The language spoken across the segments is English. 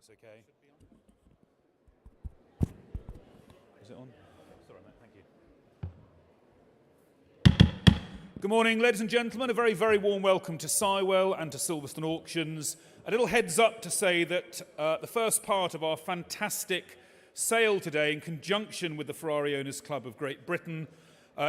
that's okay. Is it on? Sorry, mate, thank you. Good morning, ladies and gentlemen. A very, very warm welcome to Sywell and to Silverstone Auctions. A little heads up to say that the first part of our fantastic sale today, in conjunction with the Ferrari Owners Club of Great Britain,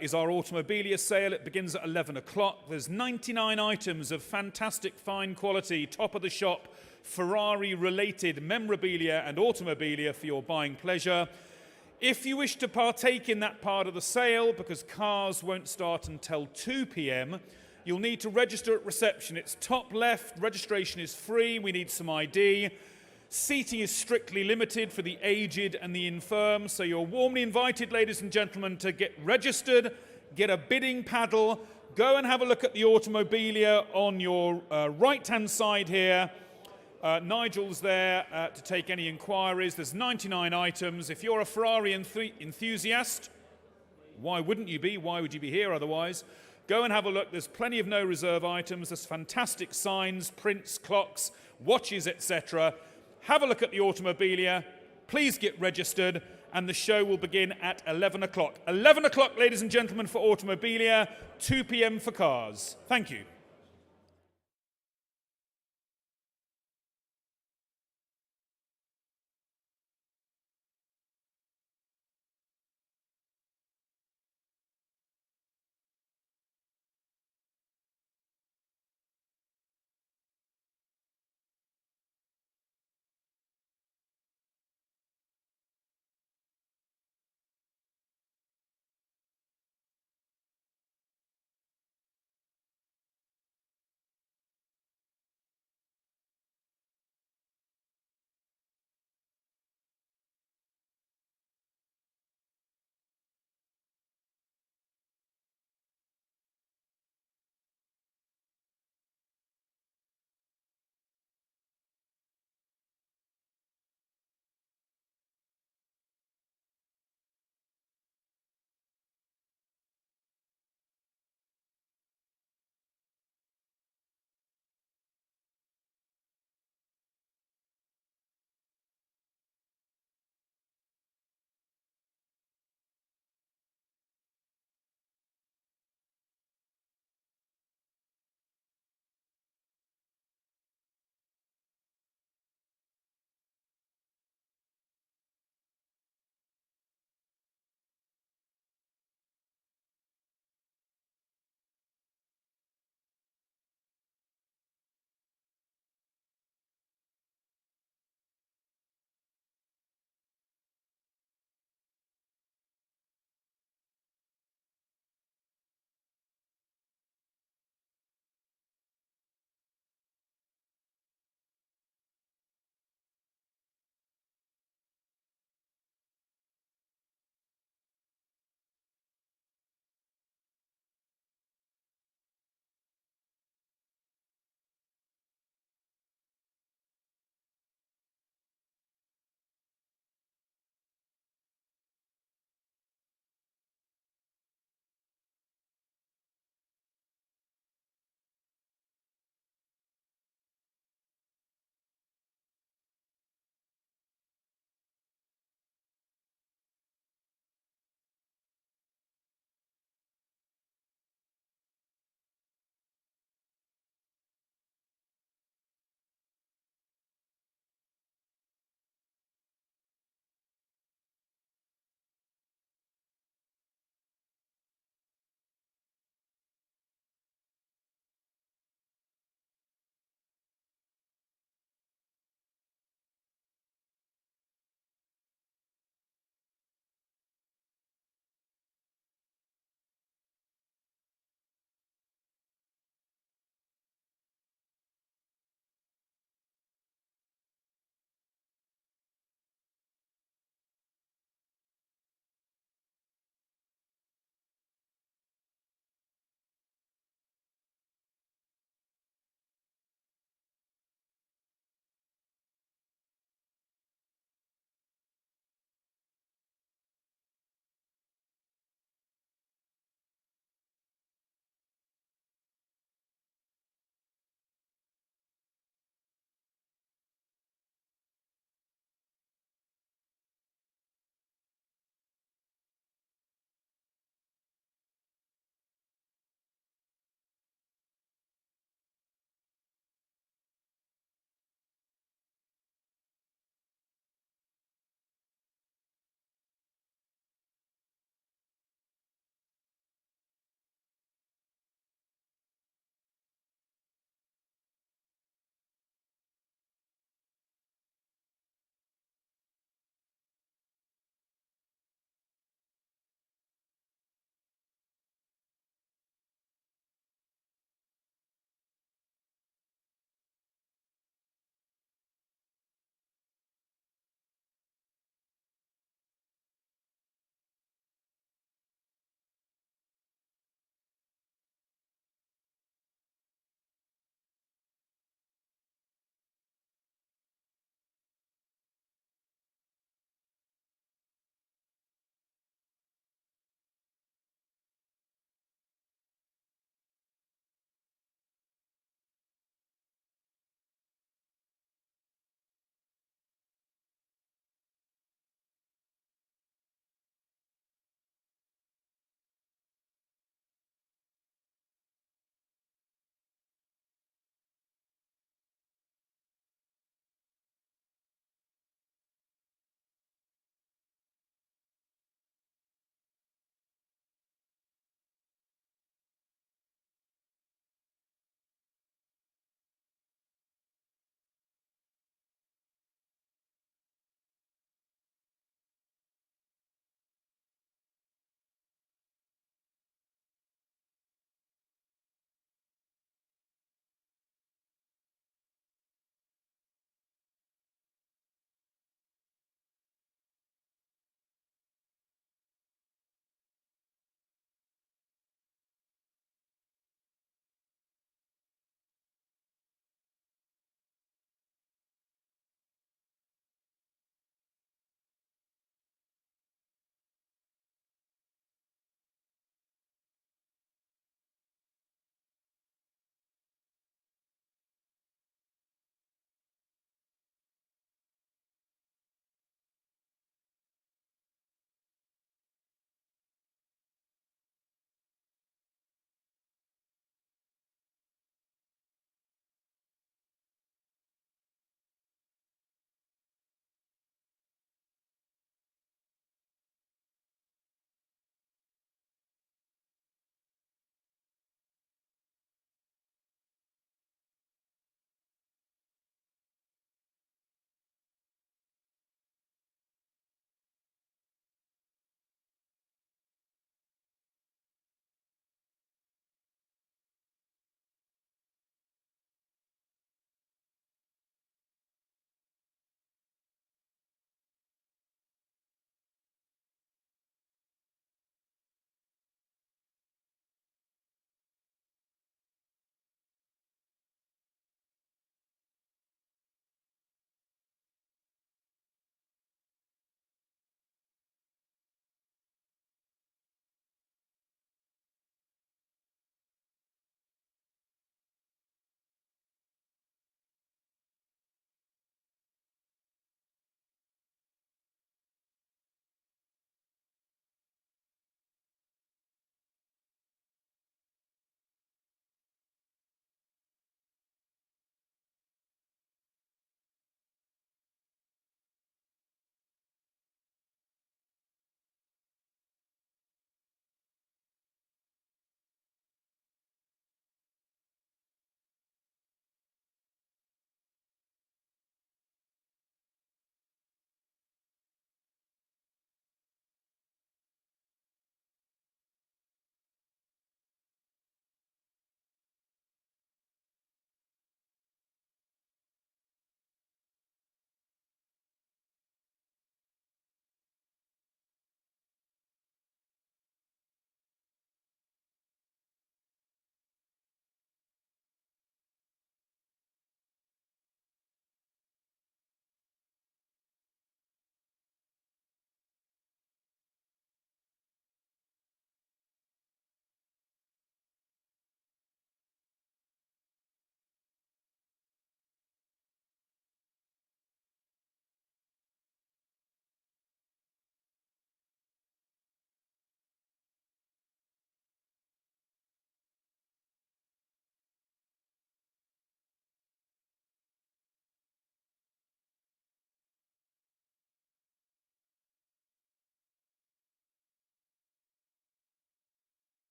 is our automobilia sale. It begins at 11 o'clock. There's 99 items of fantastic fine quality, top of the shop, Ferrari-related memorabilia and automobilia for your buying pleasure. If you wish to partake in that part of the sale, because cars won't start until 2 p.m, you'll need to register at reception. It's top left, registration is free, we need some ID. Seating is strictly limited for the aged and the infirm, so you're warmly invited, ladies and gentlemen, to get registered, get a bidding paddle, go and have a look at the automobilia on your right-hand side here. Nigel's there to take any inquiries. There's 99 items. If you're a Ferrari enthusiast, why wouldn't you be? Why would you be here otherwise? Go and have a look. There's plenty of no reserve items. There's fantastic signs, prints, clocks, watches, etc. Have a look at the automobilia. Please get registered, and the show will begin at 11 o'clock. 11 o'clock, ladies and gentlemen, for automobilia, 2 p.m. for cars. Thank you.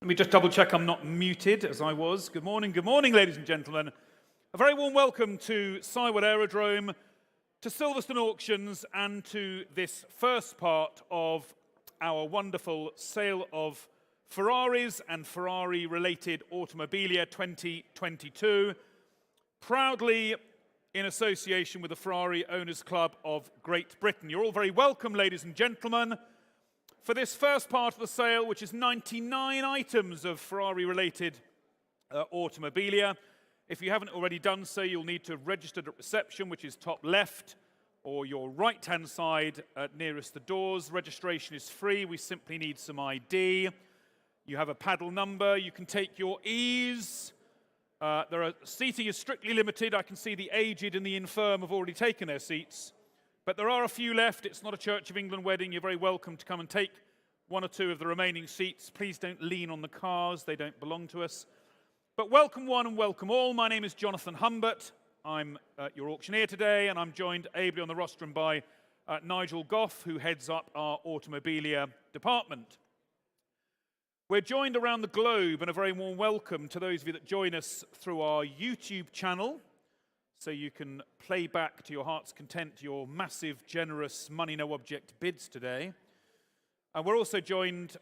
me just double check I'm not muted, as I was. Good morning, ladies and gentlemen. A very warm welcome to Sywell Aerodrome, to Silverstone Auctions, and to this first part of our wonderful sale of Ferraris and Ferrari-related automobilia 2022, proudly in association with the Ferrari Owners Club of Great Britain. You're all very welcome, ladies and gentlemen, for this first part of the sale, which is 99 items of Ferrari-related automobilia. If you haven't already done so, you'll need to register at reception, which is top left, or your right-hand side nearest the doors. Registration is free. We simply need some ID. You have a paddle number. You can take your ease. Seating is strictly limited. I can see the aged and the infirm have already taken their seats. But there are a few left. It's not a Church of England wedding. You're very welcome to come and take one or two of the remaining seats. Please don't lean on the cars. They don't belong to us. But welcome one and welcome all. My name is Jonathan Humbert. I'm your auctioneer today, and I'm joined ably on the rostrum by Nigel Goff, who heads up our automobilia department. We're joined around the globe, and a very warm welcome to those of you that join us through our YouTube channel, so you can play back to your heart's content your massive, generous, money no object bids today. And we're also joined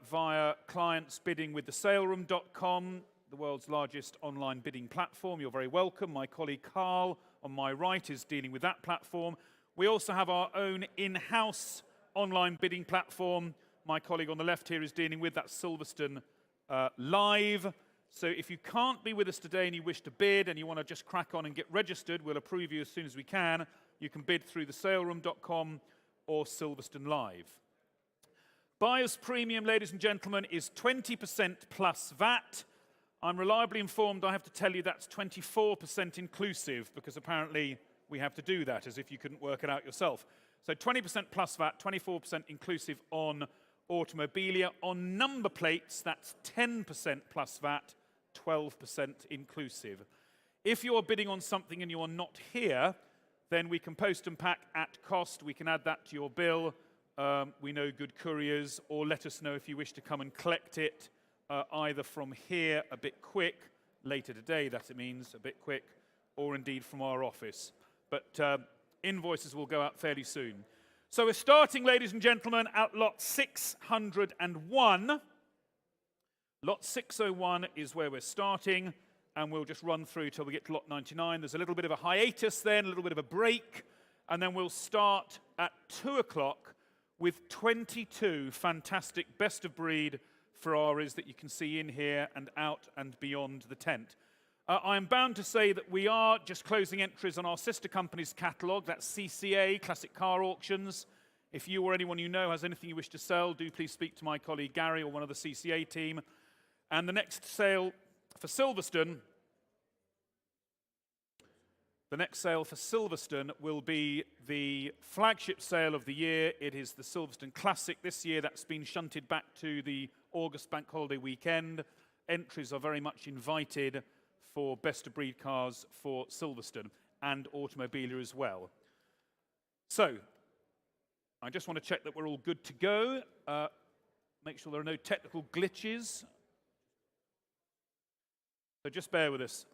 via clients bidding with thesaleroom.com, the world's largest online bidding platform. You're very welcome. My colleague Carl on my right is dealing with that platform. We also have our own in-house online bidding platform. My colleague on the left here is dealing with that Silverstone Live. So if you can't be with us today and you wish to bid and you want to just crack on and get registered, we'll approve you as soon as we can. You can bid through thesaleroom.com or Silverstone Live. Buyer's premium, ladies and gentlemen, is 20% plus VAT. I'm reliably informed I have to tell you that's 24% inclusive, because apparently we have to do that, as if you couldn't work it out yourself. So 20% plus VAT, 24% inclusive on automobilia. On number plates, that's 10% plus VAT, 12% inclusive. If you're bidding on something and you're not here, then we can post and pack at cost. We can add that to your bill. We know good couriers, or let us know if you wish to come and collect it, either from here a bit quick, later today that it means, a bit quick, or indeed from our office. But invoices will go out fairly soon. So we're starting, ladies and gentlemen, at lot 601. Lot 601 is where we're starting, and we'll just run through till we get to lot 99. There's a little bit of a hiatus then, a little bit of a break, and then we'll start at 2 o'clock with 22 fantastic best-of-breed Ferraris that you can see in here and out and beyond the tent. I am bound to say that we are just closing entries on our sister company's catalogue. That's CCA, Classic Car Auctions. If you or anyone you know has anything you wish to sell, do please speak to my colleague Gary or one of the CCA team. And the next sale for Silverstone, will be the flagship sale of the year. It is the Silverstone Classic this year. That's been shunted back to the August bank holiday weekend. Entries are very much invited for best-of-breed cars for Silverstone and automobilia as well. So, I just want to check that we're all good to go. Make sure there are no technical glitches. So just bear with us.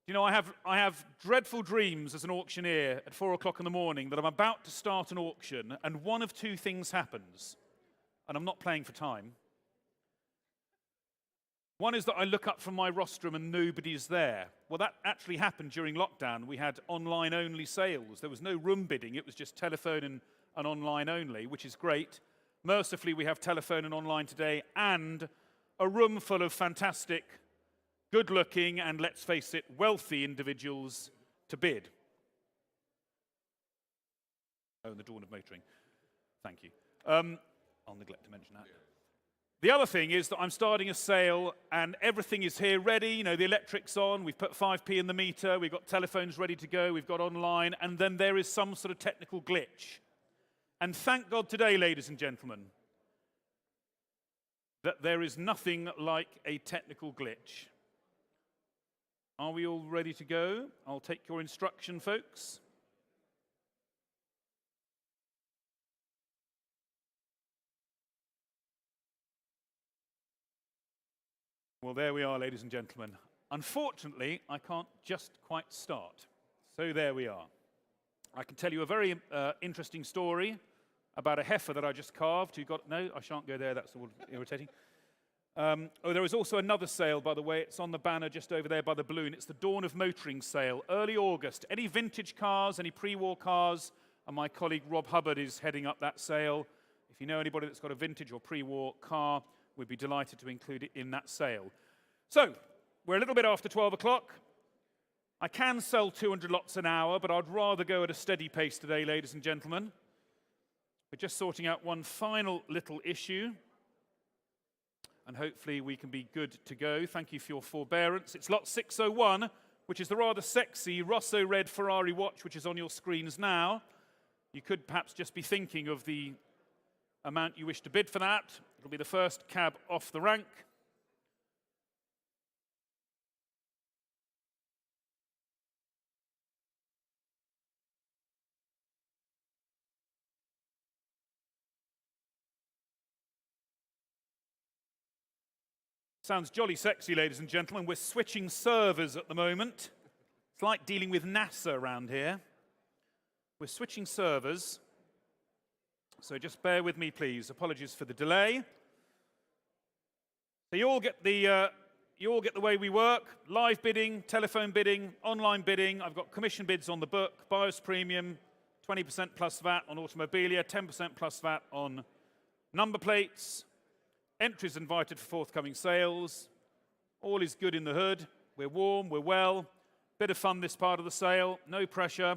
You know, I have dreadful dreams as an auctioneer at 4 o'clock in the morning that I'm about to start an auction and one of two things happens. And I'm not playing for time. One is that I look up from my rostrum and nobody's there. Well, that actually happened during lockdown. We had online-only sales. There was no room bidding. It was just telephone and online only, which is great. Mercifully, we have telephone and online today, and a room full of fantastic, good-looking, and let's face it, wealthy individuals to bid. Oh, and the dawn of motoring. Thank you. I'll neglect to mention that. The other thing is that I'm starting a sale and everything is here ready. You know, the electric's on, we've put 5p in the meter, we've got telephones ready to go, we've got online, and then there is some sort of technical glitch. And thank God today, ladies and gentlemen, that there is nothing like a technical glitch. Are we all ready to go? I'll take your instruction, folks. Well, there we are, ladies and gentlemen. Unfortunately, I can't just quite start. So there we are. I can tell you a very interesting story about a heifer that I just carved. No, I shan't go there. That's all irritating. There is also another sale, by the way. It's on the banner just over there by the balloon. It's the Dawn of Motoring sale, early August. Any vintage cars, any pre-war cars, and my colleague Rob Hubbard is heading up that sale. If you know anybody that's got a vintage or pre-war car, we'd be delighted to include it in that sale. So, we're a little bit after 12 o'clock. I can sell 200 lots an hour, but I'd rather go at a steady pace today, ladies and gentlemen. We're just sorting out one final little issue, and hopefully we can be good to go. Thank you for your forbearance. It's lot 601, which is the rather sexy Rosso red Ferrari watch, which is on your screens now. You could perhaps just be thinking of the amount you wish to bid for that. It'll be the first cab off the rank. Sounds jolly sexy, ladies and gentlemen. We're switching servers at the moment. It's like dealing with NASA around here. We're switching servers. So just bear with me, please. Apologies for the delay. So you all get the way we work: live bidding, telephone bidding, online bidding. I've got commission bids on the book, buyer's premium, 20% plus VAT on automobilia, 10% plus VAT on number plates. Entries invited for forthcoming sales. All is good in the hood. We're warm, we're well. Bit of fun this part of the sale. No pressure,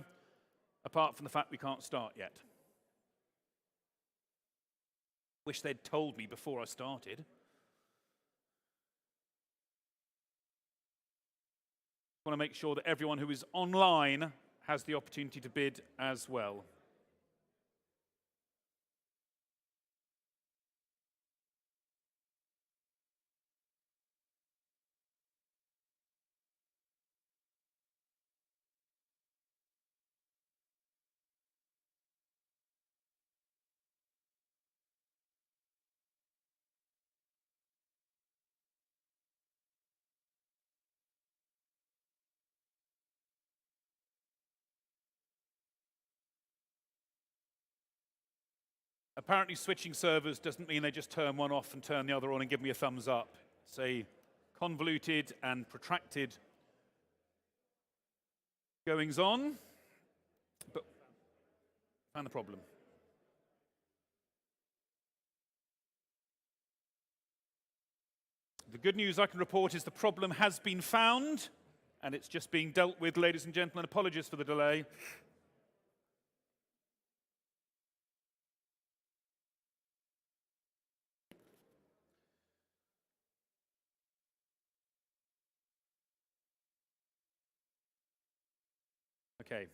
apart from the fact we can't start yet. Wish they'd told me before I started. I want to make sure that everyone who is online has the opportunity to bid as well. Apparently switching servers doesn't mean they just turn one off and turn the other on and give me a thumbs up. It's a convoluted and protracted goings on, but found the problem. The good news I can report is the problem has been found, and it's just being dealt with, ladies and gentlemen. Apologies for the delay. Okay.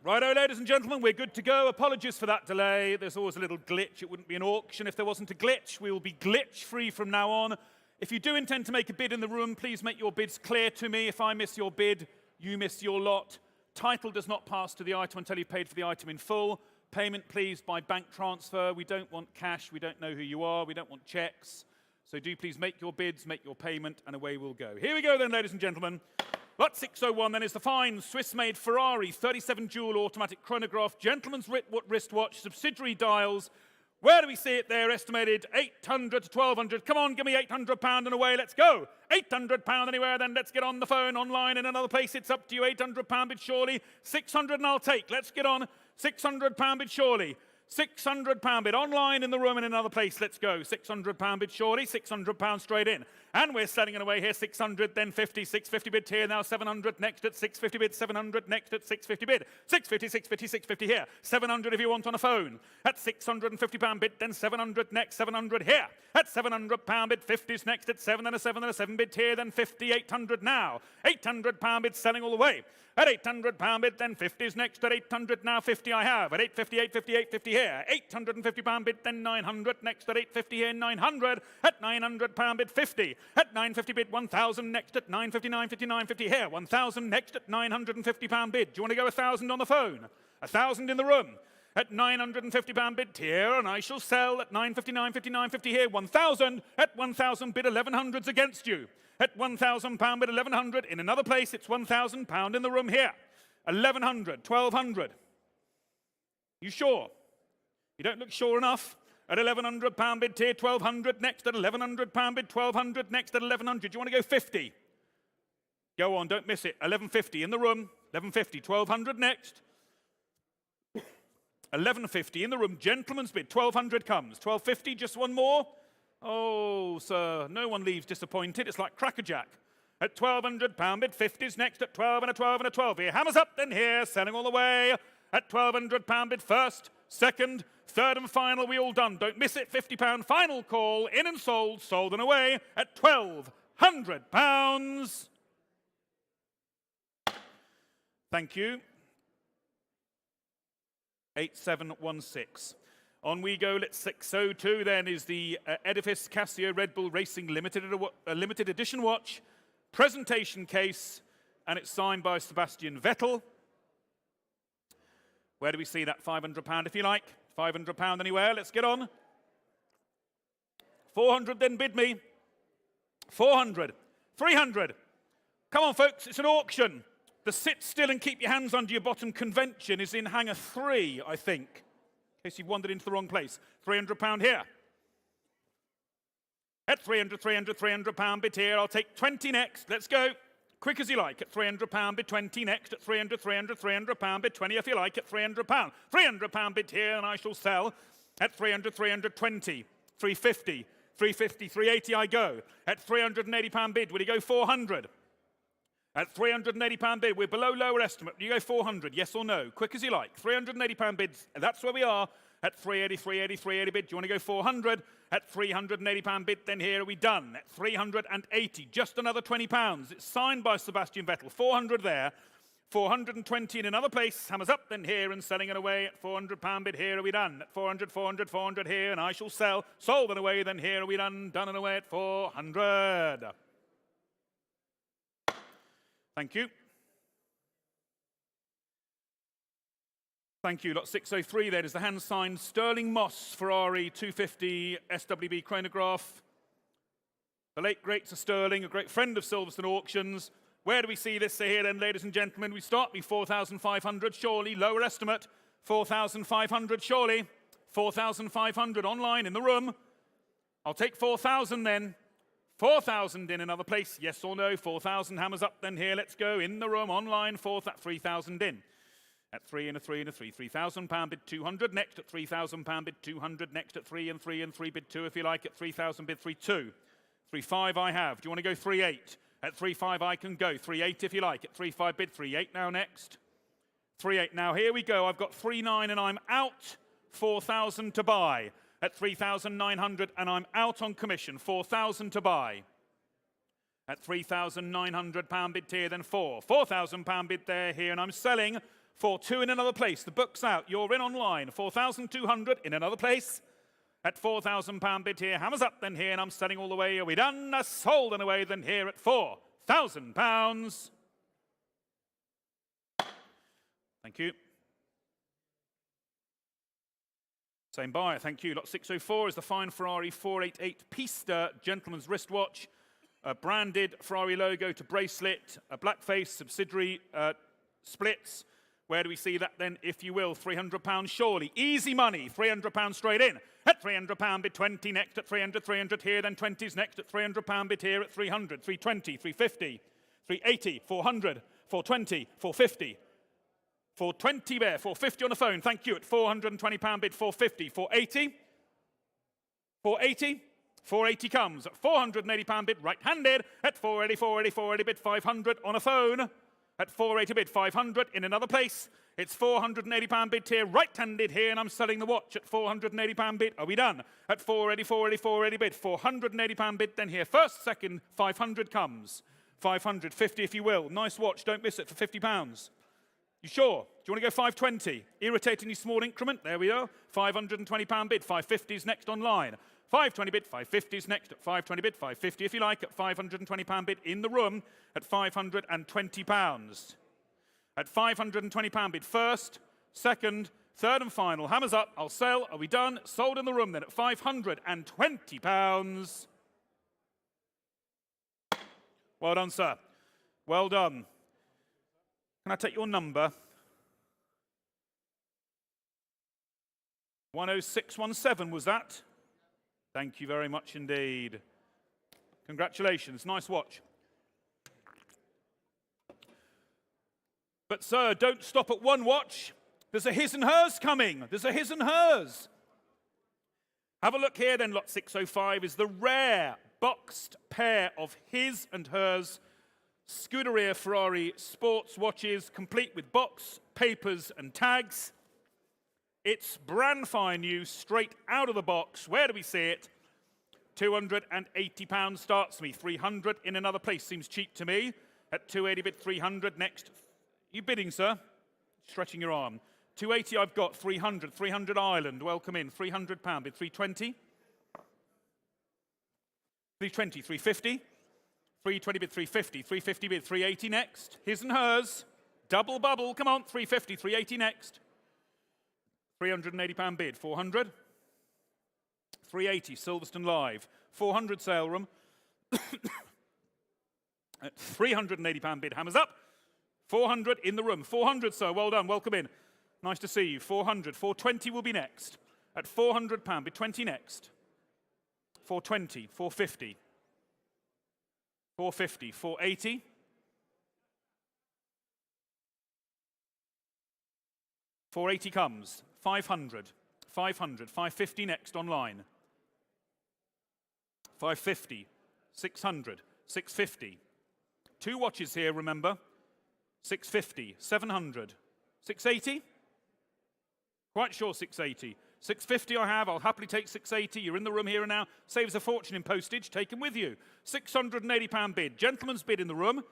Righto, ladies and gentlemen, we're good to go. Apologies for that delay. There's always a little glitch. It wouldn't be an auction if there wasn't a glitch. We will be glitch-free from now on. If you do intend to make a bid in the room, please make your bids clear to me. If I miss your bid, you miss your lot. Title does not pass to the item until you've paid for the item in full. Payment, please, by bank transfer. We don't want cash. We don't know who you are. We don't want checks. So do please make your bids, make your payment, and away we'll go. Here we go then, ladies and gentlemen. Lot 601 then is the fine Swiss-made Ferrari 37 jewel automatic chronograph, gentleman's wristwatch, subsidiary dials. Where do we see it there? Estimated 800 to 1200. Come on, give me £800 and away, let's go. £800 anywhere, then let's get on the phone, online, in another place. It's up to you. £800 bid surely. 600 and I'll take. Let's get on. £600 bid surely. £600 bid online, in the room, in another place. Let's go. £600 bid surely. £600 straight in. And we're selling it away here, 600, then 50, 650 bid here, now 700, next at 650 bid, 700, next at 650 bid, 650, 650, 650 here, 700 if you want on a phone. At £650 bid, then 700 next, 700 here. At £700 bid, 50's next at 7 and a 7 and a 7 bid here, then 50, 800 now. £800 bid selling all the way. At £800 bid, then 50's next at 800 now, 50 I have. At 850, 850, 850 here. £850 bid, then 900 next at 850 here, 900. At £900 bid, 50. At 950 bid, 1,000 next at 950, 950, 950 here. 1,000 next at £950 bid. Do you want to go 1,000 on the phone? 1,000 in the room. At £950 bid here, and I shall sell at 950, 950, 950 here. 1,000. At 1,000 bid, 1,100's against you. At £1,000 bid, 1,100. In another place, it's £1,000 in the room here. 1,100, 1,200. You sure? You don't look sure enough. At £1,100 bid here, 1,200 next. At £1,100 bid, 1,200 next. At 1,100. Do you want to go 50? Go on, don't miss it. 1,150 in the room. 1,150, 1,200 next. 1,150 in the room. Gentleman's bid. 1,200 comes. 1,250, just one more. Oh, sir, no one leaves disappointed. It's like crackerjack. At £1,200 bid, 50's next. At 12 and a 12 and a 12 here. Hammers up, then here, selling all the way. At £1,200 bid, first, second, third and final, we all done. Don't miss it. £50 final call, in and sold, sold and away at £1,200. Thank you. 8716. On we go. Let's 602 then is the Edifice Casio Red Bull Racing limited edition watch, presentation case, and it's signed by Sebastian Vettel. Where do we see that? £500 if you like. £500 anywhere. Let's get on. 400 then bid me. 400. 300. Come on, folks. It's an auction. The sit still and keep your hands under your bottom convention is in hangar 3, I think. In case you've wandered into the wrong place. £300 here. At 300, 300, £300 bid here. I'll take 20 next. Let's go. Quick as you like. At £300 bid 20 next. At 300, 300, £300 bid 20 if you like. At £300. £300 bid here and I shall sell. At 300, 300, 20. 350, 350, 380 I go. At £380 bid, will you go 400? At £380 bid, we're below lower estimate. Will you go 400, yes or no? Quick as you like. £380 bids, and that's where we are. At 380, 380, 380 bid, do you want to go 400? At £380 bid, then here are we done. At 380, just another £20. It's signed by Sebastian Vettel. 400 there. 420 in another place. Hammers up, then here, and selling it away at £400 bid. Here are we done. At 400, 400, 400 here, and I shall sell. Sold and away, then here are we done. Done and away at 400. Thank you. Thank you. Lot 603 there is the hand-signed Sterling Moss Ferrari 250 SWB Chronograph. The late great Sir Sterling, a great friend of Silverstone Auctions. Where do we see this here then, ladies and gentlemen? We start with 4,500, surely. Lower estimate, 4,500, surely. 4,500 online in the room. I'll take 4,000 then. 4,000 in another place, yes or no? 4,000 hammers up then here. Let's go in the room online. 3,000 in. At 3 and a 3 and a 3. £3,000 bid 200 next. At £3,000 bid 200 next. At 3 and 3 and 3 bid 2 if you like. At 3,000 bid 3.2. 3.5 I have. Do you want to go 3.8? At 3.5 I can go. 3.8 if you like. At 3.5 bid 3.8 now next. 3.8 now. Here we go. I've got 3.9 and I'm out. 4,000 to buy. At 3,900 and I'm out on commission. 4,000 to buy. At £3,900 bid here, then 4. £4,000 bid there, here, and I'm selling for 2 in another place. The book's out. You're in online. 4,200 in another place. At £4,000 bid here, hammers up then here, and I'm selling all the way. Are we done? Sold and away then here at £4,000. Thank you. Same buyer, thank you. Lot 604 is the fine Ferrari 488 Pista gentleman's wristwatch. A branded Ferrari logo to bracelet, a black face, subsidiary splits. Where do we see that then, if you will? £300 surely. Easy money, £300 straight in. At £300 bid 20 next. At 300, 300 here, then 20's next. At £300 bid here at 300, 320, 350, 380, 400, 420, 450. 420 there, 450 on the phone, thank you. At £420 bid, 450, 480, 480, 480 comes. At £480 bid, right-handed. At 480, 480, 480 bid, 500 on a phone. At 480 bid, 500 in another place. It's £480 bid here, right-handed here, and I'm selling the watch at £480 bid. Are we done? At 480, 480, 480 bid, £480 bid, then here. First, second, 500 comes. 550 if you will. Nice watch, don't miss it for £50. You sure? Do you want to go 520? Irritatingly small increment, there we are. £520 bid, 550's next online. 520 bid, 550's next at 520 bid, 550 if you like, at £520 bid in the room at £520. At £520 bid first, second, third and final. Hammers up, I'll sell. Are we done? Sold in the room then at £520. Well done, sir. Well done. Can I take your number? 10617 was that? Thank you very much indeed. Congratulations, nice watch. But sir, don't stop at one watch. There's a his and hers coming. There's a his and hers. Have a look here then, lot 605 is the rare boxed pair of his and hers Scuderia Ferrari sports watches, complete with box, papers and tags. It's brand fine new, straight out of the box. Where do we see it? £280 starts me. 300 in another place seems cheap to me. At 280 bid, 300 next. You bidding, sir? Stretching your arm. 280 I've got, 300. 300 Ireland, welcome in. £300 bid, 320. 320, 350. 320 bid, 350. 350 bid, 380 next. His and hers. Double bubble, come on. 350, 380 next. £380 bid, 400. 380, Silverstone Live. 400 sale room. At £380 bid, hammers up. 400 in the room. 400, sir, well done, welcome in. Nice to see you. 400, 420 will be next. At £400 bid, 20 next. 420, 450. 450, 480. 480 comes. 500, 500, 550 next online. 550, 600, 650. Two watches here, remember. 650, 700, 680. Quite sure 680. 650 I have, I'll happily take 680. You're in the room here and now. Saves a fortune in postage, take them with you. £680 bid. Gentleman's bid in the room.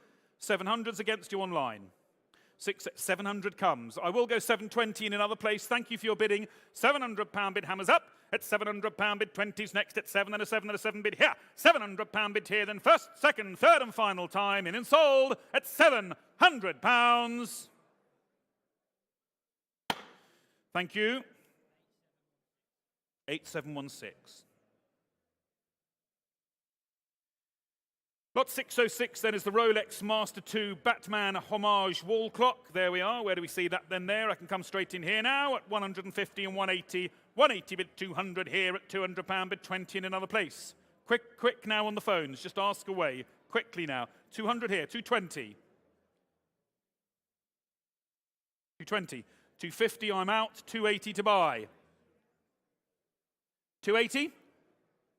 700's against you online. 700 comes. I will go 720 in another place. Thank you for your bidding. £700 bid, hammers up. At £700 bid, 20's next at 7 and a 7 and a 7 bid here. £700 bid here, then first, second, third and final time in and sold at £700. Thank you. 8716. Lot 606 then is the Rolex Master 2 Batman Homage wall clock. There we are. Where do we see that then there? I can come straight in here now at 150 and 180. 180 bid, 200 here at £200 bid, 20 in another place. Quick now on the phones. Just ask away. Quickly now. 200 here, 220. 220. 250 I'm out, 280 to buy. 280.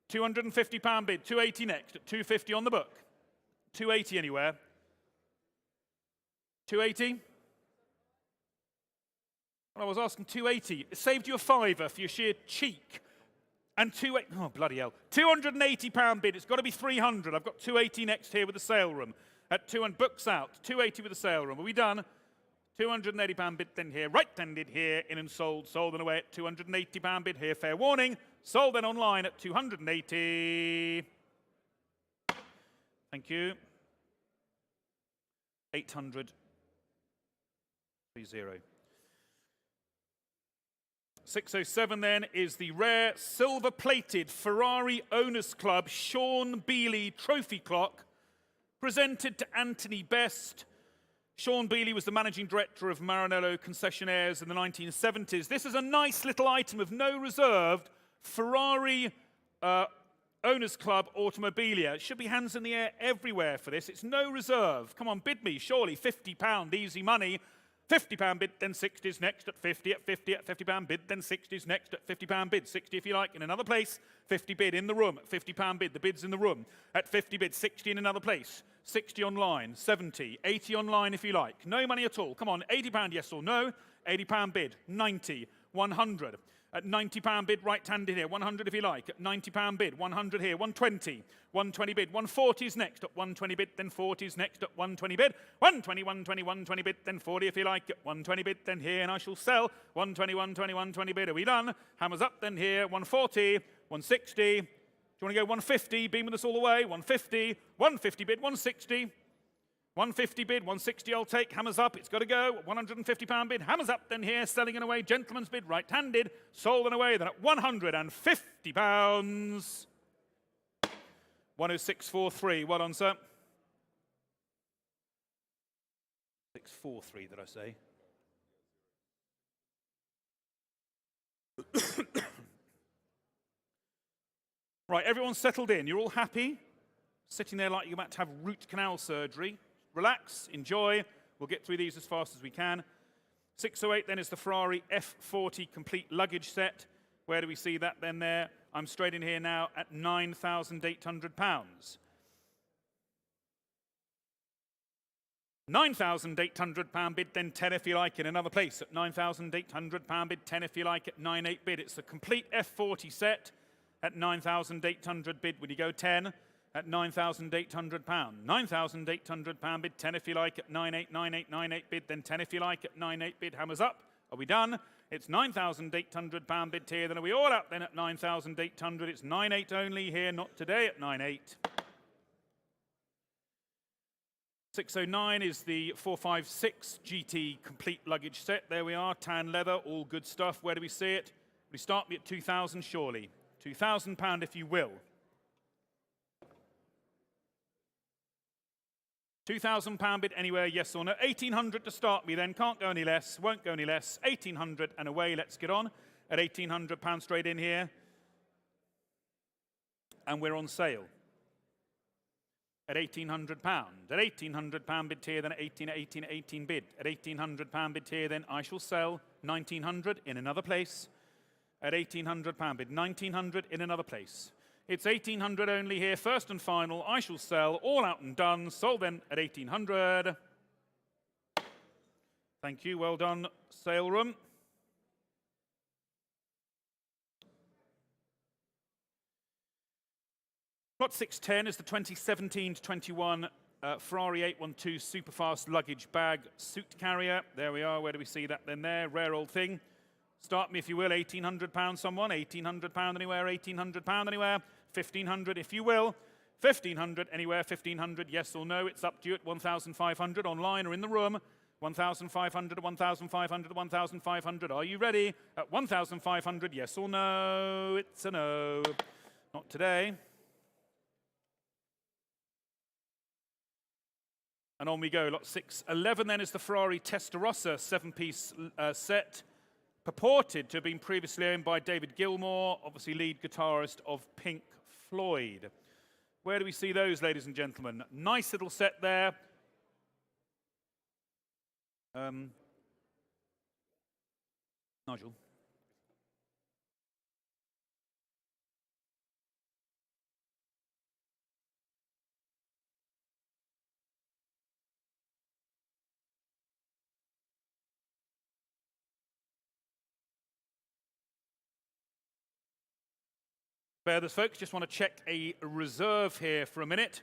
£250 bid, 280 next, at 250 on the book. 280 anywhere. 280. Well, I was asking 280. It saved you a fiver for your sheer cheek. And oh bloody hell. £280 bid, it's got to be 300. I've got 280 next here with the sale room. At 200, books out, 280 with the sale room. Are we done? £280 bid then here, right-handed here, in and sold and away at £280 bid here, fair warning. Sold then online at 280. Thank you. 800. 30. 607 then is the rare silver-plated Ferrari Owners Club Sean Bealey trophy clock, presented to Anthony Best. Sean Bealey was the managing director of Maranello Concessionaires in the 1970s. This is a nice little item of no reserved Ferrari Owners Club Automobilia. It should be hands in the air everywhere for this. It's no reserve. Come on, bid me, surely. £50, easy money. £50 bid, then 60s next at 50, at 50, at £50 bid, then 60s next at £50 bid, 60 if you like, in another place, 50 bid in the room, at £50 bid, the bid's in the room, at 50 bid, 60 in another place, 60 online, 70, 80 online if you like, no money at all, come on, £80 yes or no, £80 bid, 90, 100, at £90 bid, right-handed here, 100 if you like, at £90 bid, 100 here, 120, 120 bid, 140's next, at 120 bid, then 40's next, at 120 bid, 120, 120, 120 bid, then 40 if you like, at 120 bid, then here, and I shall sell, 120, 120, 120 bid, are we done? Hammers up, then here, 140, 160, do you want to go 150, beam with us all the way, 150, 150 bid, 160, 150 bid, 160 I'll take, hammers up, it's got to go, £150 bid, hammers up, then here, selling and away, gentleman's bid, right-handed, sold and away, then at £150. 106.43, well done, sir. 643, did I say? Right, everyone's settled in, you're all happy? Sitting there like you're about to have root canal surgery. Relax, enjoy. We'll get through these as fast as we can. 608 then is the Ferrari F40 complete luggage set. Where do we see that then there? I'm straight in here now at £9,800. £9,800 bid, then 10 if you like in another place at £9,800 bid, 10 if you like at 9.8 bid. It's the complete F40 set at £9,800 bid. Would you go 10? At £9,800. £9,800 bid, 10 if you like at 9.8, 9.8, 9.8 bid, then 10 if you like at 9.8 bid, hammers up. Are we done? It's £9,800 bid here, then are we all up then at 9,800? It's 9.8 only here, not today at 9.8. 609 is the 456 GT complete luggage set. There we are, tan leather, all good stuff. Where do we see it? We start me at 2,000 surely. £2,000 if you will. £2,000 bid anywhere, yes or no? 1,800 to start me then, can't go any less, won't go any less. 1,800 and away, let's get on. At £1,800 straight in here. And we're on sale. At £1,800. At £1,800 bid here, then at 18 bid. At £1,800 bid here, then I shall sell 1,900 in another place. At £1,800 bid, 1,900 in another place. It's 1,800 only here, first and final. I shall sell, all out and done. Sold then at 1,800. Thank you, well done, sale room. Lot 610 is the 2017 to 21 Ferrari 812 Superfast luggage bag suit carrier. There we are, where do we see that then there? Rare old thing. Start me if you will, £1,800 someone, £1,800 anywhere, £1,800 anywhere, 1,500 if you will, 1,500 anywhere, 1,500 yes or no, it's up to you at 1,500 online or in the room, 1,500 to 1,500 to 1,500, are you ready? At 1,500 yes or no, it's a no, not today. And on we go, lot 611 then is the Ferrari Testarossa 7-piece set, purported to have been previously owned by David Gilmour, obviously lead guitarist of Pink Floyd. Where do we see those, ladies and gentlemen? Nice little set there. Nigel. Bear this, folks, just want to check a reserve here for a minute.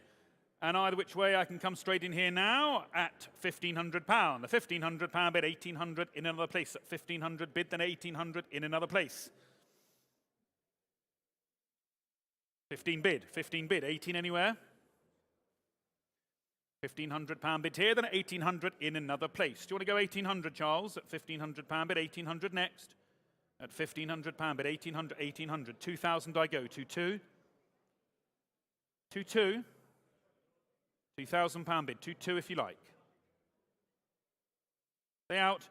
And either which way, I can come straight in here now at £1,500. The £1,500 bid, 1,800 in another place. At 1,500 bid, then 1,800 in another place. 15 bid, 18 anywhere. £1,500 bid here, then 1,800 in another place. Do you want to go 1,800, Charles? At £1,500 bid, 1,800 next. At £1,500 bid, 1,800, 1,800. 2,000 I go, 2,2. 2,2. £2,000 bid, 2,2 if you like. Stay out.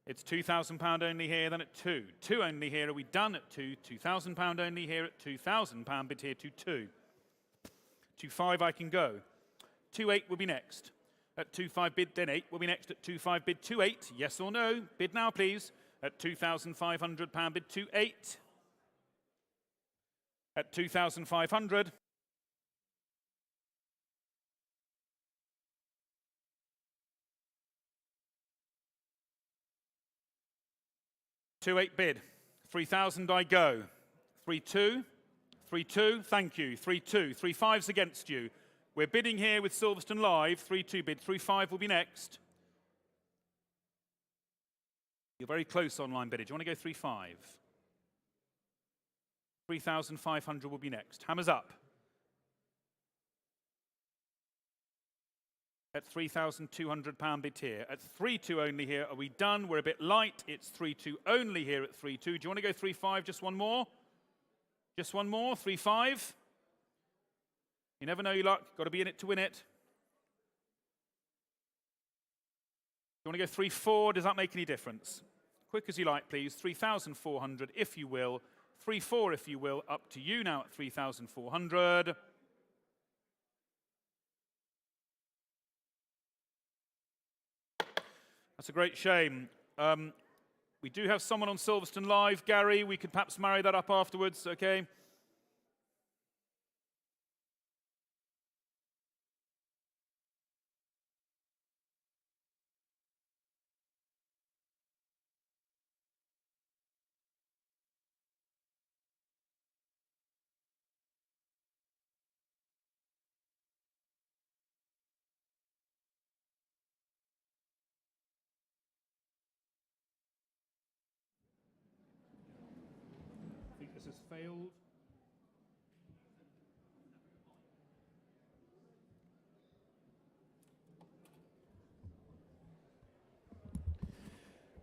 It's £2,000 only here, then at 2. 2 only here, are we done at 2? £2,000 only here at £2,000 bid here, 2,2. 2,5 I can go. 2,8 will be next. At 2.5 bid, then 8 will be next at 2.5 bid 2.8. Yes or no? Bid now, please. At £2,500 bid 2.8. At 2,500. $2.8 bid. 3,000 I go. 3.2. 3.2. Thank you. 3.2. 3.5's against you. We're bidding here with Silverstone Live. 3.2 bid. 3.5 will be next. You're very close online bidder. Do you want to go 3.5? 3,500 will be next. Hammers up. At £3,200 bid here. At 3.2 only here. Are we done? We're a bit light. It's 3.2 only here at 3.2. Do you want to go 3.5? Just one more? Just one more? 3.5? You never know your luck. Got to be in it to win it. You want to go 3.4? Does that make any difference? Quick as you like, please. 3,400 if you will. 3.4 if you will. Up to you now at 3,400. That's a great shame. We do have someone on Silverstone Live. Gary, we could perhaps marry that up afterwards, okay? I think this has failed.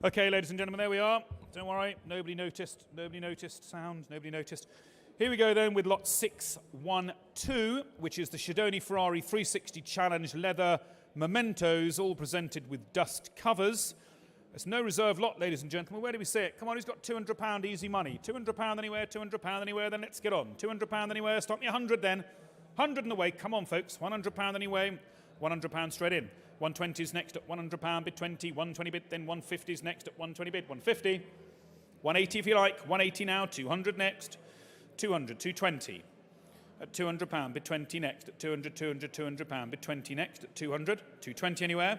Okay, ladies and gentlemen, there we are. Don't worry, nobody noticed sound, nobody noticed. Here we go then with lot 612, which is the Shadoni Ferrari 360 Challenge leather mementos, all presented with dust covers. There's no reserve lot, ladies and gentlemen. Where do we see it? Come on, who's got £200 easy money? £200 anywhere, £200 anywhere, then let's get on. £200 anywhere, stop me 100 then. 100 in the way, come on folks, £100 anyway, £100 straight in. 120's next at £100 bid 20, 120 bid, then 150's next at 120 bid, 150. 180 if you like, 180 now, 200 next, 200, 220. At £200 bid 20 next, at 200, £200 bid 20 next, at 200, 220 anywhere.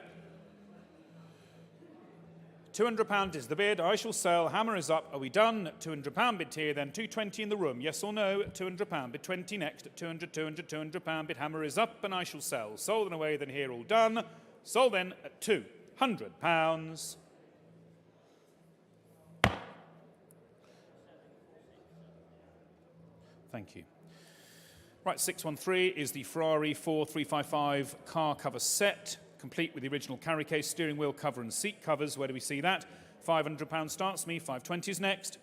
£200 is the bid. I shall sell. Hammer is up. Are we done? At £200 bid here, then 220 in the room. Yes or no? At £200 bid 20 next. At 200, £200 bid. Hammer is up, and I shall sell. Sold and away. Then here, all done. Sold then at £200. Thank you. Right, 613 is the Ferrari 4355 car cover set, complete with the original carry case, steering wheel cover and seat covers. Where do we see that? £500 starts me, 520's next.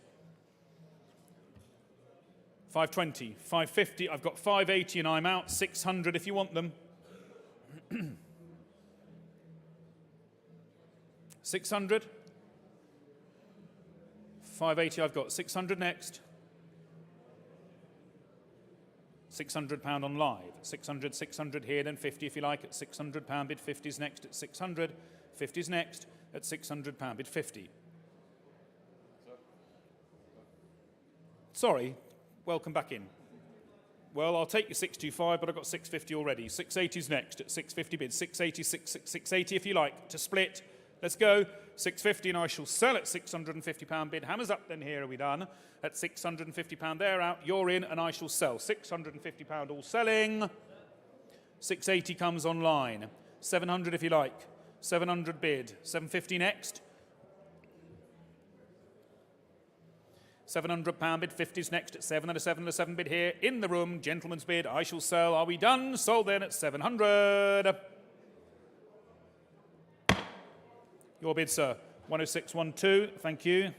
520, 550, I've got 580 and I'm out, 600 if you want them. 600. 580 I've got, 600 next. £600 on live. 600, 600 here, then 50 if you like at £600 bid. 50's next at 600. 50's next at £600 bid 50. Sorry, welcome back in. Well, I'll take your 625, but I've got 650 already. 680's next at 650 bid. 680, 680 if you like to split. Let's go. 650 and I shall sell at £650 bid. Hammers up then here, are we done? At £650 they're out, you're in and I shall sell. £650 all selling. 680 comes online. 700 if you like. 700 bid. 750 next. £700 bid. 50's next at 7 and a 7 and a 7 bid here. In the room, gentleman's bid. I shall sell. Are we done? Sold then at 700. Your bid, sir. 10612, thank you.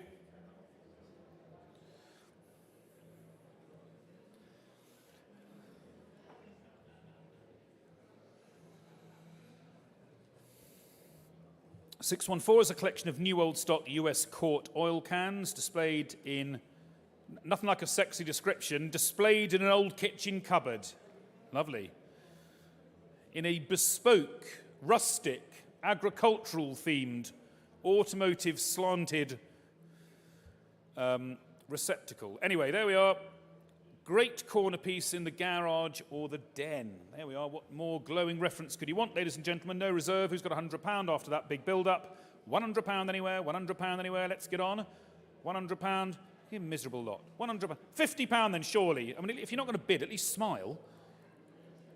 $614 is a collection of new old stock US Court oil cans displayed in, nothing like a sexy description, displayed in an old kitchen cupboard. Lovely. In a bespoke rustic, agricultural themed, automotive slanted receptacle. Anyway, there we are. Great corner piece in the garage or the den. There we are. What more glowing reference could you want, ladies and gentlemen? No reserve. Who's got £100 after that big build-up? £100 anywhere, £100 anywhere. Let's get on. £100. You miserable lot. £100. £50 then, surely. I mean, if you're not going to bid, at least smile.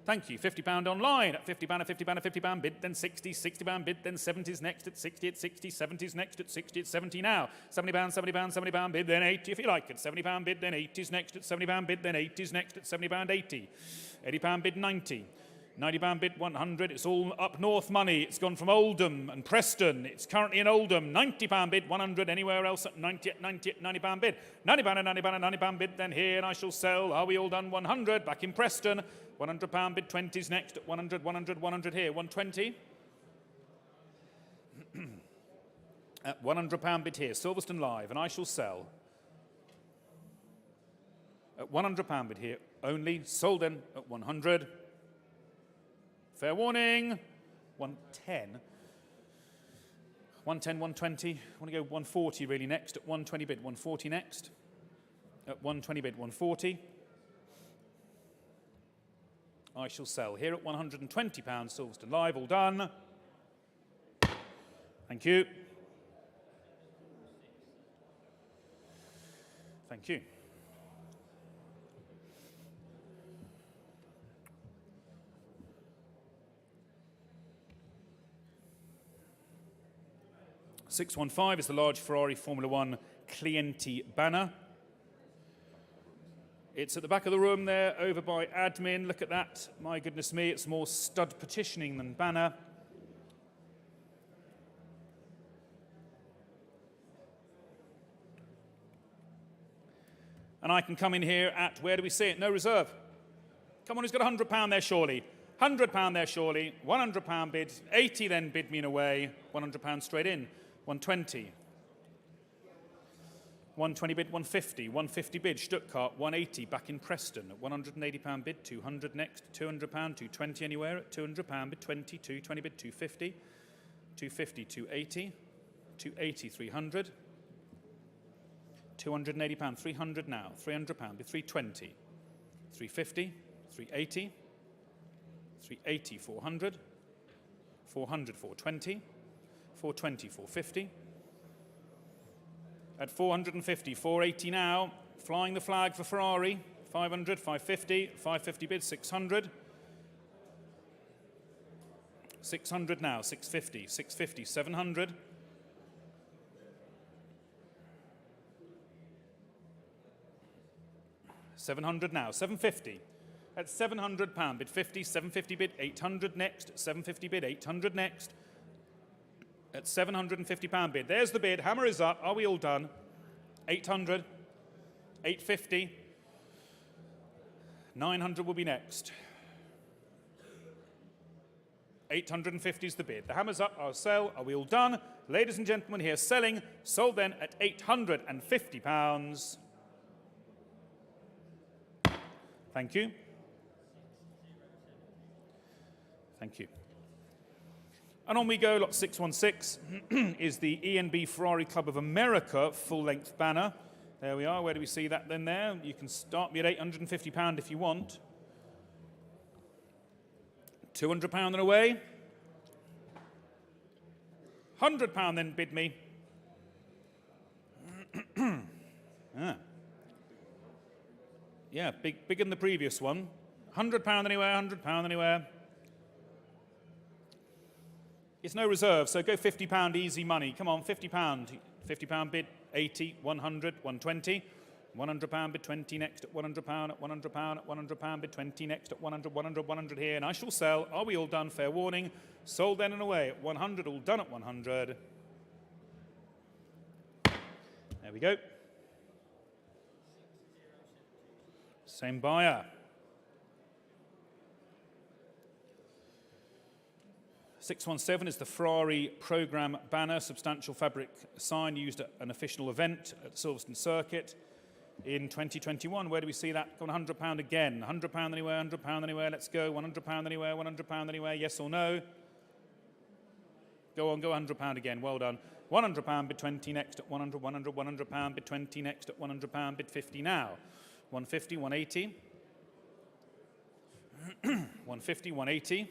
Thank you. £50 online. At £50, at £50, at £50 bid, then 60, £60 bid, then 70s next at 60, at 60, 70s next at 60, at 70 now. £70, £70 bid, then 80 if you like it. £70 bid, then 80s next at £70 bid, then 80s next at £70, 80. £80 bid, 90. £90 bid, 100. It's all up north money. It's gone from Oldham and Preston. It's currently in Oldham. £90 bid, 100. Anywhere else at 90, at 90, at £90 bid. £90 and £90 and £90 bid, then here, and I shall sell. Are we all done? 100. Back in Preston. £100 bid, 20s next at 100, 100, 100 here. 120. At £100 bid here. Silverstone live, and I shall sell. At £100 bid here. Only sold then at 100. Fair warning, 110. 110, 120. I want to go 140 really next at 120 bid. 140 next. At 120 bid, 140. I shall sell here at £120. Silverstone live, all done. Thank you. Thank you. $615 is the large Ferrari Formula One Clienti banner. It's at the back of the room there, over by admin. Look at that. My goodness me, it's more stud petitioning than banner. And I can come in here at, where do we see it? No reserve. Come on, who's got £100 there, surely? £100 there, surely. £100 bid. 80 then bid me in away. £100 straight in. 120. 120 bid, 150. 150 bid, Stuttgart. 180 back in Preston. At £180 bid, 200 next. £200, 220 anywhere at £200 bid, 20. 220 bid, 250. 250, 280. 280, 300. £280, 300 now. £300 bid, 320. 350, 380. 380, 400. 400, 420. 420, 450. At 450, 480 now. Flying the flag for Ferrari. 500, 550. 550 bid, 600. 600 now, 650. 650, 700. 700 now, 750. At £700 bid 50, 750 bid 800 next, 750 bid 800 next. At £750 bid. There's the bid. Hammer is up. Are we all done? 800. 850. 900 will be next. 850 is the bid. The hammer's up. I'll sell. Are we all done? Ladies and gentlemen, here selling. Sold then at £850. Thank you. Thank you. And on we go, lot 616 is the E&B Ferrari Club of America full-length banner. There we are. Where do we see that then there? You can start me at £850 if you want. £200 and away. £100 then bid me. Yeah, bigger than the previous one. £100 anywhere, £100 anywhere. It's no reserve, so go £50 easy money. Come on, £50. £50 bid, 80, 100, 120. £100 bid, 20 next at £100, at £100, at £100 bid, 20 next at 100, 100, 100 here. And I shall sell. Are we all done? Fair warning. Sold then and away at 100, all done at 100. There we go. Same buyer. 617 is the Ferrari program banner, substantial fabric sign used at an official event at Silverstone Circuit in 2021. Where do we see that? Got £100 again. £100 anywhere, £100 anywhere. Let's go. £100 anywhere, £100 anywhere. Yes or no? Go on, go £100 again. Well done. £100 bid 20 next at 100, £100 bid 20 next at £100 bid 50 now. 150, 180. 150, 180.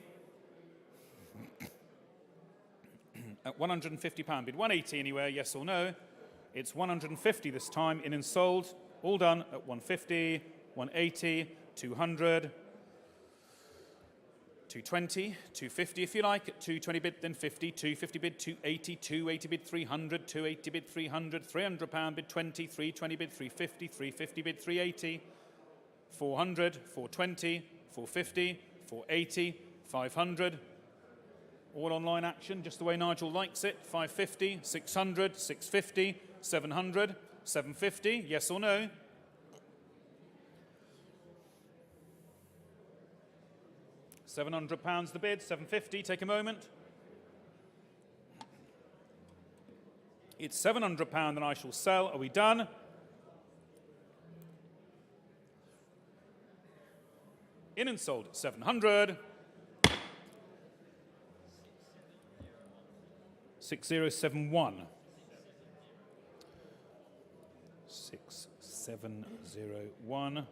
At £150 bid 180 anywhere, yes or no? It's 150 this time, in and sold. All done at 150, 180, 200, 220, 250 if you like, at 220 bid, then 50, 250 bid, 280, 280 bid, 300, 280 bid, 300, £300 bid, 20, 320 bid, 350, 350 bid, 380, 400, 420, 450, 480, 500. All online action, just the way Nigel likes it. 550, 600, 650, 700, 750, yes or no? £700 the bid, 750, take a moment. It's £700 that I shall sell. Are we done? In and sold at 700. 6071. 6701.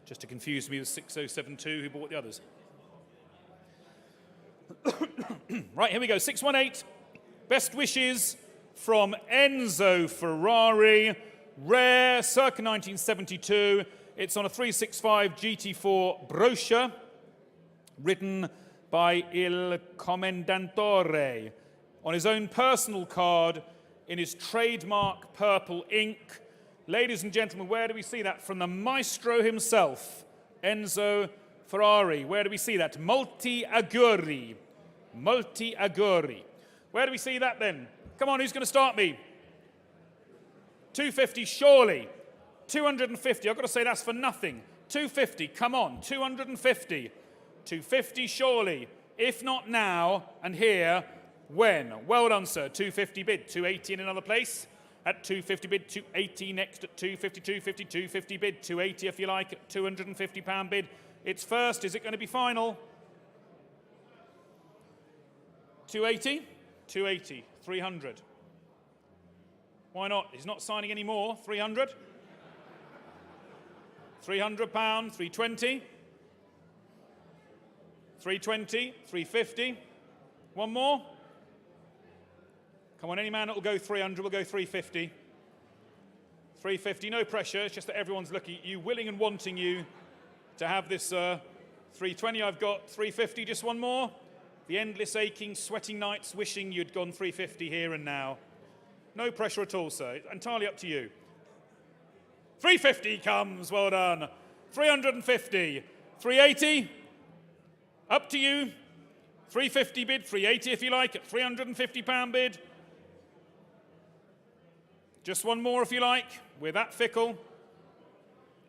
Just to confuse me with 6072, who bought the others. Right, here we go. 618. Best wishes from Enzo Ferrari. Rare, circa 1972. It's on a 365 GT4 brochure, written by Il Commendatore, on his own personal card in his trademark purple ink. Ladies and gentlemen, where do we see that? From the maestro himself, Enzo Ferrari. Where do we see that? Molti auguri. Molti auguri. Where do we see that then? Come on, who's going to start me? 250, surely. 250, I've got to say that's for nothing. 250, come on, 250. 250, surely. If not now and here, when? Well done, sir. 250 bid, 280 in another place. At 250 bid, 280 next at 250, 250, 250 bid, 280 if you like, at £250 bid. It's first, is it going to be final? 280? 280, 300. Why not? He's not signing any more. 300? £300, 320. 320, 350. One more? Come on, any man that will go 300 will go 350. 350, no pressure, it's just that everyone's looking at you, willing and wanting you to have this 320. I've got 350, just one more. The endless aching, sweating nights wishing you'd gone 350 here and now. No pressure at all, sir. It's entirely up to you. 350 comes, well done. 350, 380, up to you. 350 bid, 380 if you like, at £350 bid. Just one more if you like. We're that fickle.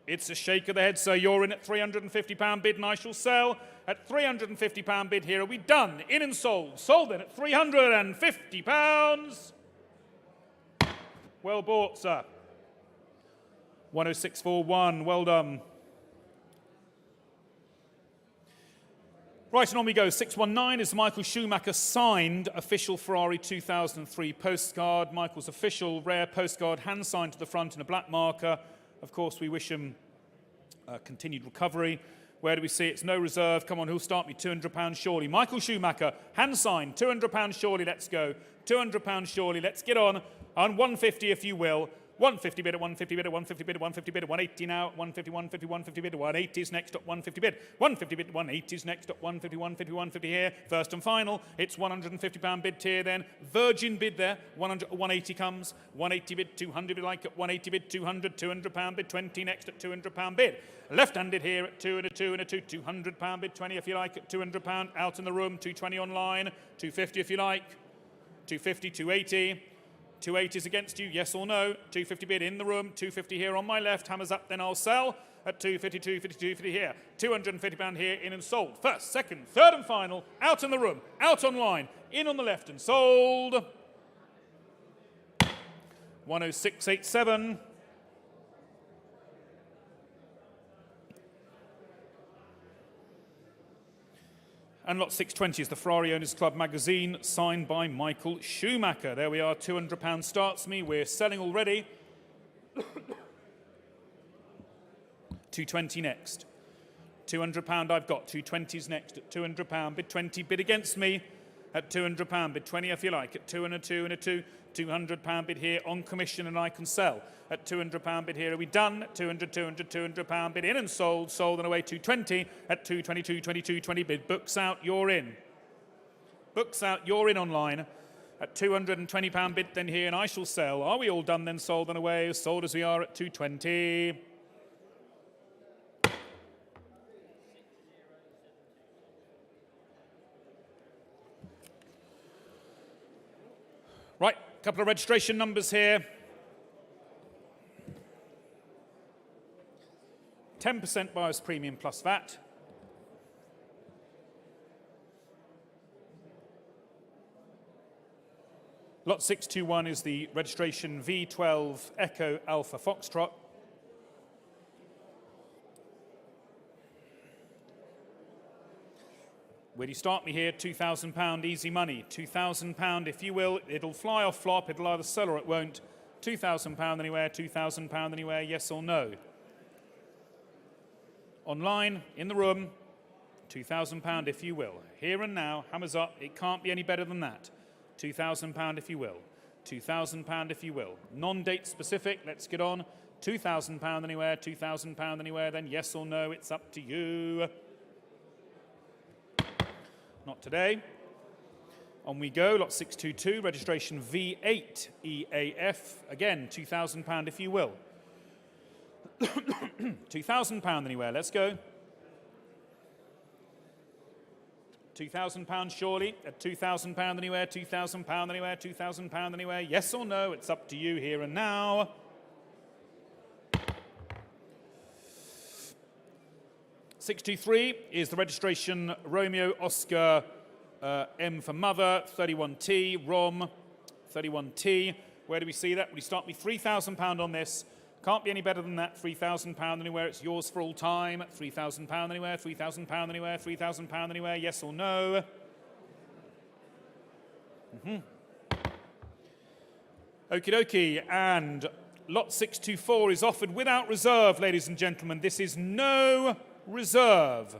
It's a shake of the head, so you're in at £350 bid and I shall sell at £350 bid. Here are we done. In and sold. Sold then at £350. Well bought, sir. 10641, well done. Right, and on we go. 619 is Michael Schumacher signed official Ferrari 2003 postcard. Michael's official rare postcard, hand signed to the front in a black marker. Of course, we wish him continued recovery. Where do we see it? It's no reserve. Come on, who'll start me? £200 surely. Michael Schumacher, hand signed, £200 surely. Let's go. £200 surely. Let's get on 150 if you will. 150 bid at 150 bid at 150 bid at 150 bid at 180 now. 150, 150, 150 bid at 180 is next at 150 bid. 150 bid at 180 is next at 150, 150, 150 here. First and final. It's £150 bid tier then. Virgin bid there. 180 comes. 180 bid, 200 bid like at 180 bid, 200, £200 bid, 20 next at £200 bid. Left-handed here at 2 and a 2 and a 2, £200 bid, 20 if you like at £200. Out in the room, 220 online, 250 if you like. 250, 280. 280 is against you, yes or no. 250 bid in the room, 250 here on my left. Hammers up, then I'll sell at 250, 250, 250 here. £250 here, in and sold. First, second, third and final, out in the room, out online, in on the left and sold. 10687. And lot 620 is the Ferrari Owners Club magazine, signed by Michael Schumacher. There we are, £200 starts me. We're selling already. 220 next. £200 I've got. 220s next at £200. Bid 20, bid against me at £200. Bid 20 if you like. At 2 and a 2 and a 2. £200 bid here on commission and I can sell. At £200 bid here. Are we done? At 200, £200 bid in and sold. Sold and away 220 at 222, 22, 20 bid. Books out, you're in. Books out, you're in online. At £220 bid then here and I shall sell. Are we all done then? Sold and away. Sold as we are at 220. Right, a couple of registration numbers here. 10% buyer's premium plus VAT. Lot 621 is the registration V12 Echo Alpha Foxtrot. Where do you start me here? £2,000 easy money. £2,000 if you will. It'll fly off flop. It'll either sell or it won't. £2,000 anywhere. £2,000 anywhere. Yes or no? Online, in the room, £2,000 if you will. Here and now, hammers up. It can't be any better than that. £2,000 if you will. £2,000 if you will. Non-date specific. Let's get on. £2,000 anywhere. £2,000 anywhere. Then yes or no? It's up to you. Not today. On we go, lot 622, registration V8 EAF. Again, £2,000 if you will. £2,000 anywhere, let's go. £2,000 surely, at £2,000 anywhere, £2,000 anywhere, £2,000 anywhere. Yes or no, it's up to you here and now. .623 is the registration Romeo Oscar M for mother, 31T, ROM, 31T. Where do we see that? We start with £3,000 on this. Can't be any better than that. £3,000 anywhere. It's yours for all time. £3,000 anywhere. £3,000 anywhere. £3,000 anywhere. Yes or no? Okie dokie. And lot 624 is offered without reserve, ladies and gentlemen. This is no reserve.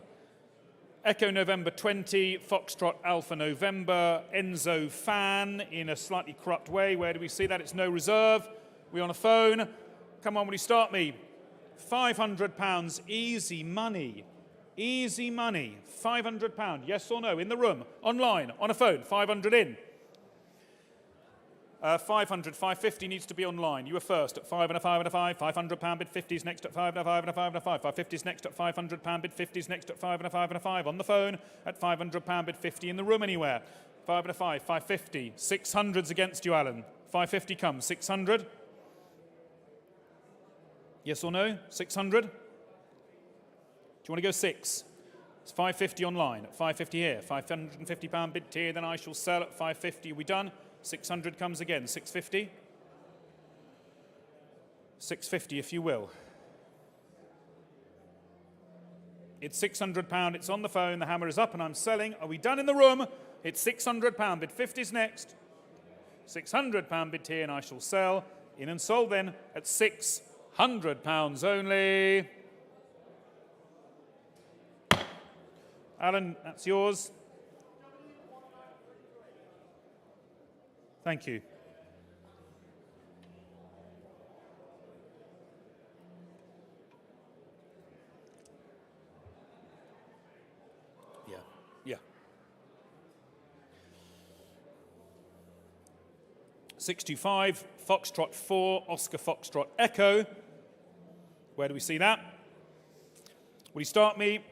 Echo November 20, Foxtrot Alpha November, Enzo fan in a slightly corrupt way. Where do we see that? It's no reserve. We on a phone. Come on, will you start me? £500, easy money. Easy money. £500, yes or no? In the room, online, on a phone, 500 in. 500, 550 needs to be online. You were first at 5 and a 5 and a 5. £500 bid 50s next at 5 and a 5 and a 5 and a 5. 550s next at £500 bid 50s next at 5 and a 5 and a 5. On the phone at £500 bid 50 in the room anywhere. 5 and a 5, 550. 600's against you, Alan. 550 comes. 600. Yes or no? 600? Do you want to go 6? It's 550 online. At 550 here. £550 bid here. Then I shall sell at 550. Are we done? 600 comes again. 650. 650 if you will. It's £600. It's on the phone. The hammer is up and I'm selling. Are we done in the room? It's £600. Bid 50's next. £600 bid here and I shall sell. In and sold then at £600 only. Alan, that's yours. Thank you. Yeah. 625, Foxtrot 4, Oscar Foxtrot Echo. Where do we see that? Will you start me?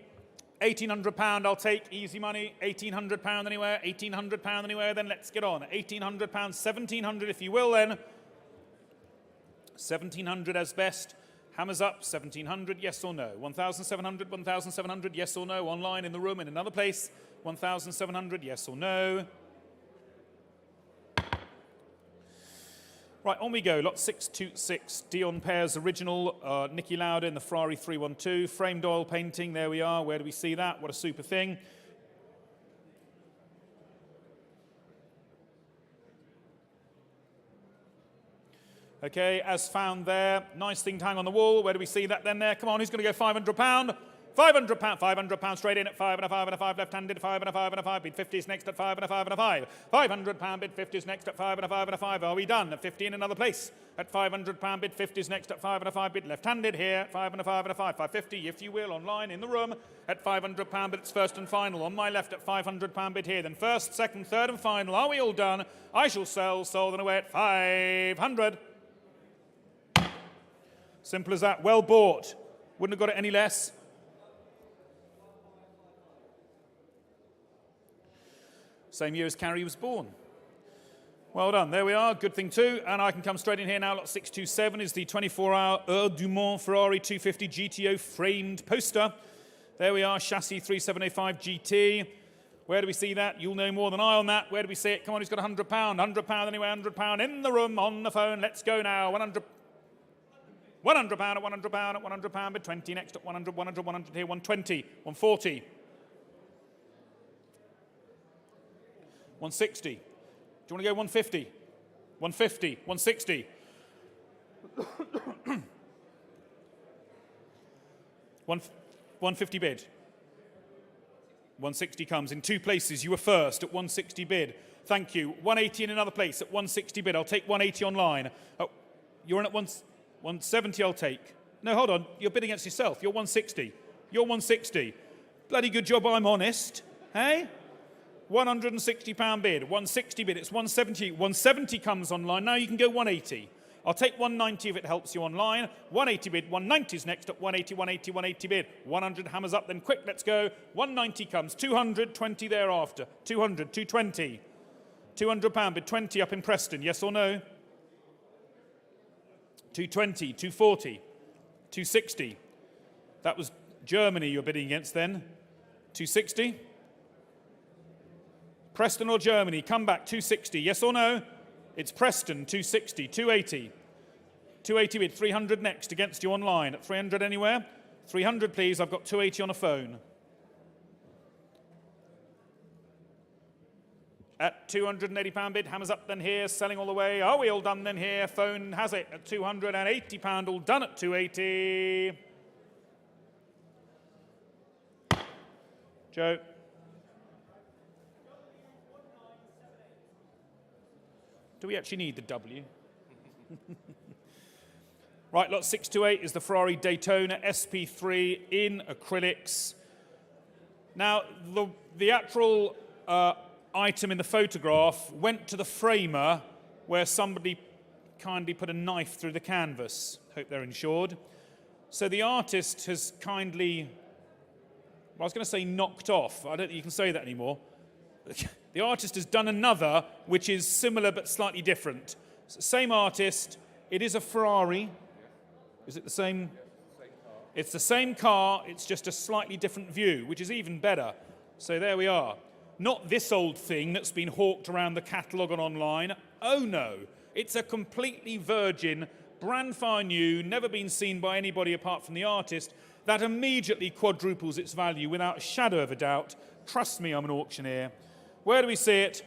£1,800 I'll take, easy money. £1,800 anywhere, £1,800 anywhere, then let's get on. £1,800, £1,700 if you will then. £1,700 as best. Hammers up, £1,700, yes or no? £1,700, £1,700, yes or no? Online, in the room, in another place. £1,700, yes or no? Right, on we go. Lot 626, Dion Pear's original, Nicky Lauda in the Ferrari 312. Framed oil painting, there we are. Where do we see that? What a super thing. Okay, as found there. Nice thing to hang on the wall. Where do we see that then there? Come on, who's going to go £500? £500, £500 straight in at 5 and a 5 and a 5, left-handed, 5 and a 5 and a 5, bid 50 is next at 5 and a 5 and a 5. £500 bid 50 is next at 5 and a 5 and a 5. Are we done? At 50 in another place. At £500 bid 50 is next at 5 and a 5, bid left-handed here, 5 and a 5 and a 5. 550 if you will, online in the room at £500 bid it's first and final. On my left at £500 bid here. Then first, second, third and final. Are we all done? I shall sell, sold and away at 500. Simple as that. Well bought. Wouldn't have got it any less. Same year as Carrie was born. Well done. There we are. Good thing too. And I can come straight in here now. Lot 627 is the 24-hour Heure du Mans Ferrari 250 GTO framed poster. There we are. Chassis 3705 GT. Where do we see that? You'll know more than I on that. Where do we see it? Come on, who's got £100? £100 anyway. £100 in the room, on the phone. Let's go now. £100 at £100 bid 20 next at 100 here 120 140 160. Do you want to go 150? 150 160 150 bid. 160 comes in two places. You were first at 160 bid. Thank you. 180 in another place at 160 bid. I'll take 180 online. Oh, you're in at 170 I'll take. No, hold on. You're bidding against yourself. You're 160. You're 160. Bloody good job I'm honest. Hey? £160 bid. 160 bid. It's 170. 170 comes online. Now you can go 180. I'll take 190 if it helps you online. 180 bid. 190 is next at 180, 180, 180 bid. 100 hammers up, then quick, let's go. 190 comes. 200, 20 thereafter. 200, 220. £200 bid. 20 up in Preston. Yes or no? 220, 240, 260. That was Germany you're bidding against then. 260. Preston or Germany? Come back. 260. Yes or no? It's Preston. 260. 280. 280 bid. 300 next against you online. At 300 anywhere? 300 please. I've got 280 on a phone. At £280 bid, hammers up then here, selling all the way. Are we all done then here? Phone has it at £280, all done at 280. Joe. Do we actually need the W? Right, lot 628 is the Ferrari Daytona SP3 in acrylics. Now, the actual item in the photograph went to the framer where somebody kindly put a knife through the canvas. Hope they're insured. So the artist has kindly, well, I was going to say knocked off. I don't think you can say that anymore. The artist has done another which is similar but slightly different. Same artist. It is a Ferrari. Is it the same? It's the same car. It's just a slightly different view, which is even better. So there we are. Not this old thing that's been hawked around the catalogue and online. Oh no, it's a completely virgin, brand fine new, never been seen by anybody apart from the artist, that immediately quadruples its value without a shadow of a doubt. Trust me, I'm an auctioneer. Where do we see it?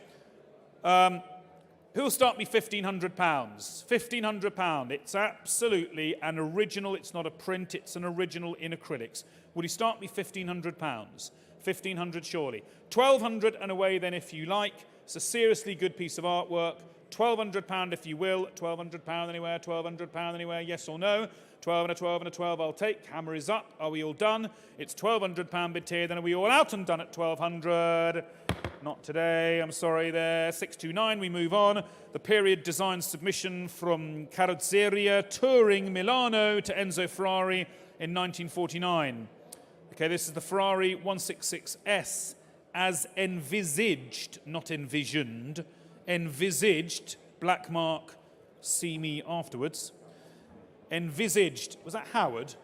Who'll start me £1,500? £1,500. It's absolutely an original. It's not a print. It's an original in acrylics. Will you start me £1,500? £1,500 surely. £1,200 and away then if you like. It's a seriously good piece of artwork. £1,200 if you will. £1,200 anywhere. £1,200 anywhere. Yes or no? 12 and a 12 and a 12 I'll take. Hammer is up. Are we all done? It's £1,200 bid here. Then are we all out and done at 1,200? Not today. I'm sorry there. 629. We move on. The period design submission from Carrozzeria Touring Milano to Enzo Ferrari in 1949. Okay, this is the Ferrari 166S as envisaged, not envisioned. Envisaged, black mark, see me afterwards. Envisaged, was that Howard?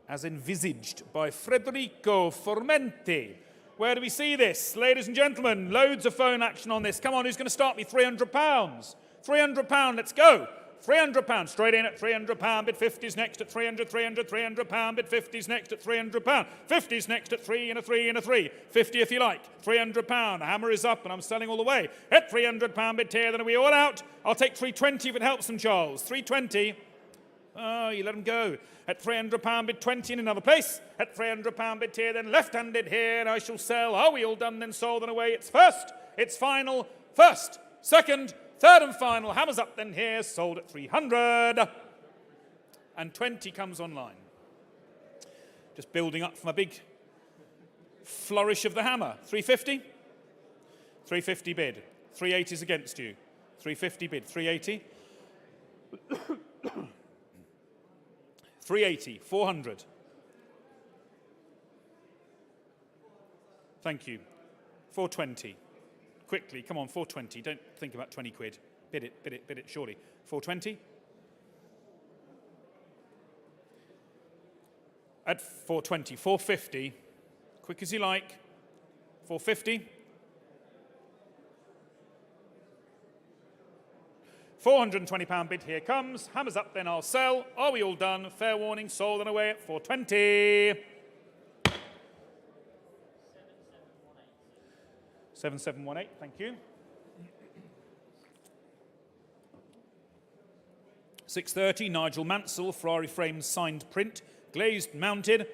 As envisaged by Federico Formenti. Where do we see this? Ladies and gentlemen, loads of phone action on this. Come on, who's going to start me? £300. £300, let's go. £300, straight in at £300, bid 50s next at 300, £300, bid 50s next at £300, 50s next at 3 and a 3 and a 3, 50 if you like, £300, hammer is up and I'm selling all the way, at £300 bid here, then are we all out? I'll take 320 if it helps them, Charles, 320, oh, you let them go, at £300 bid 20 in another place, at £300 bid here, then left-handed here, and I shall sell, are we all done then sold and away, it's first, it's final, first, second, third and final, hammers up then here, sold at 300. And 20 comes online. Just building up from a big flourish of the hammer. 350? 350 bid. 380 is against you. 350 bid. 380. 380. 400. Thank you. 420. Quickly, come on, 420. Don't think about 20 quid. Bid it, bid it, bid it, surely. 420. At 420. 450. Quick as you like. 450. £420 bid, here comes. Hammers up, then I'll sell. Are we all done? Fair warning, sold and away at 420. 7718, thank you. 630, Nigel Mansell, Ferrari frames signed print, glazed, mounted.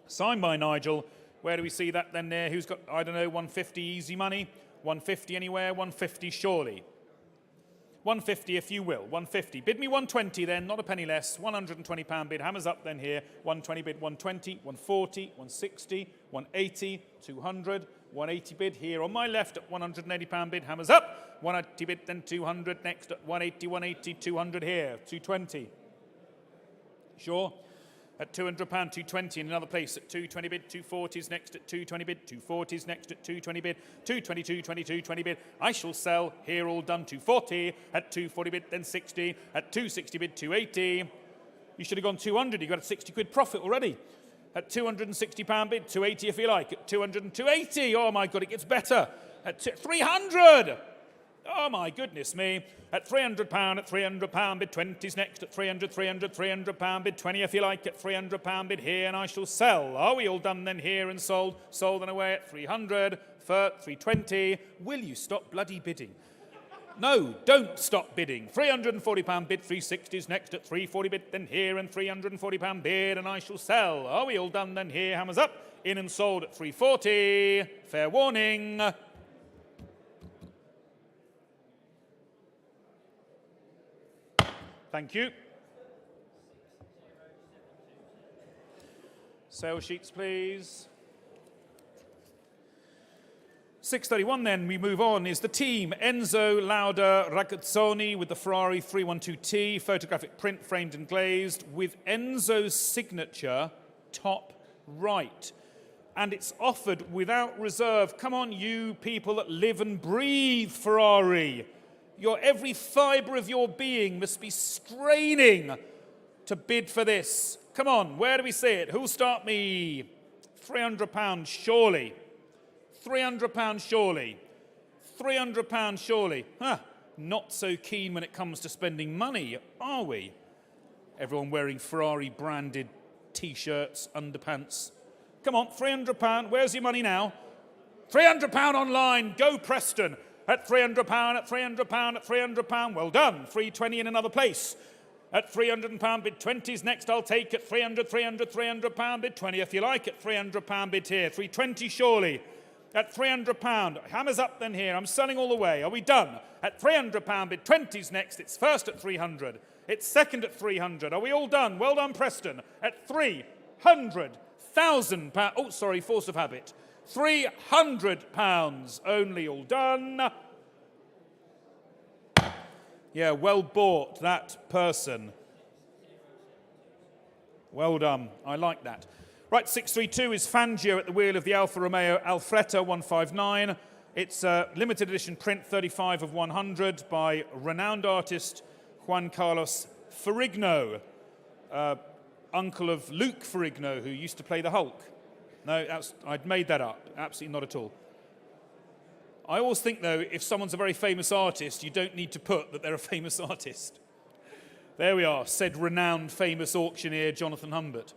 Signed by Nigel. Where do we see that then there? Who's got, I don't know, 150 easy money? 150 anywhere? 150 surely. 150 if you will, 150. Bid me 120 then, not a penny less. £120 bid, hammers up then here. 120 bid, 120, 140, 160, 180, 200, 180 bid here on my left at £180 bid, hammers up. 180 bid, then 200 next at 180, 180, 200 here, 220. Sure? At £200, 220 in another place at 220 bid, 240s next at 220 bid, 240s next at 220 bid, 222, 22, 20 bid. I shall sell, here all done, 240, at 240 bid, then 60, at 260 bid, 280. You should have gone 200, you got a 60 quid profit already. At £260 bid, 280 if you like, at 200 and 280, oh my God, it gets better. At 300, oh my goodness me. At £300, at £300 bid, 20s next at 300, £300 bid, 20 if you like, at £300 bid here, and I shall sell. Are we all done then here and sold? Sold and away at 300, for 320. Will you stop bloody bidding? No, don't stop bidding. £340 bid, 360s next at 340 bid, then here, and £340 bid, and I shall sell. Are we all done then here? Hammers up, in and sold at 340. Fair warning. Thank you. Sale sheets, please. 631 then, we move on, is the team. Enzo, Lauda, Ragazzoni with the Ferrari 312T, photographic print framed and glazed, with Enzo's signature top right. And it's offered without reserve. Come on, you people that live and breathe Ferrari. Your every fibre of your being must be straining to bid for this. Come on, where do we see it? Who'll start me? £300 surely. £300 surely. £300 surely. Huh. Not so keen when it comes to spending money, are we? Everyone wearing Ferrari branded T-shirts, underpants. Come on, £300. Where's your money now? £300 online. Go Preston. At £300, at £300, at £300. Well done. 320 in another place. At £300 bid, 20s next I'll take at 300, £300 bid, 20 if you like, at £300 bid here. 320 surely. At £300. Hammers up then here. I'm selling all the way. Are we done? At £300 bid, 20s next. It's first at 300. It's second at 300. Are we all done? Well done, Preston. At £300,000. Oh, sorry, force of habit. £300 only, all done. Yeah, well bought, that person. Well done, I like that. Right, 632 is Fangio at the wheel of the Alfa Romeo Alfredo 159. It's a limited edition print, 35 of 100, by renowned artist Juan Carlos Ferrigno, uncle of Luke Ferrigno, who used to play the Hulk. No, I'd made that up. Absolutely not at all. I always think, though, if someone's a very famous artist, you don't need to put that they're a famous artist. There we are, said renowned famous auctioneer Jonathan Humbert.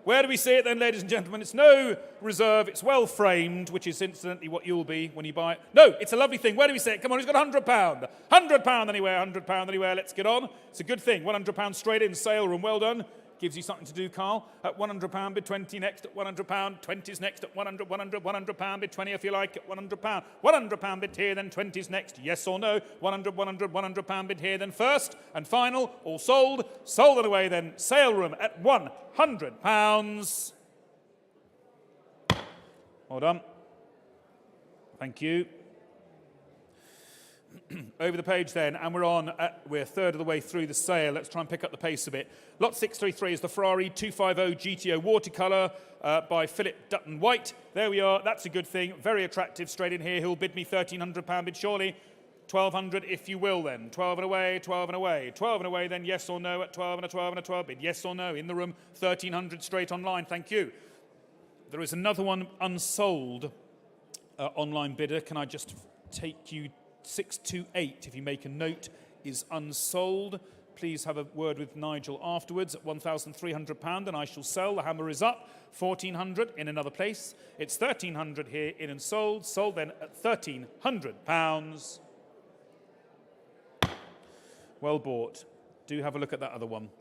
Where do we see it then, ladies and gentlemen? It's no reserve, it's well framed, which is incidentally what you'll be when you buy it. No, it's a lovely thing. Where do we see it? Come on, it's got £100. £100 anywhere, £100 anywhere. Let's get on. It's a good thing. £100 straight in, sale room. Well done. Gives you something to do, Carl. At £100, bid 20 next at £100. 20's next at £100, bid 20 if you like at £100. £100 bid here, then 20's next. Yes or no? £100 bid here, then first and final. All sold. Sold and away then. Sale room at £100. Well done. Thank you. Over the page then, and we're a third of the way through the sale. Let's try and pick up the pace a bit. Lot 633 is the Ferrari 250 GTO watercolour by Philip Dutton White. There we are. That's a good thing. Very attractive. Straight in here. He'll bid me £1,300 bid, surely. 1,200 if you will then. 12 and away, 12 and away. 12 and away then, yes or no at 12 and a 12 and a 12 bid. Yes or no. In the room, 1,300 straight online. Thank you. There is another one unsold online bidder. Can I just take you 628, if you make a note, is unsold. Please have a word with Nigel afterwards at £1,300 and I shall sell. The hammer is up. 1,400 in another place. It's 1,300 here in and sold. Sold then at £1,300. Well bought. Do have a look at that other one.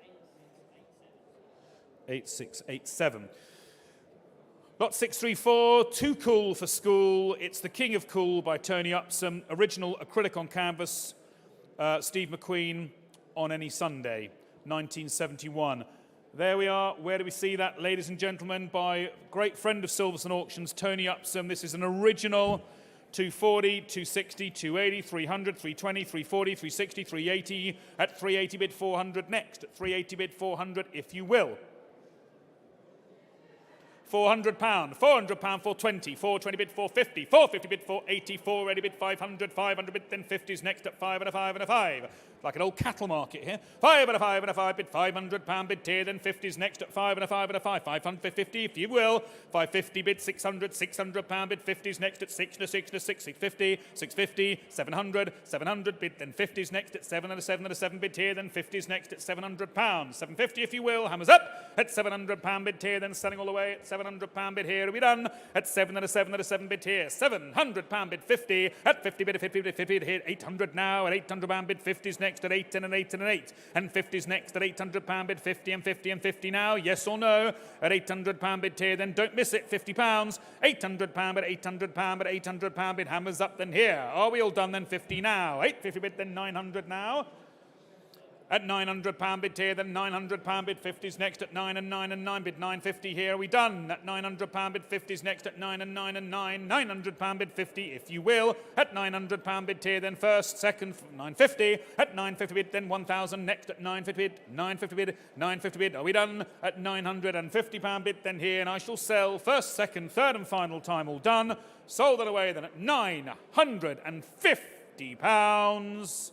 8687. Lot 634, Too Cool for School. It's The King of Cool by Tony Upson. Original acrylic on canvas. Steve McQueen, On Any Sunday, 1971. There we are. Where do we see that, ladies and gentlemen? By great friend of Silverstone Auctions, Tony Upson. This is an original 240, 260, 280, 300, 320, 340, 360, 380. At 380 bid 400 next. At 380 bid 400 if you will. £400, £400, 420, 420 bid 450, 450 bid 480, 480 bid 500, 500 bid then 50s next at 5 and a 5 and a 5. Like an old cattle market here. 5 and a 5 and a 5 bid £500 bid tier, then 50s next at 5 and a 5 and a 5. 550 if you will. 550 bid 600, £600 bid 50s next at 6 and a 6 and a 6, 650, 650, 700, 700 bid then 50s next at 7 and a 7 and a 7 bid tier, then 50s next at £700. 750 if you will. Hammers up at £700 bid tier, then selling all the way at £700 bid here. Are we done? At 7 and a 7 and a 7 bid here. £700 bid 50. At 50 bid 50 bid 50 bid here. 800 now. At £800 bid 50s next at 8 and an 8 and an 8. And 50s next at £800 bid 50 and 50 and 50 now. Yes or no? At £800 bid here. Then don't miss it. £50. £800 at £800 at £800 bid. Hammers up then here. Are we all done then? 50 now. 850 bid then 900 now. At £900 bid here, then £900 bid 50s next at 9 and 9 and 9 bid 950 here. Are we done? At £900 bid 50s next at 9 and 9 and 9. £900 bid 50 if you will. At £900 bid here, then first, second, 950. At 950 bid, then 1,000 next at 950 bid. 950 bid, 950 bid. Are we done? At £950 bid then here, and I shall sell first, second, third and final time all done. Sold it away then at £950.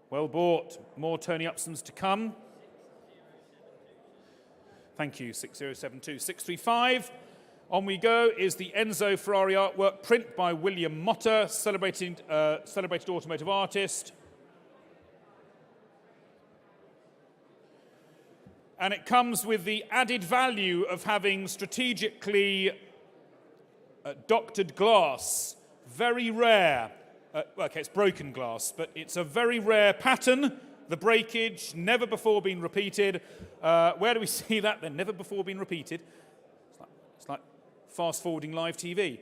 Well bought. More Tony Upsons to come. Thank you, 6072. 635. On we go is the Enzo Ferrari artwork print by William Motter, celebrated automotive artist. And it comes with the added value of having strategically doctored glass. Very rare. Okay, it's broken glass, but it's a very rare pattern. The breakage, never before been repeated. Where do we see that then? Never before been repeated. It's like fast-forwarding live TV.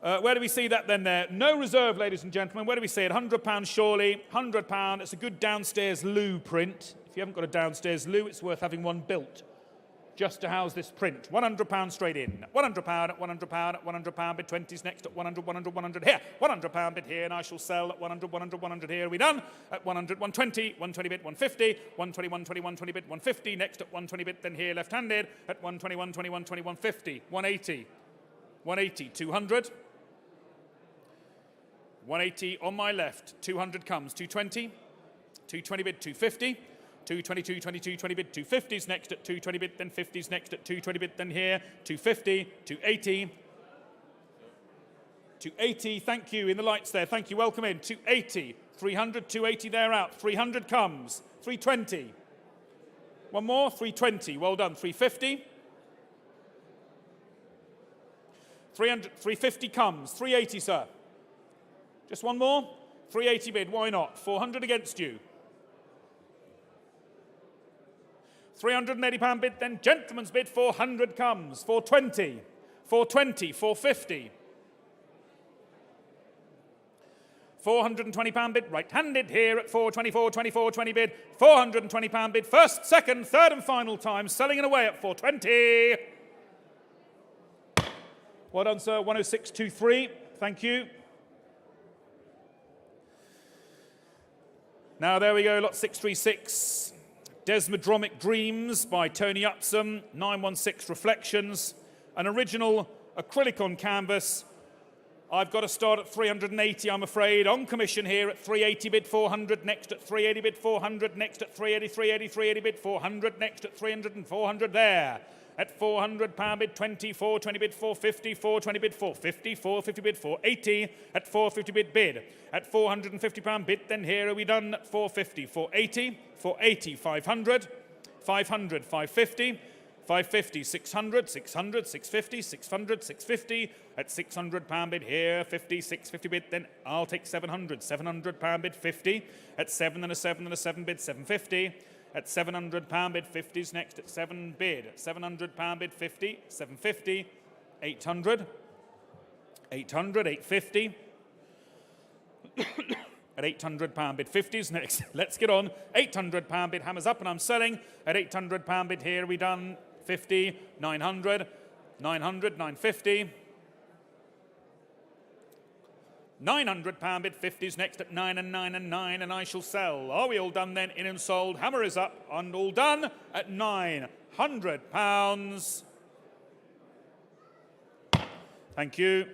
Where do we see that then there? No reserve, ladies and gentlemen. Where do we see it? £100 surely. £100. It's a good downstairs loo print. If you haven't got a downstairs loo, it's worth having one built just to house this print. £100 straight in. £100 at £100 at £100 bid 20s next at 100, 100, 100 here. £100 bid here, and I shall sell at 100, 100, 100 here. Are we done? At 100, 120, 120 bid 150, 120, 120, 120 bid 150. Next at 120 bid, then here left-handed at 120, 120, 120, 150, 180, 180, 200. 180 on my left. 200 comes. 220, 220 bid 250. 220, 220, 220 bid, 250s next at 220 bid, then 50s next at 220 bid, then here, 250, 280. 280, thank you, in the lights there, thank you, welcome in. 280, 300, 280 there out, 300 comes, 320. One more, 320, well done, 350. 300, 350 comes, 380, sir. Just one more, 380 bid, why not? 400 against you. £380 bid, then gentleman's bid, 400 comes, 420, 420, 450. £420 bid, right-handed here at 424, 24, 20 bid, £420 bid, first, second, third and final time, selling it away at 420. Well done, sir, 106.23, thank you. Now, there we go, lot 636. Desmodromic Dreams by Tony Upson, 916 Reflections, an original acrylic on canvas. I've got to start at 380, I'm afraid. On commission here at 380 bid, 400, next at 380 bid, 400, next at 380, 380, 380 bid, 400, next at 300 and 400 there. At £400 bid, 20, 420 bid, 450, 420 bid, 450, 450 bid, 480, at 450 bid bid. At £450 bid, then here are we done at 450, 480, 480, 500, 500, 550, 550, 600, 600, 650, 600, 650, at £600 bid here, 50, 650 bid, then I'll take 700, £700 bid, 50, at 7 and a 7 and a 7 bid, 750, at £700 bid, 50's next at 7 bid, at £700 bid, 50, 750, 800, 800, 850, at £800 bid, 50's next, let's get on, £800 bid, hammers up and I'm selling, at £800 bid here we done, 50, 900, 900, 950, £900 bid, 50's next at 9 and 9 and 9, and I shall sell. Are we all done then? In and sold. Hammer is up and all done at £900. Thank you.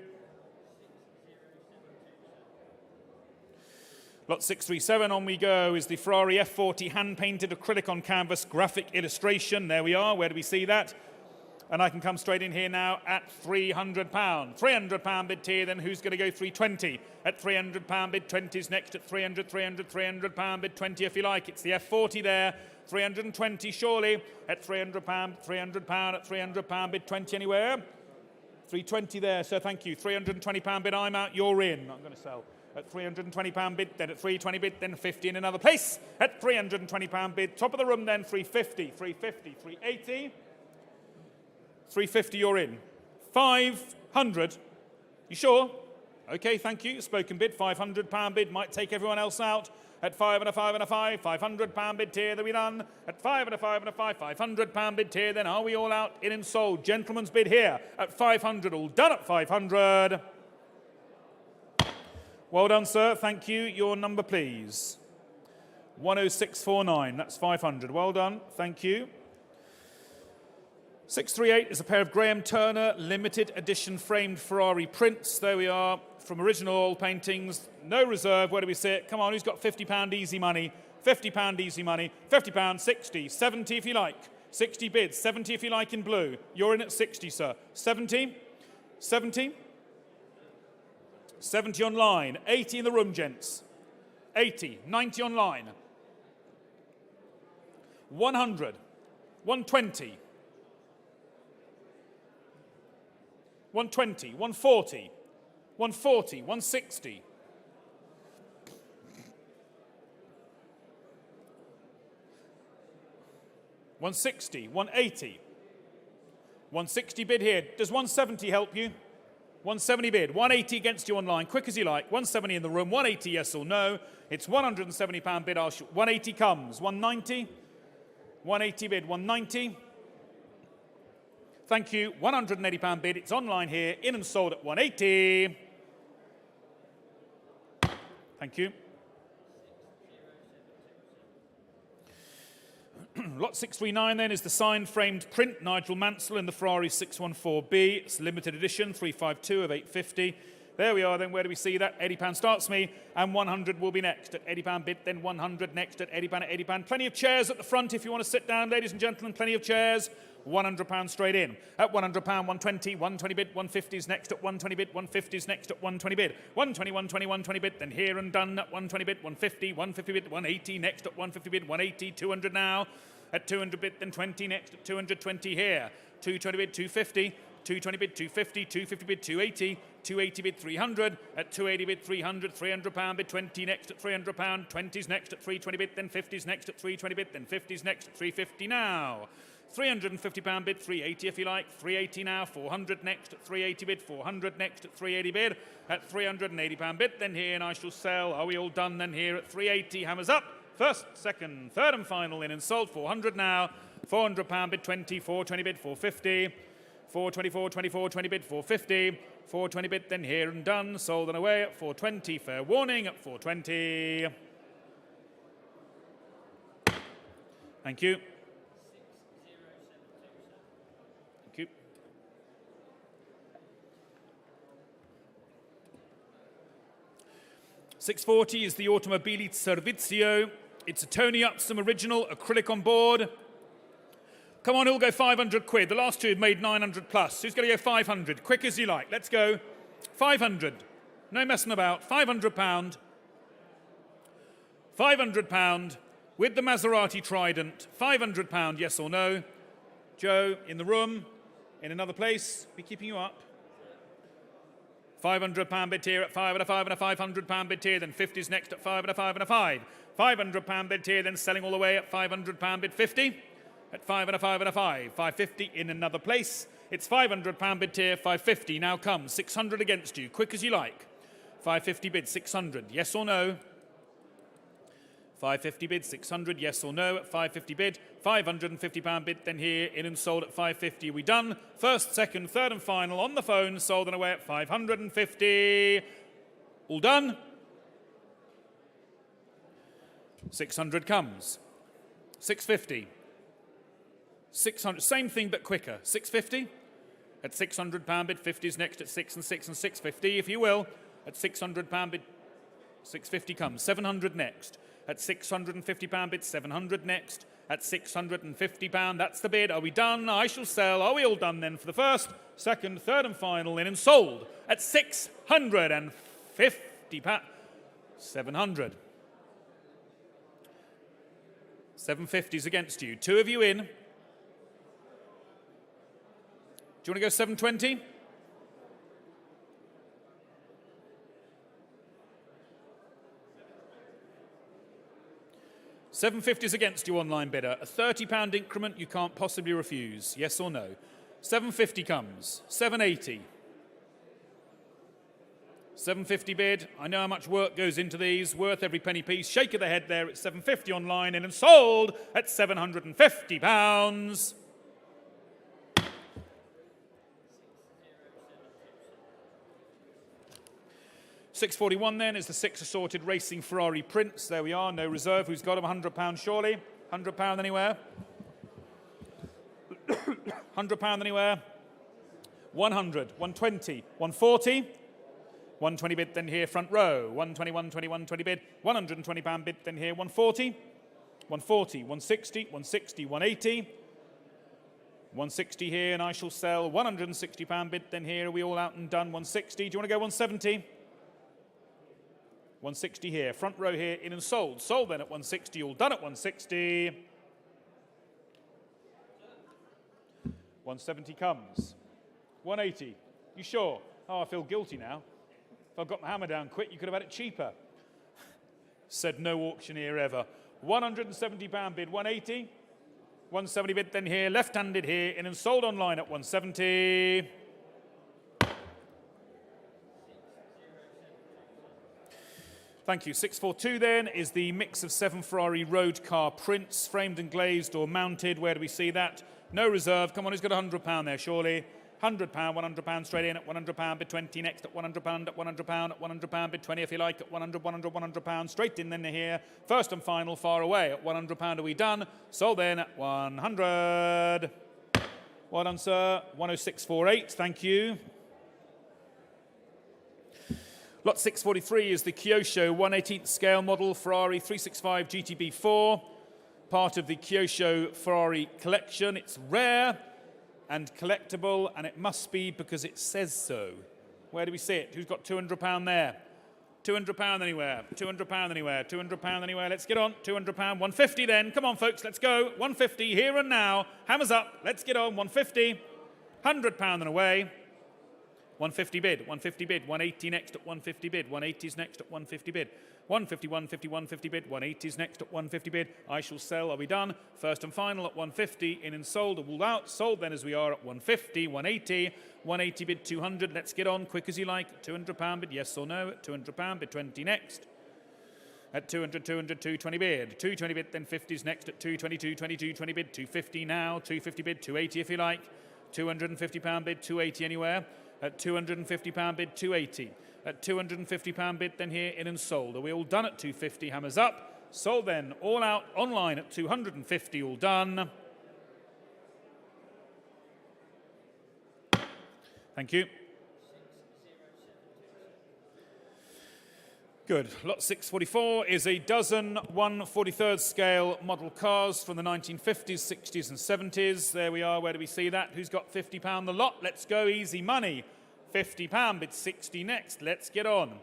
Lot 637, on we go, is the Ferrari F40 hand-painted acrylic on canvas graphic illustration. There we are. Where do we see that? And I can come straight in here now at £300. £300 bid tier, then who's going to go 320? At £300 bid, 20's next at 300, 300, £300 bid, 20 if you like. It's the F40 there. 320 surely. At £300, £300 at £300 bid, 20 anywhere. 320 there, so thank you. £320 bid, I'm out, you're in. I'm going to sell. At £320 bid, then at 320 bid, then 50 in another place. At £320 bid, top of the room then, 350, 350, 380. 350, you're in. 500. You sure? Okay, thank you. Spoken bid. £500 bid might take everyone else out. At 5 and a 5 and a 5. £500 bid tier, there we done. At 5 and a 5 and a 5. £500 bid tier, then are we all out? In and sold. Gentleman's bid here at 500. All done at 500. Well done, sir. Thank you. Your number, please. 10649. That's 500. Well done. Thank you. 638 is a pair of Graham Turner limited edition framed Ferrari prints. There we are, from original oil paintings. No reserve. Where do we see it? Come on, who's got £50 easy money? £50 easy money. £50, 60, 70 if you like. 60 bids, 70 if you like in blue. You're in at 60, sir. 70, 70, 70 online. 80 in the room, gents. 80, 90 online. 100, 120. 120, 140, 140, 160. 160, 180. 160 bid here. Does 170 help you? 170 bid. 180 against you online. Quick as you like. 170 in the room. 180 yes or no. It's £170 bid. 180 comes. 190. 180 bid. 190. Thank you. £180 bid. It's online here. In and sold at 180. Thank you. Lot 639 then is the signed framed print Nigel Mansell in the Ferrari 614B. It's limited edition, 352 of 850. There we are then, where do we see that? £80 starts me, and 100 will be next at £80 bid, then 100 next at £80 at £80. Plenty of chairs at the front if you want to sit down, ladies and gentlemen, plenty of chairs. £100 straight in. At £100, 120, 120 bid, 150's next at 120 bid, 150's next at 120 bid, 120, 120, 120 bid, then here and done at 120 bid, 150, 150 bid, 180 next at 150 bid, 180, 200 now. At 200 bid, then 20 next at 220 here. 220 bid, 250. 220 bid, 250, 250 bid, 280, 280 bid, 300, at 280 bid, 300, £300 bid, 20 next at £300, 20's next at 320 bid, then 50's next at 320 bid, then 50's next at 350 now. £350 bid, 380 if you like, 380 now, 400 next at 380 bid, 400 next at 380 bid, at £380 bid, then here and I shall sell. Are we all done then here at 380, hammers up, first, second, third and final in and sold, 400 now, £400 bid, 20, 420 bid, 450, 424, 24, 20 bid, 450, 420 bid, then here and done, sold and away at 420, fair warning at 420. Thank you. Thank you. £640 is the Automobili Servizio. It's a Tony Upson original, acrylic on board. Come on, who'll go 500 quid? The last two have made 900 plus. Who's going to go 500? Quick as you like. Let's go. 500. No messing about. £500. £500 with the Maserati Trident. £500, yes or no? Joe, in the room, in another place, be keeping you up. £500 bid tier at 5 and a 5 and a £500 bid tier, then 50's next at 5 and a 5 and a 5. £500 bid tier, then selling all the way at £500 bid 50. At 5 and a 5 and a 5, 550 in another place. It's £500 bid tier, 550 now comes. 600 against you, quick as you like. 550 bid, 600, yes or no? 550 bid, 600, yes or no? At 550 bid, £550 bid, then here, in and sold at 550. Are we done? First, second, third and final on the phone, sold and away at 550. All done? 600 comes. 650. 600, same thing but quicker. 650 at £600 bid, 50's next at 6 and 6 and 650, if you will. At £600 bid, 650 comes. 700 next. At £650 bid, 700 next. At £650, that's the bid. Are we done? I shall sell. Are we all done then for the first, second, third and final in and sold at £650? 700. 750's against you. Two of you in. Do you want to go 720? £750's against you, online bidder. A £30 increment you can't possibly refuse. Yes or no? 750 comes. 780. 750 bid. I know how much work goes into these. Worth every penny piece. Shake of the head there. It's 750 online in and sold at £750. £641 then is the 6 assorted racing Ferrari Prince. There we are, no reserve. Who's got him? £100 surely? £100 anywhere? £100 anywhere? 100, 120, 140. 120 bid, then here front row. 120, 120, 120 bid. £120 bid, then here 140. 140, 160, 160, 180. 160 here, and I shall sell. £160 bid, then here. Are we all out and done? 160. Do you want to go 170? 160 here, front row here, in and sold. Sold then at 160, all done at 160. 170 comes. 180. You sure? Oh, I feel guilty now. If I'd got my hammer down quick, you could have had it cheaper. Said no auctioneer ever. £170 bid, 180. 170 bid, then here, left-handed here, in and sold online at 170. Thank you. 642 then is the mix of 7 Ferrari road car prints, framed and glazed or mounted. Where do we see that? No reserve. Come on, who's got £100 there, surely? £100, £100 straight in at £100 bid 20, next at £100 at £100 at £100 bid 20 if you like, at £100, £100 straight in then here. First and final, far away at £100. Are we done? Sold then at 100. Well done, sir. 10648. Thank you. Lot 643 is the Kyosho 1/18th scale model Ferrari 365 GTB4, part of the Kyosho Ferrari collection. It's rare and collectible, and it must be because it says so. Where do we see it? Who's got £200 there? £200 anywhere? £200 anywhere? £200 anywhere? Let's get on. £200. £150 then. Come on, folks. Let's go. £150 here and now. Hammers up. Let's get on. £150. £100 and away. £150 bid. £150 bid. £180 next at £150 bid. £180's next at £150 bid. £150, £150, £150 bid. £180's next at £150 bid. I shall sell. Are we done? First and final at £150. In and sold. All out. Sold then as we are at £150. £180. £180 bid. £200. Let's get on. Quick as you like. £200 bid. Yes or no? At £200 bid. £20 next. At 200, 200, 220 bid. 220 bid. Then 50's next at 222, 22, 20 bid. 250 now. 250 bid. 280 if you like. £250 bid. 280 anywhere. At £250 bid, 280. At £250 bid, then here in and sold. Are we all done at 250? Hammers up. Sold then, all out, online at 250, all done. Thank you. Good. Lot 644 is a dozen 1/43rd scale model cars from the 1950s, 60s and 70s. There we are. Where do we see that? Who's got £50 the lot? Let's go. Easy money. £50 bid 60 next. Let's get on.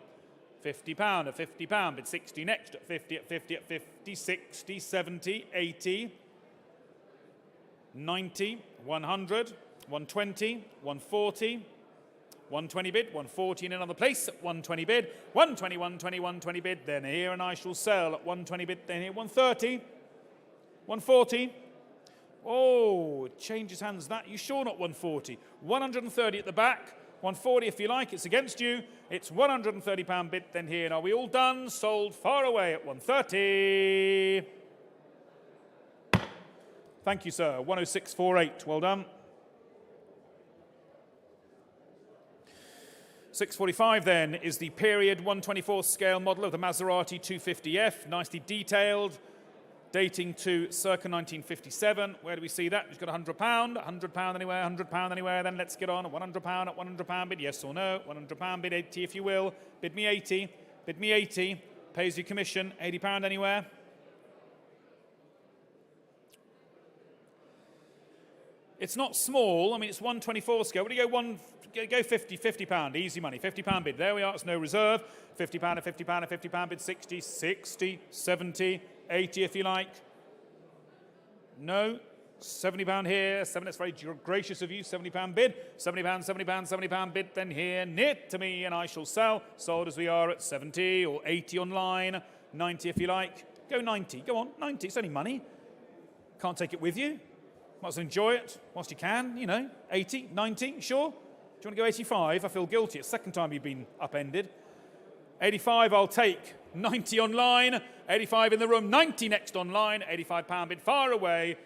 £50 at £50 bid 60 next at 50 at 50 at 50, 60, 70, 80, 90, 100, 120, 140. 120 bid, 140 in another place at 120 bid, 120, 120, 120 bid, then here and I shall sell at 120 bid, then here 130, 140. Oh, it changes hands that. You sure not 140? 130 at the back, 140 if you like, it's against you. It's £130 bid, then here and are we all done? Sold far away at 130. Thank you, sir. 106.48, well done. 645 then is the period 1/24 scale model of the Maserati 250F, nicely detailed, dating to circa 1957. Where do we see that? Who's got £100? £100 anywhere, £100 anywhere, then let's get on. £100 at £100 bid, yes or no? £100 bid, 80 if you will. Bid me 80, bid me 80, pays your commission, £80 anywhere. It's not small, I mean it's 1/24 scale. What do you go 50 pound, easy money, £50 bid. There we are, it's no reserve. £50 at £50 at £50 bid, 60, 60, 70, 80 if you like. No, £70 here, that's very gracious of you, £70 bid, £70, £70 bid, then here, near to me, and I shall sell. Sold as we are at 70 or 80 online, 90 if you like. Go 90, go on, 90, it's only money. Can't take it with you. Might as well enjoy it whilst you can, you know. 80, 90, sure? Do you want to go 85? I feel guilty. It's the second time you've been upended. 85 I'll take. 90 online. 85 in the room. 90 next online. £85 bid far away.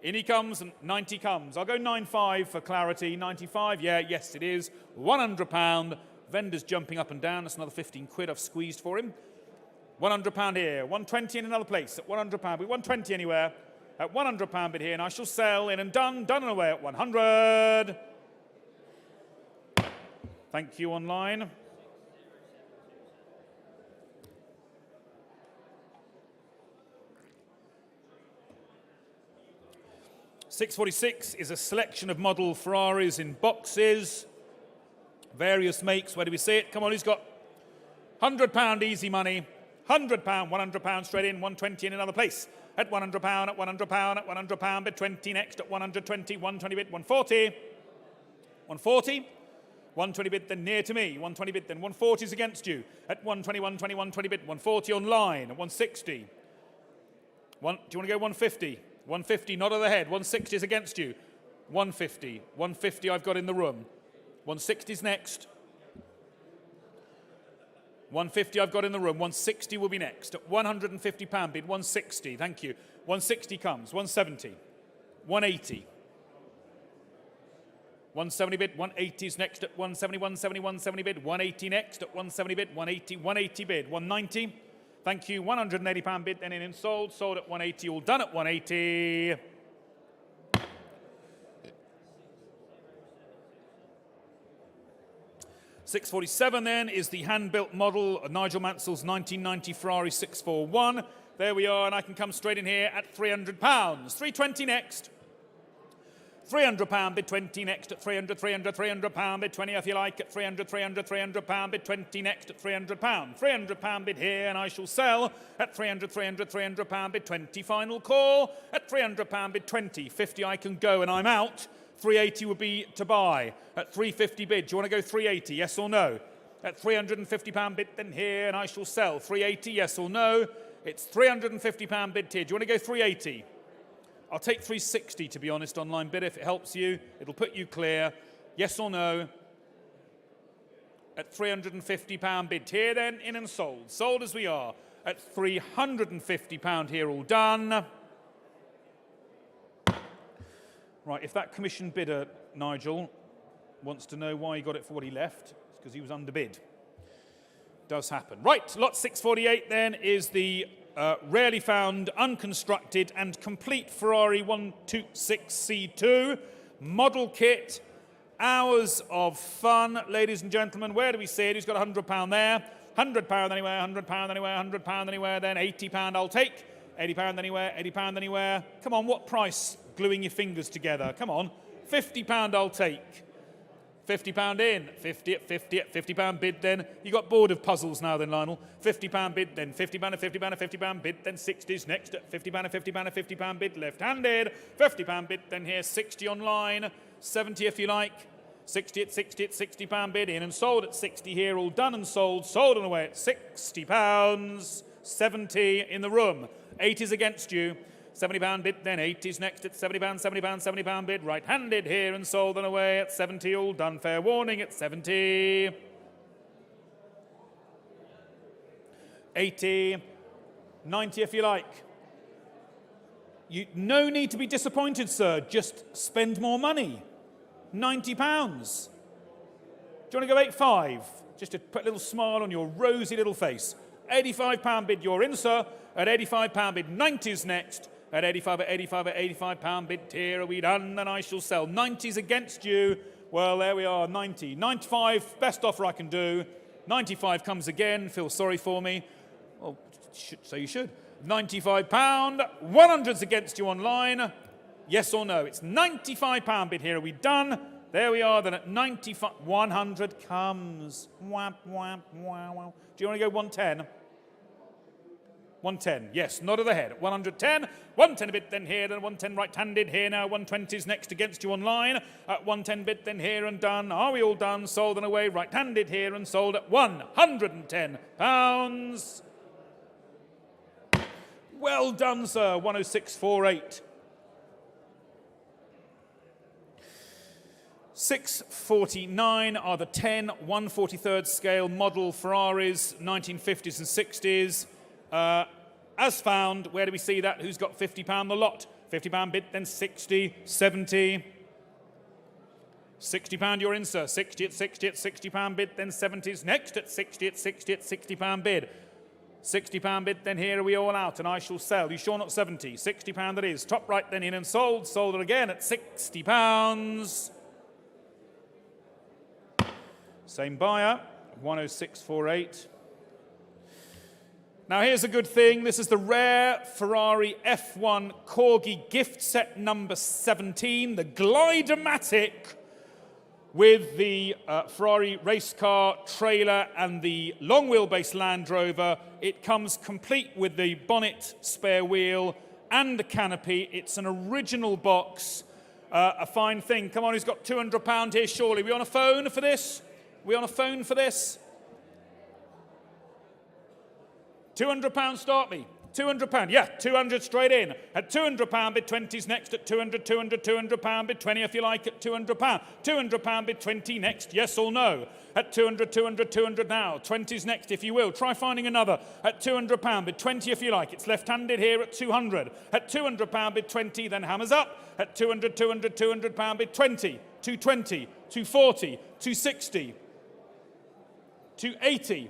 In he comes and 90 comes. I'll go 95 for clarity. 95, yeah, yes it is. £100. Vendor's jumping up and down. That's another 15 quid I've squeezed for him. £100 here. 120 in another place at £100. 120 anywhere. At £100 bid here, and I shall sell in and done and away at 100. Thank you online. £646 is a selection of model Ferraris in boxes, various makes. Where do we see it? Come on, who's got £100 easy money? £100, £100 straight in, 120 in another place. At £100, at £100, at £100 bid, 20 next at 120, 120 bid, 140. 140. 120 bid, then near to me. 120 bid, then 140 is against you. At 120, 120, 120 bid, 140 online. At 160. Do you want to go 150? 150, nod of the head. 160 is against you. 150. 150 I've got in the room. 160 is next. 150 I've got in the room. 160 will be next. At £150 bid, 160. Thank you. 160 comes. 170. 180. 170 bid. 180 is next at 170. 170. 170 bid. 180 next at 170 bid. 180. 180 bid. 190. Thank you. £180 bid. Then in and sold. Sold at 180. All done at 180. 647 then is the hand-built model, Nigel Mansell's 1990 Ferrari 641. There we are, and I can come straight in here at £300. 320 next. £300 bid 20 next at 300, £300 bid 20 if you like at 300, £300 bid 20 next at £300. £300 bid here, and I shall sell at £300 bid 20. Final call at £300 bid 20. 50 I can go, and I'm out. 380 would be to buy. At 350 bid, do you want to go 380, yes or no? At £350 bid then here, and I shall sell. 380, yes or no? It's £350 bid here. Do you want to go 380? I'll take 360, to be honest, online bid, if it helps you. It'll put you clear. Yes or no? At £350 bid here then, in and sold. Sold as we are. At £350 here, all done. Right, if that commission bidder, Nigel, wants to know why he got it for what he left, it's because he was underbid. Does happen. Right, lot 648 then is the rarely found, unconstructed and complete Ferrari 126C2 model kit. Hours of fun, ladies and gentlemen. Where do we see it? He's got £100 there. £100 anywhere, £100 anywhere, £100 anywhere, then £80 I'll take. £80 anywhere, £80 anywhere. Come on, what price? Gluing your fingers together. Come on. £50 I'll take. £50 in. 50 at 50 at £50 bid then. You got bored of puzzles now then, Lionel. £50 bid then. £50 at £50 at £50 bid then. 60s next at £50 at £50 at £50 bid. Left-handed. £50 bid then here. 60 online. 70 if you like. 60 at £60 bid in and sold at 60 here. All done and sold. Sold and away at £60. 70 in the room. 80s against you. £70 bid, then 80s next at £70, £70 bid, right-handed here and sold and away at 70, all done, fair warning at 70. 80, 90 if you like. No need to be disappointed, sir, just spend more money. £90. Do you want to go 85? Just to put a little smile on your rosy little face. £85 bid, you're in, sir, at £85 bid, 90s next. At 85, at 85, at £85 bid here, are we done? And I shall sell. 90s against you. Well, there we are, 90. 95, best offer I can do. 95 comes again. Feel sorry for me. Well, so you should. £95. 100's against you online. Yes or no? It's £95 bid here. Are we done? There we are, then at 95. 100 comes. Whap, whap, wow, wow. Do you want to go 110? 110, yes, nod of the head. 110, 110 a bit then here, then 110 right-handed here now. 120's next against you online. At 110 bit then here and done. Are we all done? Sold and away, right-handed here and sold at £110. Well done, sir. 106.48. 649 are the 10 1/43rd scale model Ferraris, 1950s and 60s. As found, where do we see that? Who's got £50 the lot? £50 bid, then 60, 70. £60 you're in, sir. 60 at £60 bid, then 70s. Next at 60 at £60 bid. £60 bid, then here are we all out, and I shall sell. You sure not 70? £60 that is. Top right then in and sold. Sold it again at £60. Same buyer, 106.48. Now here's a good thing. This is the rare Ferrari F1 Corgi gift set number 17, the Glider-matic with the Ferrari race car, trailer and the long wheelbase Land Rover. It comes complete with the bonnet, spare wheel and the canopy. It's an original box, a fine thing. Come on, who's got £200 here surely? We on a phone for this? We on a phone for this? £200 start me. £200, yeah, 200 straight in. At £200 bid 20's next at 200, £200 bid 20 if you like at £200. £200 bid 20 next, yes or no? At 200 now. 20's next if you will. Try finding another. At £200 bid 20 if you like. It's left-handed here at 200. At £200 bid 20, then hammers up. At £200 bid 20, 220, 240, 260, 280,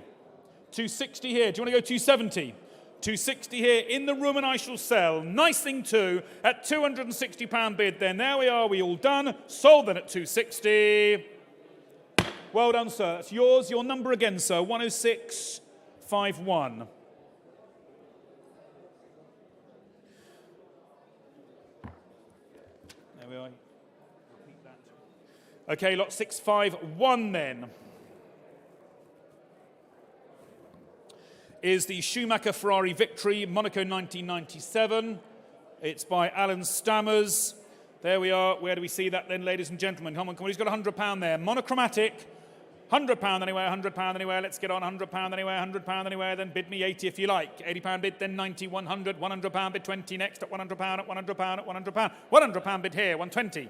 260 here. Do you want to go 270? 260 here in the room and I shall sell. Nice thing too at £260 bid then. There we are, we all done. Sold then at 260. Well done, sir. That's yours. Your number again, sir. 10651. There we are. Repeat that. Okay, lot 651 then. Is the Schumacher Ferrari Victory, Monaco 1997. It's by Alan Stammers. There we are. Where do we see that then, ladies and gentlemen? Come on, come on. Who's got £100 there? Monochromatic. £100 anywhere, £100 anywhere. Let's get on. £100 anywhere, £100 anywhere. Then bid me 80 if you like. £80 bid, then 90, 100, £100 bid, 20 next at £100, at £100, at £100. £100 bid here, 120,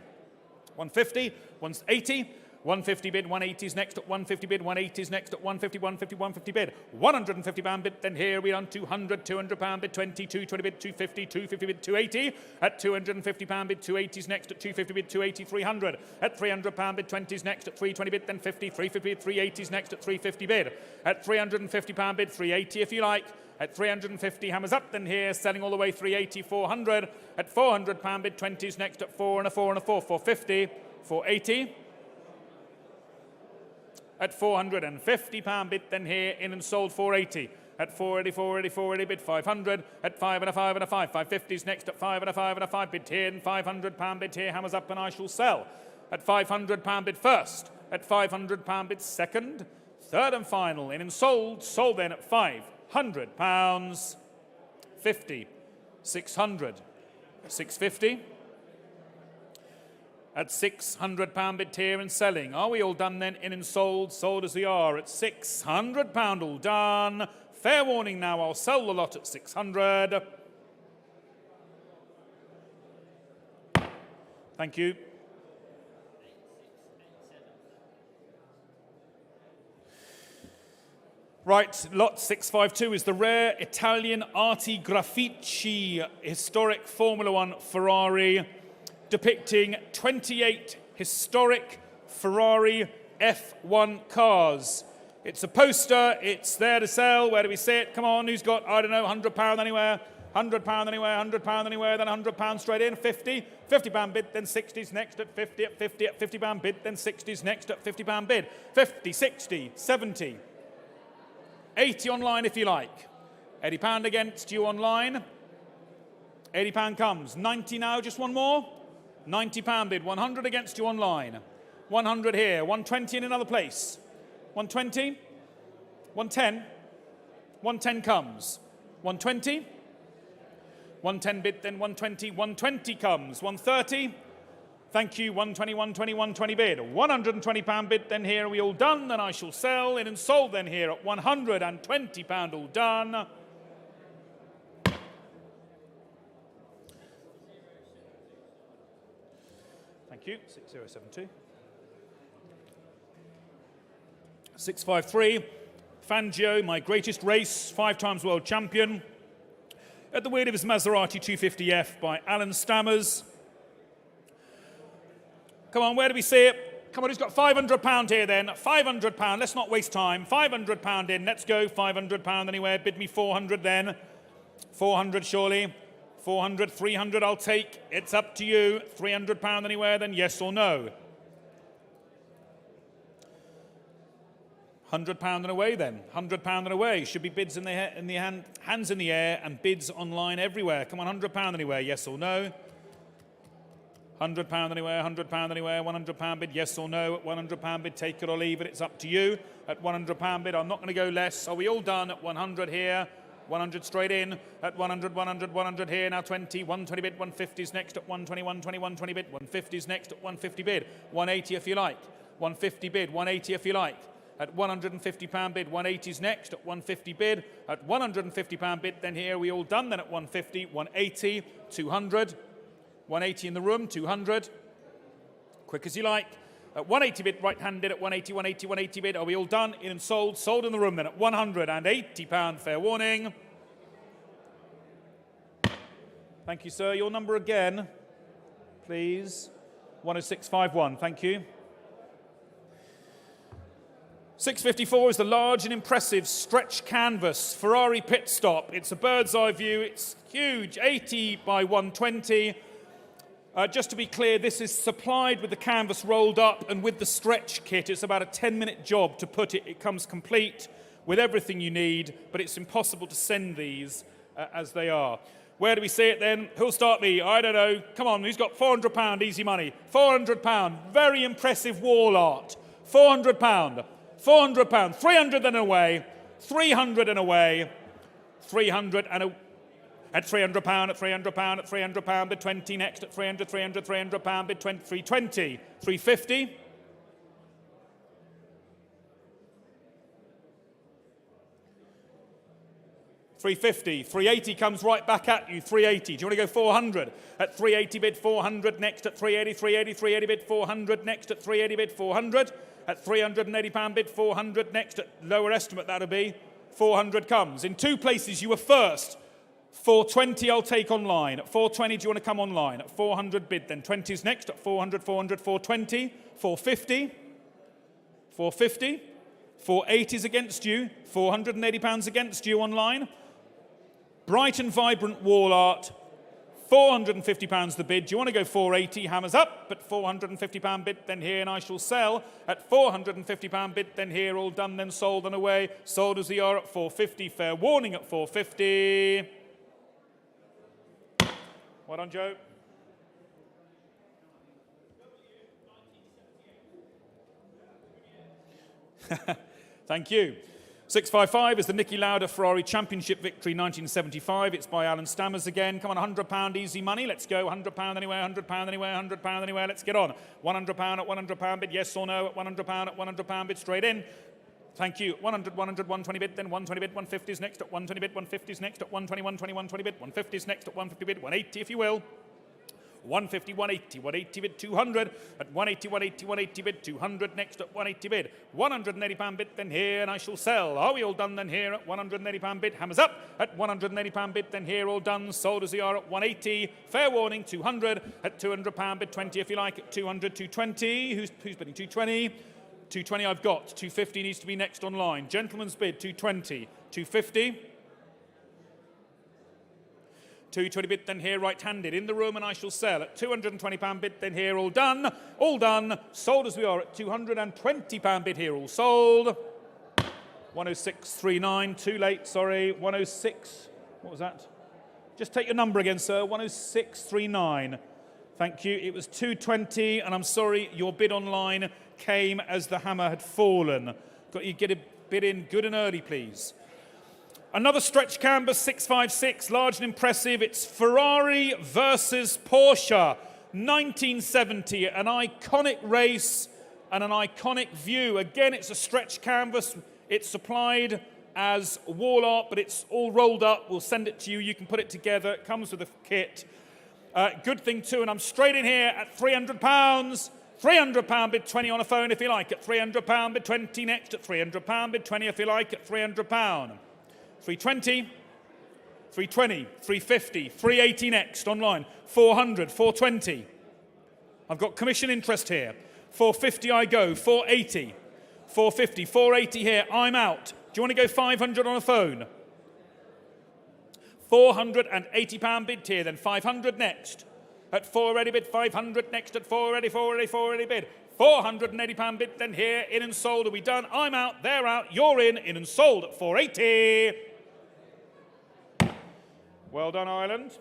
150, 180. 150 bid, 180s next at 150 bid, 180s next at 150, 150, 150 bid, £150 bid, then here we on 200, £200 bid, 20, 220 bid, 250, 250 bid, 280, at £250 bid, 280s next at 250 bid, 280, 300, at £300 bid, 20s next at 320 bid, then 50, 350 bid, 380s next at 350 bid, at £350 bid, 380 if you like, at 350 hammers up, then here, selling all the way 380, 400, at £400 bid, 20s next at 4 and a 4 and a 4, 450, 480, at £450 bid, then here, in and sold 480. At 480, 480, 480 bid, 500. At 5 and a 5 and a 5. 550s next at 5 and a 5 and a 5 bid here, and £500 bid here, hammers up and I shall sell. At £500 bid first. At £500 bid second. Third and final, in and sold. Sold then at £500. 50. 600. 650. At £600 bid here and selling. Are we all done then? In and sold. Sold as we are at £600 all done. Fair warning now, I'll sell the lot at 600. Thank you. Right, lot 652 is the rare Italian Arti Grafici historic Formula One Ferrari, depicting 28 historic Ferrari F1 cars. It's a poster, it's there to sell. Where do we see it? Come on, who's got, I don't know, £100 anywhere, £100 anywhere, £100 anywhere, then £100 straight in, 50, £50 bid, then 60s next at 50, at 50, at £50 bid, then 60s next at £50 bid, 50, 60, 70, 80 online if you like. £80 against you online. £80 comes. 90 now, just one more. £90 bid, 100 against you online. 100 here, 120 in another place. 120, 110, 110 comes. 120, 110 bid, then 120, 120 comes. 130, thank you, 120, 120, 120 bid. £120 bid, then here are we all done, then I shall sell. In and sold then here at £120 all done. Thank you, 6072. 653, Fangio, my greatest race, 5 times world champion. At the wheel of his Maserati 250F by Alan Stammers. Come on, where do we see it? Come on, who's got £500 here then? £500, let's not waste time. £500 in, let's go, £500 anywhere. Bid me 400 then. 400 surely. 400, 300 I'll take. It's up to you. £300 anywhere then, yes or no? £100 and away then. £100 and away. Should be bids in the hands in the air and bids online everywhere. Come on, £100 anywhere, yes or no? £100 anywhere, £100 anywhere, £100 bid, yes or no? At £100 bid, take it or leave it, it's up to you. At £100 bid, I'm not going to go less. Are we all done? At 100 here, 100 straight in. At 100, 100, 100 here, now 20, 120 bid, 150s next at 120, 120, 120 bid, 150s next at 150 bid, 180 if you like, 150 bid, 180 if you like. At £150 bid, 180s next at 150 bid. At £150 bid, then here we all done. Then at 150, 180, 200. 180 in the room, 200. Quick as you like. At 180 bid, right-handed at 180, 180, 180 bid. Are we all done? In and sold. Sold in the room then at £180. Fair warning. Thank you, sir. Your number again, please. 10651. Thank you. 654 is the large and impressive stretch canvas Ferrari pit stop. It's a bird's eye view. It's huge, 80 by 120. Just to be clear, this is supplied with the canvas rolled up and with the stretch kit. It's about a 10-minute job to put it. It comes complete with everything you need, but it's impossible to send these as they are. Where do we see it then? Who'll start me? I don't know. Come on, who's got £400? Easy money. £400. Very impressive wall art. £400. £400. 300 and away. 300 and away. 300 and away. At £300, at £300, at £300, bid 20 next, at £300, £300, bid 20, 320, 350. £350, 380 comes right back at you, 380. Do you want to go 400? At 380 bid 400, next at 380, 380, 380 bid 400, next at 380 bid 400. At £380 bid 400, next at lower estimate that'll be 400 comes. In two places you were first. 420 I'll take online. At 420 do you want to come online? At 400 bid then 20's next. At 400, 400, 420, 450, 450, 480's against you, £480 against you online. Bright and vibrant wall art, £450 the bid. Do you want to go 480? Hammers up, but £450 bid then here and I shall sell. At £450 bid then here, all done then sold and away. Sold as they are at 450. Fair warning at 450. Well done, Joe. Thank you. 655 is the Niki Lauda Ferrari Championship Victory 1975. It's by Alan Stammers again. Come on, £100 easy money. Let's go. £100 anywhere, £100 anywhere, £100 anywhere. Let's get on. £100 at £100 bid. Yes or no at £100 at £100 bid. Straight in. Thank you. 100, 100, 120 bid, then 120 bid, 150's next at 120 bid, 150's next at 120, 120, 120 bid, 150's next at 150 bid, 180 if you will. 150, 180, 180 bid, 200 at 180, 180, 180 bid, 200 next at 180 bid, £180 bid, then here and I shall sell. Are we all done then here at £180 bid? Hammers up at £180 bid, then here all done. Sold as they are at 180. Fair warning, 200 at £200 bid, 20 if you like at 200, 220. Who's bidding 220? 220 I've got. 250 needs to be next online. Gentleman's bid, 220. 250. 220 bid, then here right-handed. In the room and I shall sell. At £220 bid, then here all done. All done. Sold as we are at £220 bid here, all sold. 106.39. Too late, sorry. 106. What was that? Just take your number again, sir. 106.39. Thank you. It was 220, and I'm sorry, your bid online came as the hammer had fallen. Got you get a bid in good and early, please. Another stretch canvas, 656, large and impressive. It's Ferrari versus Porsche, 1970, an iconic race and an iconic view. Again, it's a stretch canvas. It's supplied as wall art, but it's all rolled up. We'll send it to you. You can put it together. It comes with a kit. Good thing too, and I'm straight in here at £300. £300 bid 20 on a phone if you like at £300 bid 20 next at £300 bid 20 if you like at £300. 320, 320, 350, 380 next online, 400, 420. I've got commission interest here. 450 I go, 480, 450, 480 here, I'm out. Do you want to go 500 on a phone? £480 bid here, then 500 next. At 480 bid, 500 next at 480, 480, 480 bid. £480 bid, then here, in and sold. Are we done? I'm out, they're out, you're in and sold at 480. Well done, Ireland.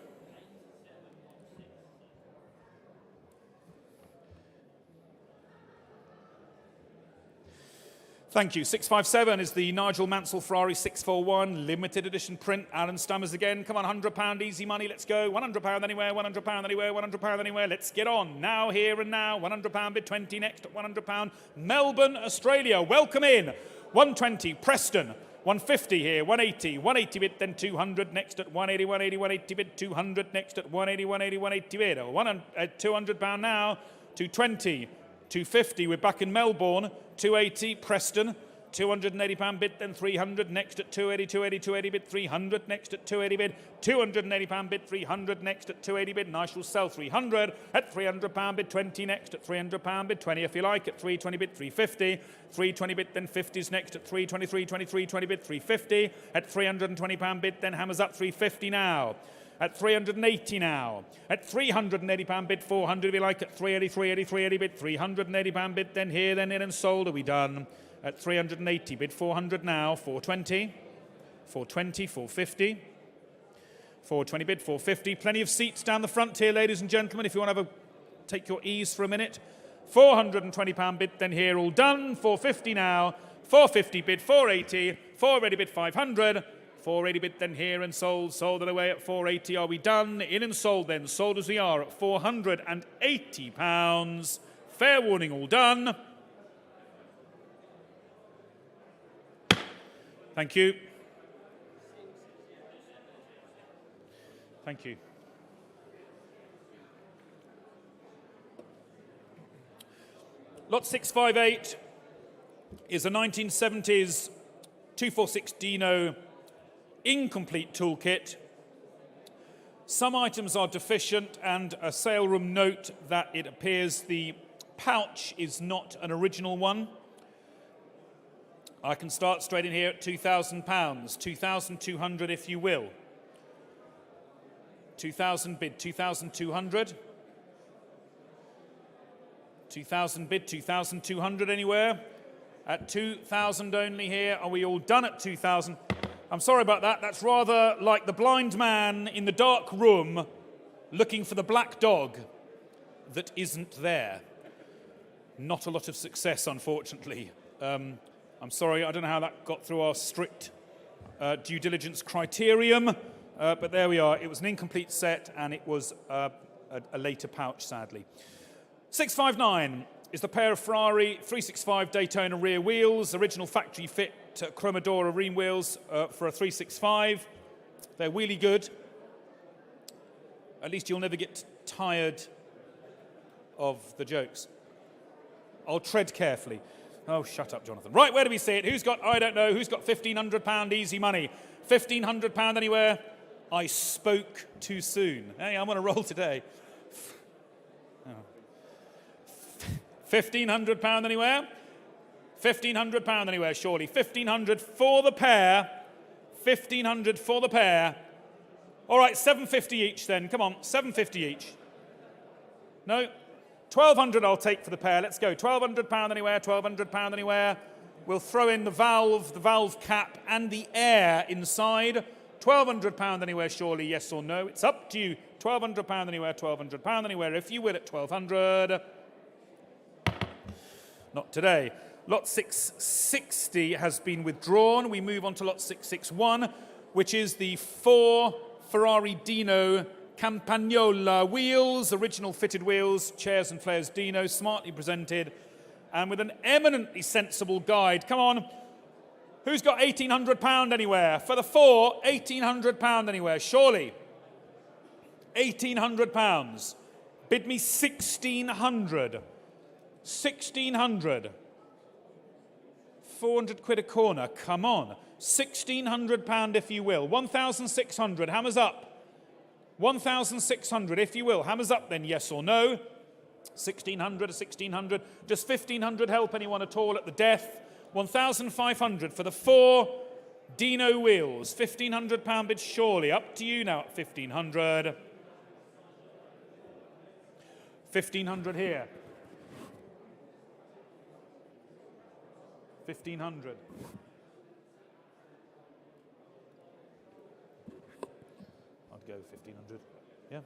Thank you. 657 is the Nigel Mansell Ferrari 641, limited edition print. Alan Stammers again. Come on, £100 easy money. Let's go. £100 anywhere, £100 anywhere, £100 anywhere. Let's get on. Now, here and now. £100 bid 20 next at £100. Melbourne, Australia. Welcome in. 120, Preston. 150 here, 180, 180 bid, then 200 next at 180, 180, 180 bid, 200 next at 180, 180, 180 bid. £200 now, 220, 250. We're back in Melbourne. 280, Preston. £280 bid, then 300 next at 280, 280, 280 bid, 300 next at 280 bid, £280 bid, 300 next at 280 bid, and I shall sell 300 at £300 bid, 20 next at £300 bid, 20 if you like at 320 bid, 350, 320 bid, then 50s next at 323, 23, 20 bid, 350 at £320 bid, then hammers up 350 now. At 380 now. At £380 bid, 400 if you like. At 380, 380, 380 bid, £380 bid, then here, then in and sold. Are we done? At 380 bid, 400 now. 420, 420, 450. 420 bid, 450. Plenty of seats down the front here, ladies and gentlemen, if you want to take your ease for a minute. £420 bid, then here, all done. 450 now. 450 bid, 480. 480 bid, 500. 480 bid, then here and sold. Sold it away at 480. Are we done? In and sold then. Sold as we are at £480. Fair warning, all done. Thank you. Thank you. Lot 658 is a 1970s 246 Dino incomplete toolkit. Some items are deficient, and a sale room note that it appears the pouch is not an original one. I can start straight in here at £2,000, 2,200 if you will. 2,000 bid, 2,200. 2,000 bid, 2,200 anywhere. At 2,000 only here. Are we all done at 2,000? I'm sorry about that. That's rather like the blind man in the dark room looking for the black dog that isn't there. Not a lot of success, unfortunately. I'm sorry, I don't know how that got through our strict due diligence criterion. But there we are. It was an incomplete set, and it was a later pouch, sadly. 659 is the pair of Ferrari 365 Daytona rear wheels, original factory fit Chromadora ream wheels for a 365. They're really good. At least you'll never get tired of the jokes. I'll tread carefully. Oh, shut up, Jonathan. Right, where do we see it? Who's got, I don't know, who's got £1,500 easy money? £1,500 anywhere? I spoke too soon. Hey, I'm on a roll today. £1,500 anywhere? £1,500 anywhere, surely. 1,500 for the pair. 1,500 for the pair. All right, 750 each then. Come on, 750 each. No? 1,200 I'll take for the pair. Let's go. £1,200 anywhere, £1,200 anywhere. We'll throw in the valve cap, and the air inside. £1,200 anywhere, surely, yes or no? It's up to you. £1,200 anywhere, £1,200 anywhere, if you will, at 1,200. Not today. Lot 660 has been withdrawn. We move on to lot 661, which is the 4 Ferrari Dino Campagnola wheels, original fitted wheels, chairs and flares Dino, smartly presented, and with an eminently sensible guide. Come on. Who's got £1,800 anywhere? For the 4, £1,800 anywhere, surely. £1,800. Bid me 1,600. 1,600. 400 quid a corner, come on. £1,600 if you will. 1,600, hammers up. 1,600 if you will. Hammers up then, yes or no. 1,600, 1,600. Does 1,500 help anyone at all at the death? 1,500 for the 4 Dino wheels. £1,500 bid surely. Up to you now at 1,500. 1,500 here. 1,500. I'd go 1,500. Yeah.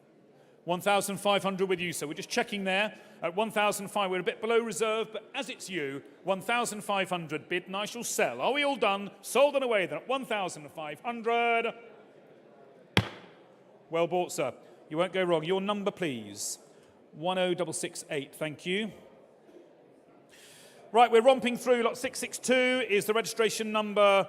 1,500 with you, so we're just checking there. At 1,500, we're a bit below reserve, but as it's you, 1,500 bid, and I shall sell. Are we all done? Sold and away then at 1,500. Well bought, sir. You won't go wrong. Your number, please. 10668, thank you. Right, we're romping through. Lot 662 is the registration number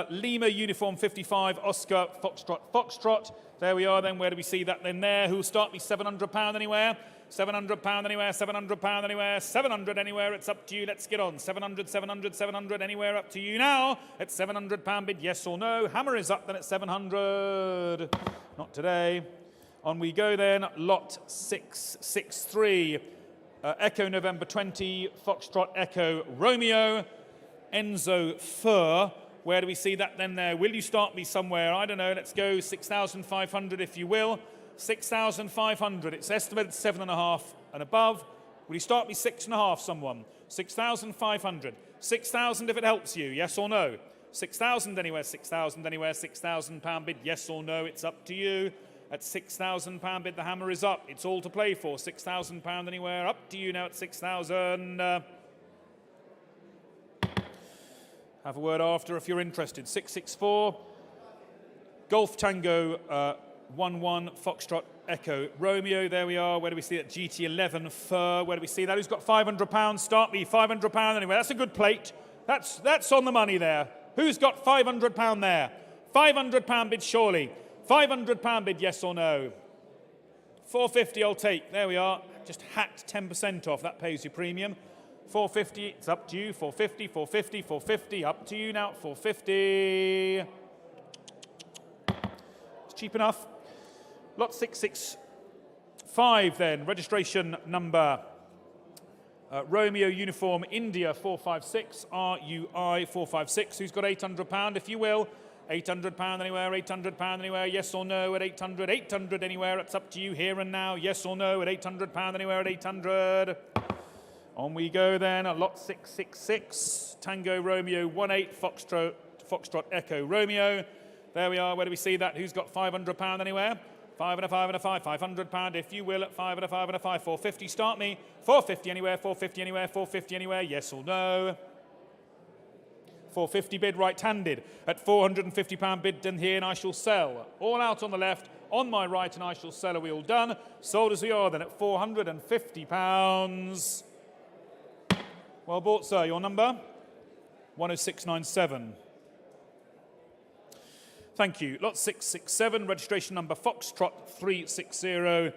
Lima Uniform 55 Oscar Foxtrot. There we are then. Where do we see that then there? Who'll start me £700 anywhere? £700 anywhere, £700 anywhere, 700 anywhere. It's up to you. Let's get on. 700, 700, 700 anywhere. Up to you now. It's £700 bid, yes or no. Hammer is up then at 700. Not today. On we go then. Lot 663. Echo November 20, Foxtrot Echo Romeo, Enzo Fur, Where do we see that then there? Will you start me somewhere? I don't know. Let's go 6,500 if you will. 6,500. It's estimated 7.5 and above. Will you start me 6.5, someone? 6,500. 6,000 if it helps you, yes or no? 6,000 anywhere, 6,000 anywhere, £6,000 bid, yes or no, it's up to you. At £6,000 bid, the hammer is up. It's all to play for. £6,000 anywhere, up to you now at 6,000. Have a word after if you're interested. 664. Golf Tango 1-1 Foxtrot Echo Romeo. There we are. Where do we see that? GT11 Fur. Where do we see that? Who's got £500? Start me. £500 anyway. That's a good plate. That's on the money there. Who's got £500 there? £500 bid surely. £500 bid, yes or no? 450 I'll take. There we are. Just hacked 10% off. That pays your premium. 450, it's up to you. 450, 450, 450. Up to you now. 450. It's cheap enough. Lot 665 then. Registration number Romeo Uniform India 456 RUI 456. Who's got £800 if you will? £800 anywhere, £800 anywhere, yes or no at 800, 800 anywhere, it's up to you here and now, yes or no at £800 anywhere at 800. On we go then, at lot 666, Tango Romeo 18 Foxtrot Echo Romeo. There we are, where do we see that? Who's got £500 anywhere? 5 and a 5 and a 5, £500 if you will at 5 and a 5 and a 5, 450 start me, 450 anywhere, 450 anywhere, 450 anywhere, yes or no? 450 bid right-handed at £450 bid done here and I shall sell. All out on the left, on my right and I shall sell. Are we all done? Sold as we are then at £450. Well bought, sir. Your number? 10697. Thank you. Lot 667, registration number Foxtrot 360,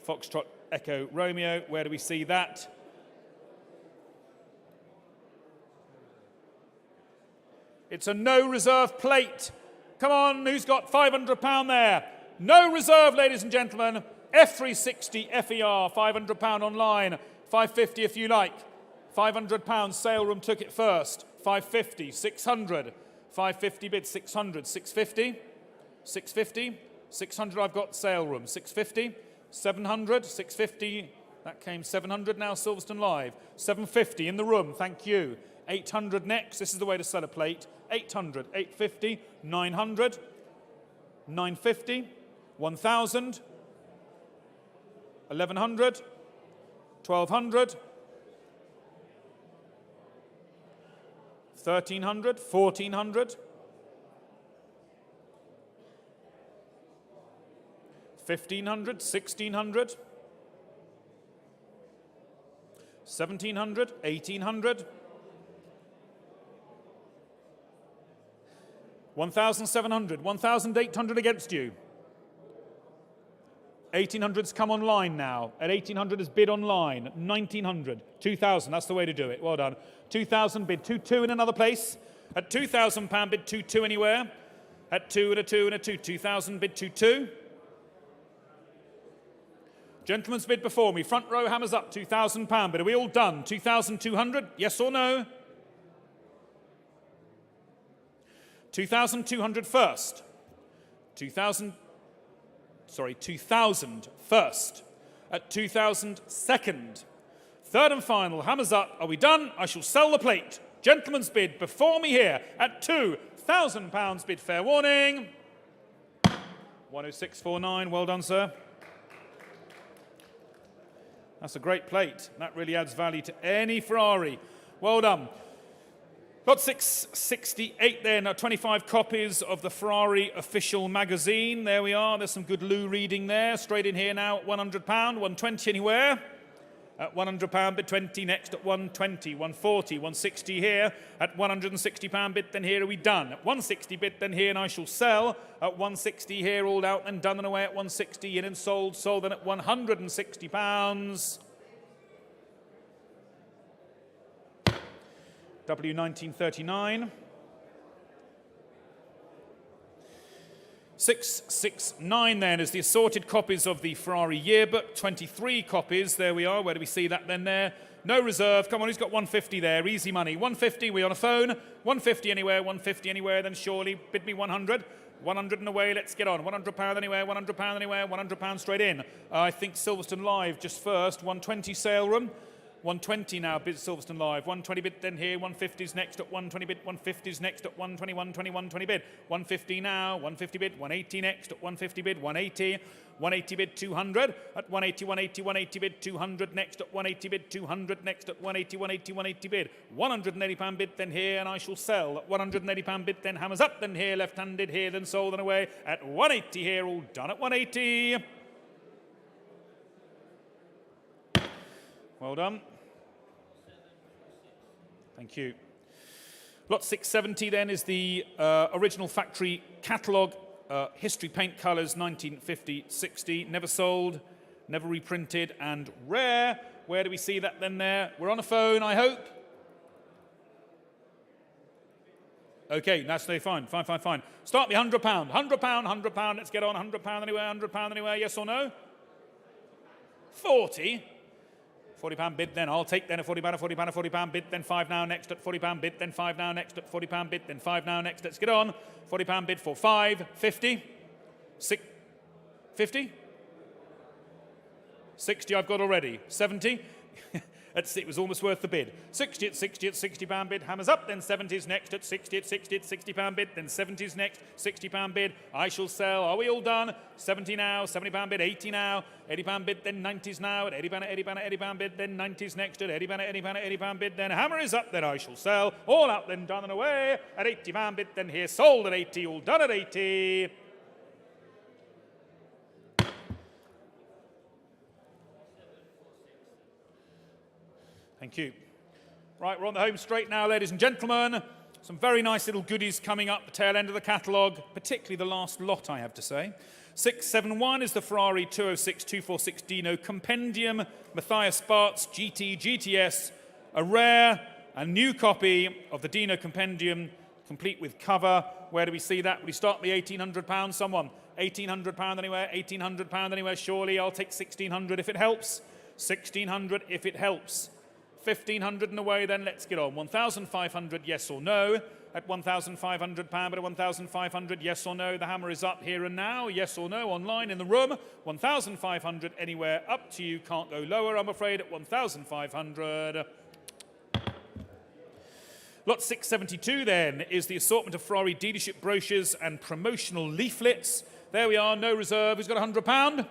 Foxtrot Echo Romeo. Where do we see that? It's a no reserve plate. Come on, who's got £500 there? No reserve, ladies and gentlemen. F360 FER, £500 online. 550 if you like. £500, sale room took it first. 550, 600. 550 bid, 600, 650. 650, 600 I've got sale room. 650, 700, 650. That came 700 now, Silverstone Live. 750 in the room, thank you. 800 next, this is the way to sell a plate. 800, 850, 900, 950, 1,000, 1,100, 1,200, 1,300, 1,400, 1,500, 1,600, 1,700, 1,800, 1,700, 1,800 against you. 1,800's come online now. At 1,800 is bid online. 1,900, 2,000, that's the way to do it. Well done. 2,000 bid 2-2 in another place. At £2,000 bid 2-2 anywhere. At 2 and a 2 and a 2, 2,000 bid 2-2. Gentleman's bid before me. Front row hammers up, £2,000 bid. Are we all done? 2,200, yes or no? 2,200 first. 2,000 first. At 2,000 second. Third and final, hammers up. Are we done? I shall sell the plate. Gentleman's bid before me here at £2,000 bid. Fair warning. 10649. Well done, sir. That's a great plate. That really adds value to any Ferrari. Well done. Lot 668 there, now 25 copies of the Ferrari official magazine. There we are, there's some good Lou reading there. Straight in here now at £100, 120 anywhere. At £100 bid 20, next at 120, 140, 160 here. At £160 bid, then here are we done. At 160 bid, then here and I shall sell. At 160 here, all out and done and away at 160 in and sold then at £160. W1939. 669 then is the assorted copies of the Ferrari yearbook. 23 copies. There we are. Where do we see that then there? No reserve. Come on, who's got 150 there? Easy money. 150, we on a phone. 150 anywhere, 150 anywhere, then surely bid me 100. 100 and away, let's get on. £100 anywhere, £100 anywhere, £100 straight in. I think Silverstone Live just first. 120 sale room. 120 now bid Silverstone Live. 120 bid then here. 150's next at 120 bid. 150's next at 120, 120, 120 bid. 150 now. 150 bid. 180 next at 150 bid. 180. 180 bid 200 at 180, 180, 180 bid 200 next at 180 bid 200 next at 180, 180, 180 bid. £180 bid then here and I shall sell at £180 bid then hammers up then here left-handed here then sold and away at 180 here all done at 180. Well done. Thank you. Lot 670 then is the original factory catalogue. History paint colours 1950-60, never sold, never reprinted, and rare. Where do we see that then there? We're on a phone, I hope. Okay, that's no fine. Fine. Start me £100. £100, let's get on. £100 anywhere, £100 anywhere, yes or no? 40. £40 bid then, I'll take then a £40, a £40, a £40 bid, then 5 now next at £40 bid, then 5 now next at £40 bid, then 5 now next, let's get on. £40 bid for 5, 50, 6, 50, 60 I've got already, 70, it was almost worth the bid. 60 at £60 bid, hammers up, then 70's next at 60 at £60 bid, then 70's next, £60 bid, I shall sell, are we all done? 70 now, £70 bid, 80 now, £80 bid, then 90's now, at £80 bid, then 90's next at £80 bid, then hammer is up, then I shall sell, all out, then done and away, at £80 bid, then here sold at 80, all done at 80. Thank you. Right, we're on the home straight now, ladies and gentlemen. Some very nice little goodies coming up the tail end of the catalogue, particularly the last lot, I have to say. 671 is the Ferrari 206 246 Dino Compendium, Matthias Bart's GT GTS, a rare and new copy of the Dino Compendium, complete with cover. Where do we see that? We start the £1,800, someone. £1,800 anywhere, £1,800 anywhere, surely. I'll take £1,600 if it helps. £1,600 if it helps. 1,500 and away then, let's get on. 1,500, yes or no. At £1,500, but at 1,500, yes or no. The hammer is up here and now, yes or no, online in the room. 1,500 anywhere, up to you, can't go lower, I'm afraid, at 1,500. Lot 672 then is the assortment of Ferrari dealership brochures and promotional leaflets. There we are, no reserve. Who's got £100?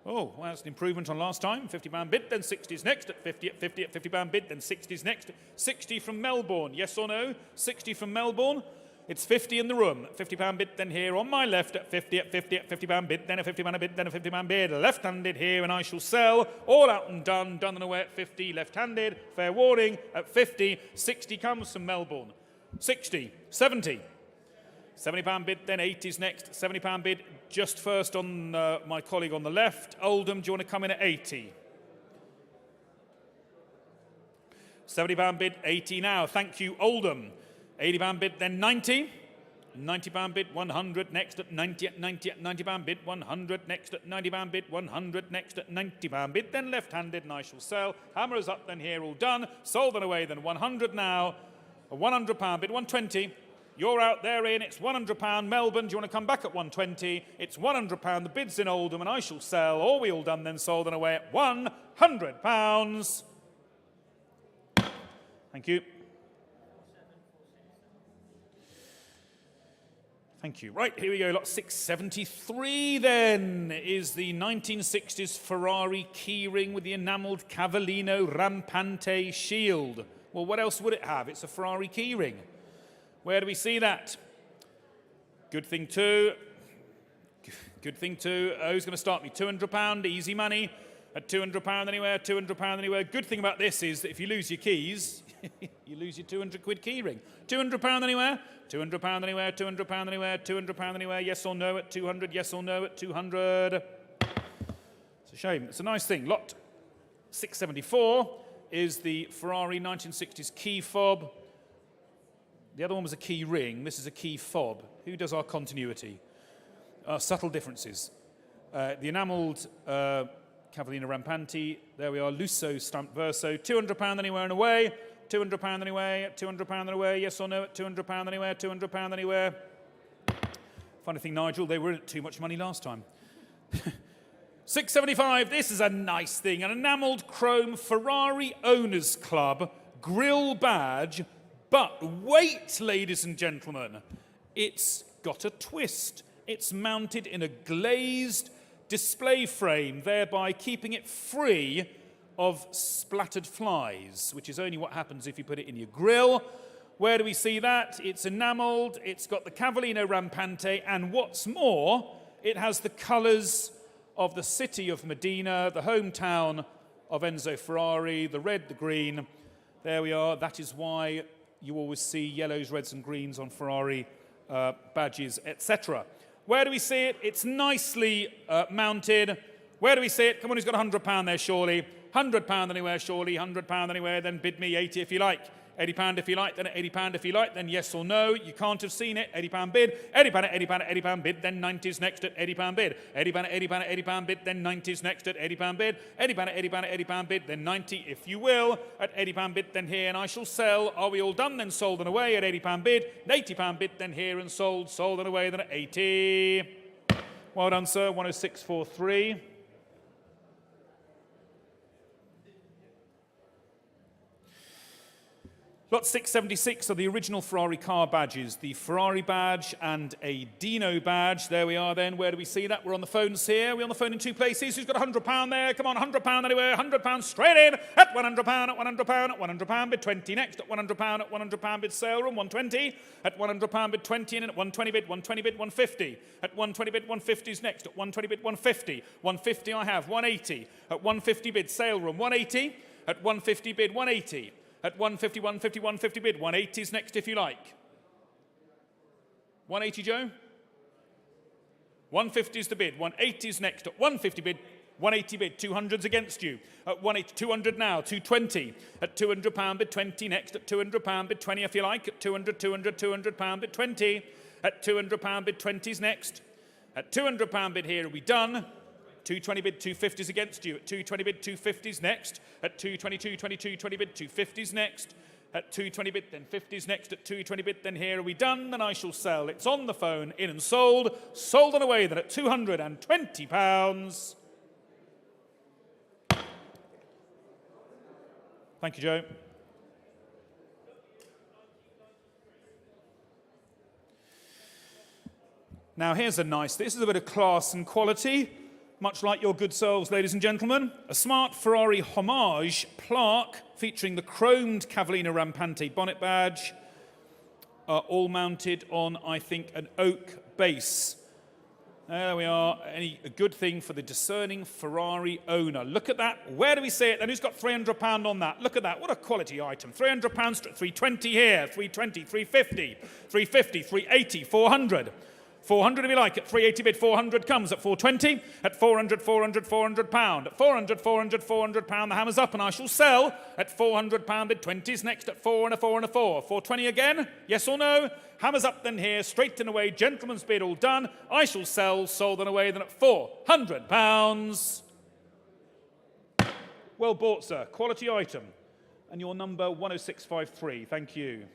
Oh, well, that's an improvement on last time. £50 bid, then 60's next at 50 at 50 at £50 bid, then 60's next. 60 from Melbourne, yes or no? 60 from Melbourne. It's 50 in the room. £50 bid, then here on my left at 50 at 50 at £50 bid, then a £50 bid, then a £50 bid. Left-handed here, and I shall sell. All out and done and away at 50. Left-handed, fair warning, at 50. 60 comes from Melbourne. 60, 70. £70 bid, then 80's next. £70 bid, just first on my colleague on the left. Oldham, do you want to come in at 80? £70 bid, 80 now. Thank you, Oldham. £80 bid, then 90. £90 bid, 100 next at 90 at 90 at £90 bid, 100 next at £90 bid, 100 next at £90 bid, then left-handed, and I shall sell. Hammer is up, then here, all done. Sold and away, then 100 now. A £100 bid, 120. You're out there in, it's £100. Melbourne, do you want to come back at 120? It's £100. The bid's in Oldham, and I shall sell. All we all done, then sold and away at £100. Thank you. Thank you. Right, here we go. Lot 673 then is the 1960s Ferrari keyring with the enamelled Cavallino Rampante shield. Well, what else would it have? It's a Ferrari keyring. Where do we see that? Good thing too. Good thing too. Who's going to start me? £200, easy money. At £200 anywhere, £200 anywhere. Good thing about this is that if you lose your keys, you lose your £200 keyring. £200 anywhere, £200 anywhere, £200 anywhere, £200 anywhere. Yes or no at 200, yes or no at 200. It's a shame. It's a nice thing. Lot 674 is the Ferrari 1960s key fob. The other one was a key ring. This is a key fob. Who does our continuity? Subtle differences. The enamelled Cavallina Rampanti. There we are, Lusso Stamped Verso. £200 anywhere and away. £200 anyway, £200 anyway, yes or no at £200 anywhere, £200 anywhere. Funny thing, Nigel, they weren't too much money last time. £675, this is a nice thing. An enamelled chrome Ferrari Owners Club grill badge. But wait, ladies and gentlemen, it's got a twist. It's mounted in a glazed display frame, thereby keeping it free of splattered flies, which is only what happens if you put it in your grill. Where do we see that? It's enamelled, it's got the Cavallino Rampante, and what's more, it has the colours of the city of Modena, the hometown of Enzo Ferrari, the red, the green. There we are. That is why you always see yellows, reds and greens on Ferrari badges, etc. Where do we see it? It's nicely mounted. Where do we see it? Come on, who's got £100 there, surely? £100 anywhere, surely. £100 anywhere, then bid me 80 if you like. £80 if you like, then £80 if you like, then yes or no. You can't have seen it. £80 bid. £80 at £80 at £80 bid, then 90s next at £80 bid. £80 at £80 at £80 bid, then 90s next at £80 bid. £80 at £80 at £80 bid, then 90 if you will. At £80 bid, then here, and I shall sell. Are we all done? Then sold and away at £80 bid. £80 bid, then here and sold. Sold and away, then at 80. Well done, sir. 106.43. Lot 676 are the original Ferrari car badges, the Ferrari badge and a Dino badge. There we are then. Where do we see that? We're on the phones here. We're on the phone in two places. Who's got £100 there? Come on, £100 anywhere. £100 straight in at £100, at £100, at £100 bid 20 next, at £100, at £100 bid sale room, 120, at £100 bid 20 in, at 120 bid, 120 bid, 150, at 120 bid, 150 is next, at 120 bid, 150, 150 I have, 180, at 150 bid sale room, 180, at 150 bid, 180. At 150, 150, 150 bid. 180 is next if you like. 180, Joe? 150 is the bid. 180 is next. At 150 bid, 180 bid. 200's against you. At 180, 200 now. 220. At £200 bid 20 next. At £200 bid 20 if you like. At 200, £200 bid 20. At £200 bid 20 is next. At £200 bid here are we done. 220 bid, 250s against you. At 220 bid, 250s next. At 222, 20 bid, 250s next. At 220 bid, then 50s next. At 220 bid, then here are we done. Then I shall sell. It's on the phone, in and sold. Sold and away then at £220. Thank you, Joe. Now here's a nice, this is a bit of class and quality. Much like your good selves, ladies and gentlemen. A smart Ferrari homage plaque featuring the chromed Cavallino Rampante bonnet badge, all mounted on, I think, an oak base. There we are. A good thing for the discerning Ferrari owner. Look at that. Where do we see it? And who's got £300 on that? Look at that. What a quality item. £300, 320 here, 320, 350, 350, 380, 400. 400 if you like, at 380 bid, 400 comes at 420, at 400, £400, at 400, £400, the hammer's up and I shall sell at £400 bid, 20's next at 4 and a 4 and a 4. 420 again, yes or no? Hammer's up then here, straight and away, gentleman's bid all done. I shall sell, sold and away then at £400. Well bought, sir, quality item. And your number 10653, thank you.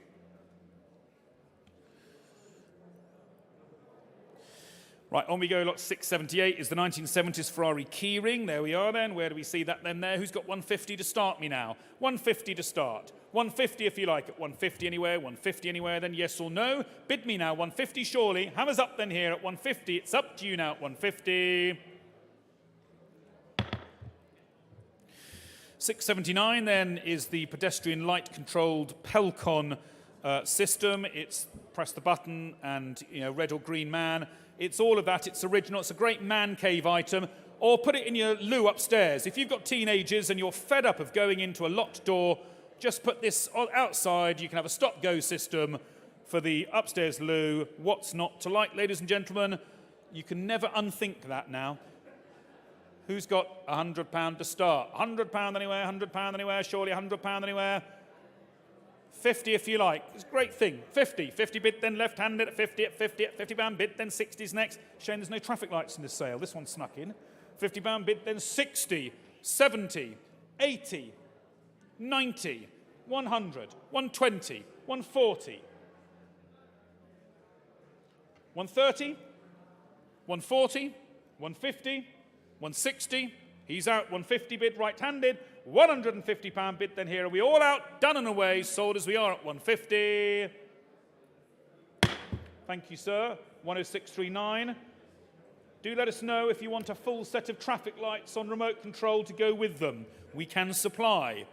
Right, on we go, lot 678 is the 1970s Ferrari keyring. There we are then. Where do we see that then there? Who's got 150 to start me now? 150 to start. 150 if you like. At 150 anywhere, 150 anywhere, then yes or no. Bid me now, 150 surely. Hammer's up then here at 150. It's up to you now at 150. 679 then is the pedestrian light-controlled Pelcon system. It's press the button and, red or green man. It's all of that. It's original. It's a great man cave item. Or put it in your loo upstairs. If you've got teenagers and you're fed up of going into a locked door, just put this outside. You can have a stop-go system for the upstairs loo. What's not to like, ladies and gentlemen? You can never unthink that now. Who's got £100 to start? £100 anywhere, £100 anywhere, surely £100 anywhere. 50 if you like. It's a great thing. 50 bid, then left-handed at 50 £50 bid, then 60s next. Shame there's no traffic lights in this sale. This one snuck in. £50 bid, then 60, 70, 80, 90, 100, 120, 140, 130, 140, 150, 160. He's out, 150 bid, right-handed, £150 bid, then here are we all out, done and away, sold as we are at 150. Thank you, sir. 10639. Do let us know if you want a full set of traffic lights on remote control to go with them. We can supply.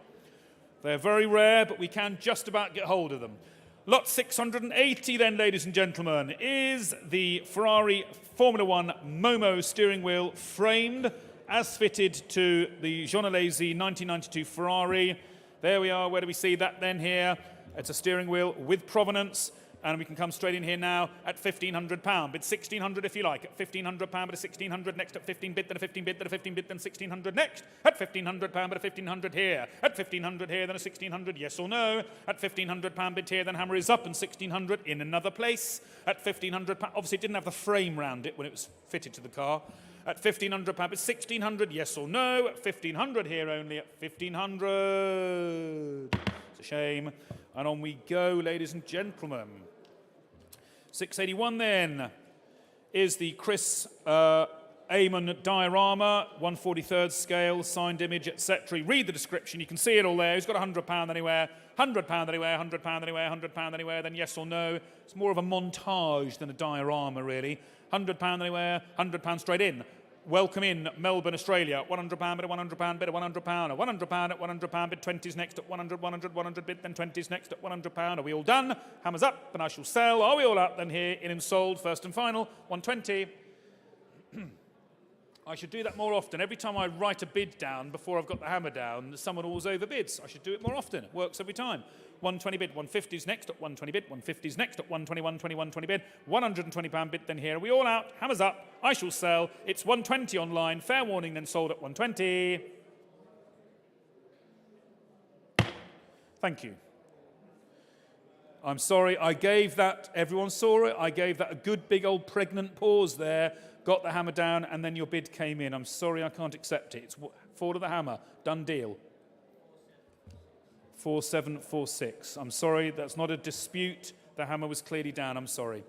They're very rare, but we can just about get hold of them. Lot 680 then, ladies and gentlemen, is the Ferrari Formula One Momo steering wheel, framed as fitted to the Jean-Alesi 1992 Ferrari. There we are. Where do we see that then here? It's a steering wheel with provenance. And we can come straight in here now at £1,500. Bid 1,600 if you like. At £1,500, but a 1,600 next at 15 bid, then a 15 bid, then a 15 bid, then 1,600 next. At £1,500, but a 1,500 here. At 1,500 here, then a 1,600, yes or no. At £1,500 bid here, then hammer is up, and 1,600 in another place. At £1,500, obviously it didn't have the frame round it when it was fitted to the car. At £1,500, bid 1,600, yes or no. At 1,500 here only, at 1,500. It's a shame. And on we go, ladies and gentlemen. 681 then is the Chris Amon diorama, 1/43rd scale, signed image, etc. Read the description, you can see it all there. Who's got £100 anywhere? £100 anywhere, £100 anywhere, £100 anywhere, then yes or no. It's more of a montage than a diorama, really. £100 anywhere, £100 straight in. Welcome in, Melbourne, Australia. £100 bid, £100 bid, £100, £100 at £100 bid, 20s next at 100, 100, 100 bid, then 20s next at £100. Are we all done? Hammers up, and I shall sell. Are we all out then here? In and sold, first and final, 120. I should do that more often. Every time I write a bid down before I've got the hammer down, someone always overbids. I should do it more often. It works every time. 120 bid, 150s next at 120 bid, 150s next at 120, 120, 120 bid, £120 bid, then here are we all out. Hammers up. I shall sell. It's 120 online. Fair warning, then sold at 120. Thank you. I'm sorry, I gave that, everyone saw it, I gave that a good big old pregnant pause there, got the hammer down, and then your bid came in. I'm sorry, I can't accept it. It's forward of the hammer, done deal. 4746. I'm sorry, that's not a dispute. The hammer was clearly down, I'm sorry.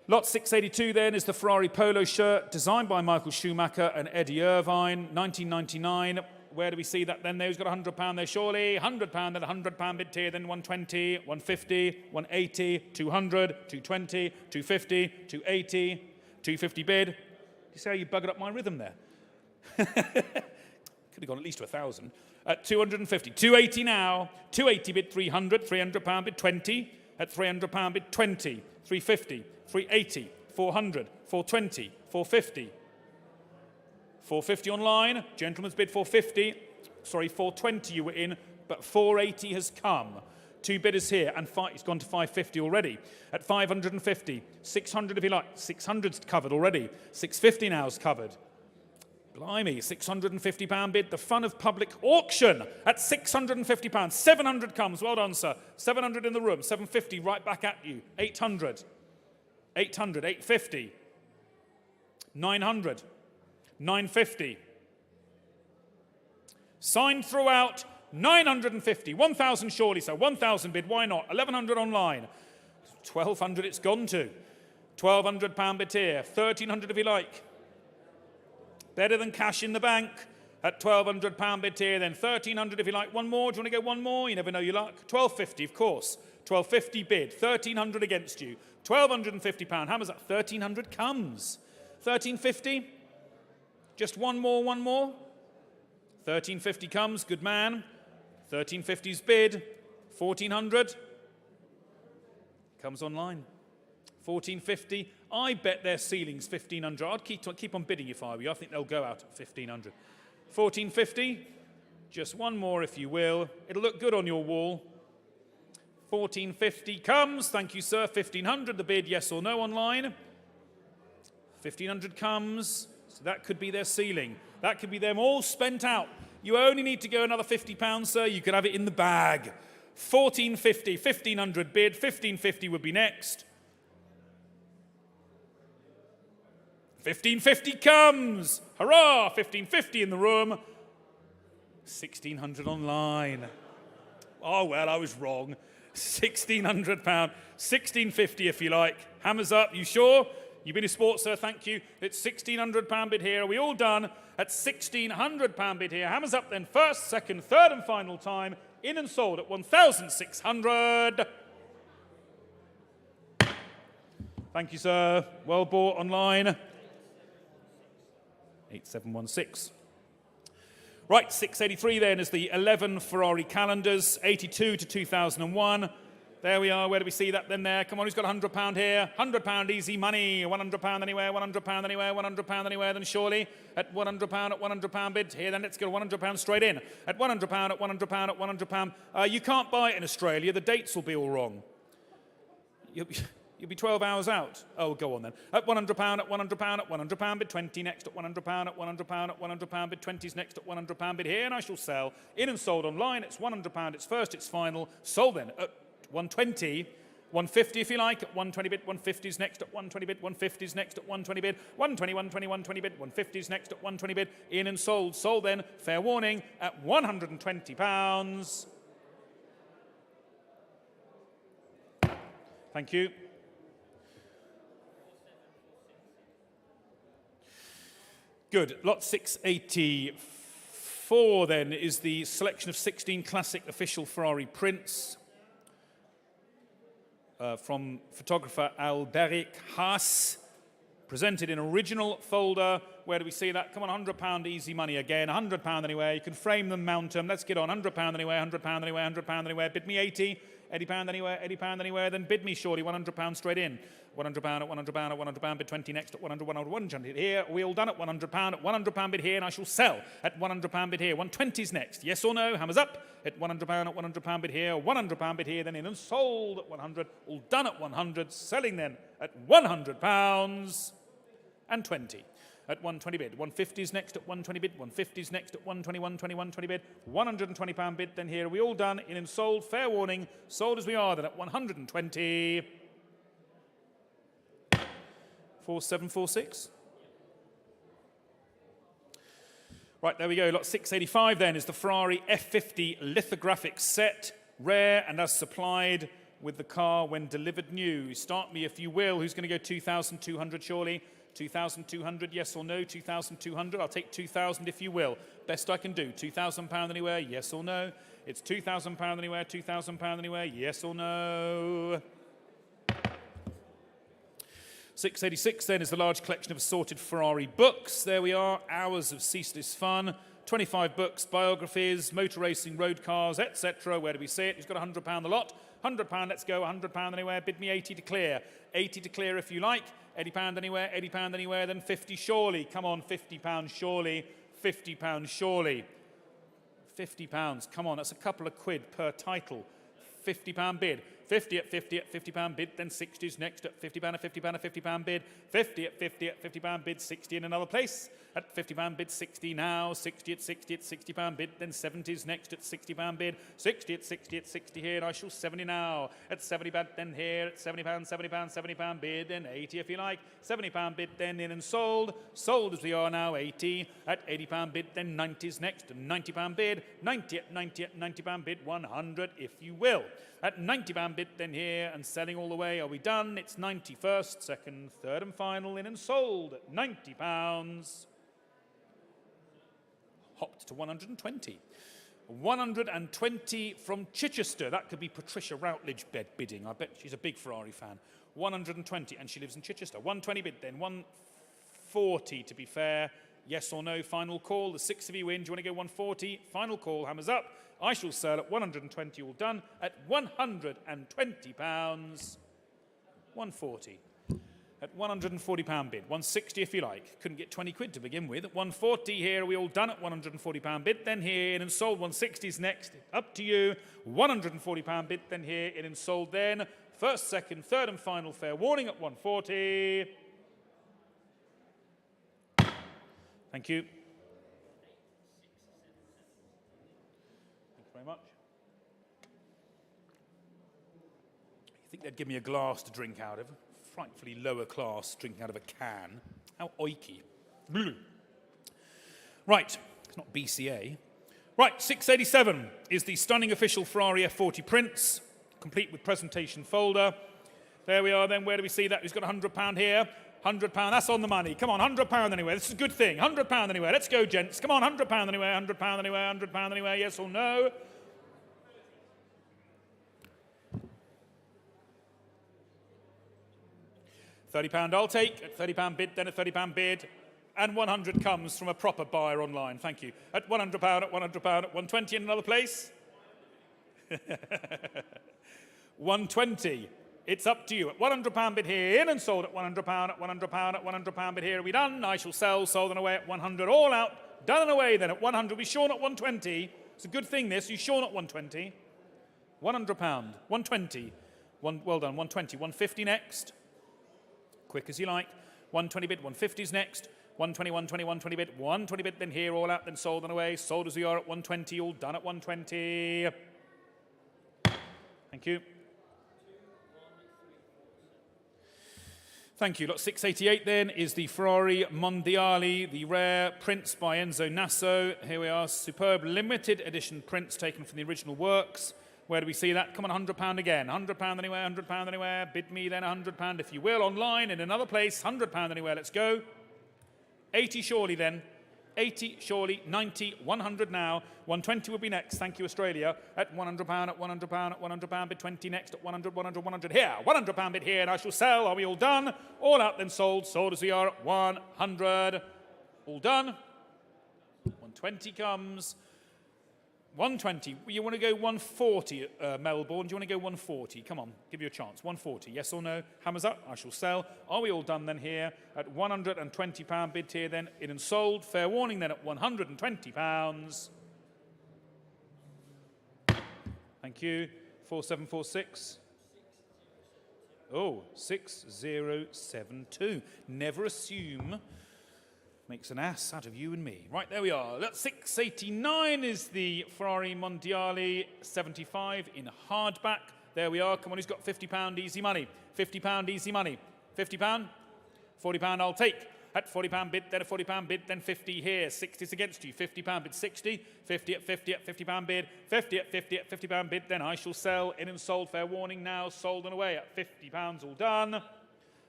Lot 682 then is the Ferrari polo shirt, designed by Michael Schumacher and Eddie Irvine, 1999. Where do we see that then? Who's got £100 there, surely? £100, then £100 bid tier, then 120, 150, 180, 200, 220, 250, 280, 250 bid. You see how you buggered up my rhythm there? Could have gone at least to 1,000. At 250, 280 now. 280 bid 300, £300 bid 20. At £300 bid 20, 350, 380, 400, 420, 450. 450 online, gentleman's bid 450, sorry, 420 you were in, but 480 has come. Two bidders here, and it's gone to 550 already. At 550, 600 if you like, 600's covered already, 650 now is covered. Blimey, £650 bid, the fun of public auction at £650. 700 comes, well done, sir. 700 in the room, 750 right back at you. 800, 800, 850, 900. 950. Signed throughout, 950. 1,000 surely, so 1,000 bid, why not? 1,100 online. 1,200 it's gone to. £1,200 bid here. 1,300 if you like. Better than cash in the bank at £1,200 bid here. Then 1,300 if you like. One more, do you want to go one more? You never know your luck. 1,250, of course. 1,250 bid. 1,300 against you. £1,250. Hammers up. 1,300 comes. 1,350. Just one more, one more. 1,350 comes, good man. 1,350's bid. 1,400 comes online. 1,450. I bet their ceiling's 1,500. I'd keep on bidding if I were you. I think they'll go out at 1,500. 1,450. Just one more if you will. It'll look good on your wall. 1,450 comes. Thank you, sir. 1,500 the bid, yes or no online. 1,500 comes. So that could be their ceiling. That could be them all spent out. You only need to go another £50, sir. You could have it in the bag. 1,450, 1,500 bid. 1,550 would be next. 1550 comes. Hurrah, 1550 in the room. 1600 online. Oh, well, I was wrong. £1,600. 1650 if you like. Hammers up, you sure? You've been a sport, sir, thank you. It's £1,600 bid here. Are we all done? At £1,600 bid here. Hammers up then, first, second, third and final time. In and sold at 1,600. Thank you, sir. Well bought online. 8716. Right, 683 then is the 11 Ferrari calendars, 82 to 2001. There we are. Where do we see that then there? Come on, who's got £100 here? £100 easy money. £100 anywhere, £100 anywhere, £100 anywhere, then surely at £100 at £100 bid. Here then, let's go £100 straight in. At £100 at £100 at £100. You can't buy it in Australia. The dates will be all wrong. You'll be 12 hours out. Oh, go on then. At £100 at £100 at £100 bid. 20 next at £100 at £100 at £100 bid. 20's next at £100 bid here, and I shall sell. In and sold online. It's £100. It's first. It's final. Sold then at 120, 150 if you like, at 120 bid, 150's next at 120 bid, 150's next at 120 bid, 120, 120, 120 bid, 150's next at 120 bid, in and sold. Sold then, fair warning, at £120. Thank you. Good. Lot 684 then is the selection of 16 classic official Ferrari prints. From photographer Alberic Haas, presented in original folder. Where do we see that? Come on, £100 easy money again. £100 anywhere. You can frame them, mount them. Let's get on. £100 anywhere, £100 anywhere, £100 anywhere. Bid me 80. £80 anywhere, £80 anywhere. Then bid me shorty, £100 straight in. £100 at £100 at £100 bid 20 next at 100, 100 here. We all done at £100 at £100 bid here, and I shall sell at £100 bid here. 120's next. Yes or no? Hammers up at £100 at £100 bid here. £100 bid here, then in and sold at 100. All done at 100. Selling then at £100 and 20. At 120 bid. 150's next at 120 bid. 150's next at 120, 120, 120 bid. £120 bid. Then here are we all done. In and sold. Fair warning. Sold as we are then at 120. 4746. Right, there we go. Lot 685 then is the Ferrari F50 lithographic set. Rare and as supplied with the car when delivered new. Start me if you will. Who's going to go 2,200 surely? 2,200, yes or no? 2,200. I'll take 2,000 if you will. Best I can do. £2,000 anywhere, yes or no? It's £2,000 anywhere, £2,000 anywhere, yes or no? 686 then is the large collection of assorted Ferrari books. There we are. Hours of ceaseless fun. 25 books, biographies, motor racing, road cars, etc. Where do we see it? He's got £100 a lot. £100, let's go. £100 anywhere. Bid me 80 to clear. 80 to clear if you like. £80 anywhere. £80 anywhere. Then 50 surely. Come on, £50 surely. £50 surely. £50. Come on, that's a couple of quid per title. £50 bid. 50 at 50 at £50 bid, then 60's next at £50 at £50 at £50 bid, 50 at 50 at £50 bid, 60 in another place, at £50 bid, 60 now, 60 at £60 bid, then 70's next at £60 bid, 60 at 60 at 60 here, and I shall 70 now, at 70 bid, then here at £70, £70 bid, then 80 if you like, £70 bid, then in and sold as we are now, 80, at £80 bid, then 90's next, £90 bid, 90 at £90 bid, 100 if you will. At £90 bid, then here, and selling all the way. Are we done? It's 90 first, second, third, and final, in and sold at £90. Hopped to 120. 120 from Chichester. That could be Patricia Routledge bidding. I bet she's a big Ferrari fan. 120, and she lives in Chichester. 120 bid, then 140 to be fair. Yes or no? Final call. The 6 of you in. Do you want to go 140? Final call. Hammers up. I shall sell at 120, all done, at £120. 140. At £140 bid. 160 if you like. Couldn't get 20 quid to begin with. At 140 here, are we all done at £140 bid? Then here, in and sold. 160's next. Up to you. £140 bid. Then here, in and sold. Then first, second, third, and final fair warning at 140. Thank you. Much. You think they'd give me a glass to drink out of? Frightfully lower class drinking out of a can. How oiky. Right, it's not BCA. Right, 687 is the stunning official Ferrari F40 prints, complete with presentation folder. There we are then. Where do we see that? Who's got £100 here? £100, that's on the money. Come on, £100 anywhere. This is a good thing. £100 anywhere. Let's go, gents. Come on, £100 anywhere, £100 anywhere, £100 anywhere. Yes or no? £30 I'll take. At £30 bid, then a £30 bid. And 100 comes from a proper buyer online. Thank you. At £100, at £100, at 120 in another place. 120. It's up to you. At £100 bid here, in and sold at £100, at £100, at £100 bid here. Are we done? I shall sell, sold and away at 100. All out, done and away then at 100. We shorn at 120. It's a good thing this. You shorn at 120. £100, 120. Well done, 120. 150 next. Quick as you like. 120 bid, 150's next. 120, 120, 120 bid, 120 bid, then here, all out, then sold and away. Sold as we are at 120, all done at 120. Thank you. Thank you. Lot 688 then is the Ferrari Mondiali, the rare prints by Enzo Nasso. Here we are, superb limited edition prints taken from the original works. Where do we see that? Come on, £100 again. £100 anywhere, £100 anywhere. Bid me then £100 if you will, online, in another place. £100 anywhere, let's go. 80 surely then. 80 surely, 90, 100 now. 120 will be next. Thank you, Australia. At £100, at £100, at £100 bid 20 next. At 100, 100, 100 here. £100 bid here, and I shall sell. Are we all done? All out then sold. Sold as we are at 100. All done. 120 comes. 120. You want to go 140, Melbourne? Do you want to go 140? Come on, give you a chance. 140, yes or no? Hammers up, I shall sell. Are we all done then here? At £120 bid here then, in and sold. Fair warning then at £120. Thank you. 4746. Oh, 6072. Never assume. Makes an ass out of you and me. Right, there we are. That's 689 is the Ferrari Mondiali 75 in hardback. There we are. Come on, who's got £50 easy money? £50 easy money. £50? £40 I'll take. At £40 bid, then a £40 bid, then 50 here. 60's against you. £50 bid, 60. 50 at 50 at £50 bid. 50 at 50 at £50 bid. Then I shall sell. In and sold. Fair warning now. Sold and away at £50 all done.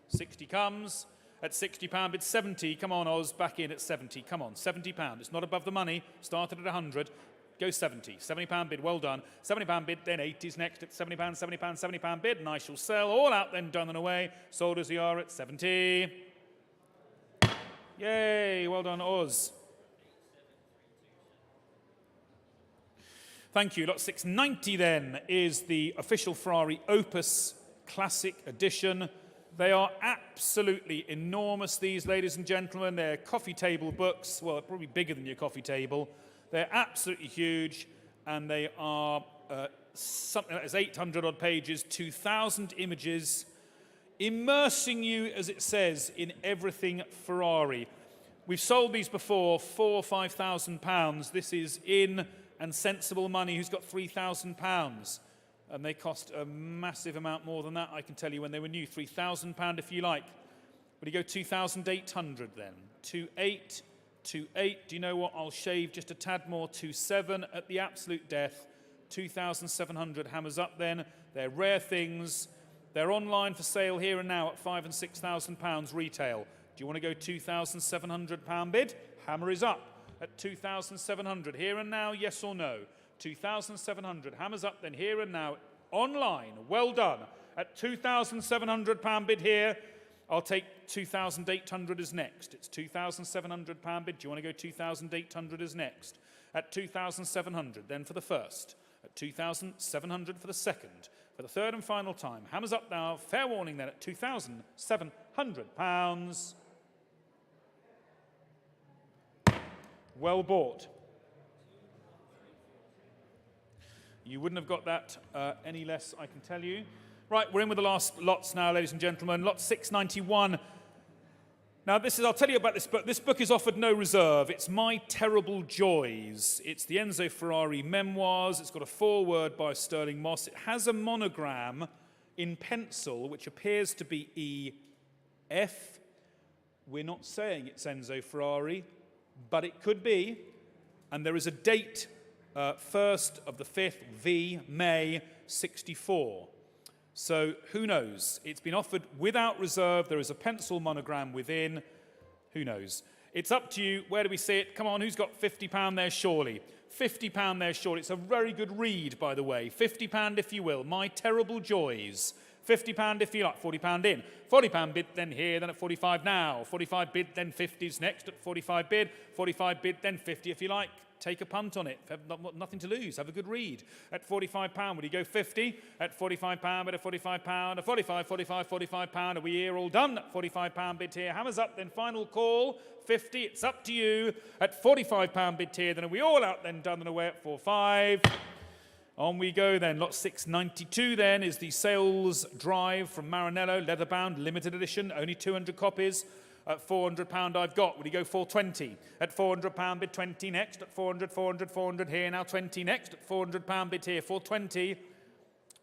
60 comes. At £60 bid, 70. Come on, Oz, back in at 70. Come on, £70. It's not above the money. Started at 100. Go 70. £70 bid, well done. £70 bid, then 80's next at £70, £70, £70 bid, and I shall sell. All out, then done and away. Sold as we are at 70. Yay, well done, Oz. Thank you. Lot 690 then is the official Ferrari Opus Classic Edition. They are absolutely enormous, these, ladies and gentlemen. They're coffee table books. Well, probably bigger than your coffee table. They're absolutely huge, and they are something like 800-odd pages, 2,000 images, immersing you, as it says, in everything Ferrari. We've sold these before, £4,000 or £5,000. This is in and sensible money. Who's got £3,000? And they cost a massive amount more than that, I can tell you, when they were new. £3,000 if you like. Would you go 2,800 then? 2,800, 2,800. Do you know what? I'll shave just a tad more. 2,700 at the absolute death. 2,700 hammers up then. They're rare things. They're online for sale here and now at £5,000 and £6,000 retail. Do you want to go £2,700 bid? Hammer is up at 2,700 here and now, yes or no? 2,700 hammers up then here and now online. Well done. At £2,700 bid here, I'll take 2,800 as next. It's £2,700 bid. Do you want to go 2,800 as next? At 2,700 then for the first. At 2,700 for the second. For the third and final time. Hammers up now. Fair warning then at £2,700. Well bought. You wouldn't have got that any less, I can tell you. Right, we're in with the last lots now, ladies and gentlemen. Lot 691. Now, I'll tell you about this book. This book is offered no reserve. It's My Terrible Joys. It's the Enzo Ferrari Memoirs. It's got a foreword by Sterling Moss. It has a monogram in pencil, which appears to be EF. We're not saying it's Enzo Ferrari, but it could be. And there is a date, 1st of the 5th, V, May, 64. So who knows? It's been offered without reserve. There is a pencil monogram within. Who knows? It's up to you. Where do we see it? Come on, who's got £50 there, surely? £50 there, surely. It's a very good read, by the way. £50 if you will. My Terrible Joys. £50 if you like. £40 in. £40 bid, then here, then at 45 now. 45 bid, then 50's next at 45 bid. 45 bid, then 50 if you like. Take a punt on it. Nothing to lose. Have a good read. At £45, would he go 50? At £45, at a £45, a 45, 45, £45. Are we here all done? At £45 bid here. Hammers up, then final call. 50, it's up to you. At £45 bid here, then are we all out then done and away at 45? On we go then. Lot 692 then is the sales drive from Maranello, leather-bound, limited edition, only 200 copies. At £400 I've got. Would he go 420? At £400 bid 20 next. At 400, 400, 400 here. Now 20 next. At £400 bid here. 420.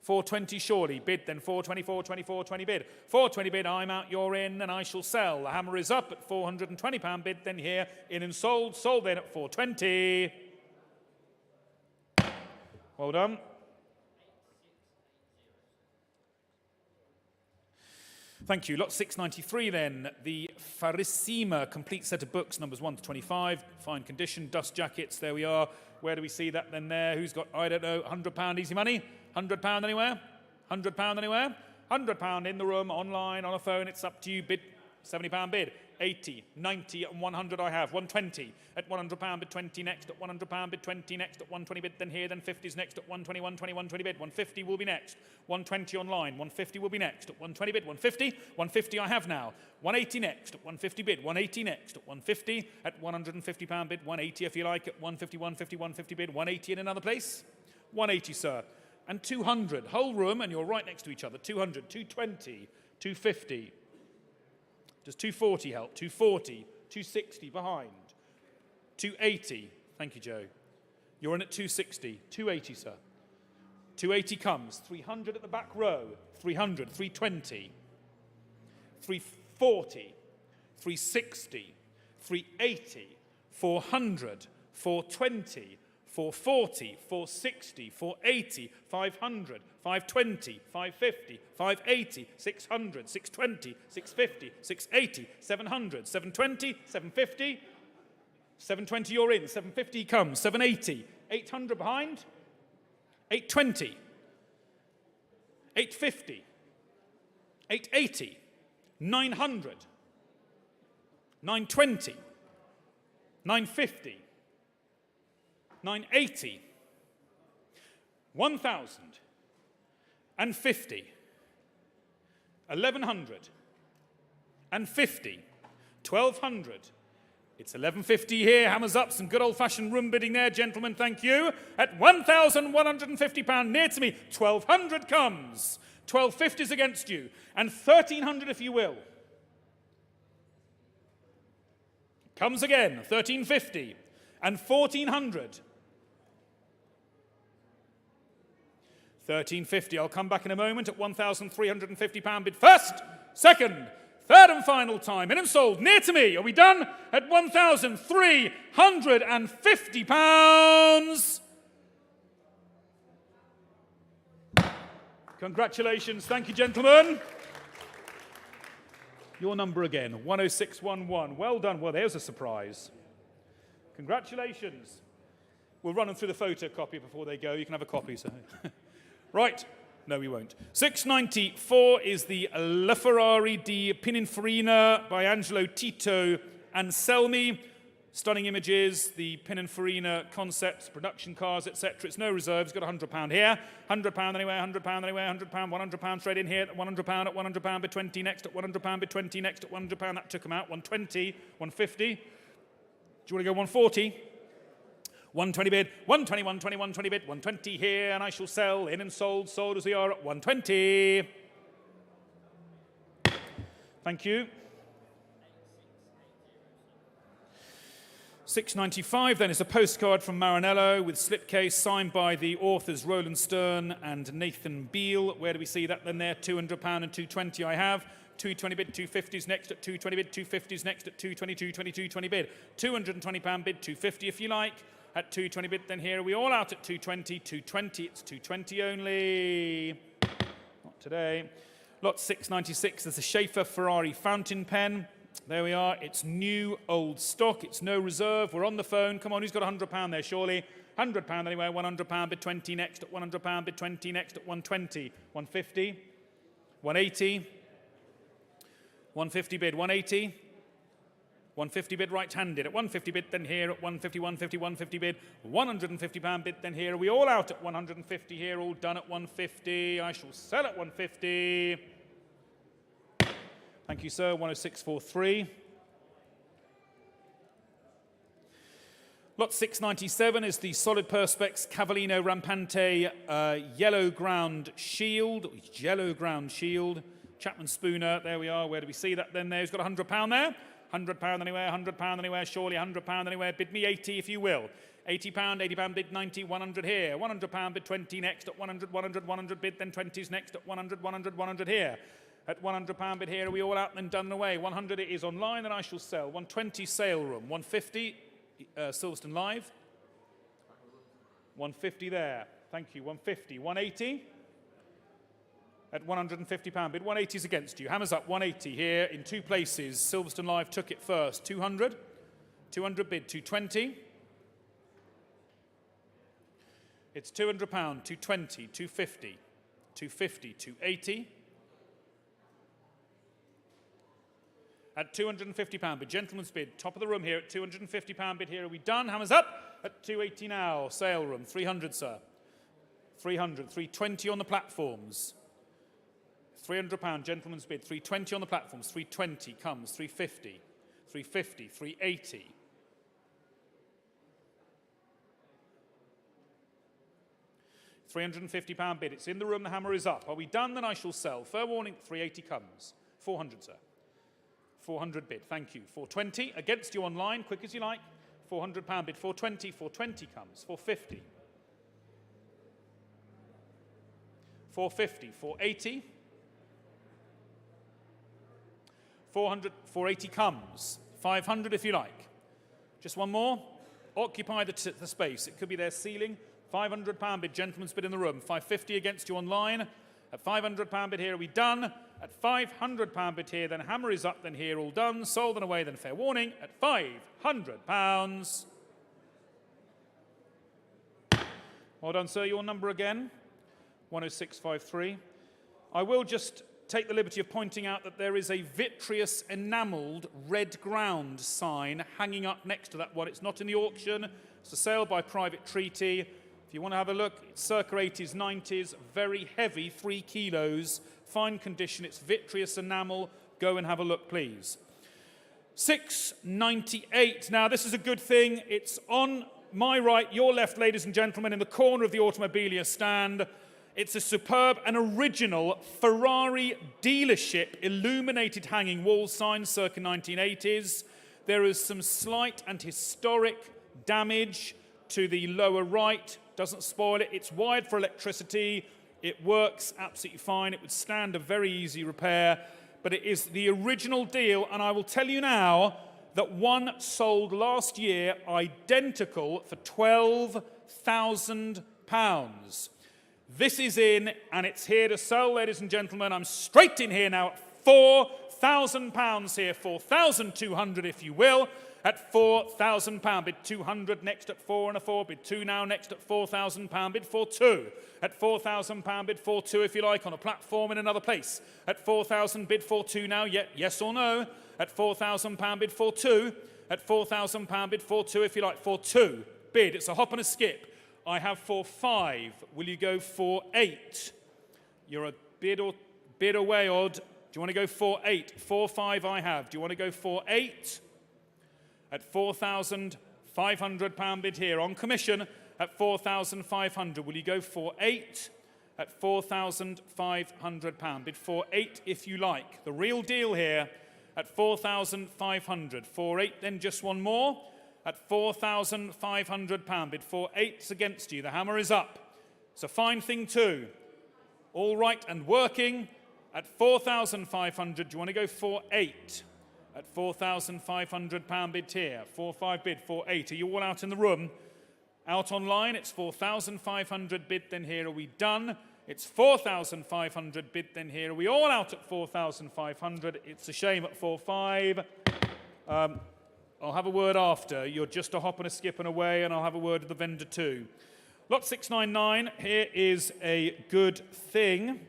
420 surely. Bid then 420, 420, 420 bid. 420 bid, I'm out, you're in, and I shall sell. The hammer is up at £420 bid, then here, in and sold. Sold then at 420. Well done. Thank you. Lot 693 then. The Farissima, complete set of books, numbers 1 to 25. Fine condition, dust jackets, there we are. Where do we see that then there? Who's got, I don't know, £100 easy money? £100 anywhere? £100 anywhere? £100 in the room, online, on a phone, it's up to you. Bid, £70 bid. 80, 90, and 100 I have. 120 at £100 bid 20 next. At £100 bid 20 next. At 120 bid then here. Then 50's next. At 120, 120, 120 bid. 150 will be next. 120 online. 150 will be next. At 120 bid 150. 150 I have now. 180 next. At 150 bid 180 next. At 150 at £150 bid 180 if you like. At 150, 150, 150 bid 180 in another place. 180 sir. And 200. Whole room and you're right next to each other. 200, 220, 250. Does 240 help? 240, 260 behind. 280. Thank you, Joe. You're in at 260. 280, sir. 280 comes. 300 at the back row. 300, 320. 340. 360. 380. 400. 420. 440, 460, 480, 500, 520, 550, 580, 600, 620, 650, 680, 700, 720, 750, 720 you're in, 750 comes, 780, 800 behind, 820, 850, 880, 900, 920, 950, 980, 1,050, 1,100, and 50, 1,200. It's 11.50 here. Hammers up. Some good old-fashioned room bidding there, gentlemen. Thank you. At £1,150 near to me. 1,200 comes. 12.50's against you. And 1,300 if you will. Comes again. 1,350. And 1,400. 1,350. I'll come back in a moment at £1,350 bid first, second, third and final time. In and sold near to me. Are we done? At £1,350. Congratulations. Thank you, gentlemen. Your number again, 10611. Well done. Well, there's a surprise. Congratulations. We'll run them through the photocopy before they go. You can have a copy. So. Right. No, we won't. 694 is the La Ferrari di Pininfarina by Angelo Tito Anselmi. Stunning images, the Pininfarina concepts, production cars, etc. It's no reserves. Got £100 here. £100 anywhere, £100 anywhere, £100, £100 straight in here. At £100, at £100 bid 20 next. At £100 bid 20 next. At £100, that took them out. 120, 150. Do you want to go 140? 120 bid, 120, 120, 120 bid, 120 here, and I shall sell, in and sold, sold as we are at 120. Thank you. 695 then is a postcard from Maranello with slipcase signed by the authors Roland Stern and Nathan Beale. Where do we see that then there? £200 and 220 I have. 220 bid, 250s next at 220 bid, 250s next at 222, 22, 20 bid. £220 bid, 250 if you like. At 220 bid, then here are we all out at 220, 220, it's 220 only. Not today. Lot 696, there's a Schaefer Ferrari fountain pen. There we are, it's new, old stock, it's no reserve, we're on the phone. Come on, who's got £100 there, surely? £100 anyway, £100 bid 20 next at £100 bid 20 next at 120, 150, 180, 150 bid 180, 150 bid right-handed at 150 bid, then here at 150, 150, 150 bid, £150 bid, then here. Are we all out at 150 here, all done at 150? I shall sell at 150. Thank you, sir. 10643. Lot 697 is the solid perspex Cavallino Rampante yellow ground shield. Yellow ground shield. Chapman Spooner. There we are. Where do we see that then? There. Who's got £100 there? £100 anywhere. £100 anywhere. Surely £100 anywhere. Bid me 80 if you will. £80, £80 bid 90, 100 here. £100 bid 20 next at 100, 100, 100 bid, then 20s next at 100, 100, 100 here. At £100 bid here, are we all out and done and away? 100 it is online and I shall sell. 120 sale room. 150 Silverstone Live. 150 there. Thank you. 150. 180 at £150 bid. 180 is against you. Hammers up. 180 here in two places. Silverstone Live took it first. 200. 200 bid. 220. It's £200. 220. 250. 250. 280. At £250 bid. Gentleman's bid. Top of the room here at £250 bid. Here are we done. Hammers up at 280 now. Sale room. 300, sir. 300. 320 on the platforms. £300. Gentleman's bid. 320 on the platforms. 320 comes. 350. 350. 380. £350 bid. It's in the room. The hammer is up. Are we done? Then I shall sell. Fair warning. 380 comes. 400, sir. 400 bid, thank you. 420, against you online, quick as you like. £400 bid, 420, 420 comes. 450. 450, 480. 400, 480 comes. 500 if you like. Just one more. Occupy the space. It could be their ceiling. £500 bid, gentleman's bid in the room. 550 against you online. At £500 bid here, are we done? At £500 bid here, then hammer is up, then here, all done. Sold and away, then fair warning. At £500. Well done, sir. Your number again, 10653. I will just take the liberty of pointing out that there is a vitreous enamelled red ground sign hanging up next to that one. It's not in the auction. It's a sale by private treaty. If you want to have a look, it's circa 80s, 90s, very heavy, 3 kilos, fine condition. It's vitreous enamel. Go and have a look, please. 698. Now, this is a good thing. It's on my right, your left, ladies and gentlemen, in the corner of the Automobilia stand. It's a superb and original Ferrari dealership illuminated hanging wall sign, circa 1980s. There is some slight and historic damage to the lower right. Doesn't spoil it. It's wired for electricity. It works absolutely fine. It would stand a very easy repair. But it is the original deal. And I will tell you now that one sold last year identical for £12,000. This is in, and it's here to sell, ladies and gentlemen. I'm straight in here now at £4,000 here. 4,200 if you will. At £4,000 bid 200 next at 4 and a 4 bid 2 now next at £4,000 bid 4-2 at £4,000 bid 4-2 if you like on a platform in another place at £4,000 bid 4-2 now yes or no at £4,000 bid 4-2 at £4,000 bid 4-2 if you like 4-2 bid. It's a hop and a skip. I have 4-5. Will you go 4-8? You're a bid away odd. Do you want to go 4-8? 4-5 I have. Do you want to go 4-8? At £4,500 bid here on commission at £4,500. Will you go 4-8? At £4,500 bid 4-8 if you like. The real deal here at £4,500. 4-8 then just one more at £4,500 bid 4-8's against you. The hammer is up. It's a fine thing too. All right and working. At 4,500, do you want to go 4,800? At £4,500 bid here. 4,500 bid, 4,800. Are you all out in the room? Out online, it's 4,500 bid, then here. Are we done? It's 4,500 bid, then here. Are we all out at 4,500? It's a shame at 4,500. I'll have a word after. You're just a hop and a skip and away, and I'll have a word with the vendor too. Lot 699, here is a good thing.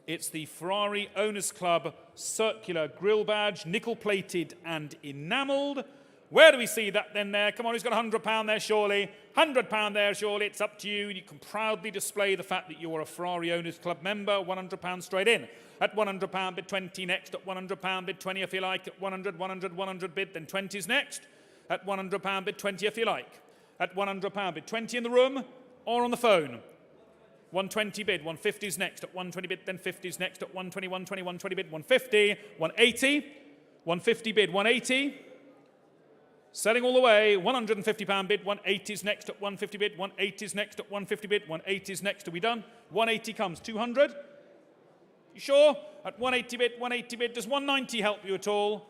It's the Ferrari Owners Club circular grille badge, nickel-plated and enamelled. Where do we see that then there? Come on, who's got £100 there, surely? £100 there, surely. It's up to you. You can proudly display the fact that you are a Ferrari Owners Club member. £100 straight in. At £100 bid 20 next. At £100 bid 20 if you like. At 100, 100, 100 bid, then 20's next. At £100 bid 20 if you like. At £100 bid 20 in the room or on the phone. 120 bid, 150's next. At 120 bid, then 50's next. At 120, 120, 120 bid, 150, 180, 150 bid, 180. Selling all the way, £150 bid, 180's next. At 150 bid, 180's next. At 150 bid, 180's next. Are we done? 180 comes. 200? You sure? At 180 bid, 180 bid. Does 190 help you at all?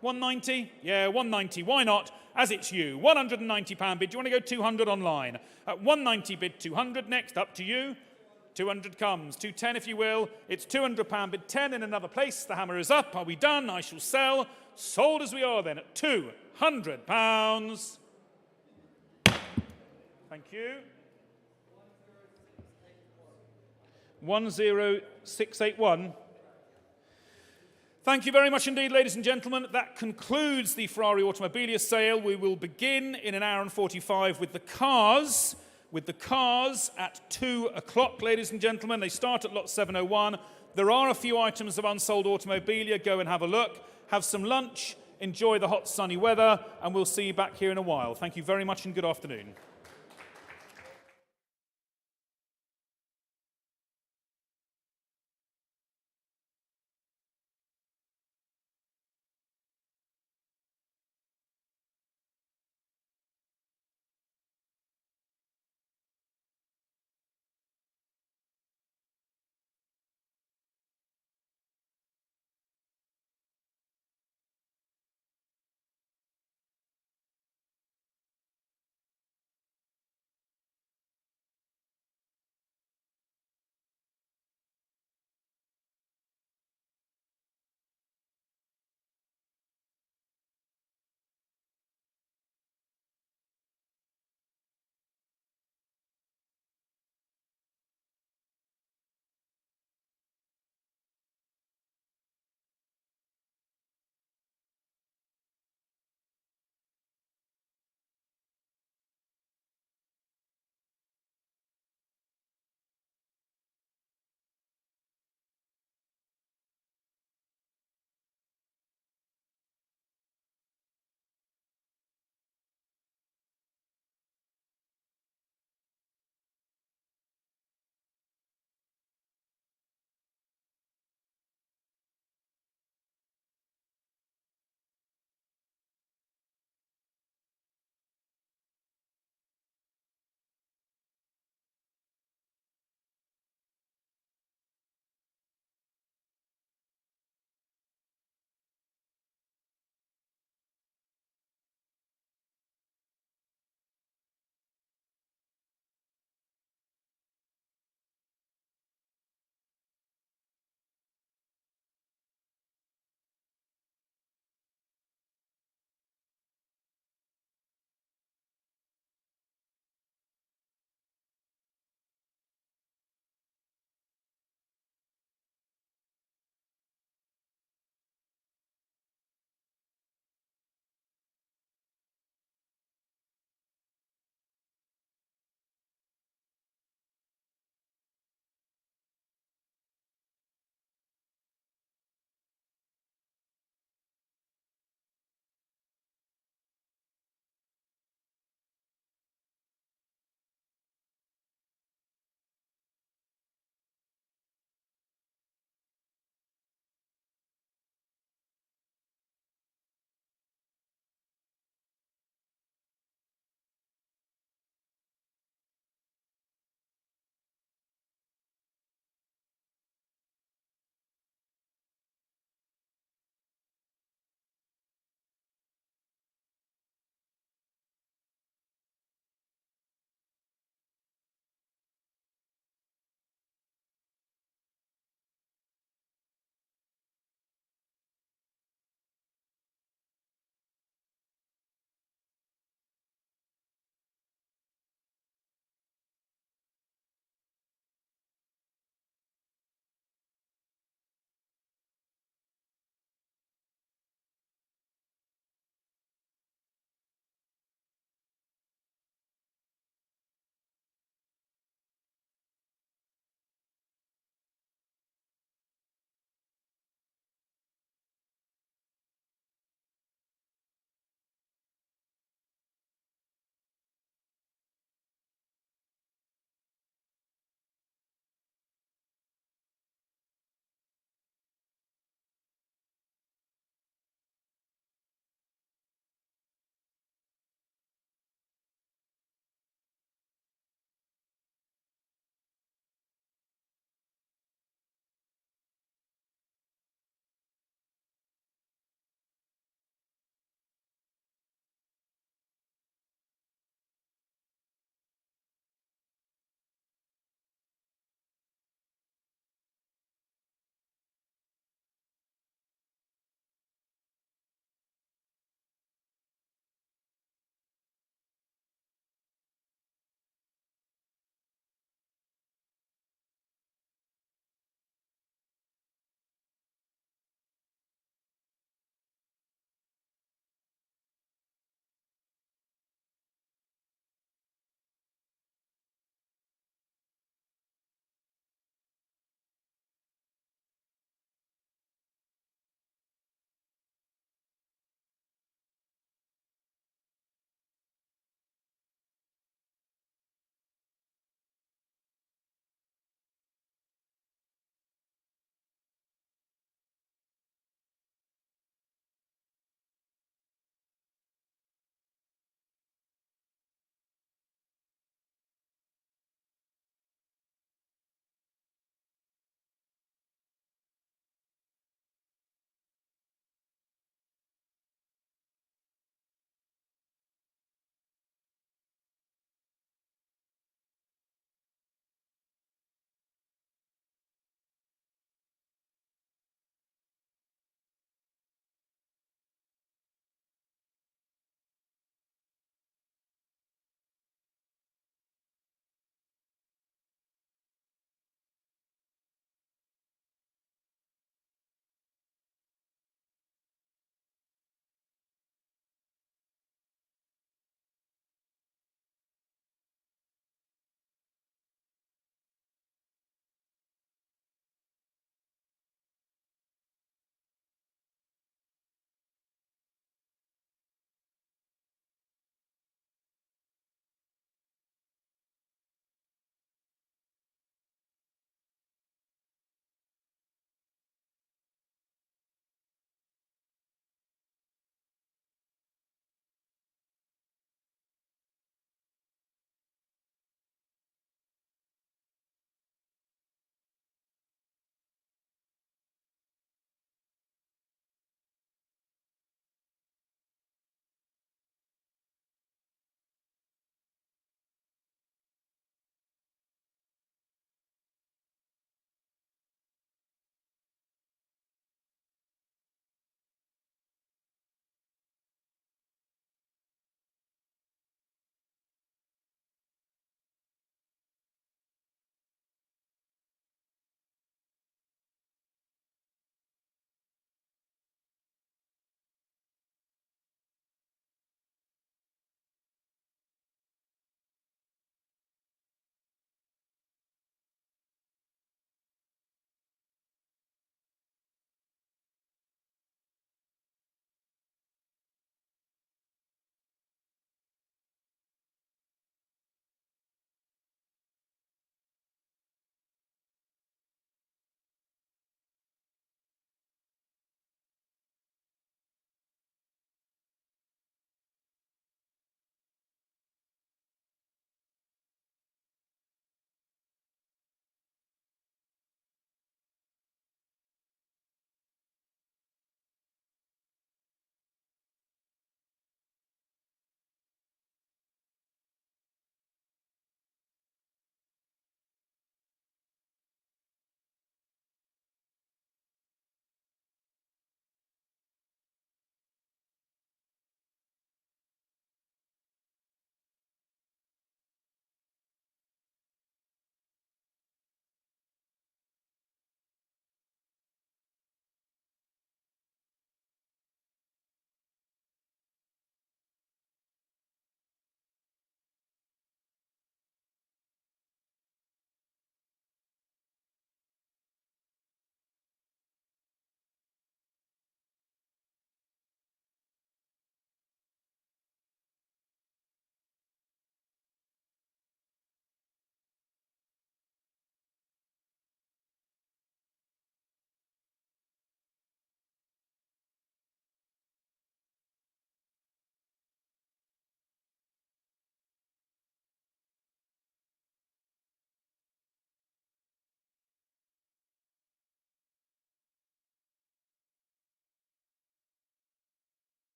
190? Yeah, 190. Why not? As it's you. £190 bid. Do you want to go 200 online? At 190 bid, 200 next. Up to you. 200 comes. 210 if you will. It's £200 bid, 10 in another place. The hammer is up. Are we done? I shall sell. Sold as we are then at £200. Thank you. 10681. Thank you very much indeed, ladies and gentlemen. That concludes the Ferrari Automobilia sale. We will begin in an hour and 45 with the cars. At 2 o'clock, ladies and gentlemen. They start at lot 701. There are a few items of unsold automobilia. Go and have a look. Have some lunch. Enjoy the hot, sunny weather. And we'll see you back here in a while. Thank you very much and good afternoon.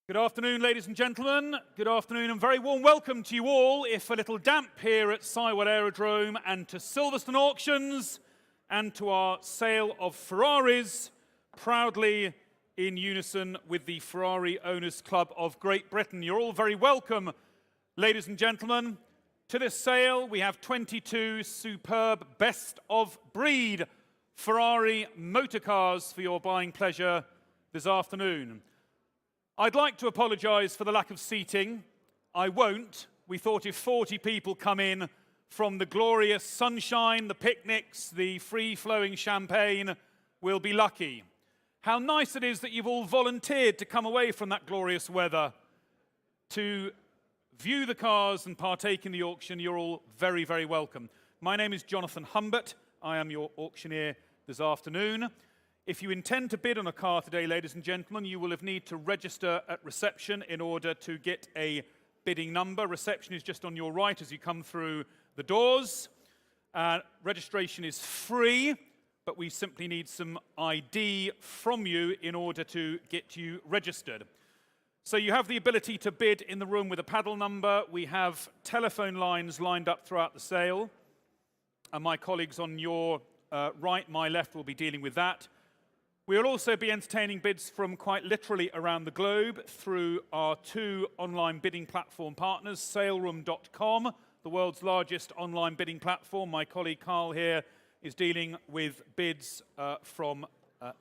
Good afternoon, ladies and gentlemen. Good afternoon and very warm welcome to you all, if a little damp here at Sywell Aerodrome, and to Silverstone Auctions, and to our sale of Ferraris, proudly in unison with the Ferrari Owners Club of Great Britain. You're all very welcome, ladies and gentlemen. To this sale, we have 22 superb best-of-breed Ferrari motor cars for your buying pleasure this afternoon. I'd like to apologise for the lack of seating. I won't. We thought if 40 people come in from the glorious sunshine, the picnics, the free-flowing champagne, we'll be lucky. How nice it is that you've all volunteered to come away from that glorious weather to view the cars and partake in the auction. You're all very, very welcome. My name is Jonathan Humbert. I am your auctioneer this afternoon. If you intend to bid on a car today, ladies and gentlemen, you will need to register at reception in order to get a bidding number. Reception is just on your right as you come through the doors. Registration is free, but we simply need some ID from you in order to get you registered. So you have the ability to bid in the room with a paddle number. We have telephone lines lined up throughout the sale, and my colleagues on your right, my left, will be dealing with that. We'll also be entertaining bids from quite literally around the globe through our two online bidding platform partners, saleroom.com, the world's largest online bidding platform. My colleague Carl here is dealing with bids from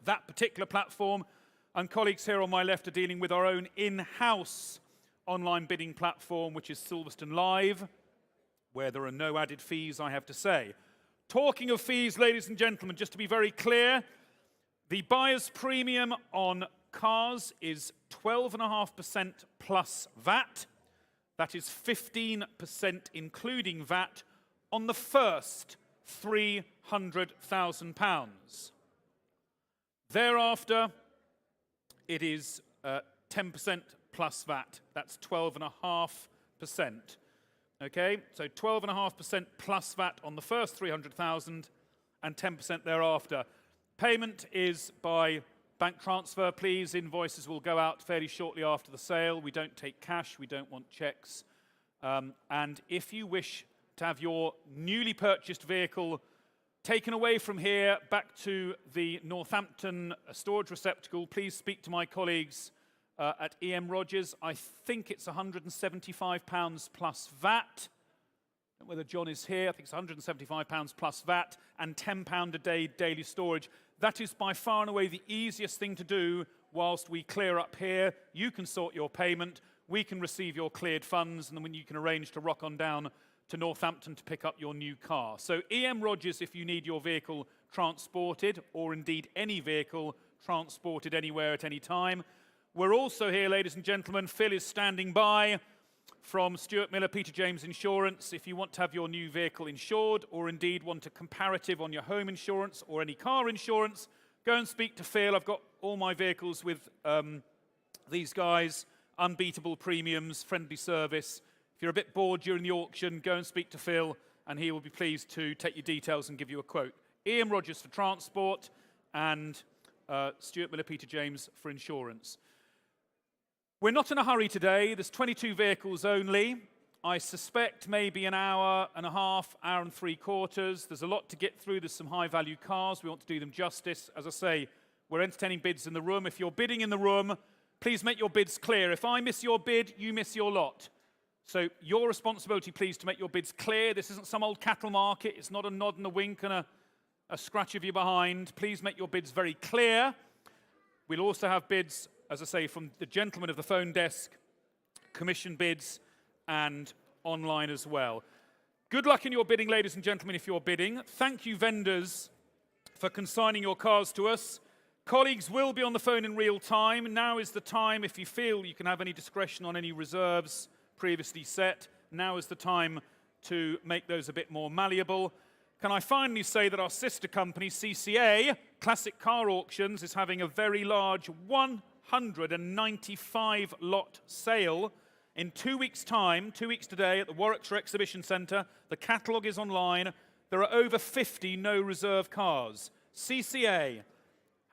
that particular platform, and colleagues here on my left are dealing with our own in-house online bidding platform, which is Silverstone Live, where there are no added fees, I have to say. Talking of fees, ladies and gentlemen, just to be very clear, the buyer's premium on cars is 12.5% plus VAT. That is 15% including VAT on the first £300,000. Thereafter, it is 10% plus VAT. That's 12.5%. Okay, so 12.5% plus VAT on the first 300,000 and 10% thereafter. Payment is by bank transfer, please. Invoices will go out fairly shortly after the sale. We don't take cash, we don't want checks. And if you wish to have your newly purchased vehicle taken away from here back to the Northampton storage receptacle, please speak to my colleagues at EM Rogers. I think it's £175 plus VAT. I don't know whether John is here. I think it's £175 plus VAT and £10 a day daily storage. That is by far and away the easiest thing to do whilst we clear up here. You can sort your payment, we can receive your cleared funds, and then you can arrange to rock on down to Northampton to pick up your new car. So EM Rogers if you need your vehicle transported, or indeed any vehicle transported anywhere at any time. We're also here, ladies and gentlemen. Phil is standing by from Stuart Miller Peter James Insurance. If you want to have your new vehicle insured, or indeed want a comparative on your home insurance or any car insurance, go and speak to Phil. I've got all my vehicles with these guys. Unbeatable premiums, friendly service. If you're a bit bored during the auction, go and speak to Phil, and he will be pleased to take your details and give you a quote. EM Rogers for transport, and Stuart Miller Peter James for insurance. We're not in a hurry today. There's 22 vehicles only. I suspect maybe an hour and a half, hour and three quarters. There's a lot to get through. There's some high-value cars. We want to do them justice. As I say, we're entertaining bids in the room. If you're bidding in the room, please make your bids clear. If I miss your bid, you miss your lot. So your responsibility, please, to make your bids clear. This isn't some old cattle market. It's not a nod and a wink and a scratch of you behind. Please make your bids very clear. We'll also have bids, as I say, from the gentleman of the phone desk, commission bids, and online as well. Good luck in your bidding, ladies and gentlemen, if you're bidding. Thank you, vendors, for consigning your cars to us. Colleagues will be on the phone in real time. Now is the time, if you feel you can have any discretion on any reserves previously set, now is the time to make those a bit more malleable. Can I finally say that our sister company, CCA, Classic Car Auctions, is having a very large 195 lot sale in 2 weeks' time, 2 weeks today, at the Warwickshire Exhibition Centre. The catalogue is online. There are over 50 no reserve cars. CCA.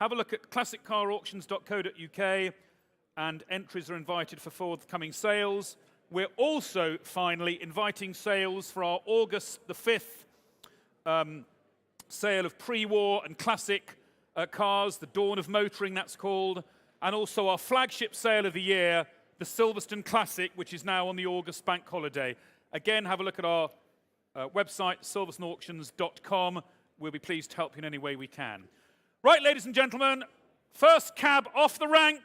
Have a look at classiccarauctions.co.uk. and entries are invited for forthcoming sales. We're also finally inviting sales for our August the 5th sale of pre-war and classic cars, the dawn of motoring, that's called, and also our flagship sale of the year, the Silverstone Classic, which is now on the August bank holiday. Again, have a look at our website, silverstoneauctions.com. We'll be pleased to help you in any way we can. Right, ladies and gentlemen, first cab off the rank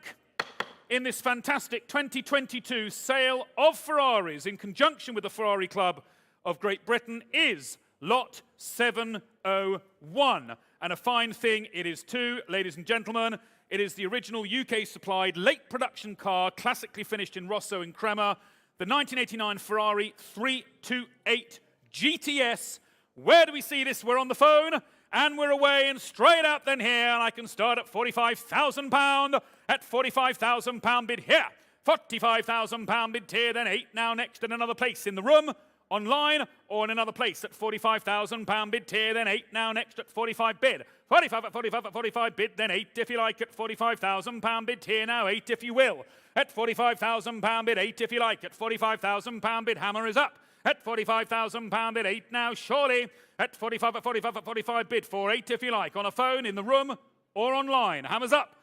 in this fantastic 2022 sale of Ferraris in conjunction with the Ferrari Club of Great Britain is Lot 701. And a fine thing it is too, ladies and gentlemen. It is the original UK-supplied late production car, classically finished in Rosso and Crema, the 1989 Ferrari 328 GTS. Where do we see this? We're on the phone, and we're away and straight out then here, and I can start at £45,000. At £45,000 bid here. £45,000 bid here, then 8 now next in another place in the room, online, or in another place at £45,000 bid here, then 8 now next at 45 bid. 45 at 45 at 45 bid, then 8 if you like at £45,000 bid here now, 8 if you will. At £45,000 bid, 8 if you like. At £45,000 bid, hammer is up. At £45,000 bid, 8 now, surely. At 45 at 45 at 45 bid, 48 if you like. On a phone, in the room, or online. Hammers up.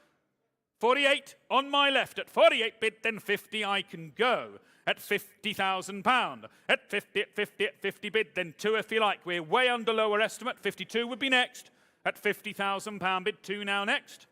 48 on my left. At 48 bid, then 50 I can go. At £50,000. At 50 bid, then 2 if you like. We're way under lower estimate. 52 would be next. At £50,000 bid, 2 now next.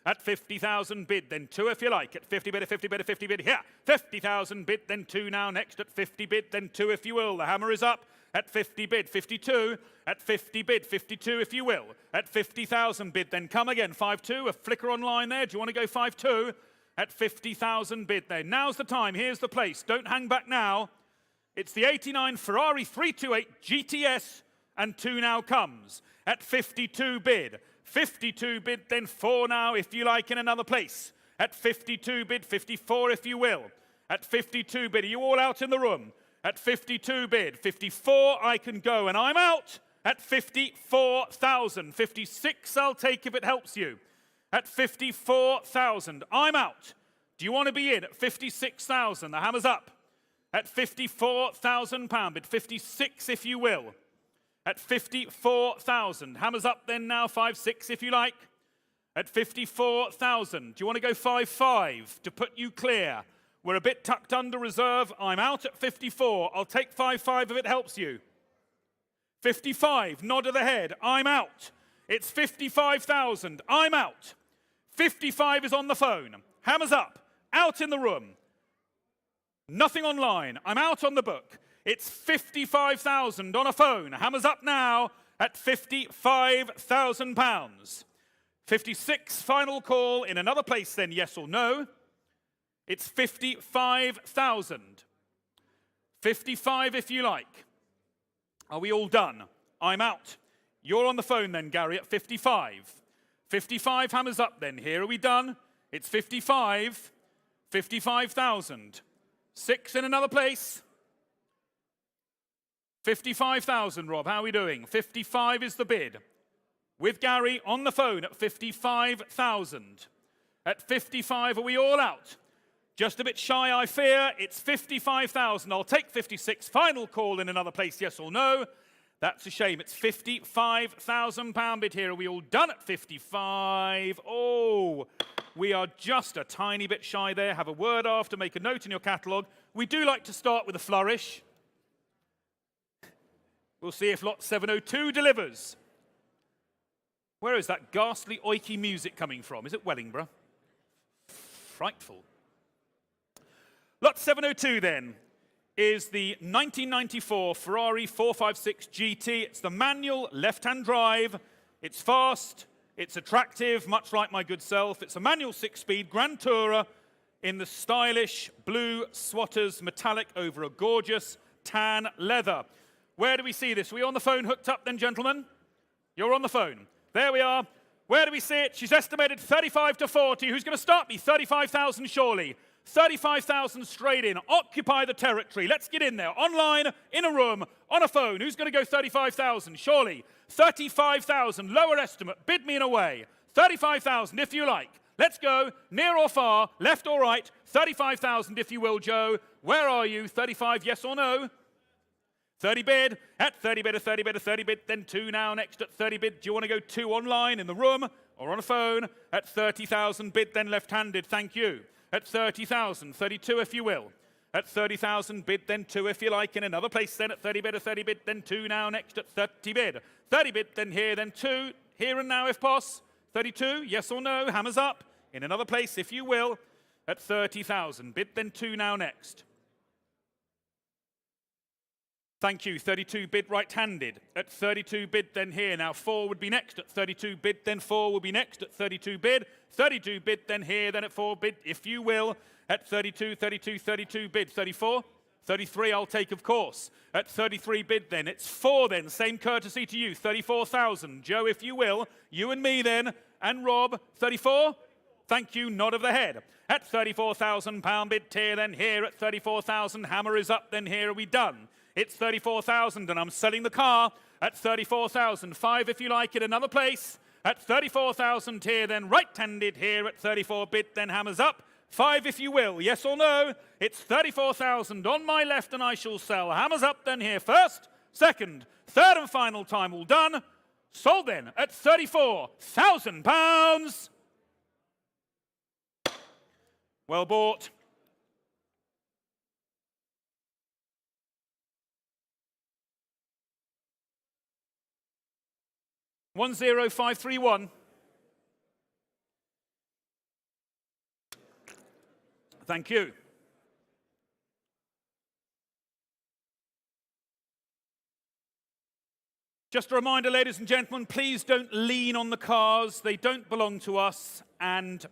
At 50,000 bid, then 2 if you like. At 50 bid, 50 bid, 50 bid, here. 50,000 bid, then 2 now next. At 50 bid, then 2 if you will. The hammer is up. At 50 bid, 52. At 50 bid, 52 if you will. At 50,000 bid, then come again. 5-2, a flicker online there. Do you want to go 5-2? At 50,000 bid there. Now's the time. Here's the place. Don't hang back now. It's the 89 Ferrari 328 GTS, and 2 now comes. At 52 bid. 52 bid, then 4 now, if you like, in another place. At 52 bid, 54 if you will. At 52 bid, are you all out in the room? At 52 bid, 54 I can go, and I'm out at 54,000. 56 I'll take if it helps you. At 54,000, I'm out. Do you want to be in at 56,000? The hammer's up. At £54,000 bid, 56 if you will. At 54,000. Hammers up then now, 5-6 if you like. At 54,000. Do you want to go 5-5 to put you clear? We're a bit tucked under reserve. I'm out at 54. I'll take 5-5 if it helps you. 55. Nod of the head. I'm out. It's 55,000. I'm out. 55 is on the phone. Hammers up. Out in the room. Nothing online. I'm out on the book. It's 55,000 on a phone. Hammers up now at £55,000. 56, final call in another place then, yes or no. It's 55,000. 55 if you like. Are we all done? I'm out. You're on the phone then, Gary, at 55. 55 hammers up then. Here are we done? It's 55. 55,000. 6 in another place. 55,000, Rob. How are we doing? 55 is the bid. With Gary on the phone at 55,000. At 55, are we all out? Just a bit shy, I fear. It's 55,000. I'll take 56. Final call in another place, yes or no. That's a shame. It's £55,000 bid here. Are we all done at 55? Oh, we are just a tiny bit shy there. Have a word after, make a note in your catalogue. We do like to start with a flourish. We'll see if lot 702 delivers. Where is that ghastly, oiky music coming from? Is it Wellingborough? Frightful. Lot 702 then is the 1994 Ferrari 456 GT. It's the manual left-hand drive. It's fast. It's attractive, much like my good self. It's a manual 6-speed Grand Tourer in the stylish blue Swatters metallic over a gorgeous tan leather. Where do we see this? Are we on the phone hooked up then, gentlemen? You're on the phone. There we are. Where do we see it? She's estimated 35 to 40. Who's going to start me? 35,000 surely. 35,000 straight in. Occupy the territory. Let's get in there. Online, in a room, on a phone. Who's going to go 35,000? Surely. 35,000. Lower estimate. Bid me in a way. 35,000 if you like. Let's go. Near or far, left or right. 35,000 if you will, Joe. Where are you? 35, yes or no? 30 bid. At 30 bid, a 30 bid, a 30 bid. Then 2 now next at 30 bid. Do you want to go 2 online in the room or on a phone? At 30,000 bid, then left-handed. Thank you. At 30,000, 32 if you will. At 30,000 bid, then 2 if you like. In another place, then at 30 bid, a 30 bid. Then 2 now next at 30 bid. 30 bid, then here, then 2. Here and now if poss. 32, yes or no? Hammers up. In another place, if you will. At 30,000 bid, then 2 now next. Thank you. 32 bid right-handed. At 32 bid, then here. Now 4 would be next. At 32 bid, then 4 will be next. At 32 bid. 32 bid, then here. Then at 4 bid, if you will. At 32, 32, 32 bid. 34. 33 I'll take, of course. At 33 bid, then. It's 4 then. Same courtesy to you. 34,000. Joe, if you will. You and me then. And Rob. 34. Thank you. Nod of the head. At 34,000 pound bid. Tier, then here. At 34,000. Hammer is up. Then here. Are we done? It's 34,000 and I'm selling the car at 34,000. 5 if you like it, another place. At 34,000 here, then right-handed here at 34 bid, then hammers up. 5 if you will, yes or no? It's 34,000 on my left and I shall sell. Hammers up then here first, second, third and final time all done. Sold then at 34,000 pounds. Well bought. $10531. Thank you. Just a reminder, ladies and gentlemen, please don't lean on the cars. They don't belong to us. And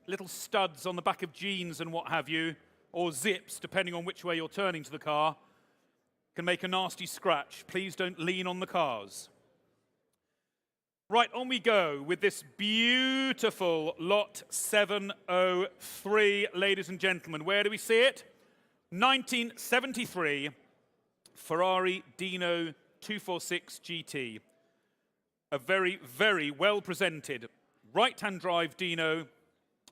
little studs on the back of jeans and what have you, or zips, depending on which way you're turning to the car, can make a nasty scratch. Please don't lean on the cars. Right, on we go with this beautiful Lot 703, ladies and gentlemen. Where do we see it? 1973 Ferrari Dino 246 GT. A very, very well presented right-hand drive Dino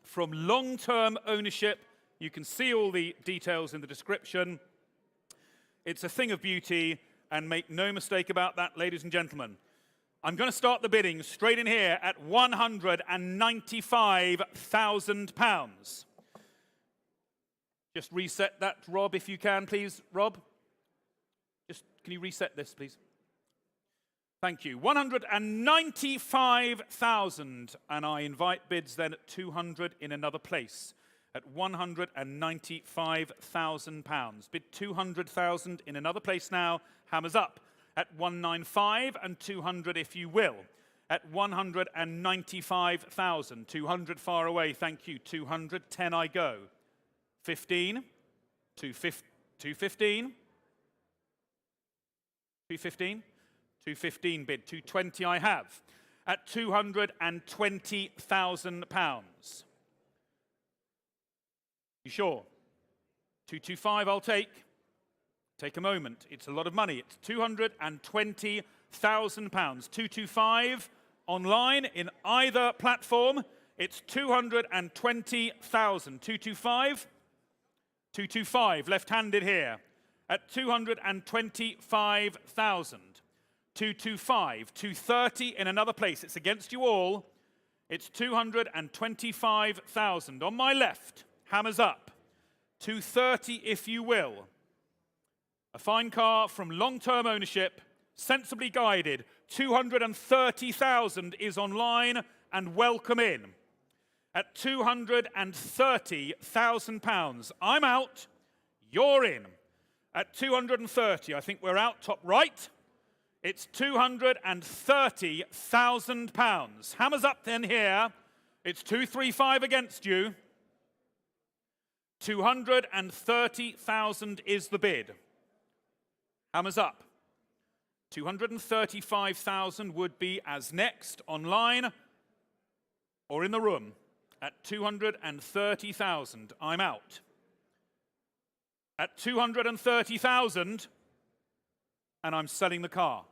from long-term ownership. You can see all the details in the description. It's a thing of beauty, and make no mistake about that, ladies and gentlemen. I'm going to start the bidding straight in here at £195,000. Just reset that, Rob, if you can, please. Rob, can you reset this, please? Thank you. 195,000, and I invite bids then at 200 in another place. At £195,000. Bid 200,000 in another place now. Hammers up. At 195 and 200 if you will. At 195,000. 200 far away, thank you. 200, 10 I go. 15, 215, 215, 215 bid. 220 I have. At £220,000. You sure? 225 I'll take. Take a moment. It's a lot of money. It's £220,000. 225 online in either platform. It's 220,000. 225. 225. Left-handed here. At 225,000. 225. 230 in another place. It's against you all. It's 225,000. On my left. Hammers up. 230 if you will. A fine car from long-term ownership, sensibly guided. 230,000 is online and welcome in. At £230,000. I'm out, you're in. At 230, I think we're out top right. It's £230,000. Hammers up then here. It's 235 against you. 230,000 is the bid. Hammers up. 235,000 would be as next online or in the room at 230,000. I'm out. At 230,000 and I'm selling the car.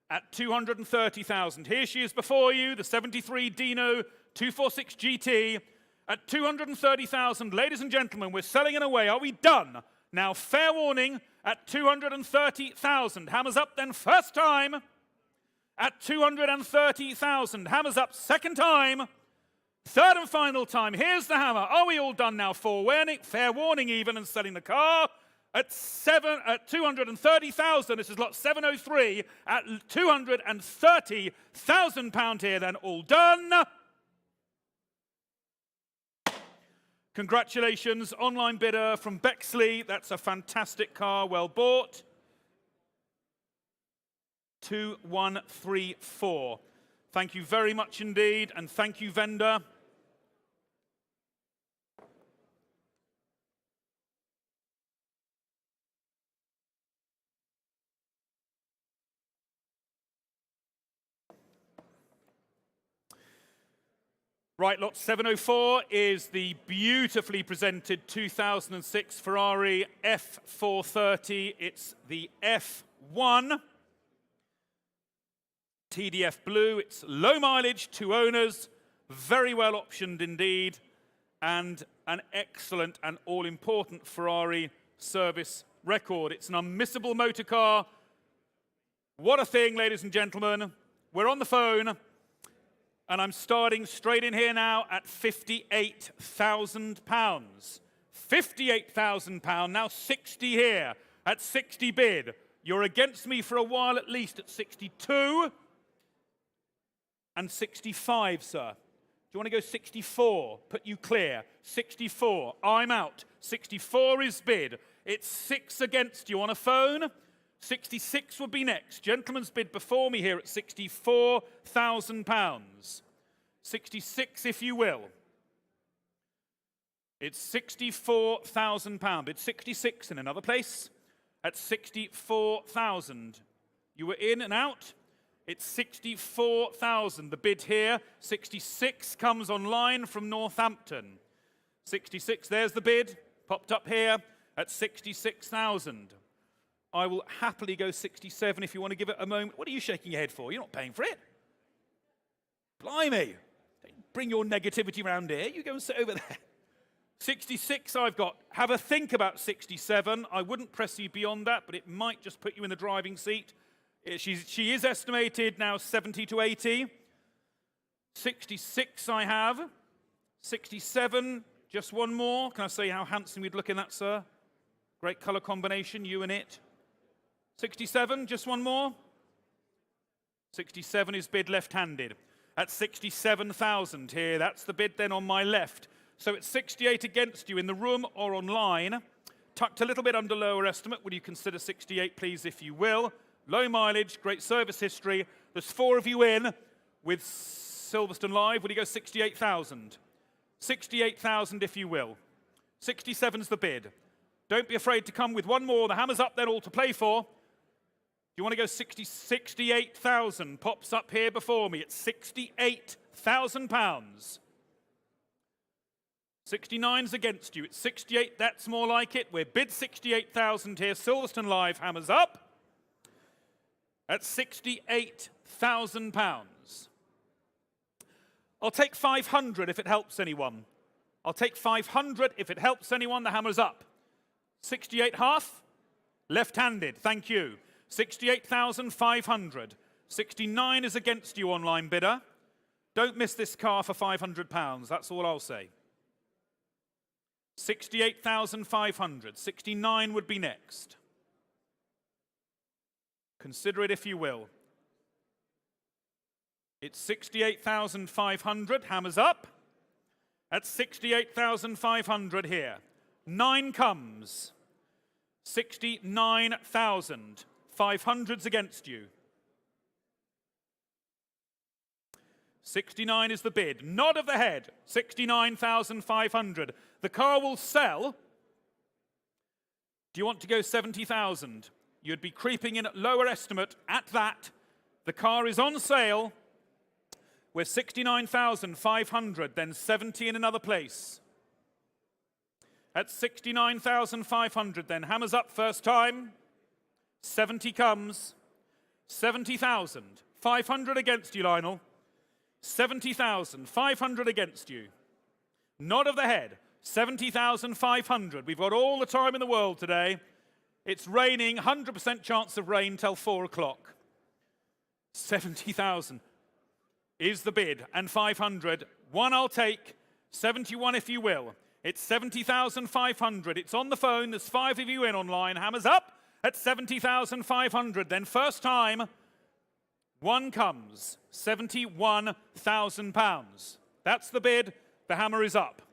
At 230,000. Here she is before you, the 73 Dino 246 GT at 230,000. Ladies and gentlemen, we're selling it away. Are we done? Now, fair warning at 230,000. Hammers up then first time at 230,000. Hammers up second time. Third and final time. Here's the hammer. Are we all done now? Fair warning even, and selling the car at 230,000. This is lot 703 at 230,000 pound here. Then all done. Congratulations, online bidder from Bexley. That's a fantastic car, well bought. 2134. Thank you very much indeed, and thank you, vendor. Right, lot 704 is the beautifully presented 2006 Ferrari F430. It's the F1. TDF blue. It's low mileage, 2 owners, very well optioned indeed, and an excellent and all-important Ferrari service record. It's an unmissable motor car. What a thing, ladies and gentlemen. We're on the phone. And I'm starting straight in here now at £58,000. £58,000, now 60 here at 60 bid. You're against me for a while at least at 62 and 65, sir. Do you want to go 64? Put you clear. 64, I'm out. 64 is bid. It's 6 against you on a phone. 66 would be next. Gentleman's bid before me here at £64,000. 66, if you will. It's £64,000. Bid 66 in another place at 64,000. You were in and out. It's 64,000. The bid here. 66 comes online from Northampton. 66, there's the bid. Popped up here at 66,000. I will happily go 67 if you want to give it a moment. What are you shaking your head for? You're not paying for it. Blimey. Don't bring your negativity around here. You go and sit over there. 66 I've got. Have a think about 67. I wouldn't press you beyond that, but it might just put you in the driving seat. She is estimated now 70 to 80. 66 I have. 67, just one more. Can I say how handsome you'd look in that, sir? Great colour combination, you and it. 67, just one more. 67 is bid left-handed. At 67,000 here, that's the bid then on my left. So it's 68 against you in the room or online. Tucked a little bit under lower estimate. Would you consider 68, please, if you will? Low mileage, great service history. There's 4 of you in with Silverstone Live. Would you go 68,000? 68,000 if you will. 67's the bid. Don't be afraid to come with one more. The hammer's up there, all to play for. Do you want to go 68,000? Pops up here before me. It's £68,000. 69's against you. It's 68. That's more like it. We're bid 68,000 here. Silverstone Live, hammers up. At £68,000. I'll take 500 if it helps anyone. I'll take 500 if it helps anyone. The hammer's up. 68 half. Left-handed. Thank you. 68,500. 69 is against you, online bidder. Don't miss this car for £500. That's all I'll say. 68,500. 69 would be next. Consider it if you will. It's 68,500. Hammers up. At 68,500 here. 9 comes. 69,000. 500's against you. 69 is the bid. Nod of the head. 69,500. The car will sell. Do you want to go 70,000? You'd be creeping in at lower estimate at that. The car is on sale. We're 69,500, then 70 in another place. At 69,500 then. Hammers up first time. 70 comes. 70,000. 500 against you, Lionel. 70,500 against you. Nod of the head. 70,500. We've got all the time in the world today. It's raining, 100% chance of rain till 4 o'clock. 70,000 is the bid, and 500. One I'll take, 71 if you will. It's 70,500. It's on the phone. There's 5 of you in online. Hammers up at 70,500. Then first time, one comes. £71,000. That's the bid. The hammer is up.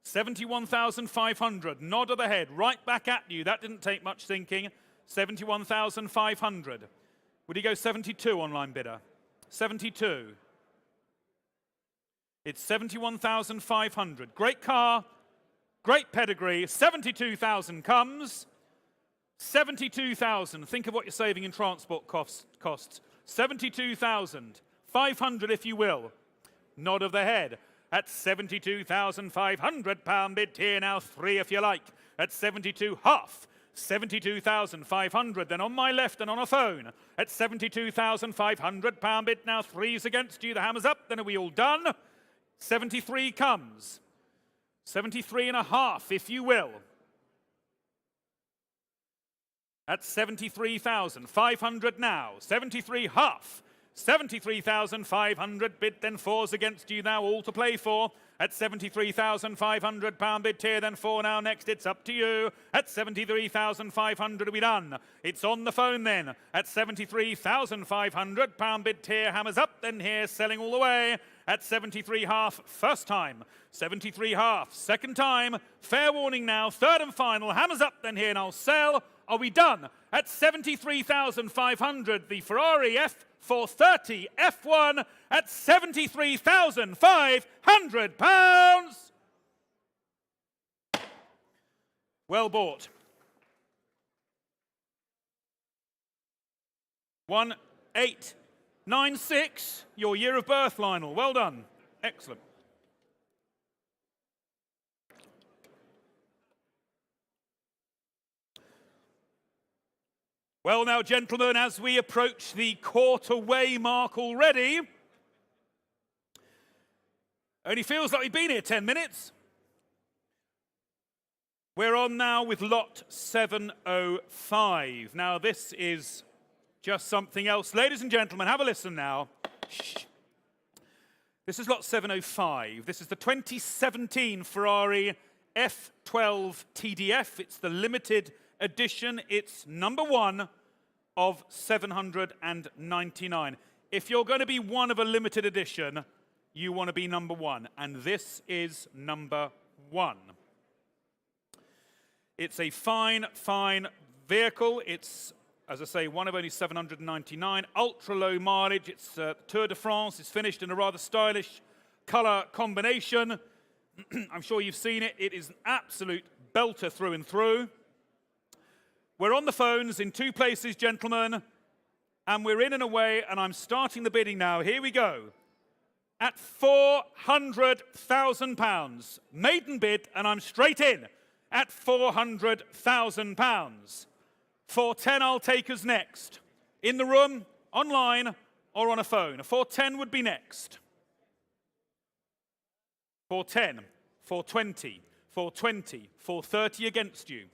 71,500. Nod of the head. Right back at you. That didn't take much thinking. 71,500. Would he go 72, online bidder? 72. It's 71,500. Great car. Great pedigree. 72,000 comes. 72,000. Think of what you're saving in transport costs. 72,500 if you will. Nod of the head. At 72,500 pound bid here now, 3 if you like. At 72 half. 72,500. Then on my left and on a phone. At 72,500 pound bid now, 3's against you. The hammer's up. Then are we all done? 73 comes. 73 and a half if you will. At 73,500 now. 73 half. 73,500 bid, then 4's against you now, all to play for. At 73,500 pound bid tier, then 4 now next, it's up to you. At 73,500 are we done? It's on the phone then. At 73,500 pound bid tier, hammers up, then here, selling all the way. At 73 half, first time. 73 half, second time. Fair warning now, third and final, hammers up, then here, and I'll sell. Are we done? At 73,500, the Ferrari F430 F1 at £73,500. Well bought. 1896, your year of birth, Lionel. Well done. Excellent. Well now, gentlemen, as we approach the quarter-way mark already, only feels like we've been here 10 minutes. We're on now with lot 705. Now, this is just something else. Ladies and gentlemen, have a listen now. Shh. This is lot 705. This is the 2017 Ferrari F12 TDF. It's the limited edition. It's number 1 of 799. If you're going to be one of a limited edition, you want to be number 1. And this is number 1. It's a fine, fine vehicle. It's, as I say, one of only 799. Ultra low mileage. It's Tour de France. It's finished in a rather stylish color combination. I'm sure you've seen it. It is an absolute belter through and through. We're on the phones in 2 places, gentlemen, and we're in and away, and I'm starting the bidding now. Here we go. At £400,000. Maiden bid, and I'm straight in at £400,000. 410 I'll take as next. In the room, online, or on a phone. A 410 would be next. 410, 420, 420, 430 against you.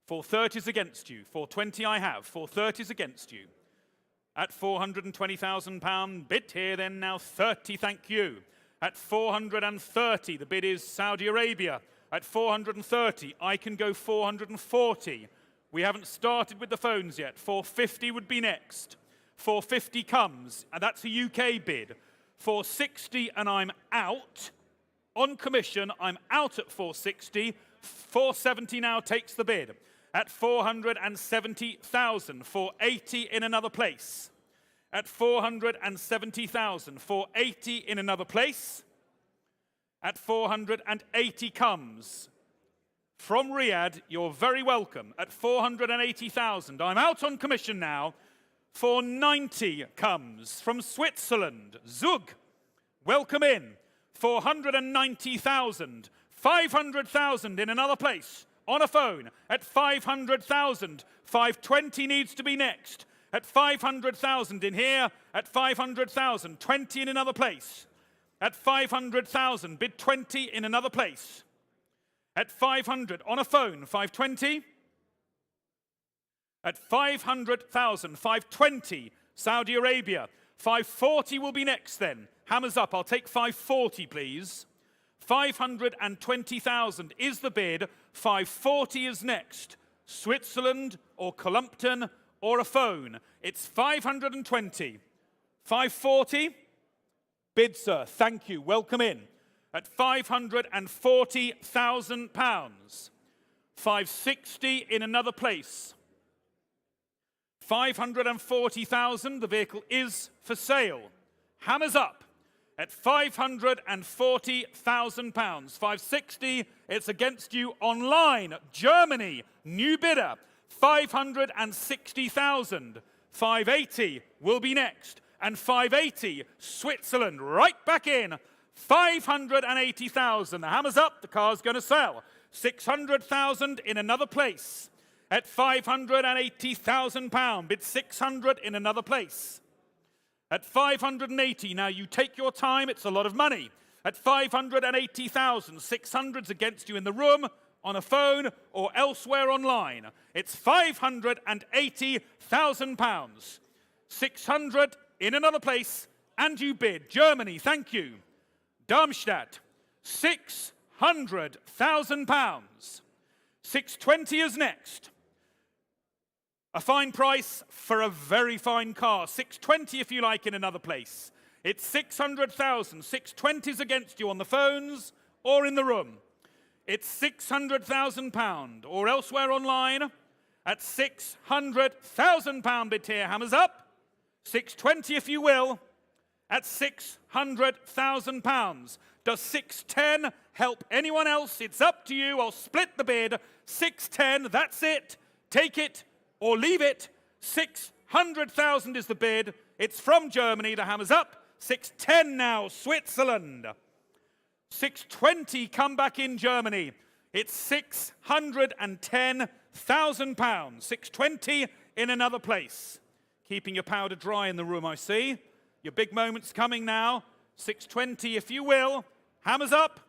430's against you. 420 I have. 430's against you. At £420,000 bid here, then now 30, thank you. At 430, the bid is Saudi Arabia. At 430, I can go 440. We haven't started with the phones yet. 450 would be next. 450 comes, and that's a UK bid. 460, and I'm out. On commission, I'm out at 460. 470 now takes the bid. At 470,000, 480 in another place. At 470,000, 480 in another place. At 480 comes. From Riyadh, you're very welcome. At 480,000, I'm out on commission now. 490 comes. From Switzerland, Zug, welcome in. 490,000, 500,000 in another place. On a phone at 500,000. 520 needs to be next. At 500,000 in here. At 500,000. 20 in another place. At 500,000. Bid 20 in another place. At 500 on a phone. 520. At 500,000. 520. Saudi Arabia. 540 will be next then. Hammers up. I'll take 540, please. 520,000 is the bid. 540 is next. Switzerland or Columpton or a phone. It's 520. 540. Bid, sir. Thank you. Welcome in. At £540,000. 560 in another place. 540,000. The vehicle is for sale. Hammers up. At £540,000. 560, it's against you online. Germany, new bidder, 560,000. 580 will be next. And 580, Switzerland, right back in. 580,000. The hammer's up, the car's going to sell. 600,000 in another place. At £580,000. Bid 600 in another place. At 580, now you take your time, it's a lot of money. At 580,000, 600's against you in the room, on a phone, or elsewhere online. It's £580,000. 600 in another place, and you bid. Germany, thank you. Darmstadt, £600,000. 620 is next. A fine price for a very fine car. 620 if you like in another place. It's 600,000. 620's against you on the phones or in the room. It's £600,000 or elsewhere online at £600,000 bid here. Hammers up. 620 if you will at £600,000. Does 610 help anyone else? It's up to you. I'll split the bid. 610, that's it. Take it or leave it. 600,000 is the bid. It's from Germany. The hammer's up. 610 now, Switzerland. 620 come back in Germany. It's £610,000. 620 in another place. Keeping your powder dry in the room, I see. Your big moment's coming now. 620 if you will. Hammers up.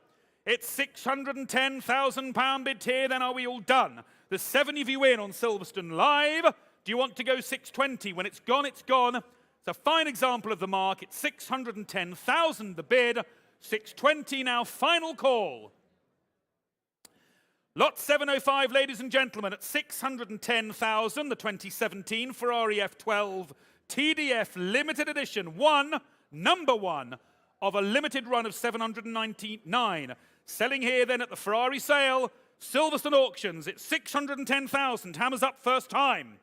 It's £610,000 bid here. Then are we all done? There's 7 of you in on Silverstone Live. Do you want to go 620? When it's gone, it's gone. It's a fine example of the mark. It's 610,000 the bid. 620 now, final call. Lot 705, ladies and gentlemen, at 610,000, the 2017 Ferrari F12 TDF limited edition. Number one of a limited run of 799. Selling here then at the Ferrari sale. Silverstone Auctions, it's 610,000. Hammers up first time.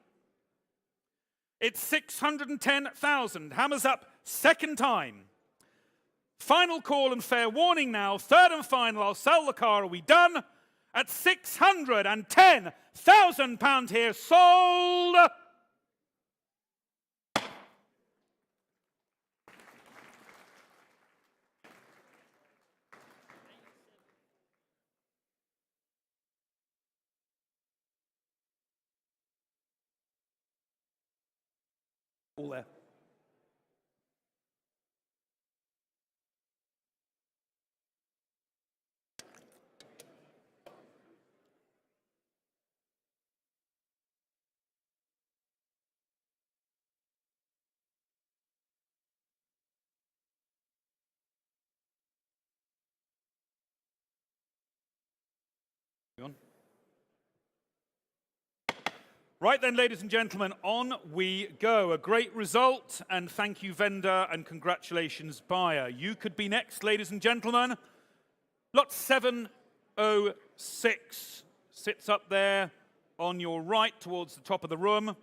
It's 610,000. Hammers up second time. Final call and fair warning now. Third and final. I'll sell the car. Are we done? At £610,000 here. Sold. All there. On. Right then, ladies and gentlemen, on we go. A great result, and thank you, vendor, and congratulations, buyer. You could be next, ladies and gentlemen. Lot 706 sits up there on your right towards the top of the room.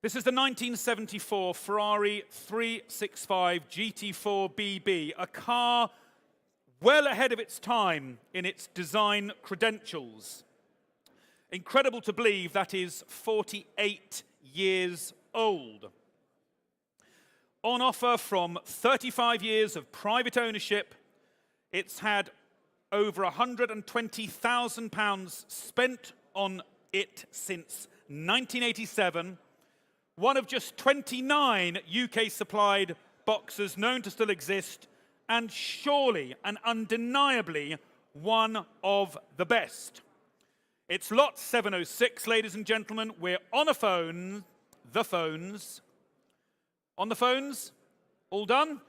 This is the 1974 Ferrari 365 GT4 BB, a car well ahead of its time in its design credentials. Incredible to believe that is 48 years old. On offer from 35 years of private ownership, it's had over £120,000 spent on it since 1987. one of just 29 UK-supplied boxers known to still exist, and surely and undeniably one of the best. It's lot 706, ladies and gentlemen. We're on a phone, the phones. On the phones? All done?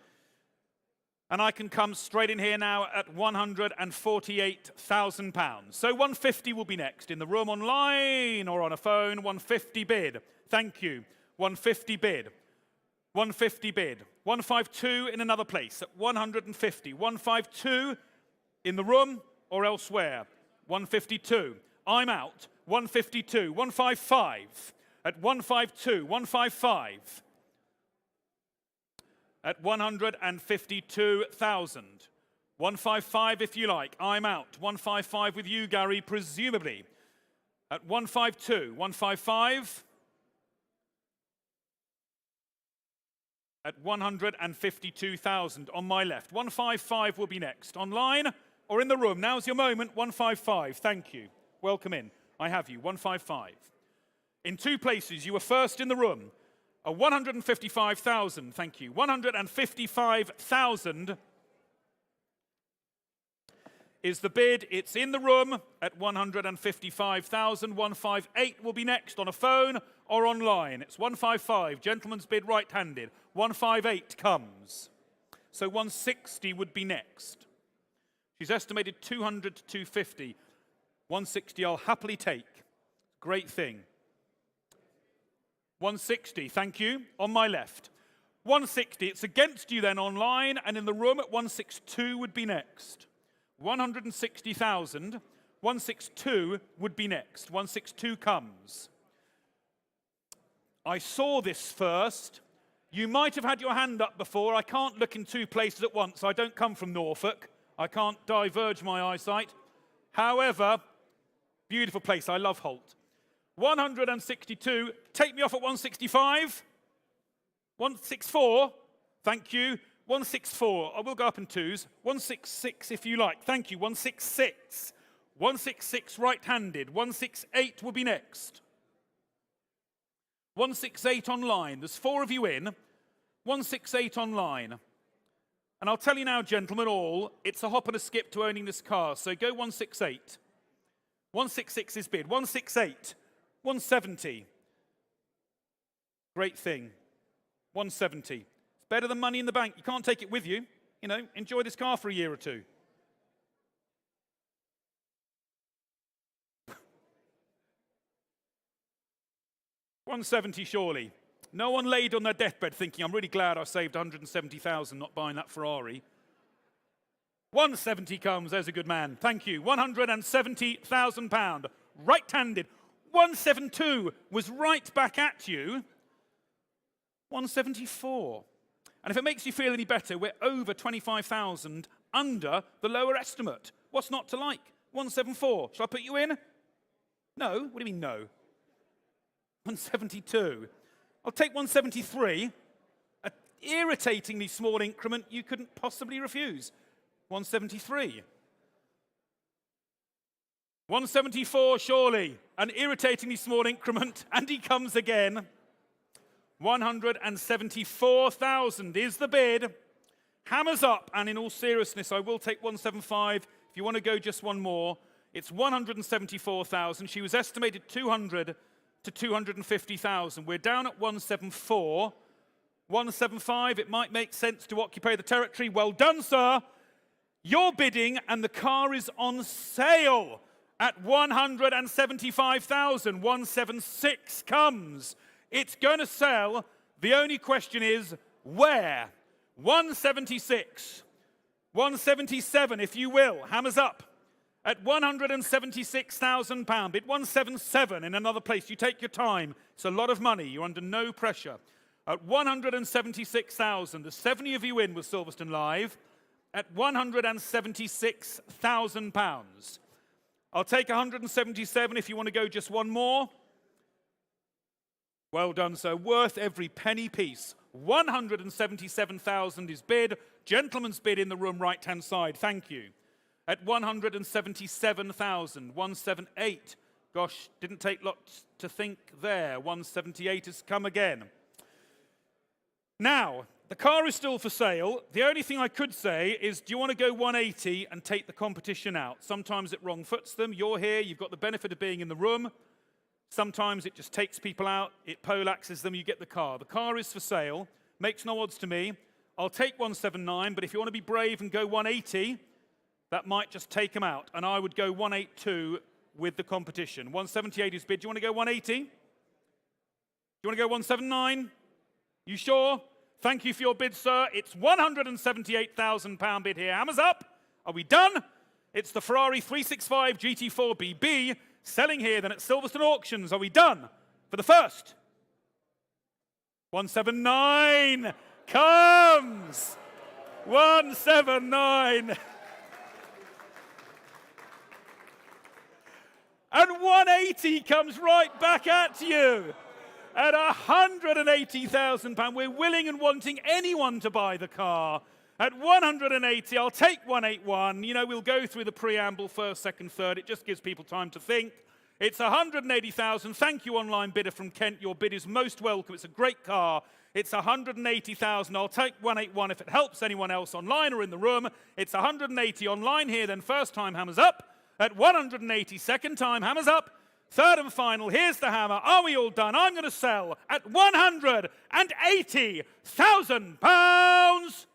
And I can come straight in here now at £148,000. So 150 will be next. In the room, online, or on a phone, 150 bid. Thank you. 150 bid. 150 bid. 152 in another place at 150. 152 in the room or elsewhere. 152. I'm out. 152. 155 at 152. 155 at 152,000. 155 if you like. I'm out. 155 with you, Gary, presumably. At 152. 155 at 152,000 on my left. 155 will be next. Online or in the room. Now's your moment. 155. Thank you. Welcome in. I have you. 155. In two places. You were first in the room. 155,000. Thank you. 155,000 is the bid. It's in the room at 155,000. 158 will be next on a phone or online. It's 155. Gentleman's bid right-handed. 158 comes. So 160 would be next. She's estimated 200 to 250. 160 I'll happily take. Great thing. 160, thank you. On my left. 160, it's against you then online, and in the room at 162 would be next. 160,000. 162 would be next. 162 comes. I saw this first. You might have had your hand up before. I can't look in two places at once. I don't come from Norfolk. I can't diverge my eyesight. However, beautiful place. I love Holt. 162. Take me off at 165. 164. Thank you. 164. I will go up in twos. 166 if you like. Thank you. 166. 166 right-handed. 168 will be next. 168 online. There's four of you in. 168 online. And I'll tell you now, gentlemen, all, it's a hop and a skip to owning this car. So go 168. 166 is bid. 168. 170. Great thing. 170. It's better than money in the bank. You can't take it with you. You know, enjoy this car for a year or two. $170 surely. No one laid on their deathbed thinking, I'm really glad I saved $170,000 not buying that Ferrari. 170 comes. There's a good man. Thank you. £170,000. Right-handed. 172 was right back at you. 174. And if it makes you feel any better, we're over 25,000 under the lower estimate. What's not to like? 174. Shall I put you in? No? What do you mean no? 172. I'll take 173. An irritatingly small increment you couldn't possibly refuse. 173. 174, surely. An irritatingly small increment, and he comes again. 174,000 is the bid. Hammers up, and in all seriousness, I will take 175. If you want to go just one more, it's 174,000. She was estimated 200 to 250,000. We're down at 174. 175, it might make sense to occupy the territory. Well done, sir. You're bidding, and the car is on sale at 175,000. 176 comes. It's going to sell. The only question is, where? 176. 177, if you will. Hammers up. At £176,000. Bid 177 in another place. You take your time. It's a lot of money. You're under no pressure. At 176,000. There's 70 of you in with Silverstone Live. At £176,000. I'll take 177 if you want to go just one more. Well done, sir. Worth every penny piece. 177,000 is bid. Gentleman's bid in the room right-hand side. Thank you. At 177,000. 178 Gosh, didn't take lots to think there. 178 has come again. Now, the car is still for sale. The only thing I could say is, do you want to go 180 and take the competition out? Sometimes it wrong foots them. You're here. You've got the benefit of being in the room. Sometimes it just takes people out. It poleaxes them. You get the car. The car is for sale. Makes no odds to me. I'll take 179, but if you want to be brave and go 180, that might just take them out. And I would go 182 with the competition. 178 is bid. Do you want to go 180? Do you want to go 179? You sure? Thank you for your bid, sir. It's £178,000 bid here. Hammers up. Are we done? It's the Ferrari 365 GT4 BB selling here then at Silverstone Auctions. Are we done? For the first. 179 comes. 179. And 180 comes right back at you. At £180,000. We're willing and wanting anyone to buy the car. At 180, I'll take 181. You know, we'll go through the preamble, first, second, third. It just gives people time to think. It's 180,000. Thank you, online bidder from Kent. Your bid is most welcome. It's a great car. It's 180,000. I'll take 181 if it helps anyone else online or in the room. It's 180 online here, then first time hammers up. At 180, second time hammers up. Third and final, here's the hammer. Are we all done? I'm going to sell at £180,000.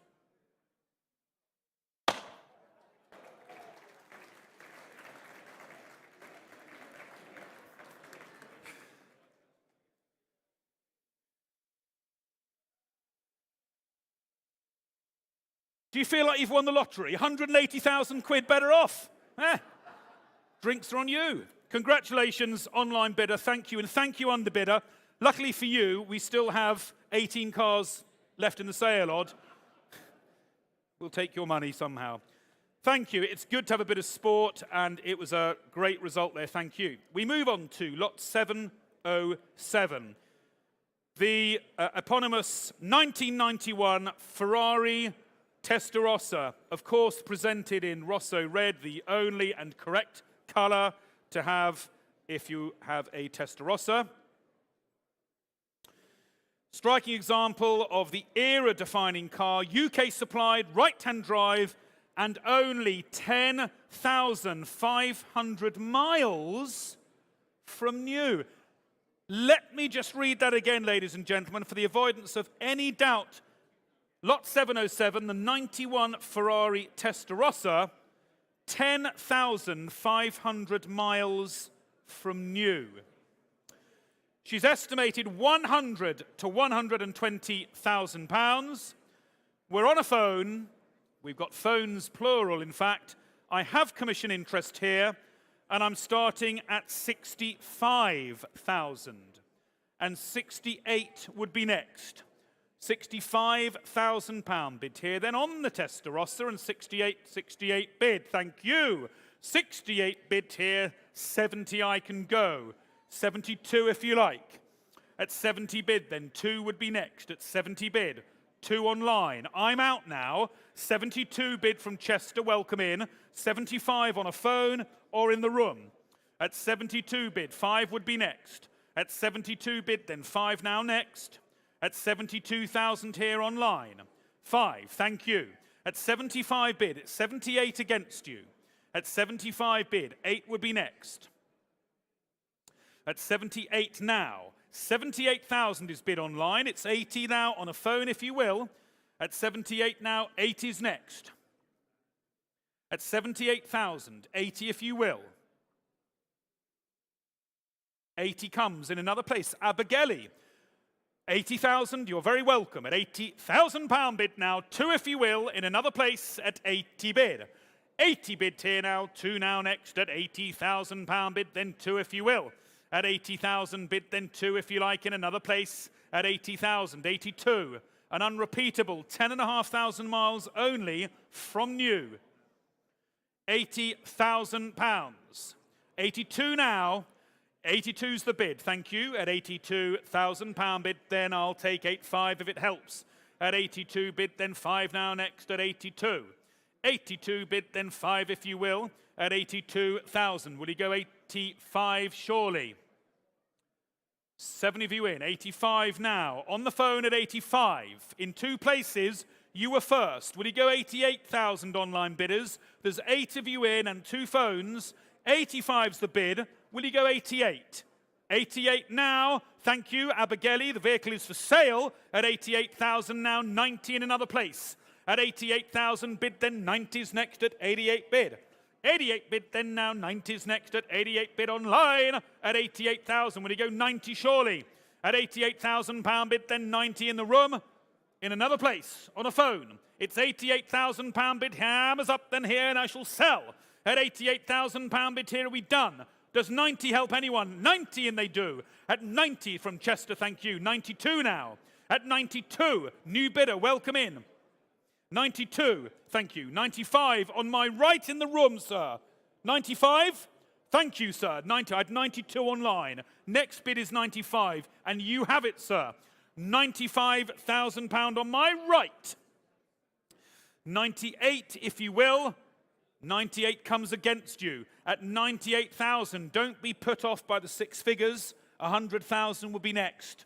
Do you feel like you've won the lottery? 180,000 quid better off? Drinks are on you. Congratulations, online bidder. Thank you. And thank you, underbidder. Luckily for you, we still have 18 cars left in the sale odd. We'll take your money somehow. Thank you. It's good to have a bit of sport, and it was a great result there. Thank you. We move on to lot 707. The eponymous 1991 Ferrari Testarossa, of course presented in Rosso Red, the only and correct colour to have if you have a Testarossa. Striking example of the era-defining car, UK supplied, right-hand drive, and only 10,500 miles from new. Let me just read that again, ladies and gentlemen, for the avoidance of any doubt. Lot 707, the 91 Ferrari Testarossa, 10,500 miles from new. She's estimated 100 to 120,000 pounds. We're on a phone. We've got phones plural, in fact. I have commission interest here, and I'm starting at 65,000. And 68 would be next. £65,000 bid here, then on the Testarossa, and 68 bid, thank you. 68 bid here, 70 I can go. 72 if you like. At 70 bid, then 2 would be next. At 70 bid, 2 online. I'm out now. 72 bid from Chester, welcome in. 75 on a phone or in the room. At 72 bid, 5 would be next. At 72 bid, then 5 now next. At 72,000 here online. 5, thank you. At 75 bid, it's 78 against you. At 75 bid, 8 would be next. At 78 now. 78,000 is bid online. It's 80 now on a phone, if you will. At 78 now, 8 is next. At 78,000, 80 if you will. 80 comes in another place. Abigaili. 80,000, you're very welcome. At £80,000 bid now, 2 if you will, in another place at 80 bid. 80 bid here now, 2 now next at £80,000 bid, then 2 if you will. At 80,000 bid, then 2 if you like, in another place at 80,000. 82, an unrepeatable 10,500 miles only from new. £80,000. 82 now. 82's the bid, thank you. At £82,000 bid, then I'll take 85 if it helps. At 82 bid, then 5 now next at 82. 82 bid, then 5 if you will, at 82,000. Will you go 85 surely? 7 of you in, 85 now. On the phone at 85. In 2 places, you were first. Will you go 88,000 online bidders? There's 8 of you in and 2 phones. 85's the bid. Will you go 88? 88 now. Thank you, Abigail. The vehicle is for sale at 88,000 now. 90 in another place. At 88,000 bid, then 90's next at 88 bid. 88 bid, then now 90's next at 88 bid online at 88,000. Will you go 90 surely? At 88,000 pound bid, then 90 in the room. In another place, on a phone, it's 88,000 pound bid. Hammers up then here, and I shall sell. At 88,000 pound bid here, are we done? Does 90 help anyone? 90 and they do. At 90 from Chester, thank you. 92 now. At 92, new bidder, welcome in. 92, thank you. 95 on my right in the room, sir. 95, thank you, sir. 90, I had 92 online. Next bid is 95, and you have it, sir. £95,000 on my right. 98, if you will. 98 comes against you. At 98,000, don't be put off by the 6 figures. 100,000 will be next.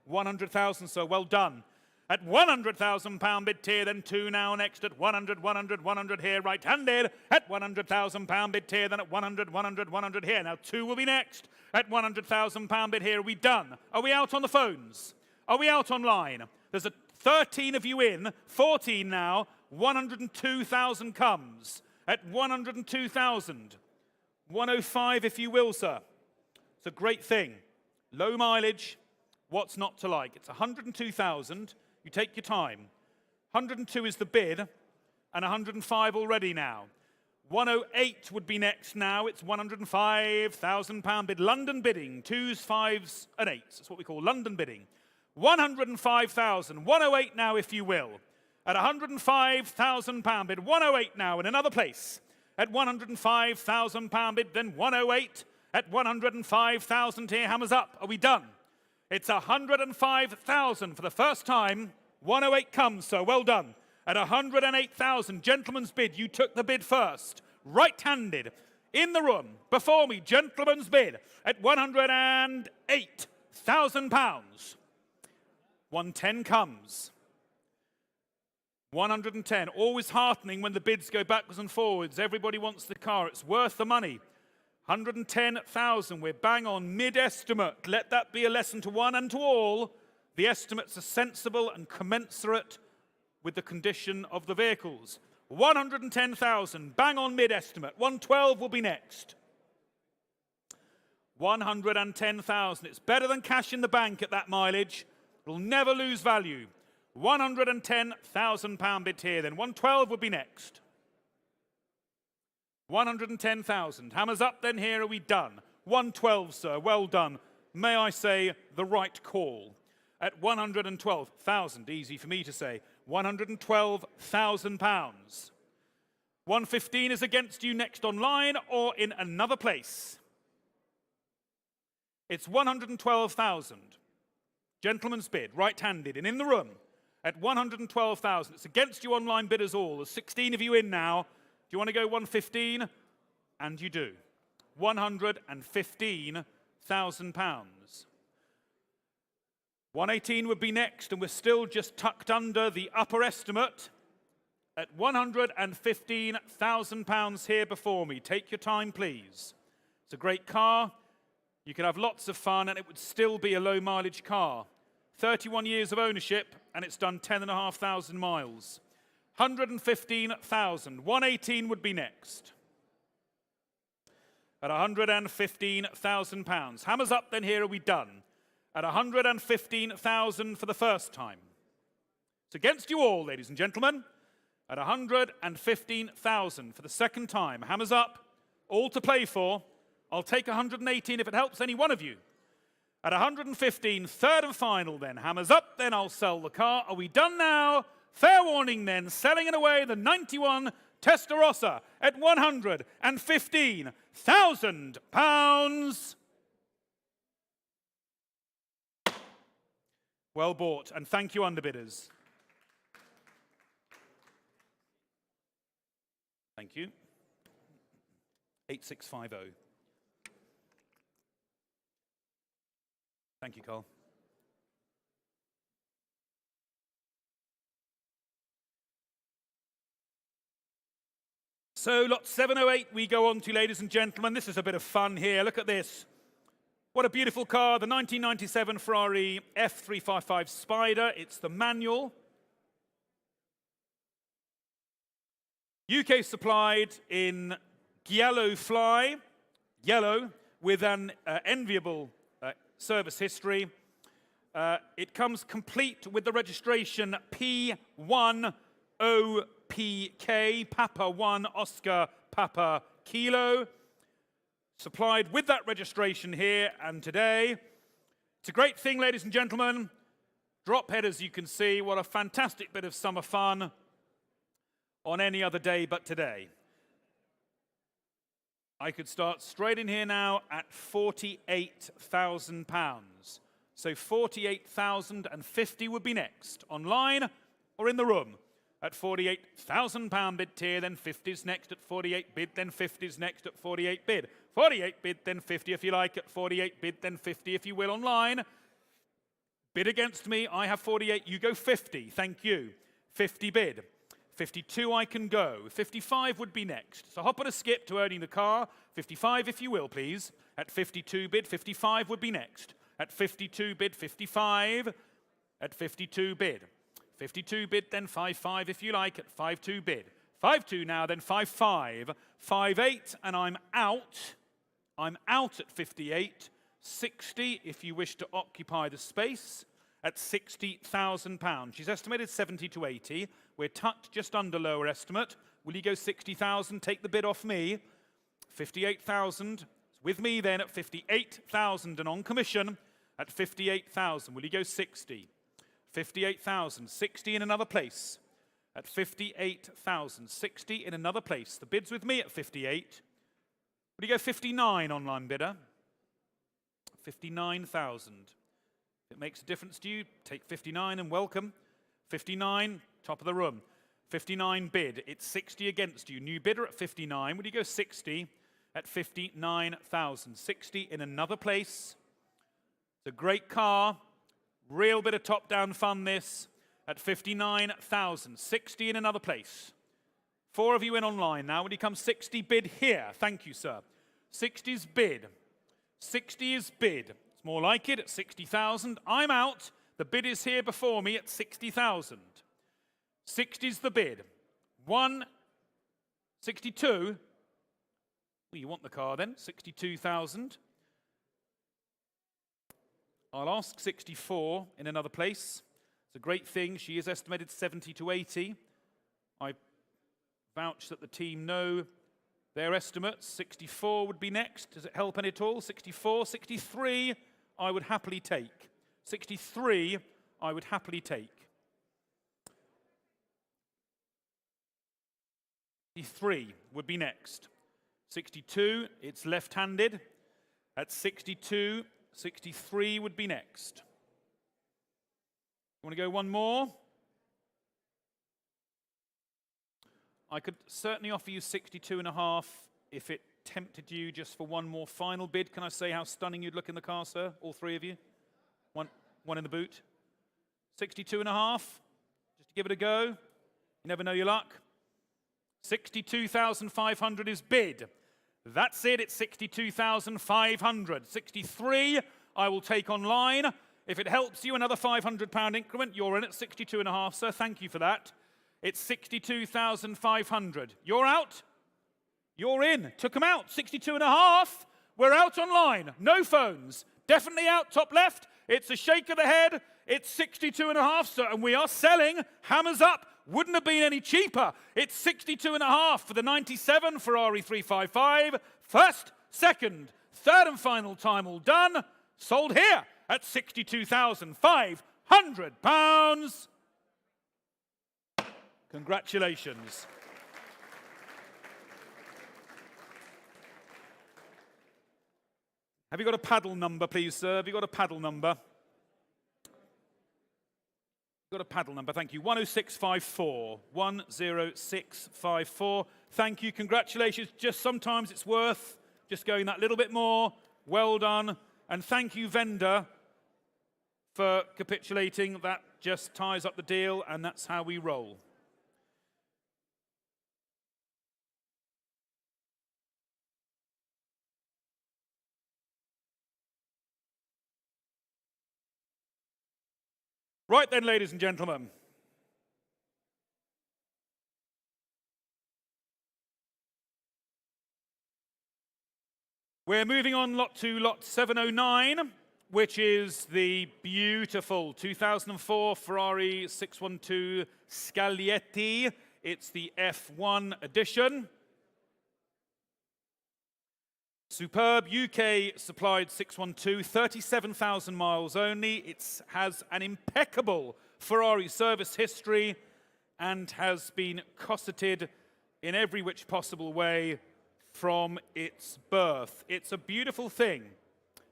100,000, sir, well done. At £100,000 bid tier, then 2 now next at 100, 100, 100 here, right-handed. At £100,000 bid tier, then at 100, 100, 100 here. Now 2 will be next. At £100,000 bid here, are we done? Are we out on the phones? Are we out online? There's 13 of you in, 14 now. 102,000 comes. At 102,000. 105 if you will, sir. It's a great thing. Low mileage. What's not to like? It's 102,000. You take your time. 102 is the bid, and 105 already now. 108 would be next now. It's £105,000 bid. London bidding. 2s, 5s, and 8s. That's what we call London bidding. 105,000. 108 now, if you will. At £105,000 bid. 108 now in another place. At £105,000 bid, then 108. At 105,000 here. Hammers up. Are we done? It's 105,000 for the first time. 108 comes, so well done. At 108,000, gentleman's bid. You took the bid first. Right-handed. In the room. Before me, gentleman's bid. At £108,000. 110 comes. 110. Always heartening when the bids go backwards and forwards. Everybody wants the car. It's worth the money. 110,000, we're bang on mid-estimate. Let that be a lesson to one and to all. The estimates are sensible and commensurate with the condition of the vehicles. 110,000, bang on mid-estimate. 112 will be next. 110,000, it's better than cash in the bank at that mileage. It'll never lose value. £110,000 bid here then. 112 will be next. 110,000. Hammers up then here, are we done? 112, sir, well done. May I say the right call. At 112,000, easy for me to say. £112,000. 115 is against you next online or in another place. It's 112,000. Gentleman's bid, right-handed and in the room. At 112,000. It's against you online bidders all. There's 16 of you in now. Do you want to go 115? And you do. £115,000. 118 would be next, and we're still just tucked under the upper estimate at £115,000 here before me. Take your time, please. It's a great car. You could have lots of fun, and it would still be a low-mileage car. 31 years of ownership, and it's done 10,500 miles. 115,000. 118 would be next. At £115,000. Hammers up then here, are we done? At 115,000 for the first time. It's against you all, ladies and gentlemen. At 115,000 for the second time. Hammers up, all to play for. I'll take 118 if it helps any one of you. At 115, third and final then. Hammers up, then I'll sell the car. Are we done now? Fair warning then, selling it away, the 91 Testarossa at £115,000. Well bought, and thank you, underbidders. Thank you. 8650. Thank you, Carl. So lot 708 we go on to, ladies and gentlemen. This is a bit of fun here. Look at this. What a beautiful car, the 1997 Ferrari F355 Spider. It's the manual. UK supplied in yellow fly, yellow, with an enviable service history. It comes complete with the registration P10PK, Papa 1 Oscar Papa Kilo. Supplied with that registration here and today. It's a great thing, ladies and gentlemen. Drop head, as you can see. What a fantastic bit of summer fun on any other day but today. I could start straight in here now at £48,000. So 48,050 would be next, online or in the room. At £48,000 bid tier, then 50's next at 48 bid, then 50's next at 48 bid. 48 bid, then 50 if you like, at 48 bid, then 50 if you will online. Bid against me, I have 48, you go 50, thank you. 50 bid. 52 I can go. 55 would be next. So hop on a skip to owning the car. 55 if you will, please. At 52 bid, 55 would be next. At 52 bid, 55. At 52 bid. 52 bid, then 55 if you like, at 52 bid. 52 now, then 55. 58, and I'm out. I'm out at 58. 60 if you wish to occupy the space at £60,000. She's estimated 70 to 80. We're tucked just under lower estimate. Will you go 60,000? Take the bid off me. 58,000. With me then at 58,000 and on commission at 58,000. Will you go 60? 58,000. 60 in another place at 58,000. 60 in another place. The bid's with me at 58. Will you go 59 online bidder? 59,000. If it makes a difference to you, take 59 and welcome. 59, top of the room. 59 bid. It's 60 against you. New bidder at 59. Would you go 60 at 59,000? 60 in another place. It's a great car. Real bit of top-down fun, this. At 59,000. 60 in another place. 4 of you in online now. Would you come 60 bid here? Thank you, sir. 60's bid. 60 is bid. It's more like it at 60,000. I'm out. The bid is here before me at 60,000. 60's the bid. 62. Well, you want the car then. 62,000. I'll ask 64 in another place. It's a great thing. She is estimated 70 to 80. I vouch that the team know their estimates. 64 would be next. Does it help any at all? 64, 63, I would happily take. 63, I would happily take. 63 would be next. 62, it's left-handed. At 62, 63 would be next. You want to go one more? I could certainly offer you 62.5 if it tempted you just for one more final bid. Can I say how stunning you'd look in the car, sir? All 3 of you? One in the boot. 62.5, just to give it a go. You never know your luck. 62,500 is bid. That's it, it's 62,500. 63, I will take online. If it helps you, another £500 increment. You're in at 62.5, sir. Thank you for that. It's 62,500. You're out. You're in. Took them out. 62.5. We're out online. No phones. Definitely out. Top left. It's a shake of the head. It's 62.5, sir. And we are selling. Hammers up. Wouldn't have been any cheaper. It's 62.5 for the 97 Ferrari 355. First, second, third and final time all done. Sold here at £62,500. Congratulations. Have you got a paddle number, please, sir? Have you got a paddle number? Got got a paddle number, thank you. 10654. 10654. Thank you, congratulations. Just sometimes it's worth just going that little bit more. Well done. And thank you, vendor, for capitulating. That just ties up the deal, and that's how we roll. Right then, ladies and gentlemen. We're moving on to lot 709, which is the beautiful 2004 Ferrari 612 Scaglietti. It's the F1 edition. Superb UK supplied 612, 37,000 miles only. It has an impeccable Ferrari service history and has been cosseted in every which possible way from its birth. It's a beautiful thing.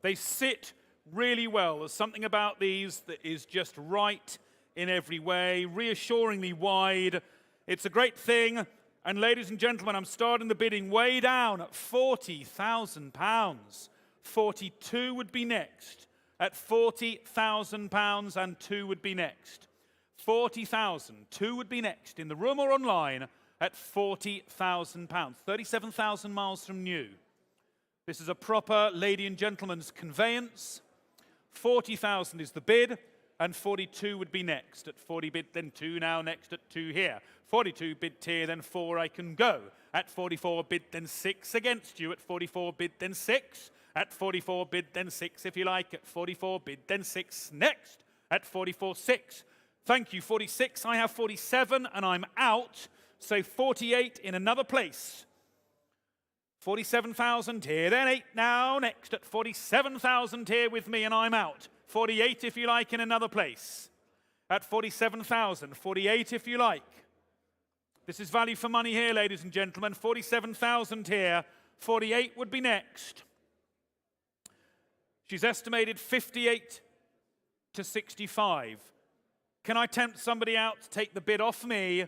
They sit really well. There's something about these that is just right in every way, reassuringly wide. It's a great thing. And ladies and gentlemen, I'm starting the bidding way down at £40,000. 42 would be next. At £40,000 and 2 would be next. 40,000, 2 would be next. In the room or online at £40,000. 37,000 miles from new. This is a proper lady and gentleman's conveyance. 40,000 is the bid, and 42 would be next. At 40 bid, then 2 now, next at 2 here. 42 bid tier, then 4 I can go. At 44 bid, then 6 against you. At 44 bid, then 6. At 44 bid, then 6 if you like. At 44 bid, then 6 next. At 44, 6. Thank you, 46. I have 47 and I'm out. So 48 in another place. 47,000 here, then 8 now, next at 47,000 here with me and I'm out. 48 if you like in another place. At 47,000, 48 if you like. This is value for money here, ladies and gentlemen. 47,000 here, 48 would be next. She's estimated 58 to 65. Can I tempt somebody out to take the bid off me?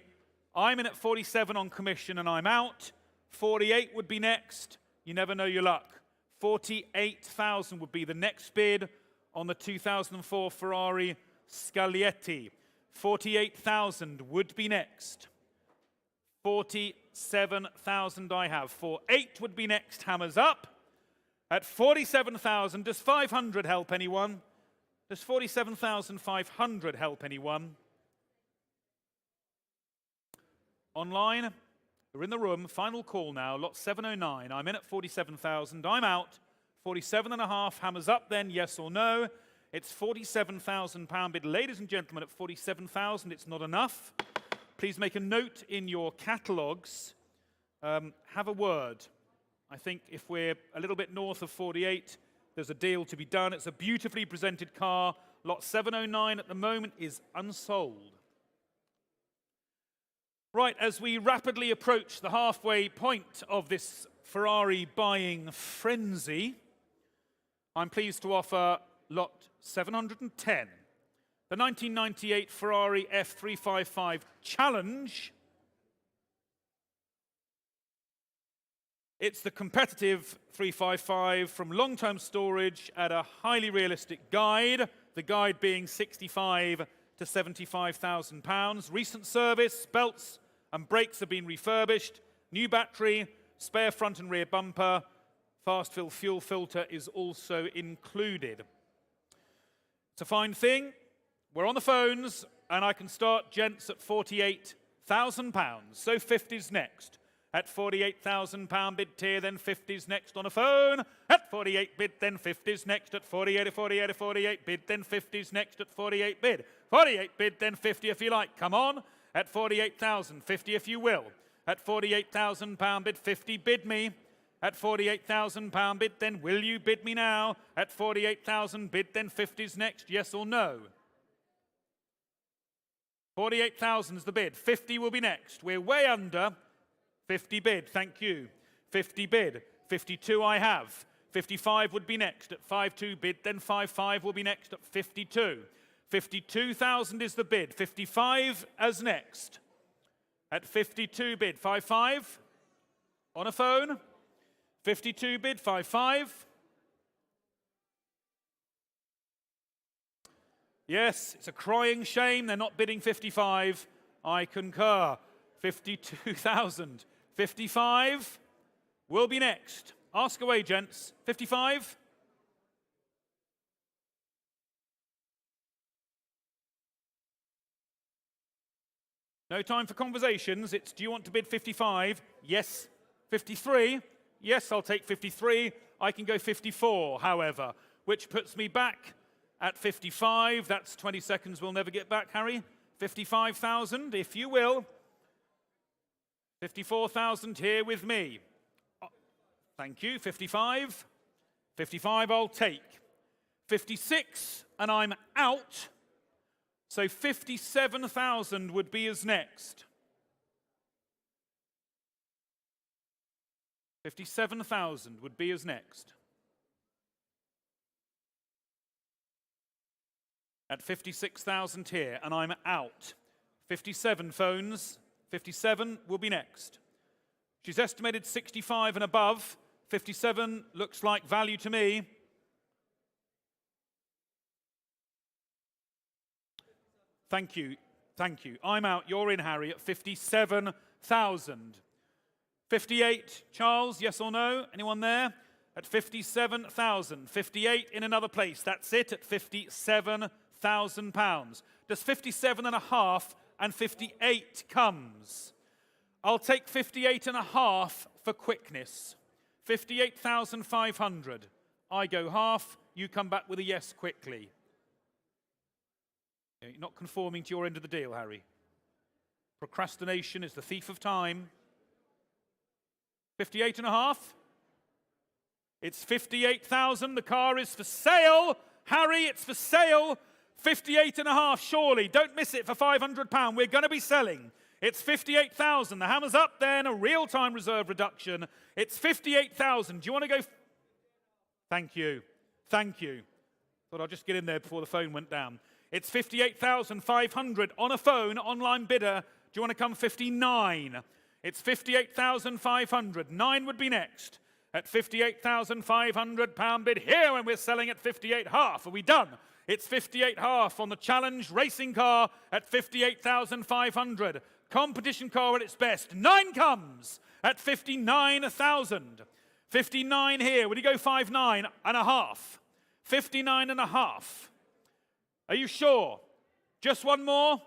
I'm in at 47 on commission and I'm out. 48 would be next. You never know your luck. 48,000 would be the next bid on the 2004 Ferrari Scaglietti. 48,000 would be next. 47,000 I have. 48 would be next. Hammers up. At 47,000, does 500 help anyone? Does 47,500 help anyone? Online, we're in the room. Final call now. Lot 709. I'm in at 47,000. I'm out. 47 and a half. Hammers up then, yes or no? It's £47,000 bid. Ladies and gentlemen, at 47,000, it's not enough. Please make a note in your catalogues. Have a word. I think if we're a little bit north of 48, there's a deal to be done. It's a beautifully presented car. Lot 709 at the moment is unsold. Right, as we rapidly approach the halfway point of this Ferrari buying frenzy, I'm pleased to offer lot 710. The 1998 Ferrari F355 Challenge. It's the competitive 355 from long-term storage at a highly realistic guide, the guide being 65 to 75,000 pounds. Recent service, belts and brakes have been refurbished, new battery, spare front and rear bumper, fast fill fuel filter is also included. It's a fine thing. We're on the phones, and I can start gents at £48,000. So 50's next. At £48,000 bid tier, then 50's next on a phone. At 48 bid, then 50's next. At 48, 48, 48 bid, then 50's next. At 48 bid. 48 bid, then 50 if you like. Come on. At 48,000, 50 if you will. At £48,000 bid, 50 bid me. At £48,000 bid, then will you bid me now? At 48,000 bid, then 50's next, yes or no? 48,000 is the bid. 50 will be next. We're way under. 50 bid, thank you. 50 bid. 52 I have. 55 would be next. At 52 bid, then 55 will be next at 52. 52,000 is the bid. 55 as next. At 52 bid, 55. On a phone. 52 bid, 55. Yes, it's a crying shame they're not bidding 55. I concur. 52,000. 55 will be next. Ask away, gents. 55. No time for conversations. It's, do you want to bid 55? Yes. 53? Yes, I'll take 53. I can go 54, however, which puts me back at 55. That's 20 seconds we'll never get back, Harry. 55,000, if you will. 54,000 here with me. Thank you. 55. 55 I'll take. 56, and I'm out. So 57,000 would be as next. 57,000 would be as next. At 56,000 here, and I'm out. 57 phones. 57 will be next. She's estimated 65 and above. 57 looks like value to me. Thank you. Thank you. I'm out. You're in, Harry, at 57,000. 58, Charles, yes or no? Anyone there? At 57,000. 58 in another place. That's it at 57,000 pounds. Does 57 and a half and 58 comes? I'll take 58 and a half for quickness. 58,500. I go half. You come back with a yes quickly. You're not conforming to your end of the deal, Harry. Procrastination is the thief of time. 58 and a half. It's 58,000. The car is for sale. Harry, it's for sale. 58 and a half, surely. Don't miss it for £500. We're going to be selling. It's 58,000. The hammer's up there in a real-time reserve reduction. It's 58,000. Do you want to go? Thank you. Thank you. Thought I'd just get in there before the phone went down. It's 58,500 on a phone, online bidder. Do you want to come 59? It's 58,500. 9 would be next. At 58,500 pound bid here, and we're selling at 58 half. Are we done? It's 58 half on the Challenge racing car at 58,500. Competition car at its best. 9 comes at 59,000. 59 here. Would you go 59 and a half? 59 and a half. Are you sure? Just one more?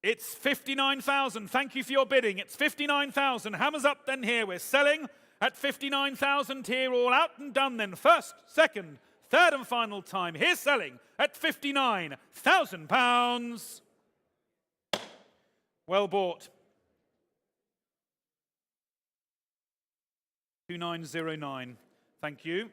It's 59,000. Thank you for your bidding. It's 59,000. Hammers up then here. We're selling at 59,000 here. All out and done then. First, second, third and final time. Here's selling at £59,000. Well bought. 2909. Thank you.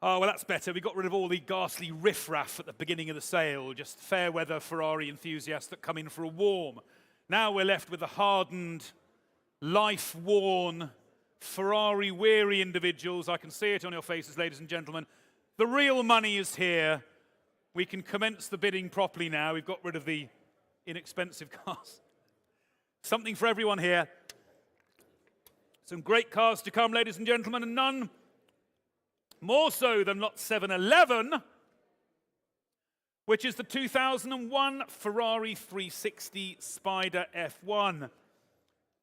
Oh, well, that's better. We got rid of all the ghastly riffraff at the beginning of the sale, just fair weather Ferrari enthusiasts that come in for a warm. Now we're left with the hardened, life-worn, Ferrari-weary individuals. I can see it on your faces, ladies and gentlemen. The real money is here. We can commence the bidding properly now. We've got rid of the inexpensive cars. Something for everyone here. Some great cars to come, ladies and gentlemen, and none more so than lot 711, which is the 2001 Ferrari 360 Spider F1.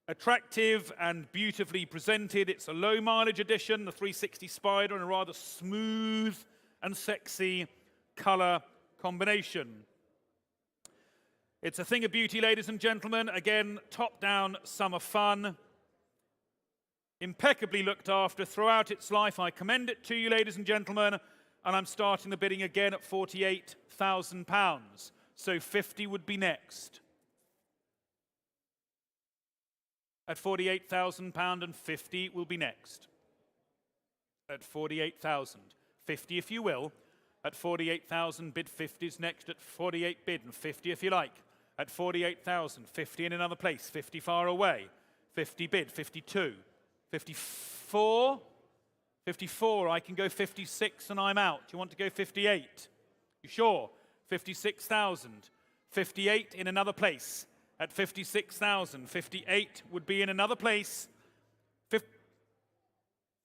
Attractive and beautifully presented. It's a low mileage edition, the 360 Spider, in a rather smooth and sexy colour combination. It's a thing of beauty, ladies and gentlemen. Again, top-down summer fun. Impeccably looked after throughout its life. I commend it to you, ladies and gentlemen, and I'm starting the bidding again at £48,000. So 50 would be next. At £48,000 and 50 will be next. At 48,000. 50 if you will. At 48,000 bid 50 is next. At 48 bid and 50 if you like. at 48,000. 50 in another place, 50 far away. 50 bid, 52. 54. 54, I can go 56 and I'm out. You want to go 58? You sure? 56,000. 58 in another place at 56,000. 58 would be in another place.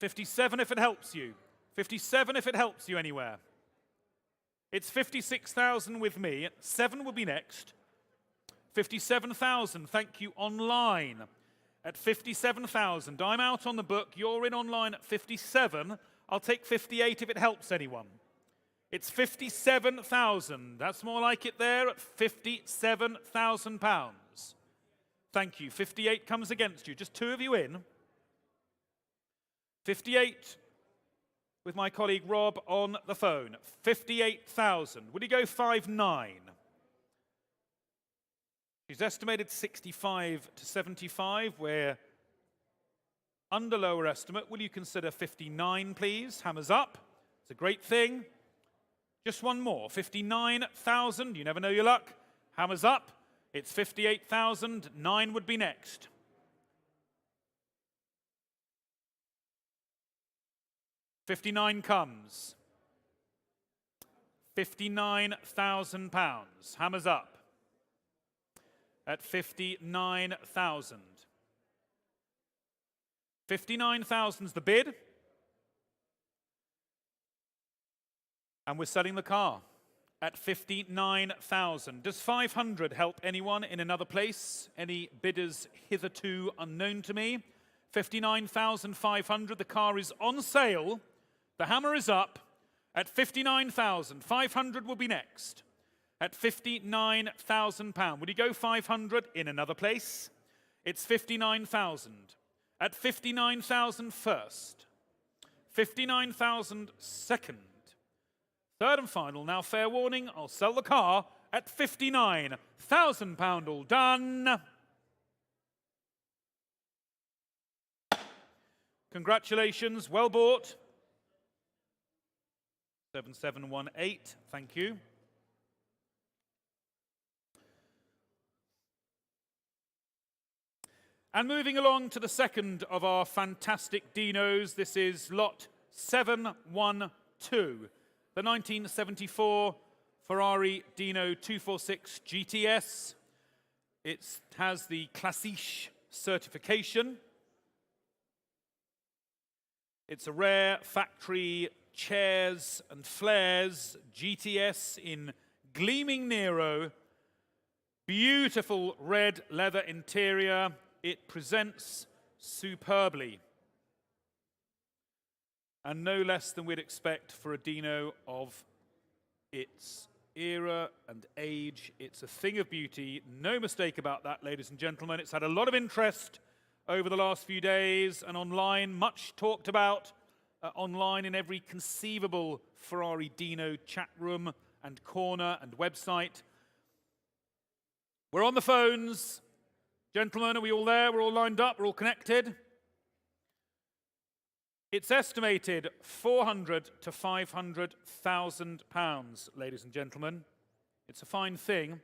57 if it helps you. 57 if it helps you anywhere. It's 56,000 with me. 7 will be next. 57,000, thank you, online. At 57,000. I'm out on the book. You're in online at 57. I'll take 58 if it helps anyone. It's 57,000. That's more like it there at 57,000 pounds. Thank you. 58 comes against you. Just 2 of you in. 58 with my colleague Rob on the phone. 58,000. Would he go 5.9? She's estimated 65 to 75. We're under lower estimate. Will you consider 59, please? Hammers up. It's a great thing. Just one more. 59,000. You never know your luck. Hammers up. It's 58,000. 9 would be next. 59 comes. 59,000 pounds. Hammers up. At 59,000. 59,000's the bid. And we're selling the car at 59,000. Does 500 help anyone in another place? Any bidders hitherto unknown to me? 59,500. The car is on sale. The hammer is up at 59,000. 500 will be next. At 59,000 pounds. Would you go 500 in another place? It's 59,000. At 59,000 first. 59,000 second. Third and final. Now, fair warning, I'll sell the car at 59,000 pound. All done. Congratulations. Well bought. 7718. Thank you. And moving along to the second of our fantastic Dinos, this is lot 712, the 1974 Ferrari Dino 246 GTS. It has the Classiche certification. It's a rare factory chairs and flares GTS in gleaming Nero, beautiful red leather interior. It presents superbly, and no less than we'd expect for a Dino of its era and age. It's a thing of beauty, no mistake about that, ladies and gentlemen. It's had a lot of interest over the last few days and online, much talked about online in every conceivable Ferrari Dino chat room and corner and website. We're on the phones. Gentlemen, are we all there? We're all lined up? We're all connected? It's estimated 400 to 500,000 pounds, ladies and gentlemen. It's a fine thing.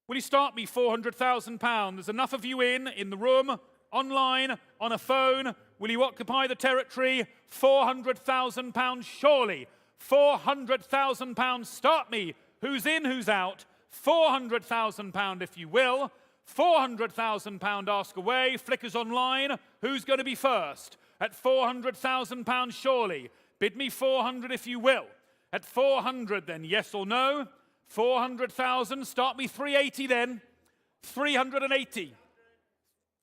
Will you start me 400,000 pounds? There's enough of you in the room, online, on a phone. Will you occupy the territory? 400,000 pounds, surely. 400,000 pounds, start me. Who's in, who's out? 400,000 pounds, if you will. 400,000 pound, ask away. Flickers online. Who's going to be first? At 400,000 pounds, surely. Bid me 400 if you will. At 400 then, yes or no? 400,000, start me 380 then. 380.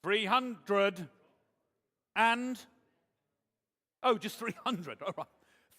300 and, oh, just 300, all right.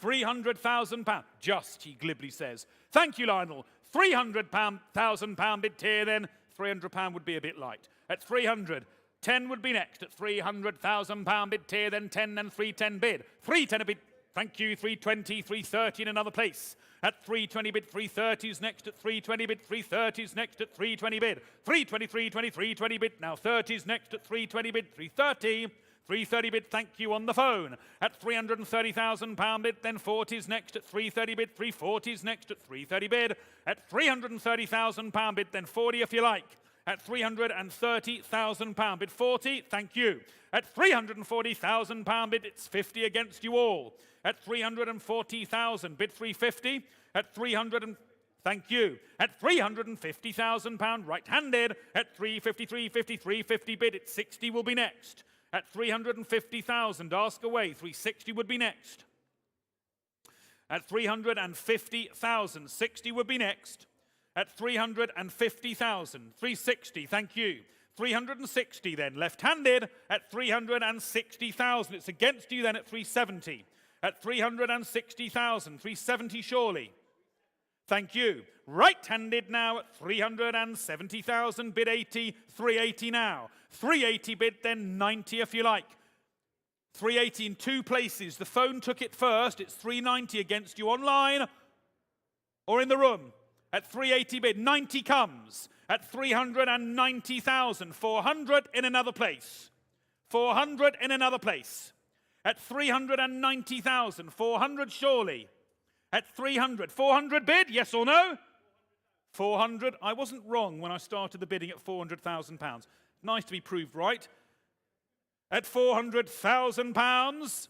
300,000 pounds, just, he glibly says. Thank you, Lionel. 300,000 pound bid tier then. 300 pound would be a bit light. At 300, 10 would be next. At 300,000 pound bid tier, then 10 and 310 bid. 310 a bid. Thank you. 320, 330 in another place. At 320 bid, 330s next. At 320 bid, 330s next. At 320 bid, 320, 320, 320 bid. Now 30s next. At 320 bid, 330. 330 bid, thank you, on the phone. At £330,000 bid, then 40's next at 330 bid, 340's next at 330 bid. At £330,000 bid, then 40 if you like. At £330,000 bid, 40, thank you. At £340,000 bid, it's 50 against you all. At £340,000 bid, 350. At 300, thank you. At £350,000 right-handed. At 350, 350, 350 bid, it's 60 will be next. At 350,000, ask away, 360 would be next. At 350,000, 60 would be next. At 350,000, 360, thank you. 360 then, left-handed at 360,000. It's against you then at 370. At 360,000, 370 surely. Thank you. Right-handed now at 370,000, bid 80, 380 now. 380 bid, then 90 if you like. 380 in two places. The phone took it first. It's 390 against you online or in the room. At 380 bid, 90 comes. At 390,000, 400 in another place. 400 in another place. At 390,000, 400 surely. At 300, 400 bid, yes or no? 400, I wasn't wrong when I started the bidding at £400,000. Nice to be proved right. At £400,000,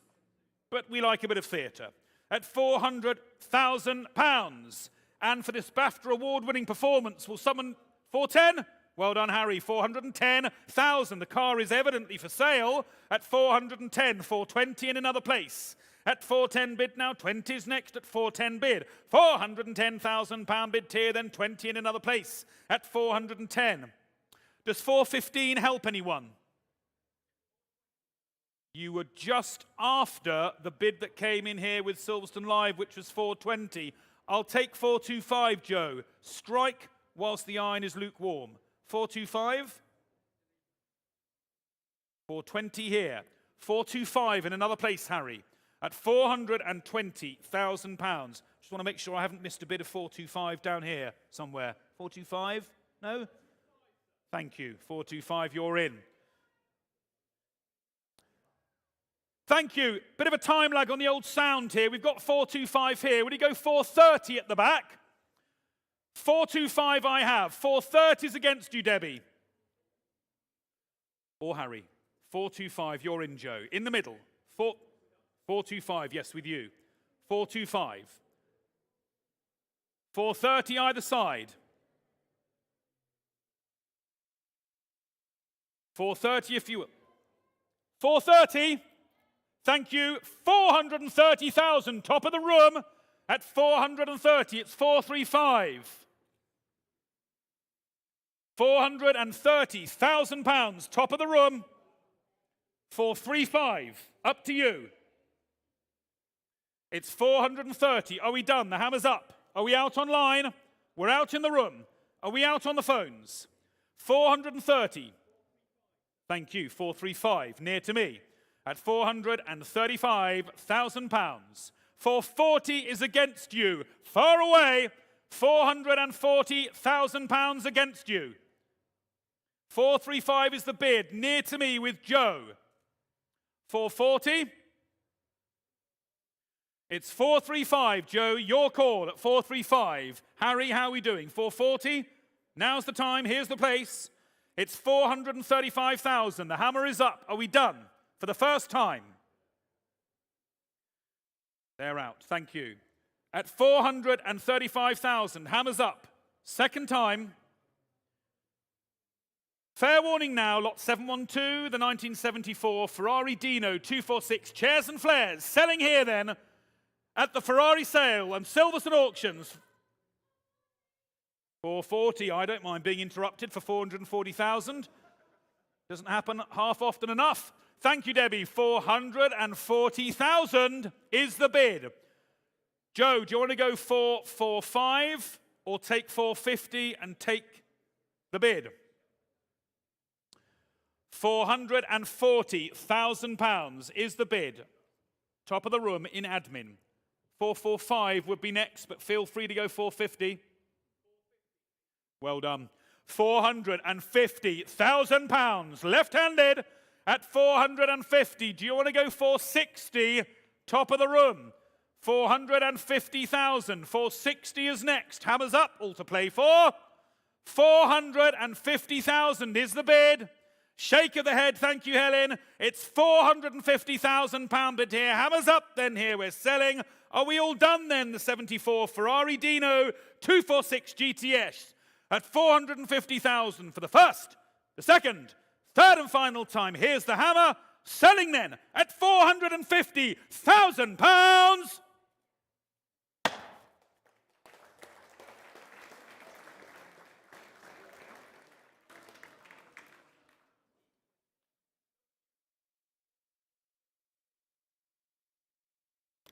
but we like a bit of theatre. At £400,000. And for this BAFTA award-winning performance, will someone... 410? Well done, Harry. 410,000. The car is evidently for sale at 410. 420 in another place. At 410 bid now, 20's next at 410 bid. £410,000 bid tier, then 20 in another place. At 410. Does 415 help anyone? You were just after the bid that came in here with Silverstone Live, which was 420. I'll take 425, Joe. Strike whilst the iron is lukewarm. 425. 420 here. 425 in another place, Harry. At £420,000. Just want to make sure I haven't missed a bid of 425 down here somewhere. 425? No? Thank you. 425, you're in. Thank you. Bit of a time lag on the old sound here. We've got 425 here. Will you go 430 at the back? 425 I have. 430's against you, Debbie. Or Harry. 425, you're in, Joe. In the middle. 425, yes, with you. 425. 430 either side. 430 if you will. 430. Thank you. 430,000, top of the room. At 430, it's 435. £430,000, top of the room. 435, up to you. It's 430. Are we done? The hammer's up. Are we out online? We're out in the room. Are we out on the phones? 430. Thank you. 435, near to me. At £435,000. 440 is against you. Far away. £440,000 against you. 435 is the bid. Near to me with Joe. 440. It's 435, Joe. Your call at 435. Harry, how are we doing? 440. Now's the time. Here's the place. It's 435,000. The hammer is up. Are we done? For the first time. They're out. Thank you. At 435,000. Hammers up. Second time. Fair warning now. Lot 712, the 1974 Ferrari Dino 246. Chairs and flares. Selling here then at the Ferrari sale and Silverstone auctions. 440. I don't mind being interrupted for 440,000. Doesn't happen half often enough. Thank you, Debbie. 440,000 is the bid. Joe, do you want to go 445 or take 450 and take the bid? £440,000 is the bid. Top of the room in admin. 445 would be next, but feel free to go 450. Well done. £450,000, left-handed at 450. Do you want to go 460? Top of the room. 450,000. 460 is next. Hammers up. All to play for. 450,000 is the bid. Shake of the head. Thank you, Helen. It's £450,000 bid here. Hammers up then here. We're selling. Are we all done then? The 74 Ferrari Dino 246 GTS at 450,000 for the first, the second, third and final time. Here's the hammer. Selling then at £450,000.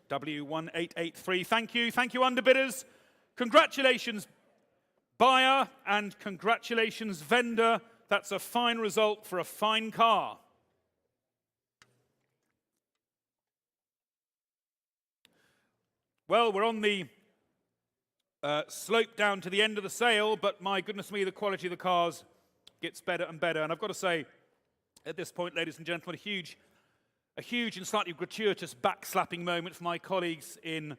W1883. Thank you. Thank you, underbidders. Congratulations, buyer, and congratulations, vendor. That's a fine result for a fine car. Well, we're on the slope down to the end of the sale, but my goodness me, the quality of the cars gets better and better. And I've got to say, at this point, ladies and gentlemen, a huge and slightly gratuitous backslapping moment for my colleagues in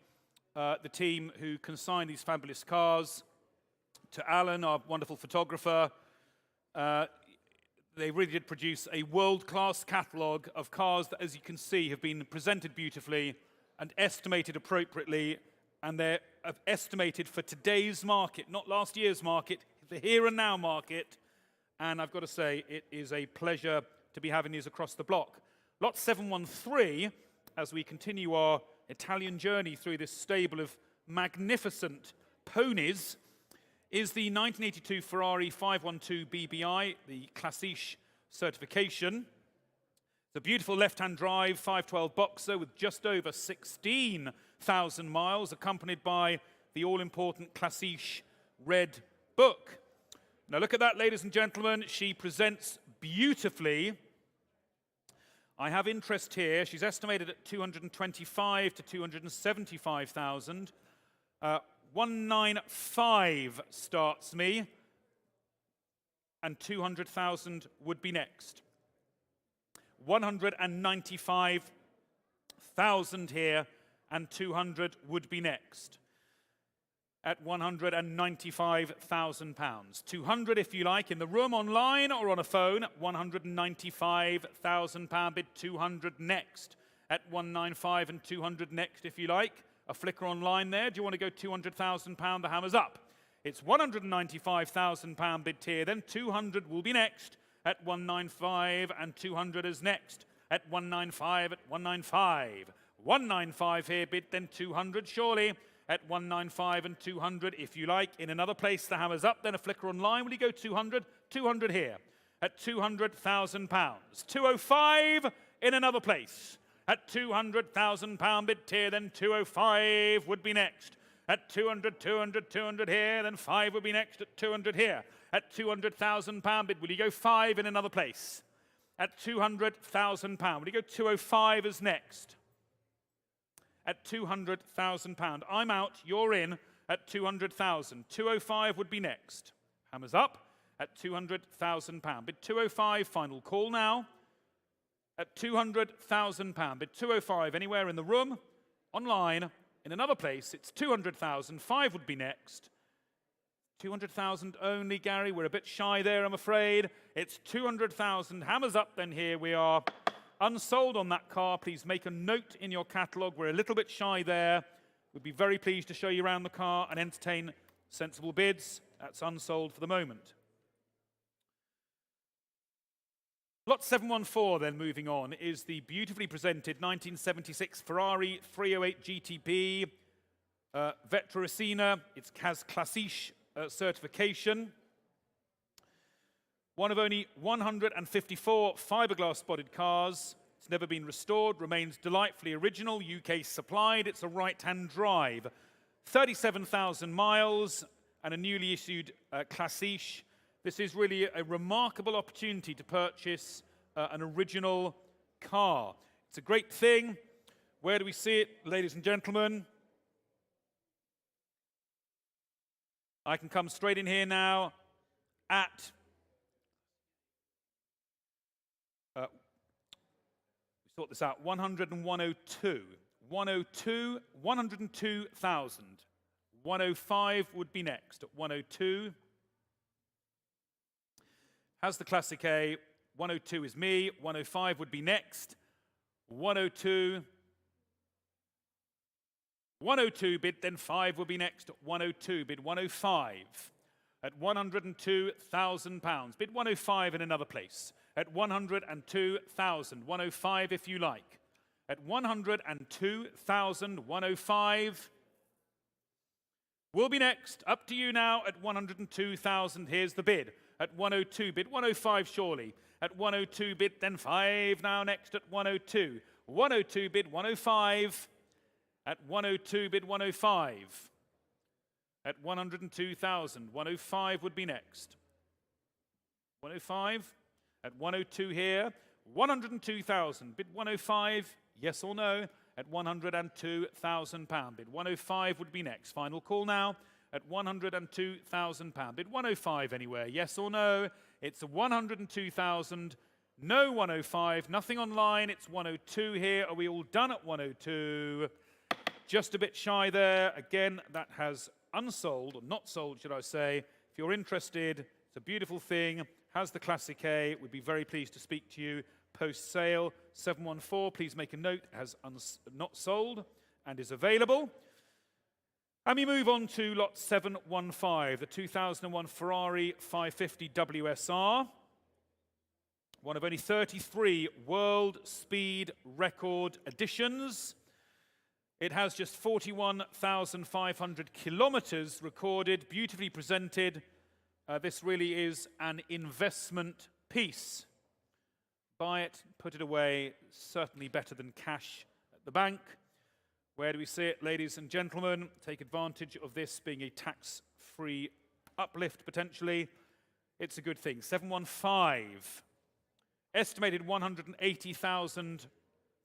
the team who consigned these fabulous cars. To Alan, our wonderful photographer, they really did produce a world-class catalogue of cars that, as you can see, have been presented beautifully and estimated appropriately, and they're estimated for today's market, not last year's market, the here and now market. And I've got to say, it is a pleasure to be having these across the block. Lot 713, as we continue our Italian journey through this stable of magnificent ponies, is the 1982 Ferrari 512 BBI, the Classiche certification. The beautiful left-hand drive 512 Boxer with just over 16,000 miles, accompanied by the all-important Classiche red book. Now look at that, ladies and gentlemen. She presents beautifully. I have interest here. She's estimated at 225 to 275,000. 195 starts me, and 200,000 would be next. 195,000 here, and 200 would be next. At £195,000. 200 if you like, in the room, online or on a phone. £195,000 bid, 200 next. At 195 and 200 next if you like. A flicker online there. Do you want to go £200,000? The hammer's up. It's £195,000 bid tier, then 200 will be next. At 195 and 200 is next. At 195, at 195. 195 here bid, then 200 surely. At 195 and 200, if you like. In another place, the hammer's up, then a flicker online. Will you go 200? 200 here. At £200,000. 205 in another place. At £200,000 bid tier, then 205 would be next. At 200, 200, 200 here, then 5 would be next. At 200 here. At £200,000 bid, will you go 5 in another place? At £200,000, will you go 205 as next? At £200,000. I'm out, you're in at 200,000. 205 would be next. Hammers up at £200,000. Bid 205, final call now. At £200,000. Bid 205, anywhere in the room, online, in another place, it's 200,000. 5 would be next. 200,000 only, Gary. We're a bit shy there, I'm afraid. It's 200,000. Hammers up then here. We are unsold on that car. Please make a note in your catalogue. We're a little bit shy there. We'd be very pleased to show you around the car and entertain sensible bids. That's unsold for the moment. Lot 714, then, moving on, is the beautifully presented 1976 Ferrari 308 GTB Vetricina. It has Classiche certification. One of only 154 fiberglass-bodied cars. It's never been restored, remains delightfully original, UK supplied. It's a right-hand drive. 37,000 miles and a newly issued Classiche. This is really a remarkable opportunity to purchase an original car. It's a great thing. Where do we see it, ladies and gentlemen? I can come straight in here now at Sort this out. 100 and 102. 102, 102,000. 105 would be next at 102. Has the classic A. 102 is me. 105 would be next. 102. 102 bid, then 5 would be next. 102 bid 105 at £102,000. Bid 105 in another place at 102,000. 105 if you like. At 102,000, 105 will be next. Up to you now at 102,000. Here's the bid. At 102 bid 105 surely. At 102 bid, then 5 now next at 102. 102 bid 105. At 102 bid 105. At 102,000. 105 would be next. 105. At 102 here. 102,000. Bid 105. Yes or no? At £102,000. Bid 105 would be next. Final call now. At £102,000. Bid 105 anywhere. Yes or no? It's 102,000. No 105. Nothing online. It's 102 here. Are we all done at 102? Just a bit shy there. Again, that has unsold, or not sold, should I say. If you're interested, it's a beautiful thing. Has the classic A. We'd be very pleased to speak to you post-sale. 714, please make a note, has not sold and is available. And we move on to lot 715, the 2001 Ferrari 550 WSR. One of only 33 world speed record editions. It has just 41,500 kilometers recorded, beautifully presented. This really is an investment piece. Buy it, put it away, certainly better than cash at the bank. Where do we see it, ladies and gentlemen? Take advantage of this being a tax-free uplift, potentially. It's a good thing. 715, estimated 180,000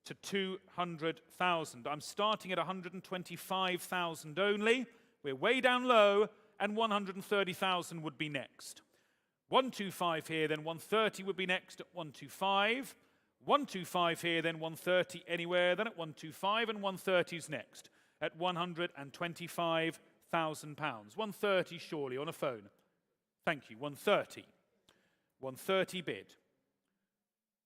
to 200,000. I'm starting at 125,000 only. We're way down low, and 130,000 would be next. 125 here, then 130 would be next at 125. 125 here, then 130 anywhere, then at 125, and 130 is next at £125,000. 130 surely on a phone. Thank you. 130. 130 bid.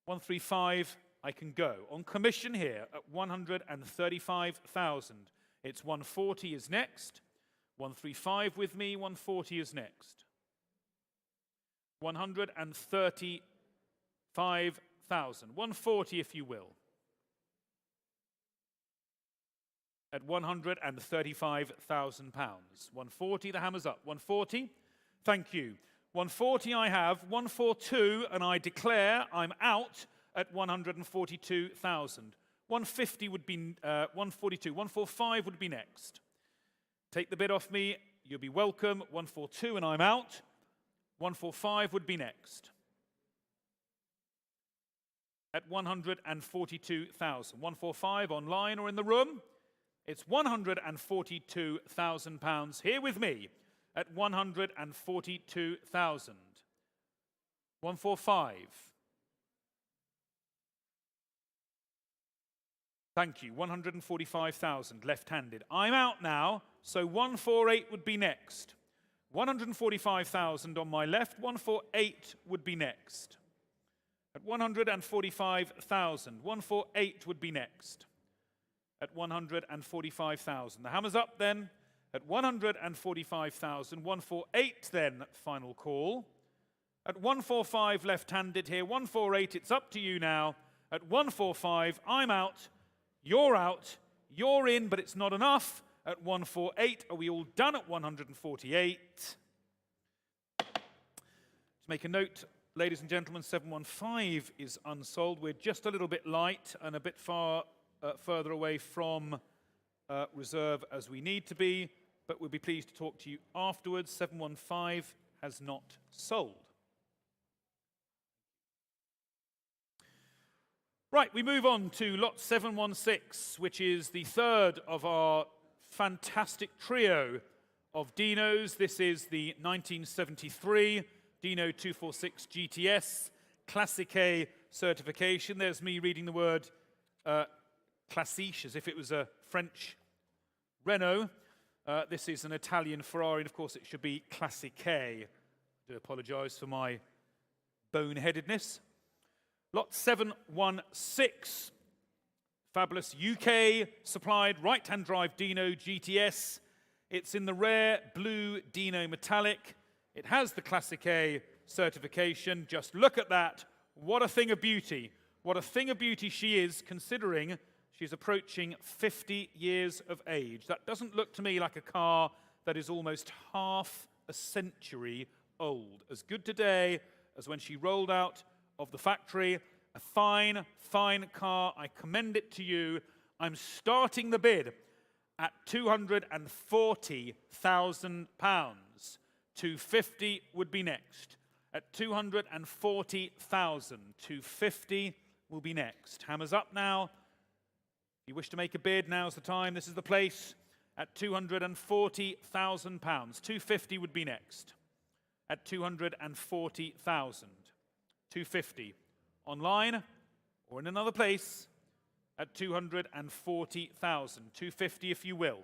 135. I can go. On commission here at 135,000. It's 140 is next. 135 with me, 140 is next. 135,000. 140 if you will. At £135,000. 140, the hammer's up. 140, thank you. 140 I have. 142, and I declare I'm out at 142,000. 150 would be 142. 145 would be next. Take the bid off me. You'll be welcome. 142 and I'm out. 145 would be next. At 142,000. 145 online or in the room. It's £142,000 here with me at 142,000. 145. Thank you. 145,000 left-handed. I'm out now, so 148 would be next. 145,000 on my left. 148 would be next. At 145,000. 148 would be next. At 145,000. The hammer's up then. At 145,000. 148 then, final call. At 145 left-handed here. 148, it's up to you now. At 145, I'm out. You're out, you're in, but it's not enough. At 148, are we all done at 148? To make a note, ladies and gentlemen, 715 is unsold. We're just a little bit light and a bit further away from reserve as we need to be, but we'll be pleased to talk to you afterwards. 715 has not sold. Right, we move on to lot 716, which is the third of our fantastic trio of Dinos. This is the 1973 Dino 246 GTS Classic A certification. There's me reading the word Classiche, as if it was a French Renault. This is an Italian Ferrari, and of course it should be Classique. I do apologise for my boneheadedness. Lot 716. Fabulous UK supplied right-hand drive Dino GTS. It's in the rare blue Dino metallic. It has the Classic A certification. Just look at that. What a thing of beauty. What a thing of beauty she is, considering she's approaching 50 years of age. That doesn't look to me like a car that is almost half a century old. As good today as when she rolled out of the factory. A fine, fine car. I commend it to you. I'm starting the bid at £240,000. 250 would be next. At 240,000, 250 will be next. Hammers up now. If you wish to make a bid, now's the time. This is the place. At £240,000. 250 would be next. At 240,000. 250. Online or in another place at 240,000. 250 if you will.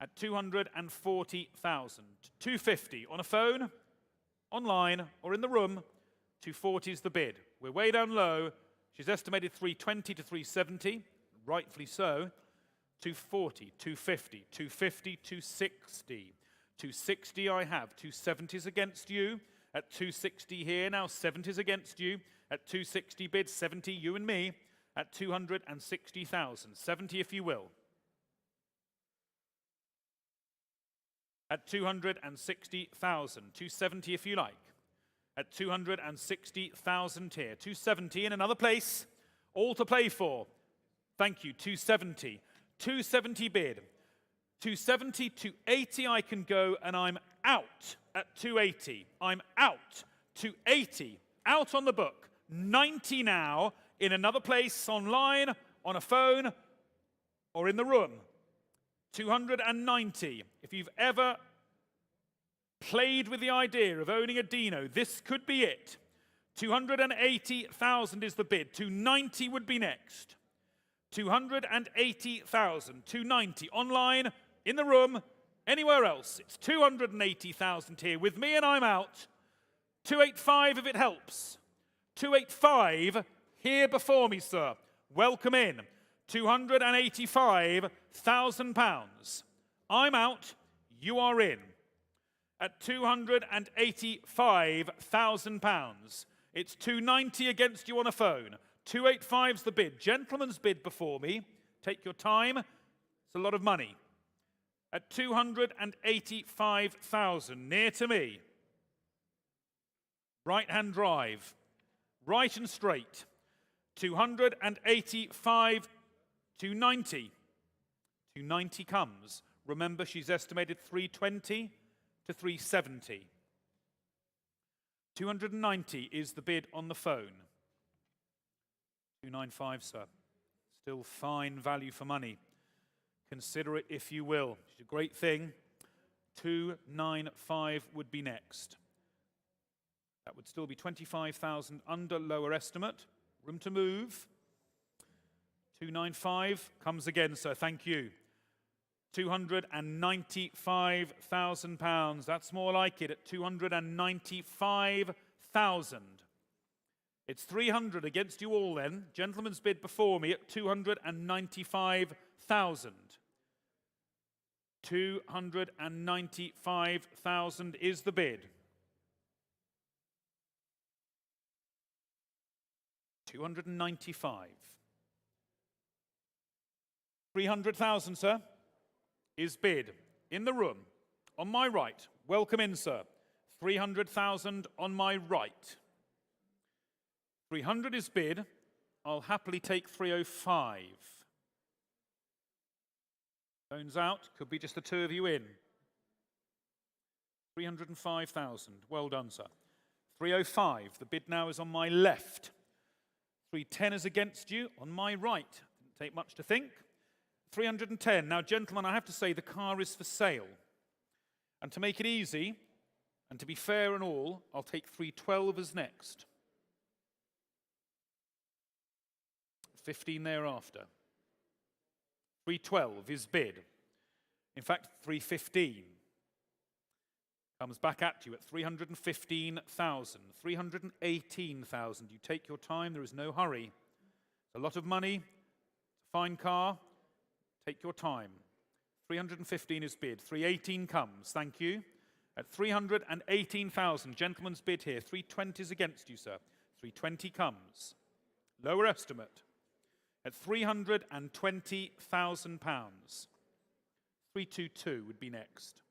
At 240,000. 250 on a phone, online or in the room. 240 is the bid. We're way down low. She's estimated 320 to 370, rightfully so. 240, 250, 250, 260. 260 I have. 270's against you. At 260 here, now 70's against you. At 260 bid, 70 you and me. At 260,000. 70 if you will. At 260,000. 270 if you like. At 260,000 here. 270 in another place. All to play for. Thank you. 270. 270 bid. 270, 280 I can go, and I'm out at 280. I'm out. 280. Out on the book. 90 now in another place, online, on a phone, or in the room. 290. If you've ever played with the idea of owning a Dino, this could be it. 280,000 is the bid. 290 would be next. 280,000. 290 online, in the room, anywhere else. It's 280,000 here with me, and I'm out. 285 if it helps. 285 here before me, sir. Welcome in. £285,000. I'm out. You are in. At £285,000. It's 290 against you on a phone. 285's the bid. Gentleman's bid before me. Take your time. It's a lot of money. At 285,000, near to me. Right-hand drive. Right and straight. 285, 290. 290 comes. Remember, she's estimated 320 to 370. 290 is the bid on the phone. 295, sir. Still fine value for money. Consider it if you will. It's a great thing. 295 would be next. That would still be 25,000 under lower estimate. Room to move. 295 comes again, sir. Thank you. £295,000. That's more like it at 295,000. It's 300 against you all then. Gentleman's bid before me at 295,000. 295,000 is the bid. 295. 300,000, sir, is bid. In the room, on my right. Welcome in, sir. 300,000 on my right. 300 is bid. I'll happily take 305. Phone's out. Could be just the two of you in. 305,000. Well done, sir. 305. The bid now is on my left. 310 is against you on my right. Didn't take much to think. 310. Now, gentlemen, I have to say the car is for sale. And to make it easy, and to be fair and all, I'll take 312 as next. 15 thereafter. 312 is bid. In fact, 315 comes back at you at 315,000. 318,000. You take your time, there is no hurry. It's a lot of money, it's a fine car, take your time. 315 is bid. 318 comes, thank you. At 318,000, gentleman's bid here. 320 is against you, sir. 320 comes. Lower estimate. At £320,000. 322 would be next.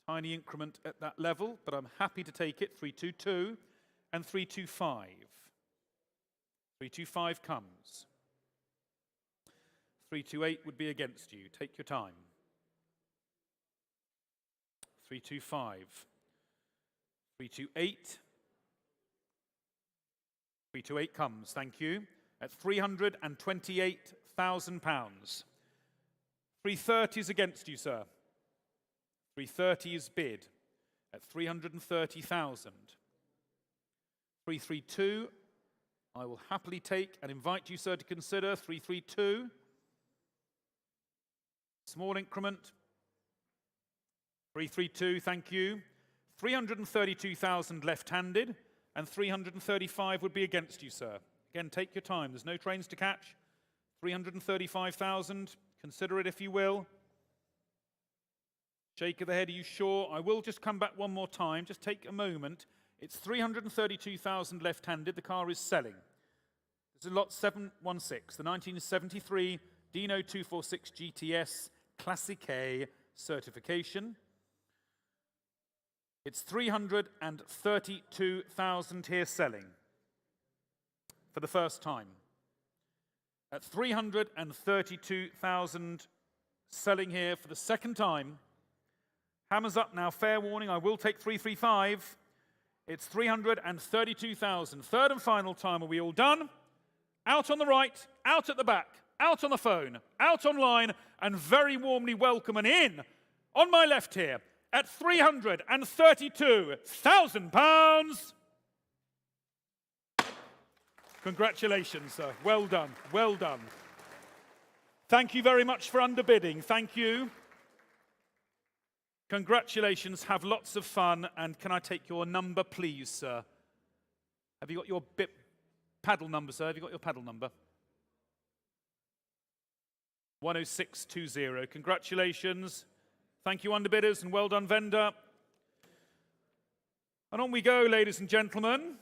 Tiny increment at that level, but I'm happy to take it. 322 and 325. 325 comes. 328 would be against you. Take your time. 325. 328. 328 comes, thank you. At £328,000. 330 is against you, sir. 330 is bid at 330,000. 332, I will happily take and invite you, sir, to consider. 332. Small increment. 332, thank you. 332,000 left-handed, and 335 would be against you, sir. Again, take your time. There's no trains to catch. 335,000. Consider it if you will. Shake of the head, are you sure? I will just come back one more time. Just take a moment. It's 332,000 left-handed. The car is selling. This is lot 716, the 1973 Dino 246 GTS Classic A certification. It's 332,000 here selling for the first time. At 332,000 selling here for the second time. Hammers up now, fair warning, I will take 335. It's 332,000. Third and final time, are we all done? Out on the right, out at the back, out on the phone, out online, and very warmly welcome and in on my left here at £332,000. Congratulations, sir. Well done. Well done. Thank you very much for underbidding. Thank you. Congratulations. Have lots of fun. And can I take your number, please, sir? Have you got your paddle number, sir? Have you got your paddle number? 10620. Congratulations. Thank you, underbidders, and well done, vendor. And on we go, ladies and gentlemen.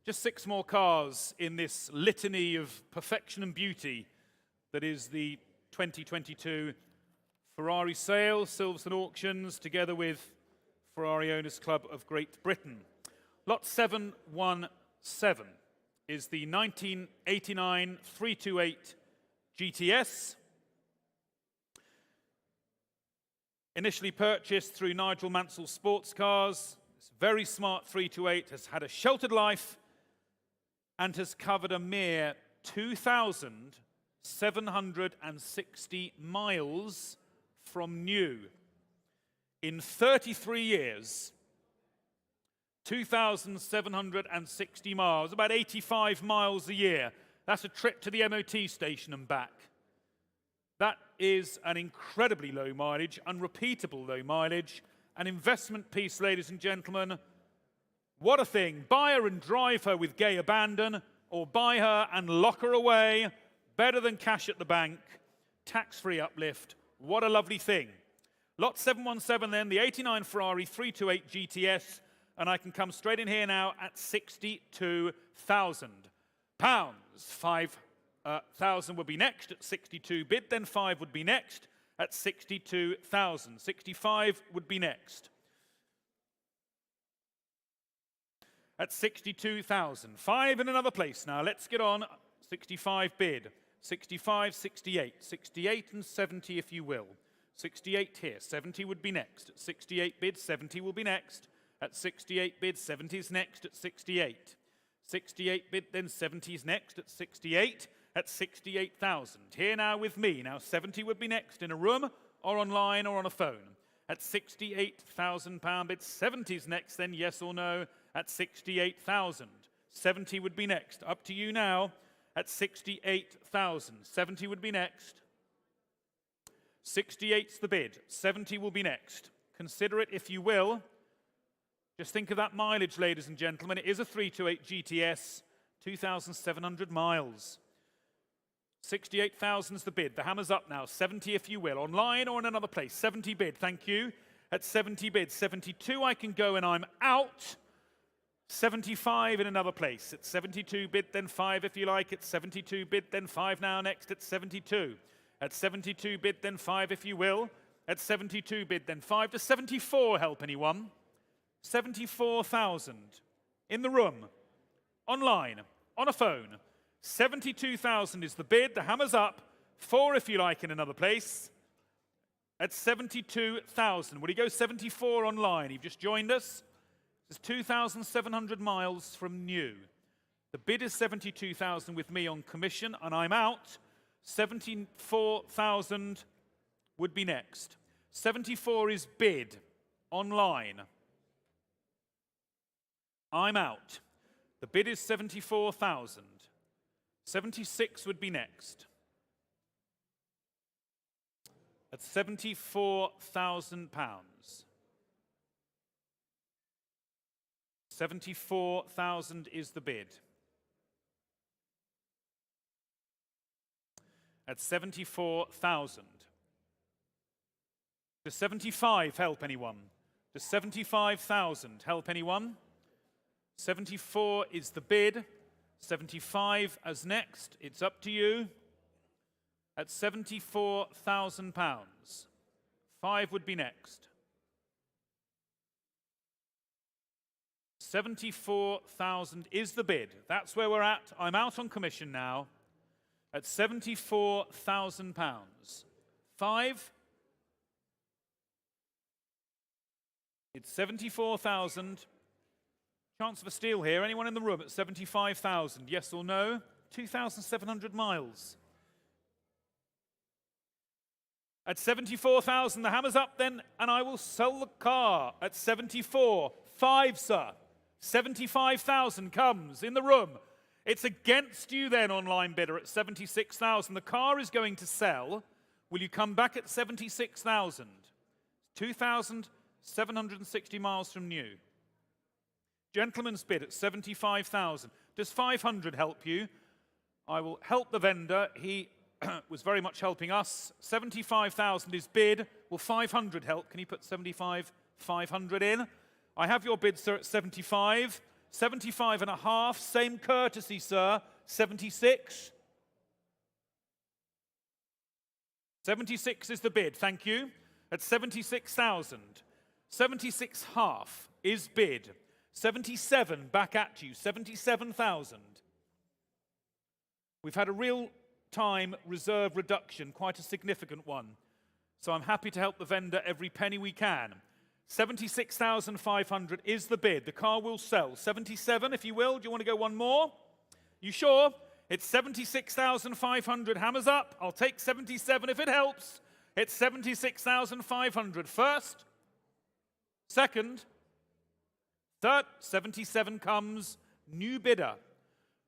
Just 6 more cars in this litany of perfection and beauty that is the 2022 Ferrari sale, Silverstone Auctions, together with Ferrari Owners Club of Great Britain. Lot 717 is the 1989 328 GTS. Initially purchased through Nigel Mansell Sports Cars. This very smart 328 has had a sheltered life and has covered a mere 2,760 miles from new. In 33 years, 2,760 miles, about 85 miles a year. That's a trip to the MOT station and back. That is an incredibly low mileage, unrepeatable low mileage, an investment piece, ladies and gentlemen. What a thing. Buy her and drive her with gay abandon, or buy her and lock her away. Better than cash at the bank. Tax-free uplift. What a lovely thing. Lot 717 then, the 89 Ferrari 328 GTS, and I can come straight in here now at £62,000. 5,000 would be next at 62 bid, then 5 would be next at 62,000. 65 would be next. At 62,000. 5 in another place now. Let's get on. 65 bid. 65, 68. 68 and 70 if you will. 68 here. 70 would be next. At 68 bid, 70 will be next. At 68 bid, 70 is next at 68. 68 bid, then 70 is next at 68. At 68,000. Here now with me. Now 70 would be next in a room or online or on a phone. at £68,000 bid. 70's next then, yes or no, at 68,000. 70 would be next. Up to you now at 68,000. 70 would be next. 68's the bid. 70 will be next. Consider it if you will. Just think of that mileage, ladies and gentlemen. It is a 328 GTS, 2,700 miles. 68,000's the bid. The hammer's up now. 70 if you will. Online or in another place. 70 bid. Thank you. At 70 bid. 72 I can go and I'm out. 75 in another place. At 72 bid, then 5 if you like. At 72 bid, then 5 now next at 72. At 72 bid, then 5 if you will. At 72 bid, then 5. Does 74 help anyone? 74,000. In the room. Online. On a phone. 72,000 is the bid. The hammer's up. 4 if you like in another place. At 72,000. Will he go 74 online? You've just joined us. It's 2,700 miles from new. The bid is 72,000 with me on commission, and I'm out. 74,000 would be next. 74 is bid online. I'm out. The bid is 74,000. 76 would be next. At £74,000. 74,000 is the bid. At 74,000. Does 75 help anyone? Does 75,000 help anyone? 74 is the bid. 75 as next. It's up to you. At £74,000. 5 would be next. 74,000 is the bid. That's where we're at. I'm out on commission now. At £74,000. 5. It's 74,000. Chance of a steal here. Anyone in the room at 75,000? Yes or no? 2,700 miles. At 74,000, the hammer's up then, and I will sell the car at 74. 5, sir. 75,000 comes in the room. It's against you then, online bidder, at 76,000. The car is going to sell. Will you come back at 76,000? 2,760 miles from new. Gentleman's bid at 75,000. Does 500 help you? I will help the vendor. He was very much helping us. 75,000 is bid. Will 500 help? Can you put 500 in? I have your bid, sir, at 75. 75 and a half. Same courtesy, sir. 76. 76 is the bid. Thank you. At 76,000. 76 half is bid. 77 back at you. 77,000. We've had a real-time reserve reduction, quite a significant one. So I'm happy to help the vendor every penny we can. 76,500 is the bid. The car will sell. 77, if you will. Do you want to go one more? You sure? It's 76,500. Hammers up. I'll take 77 if it helps. It's 76,500. First. Second. Third. 77 comes. New bidder.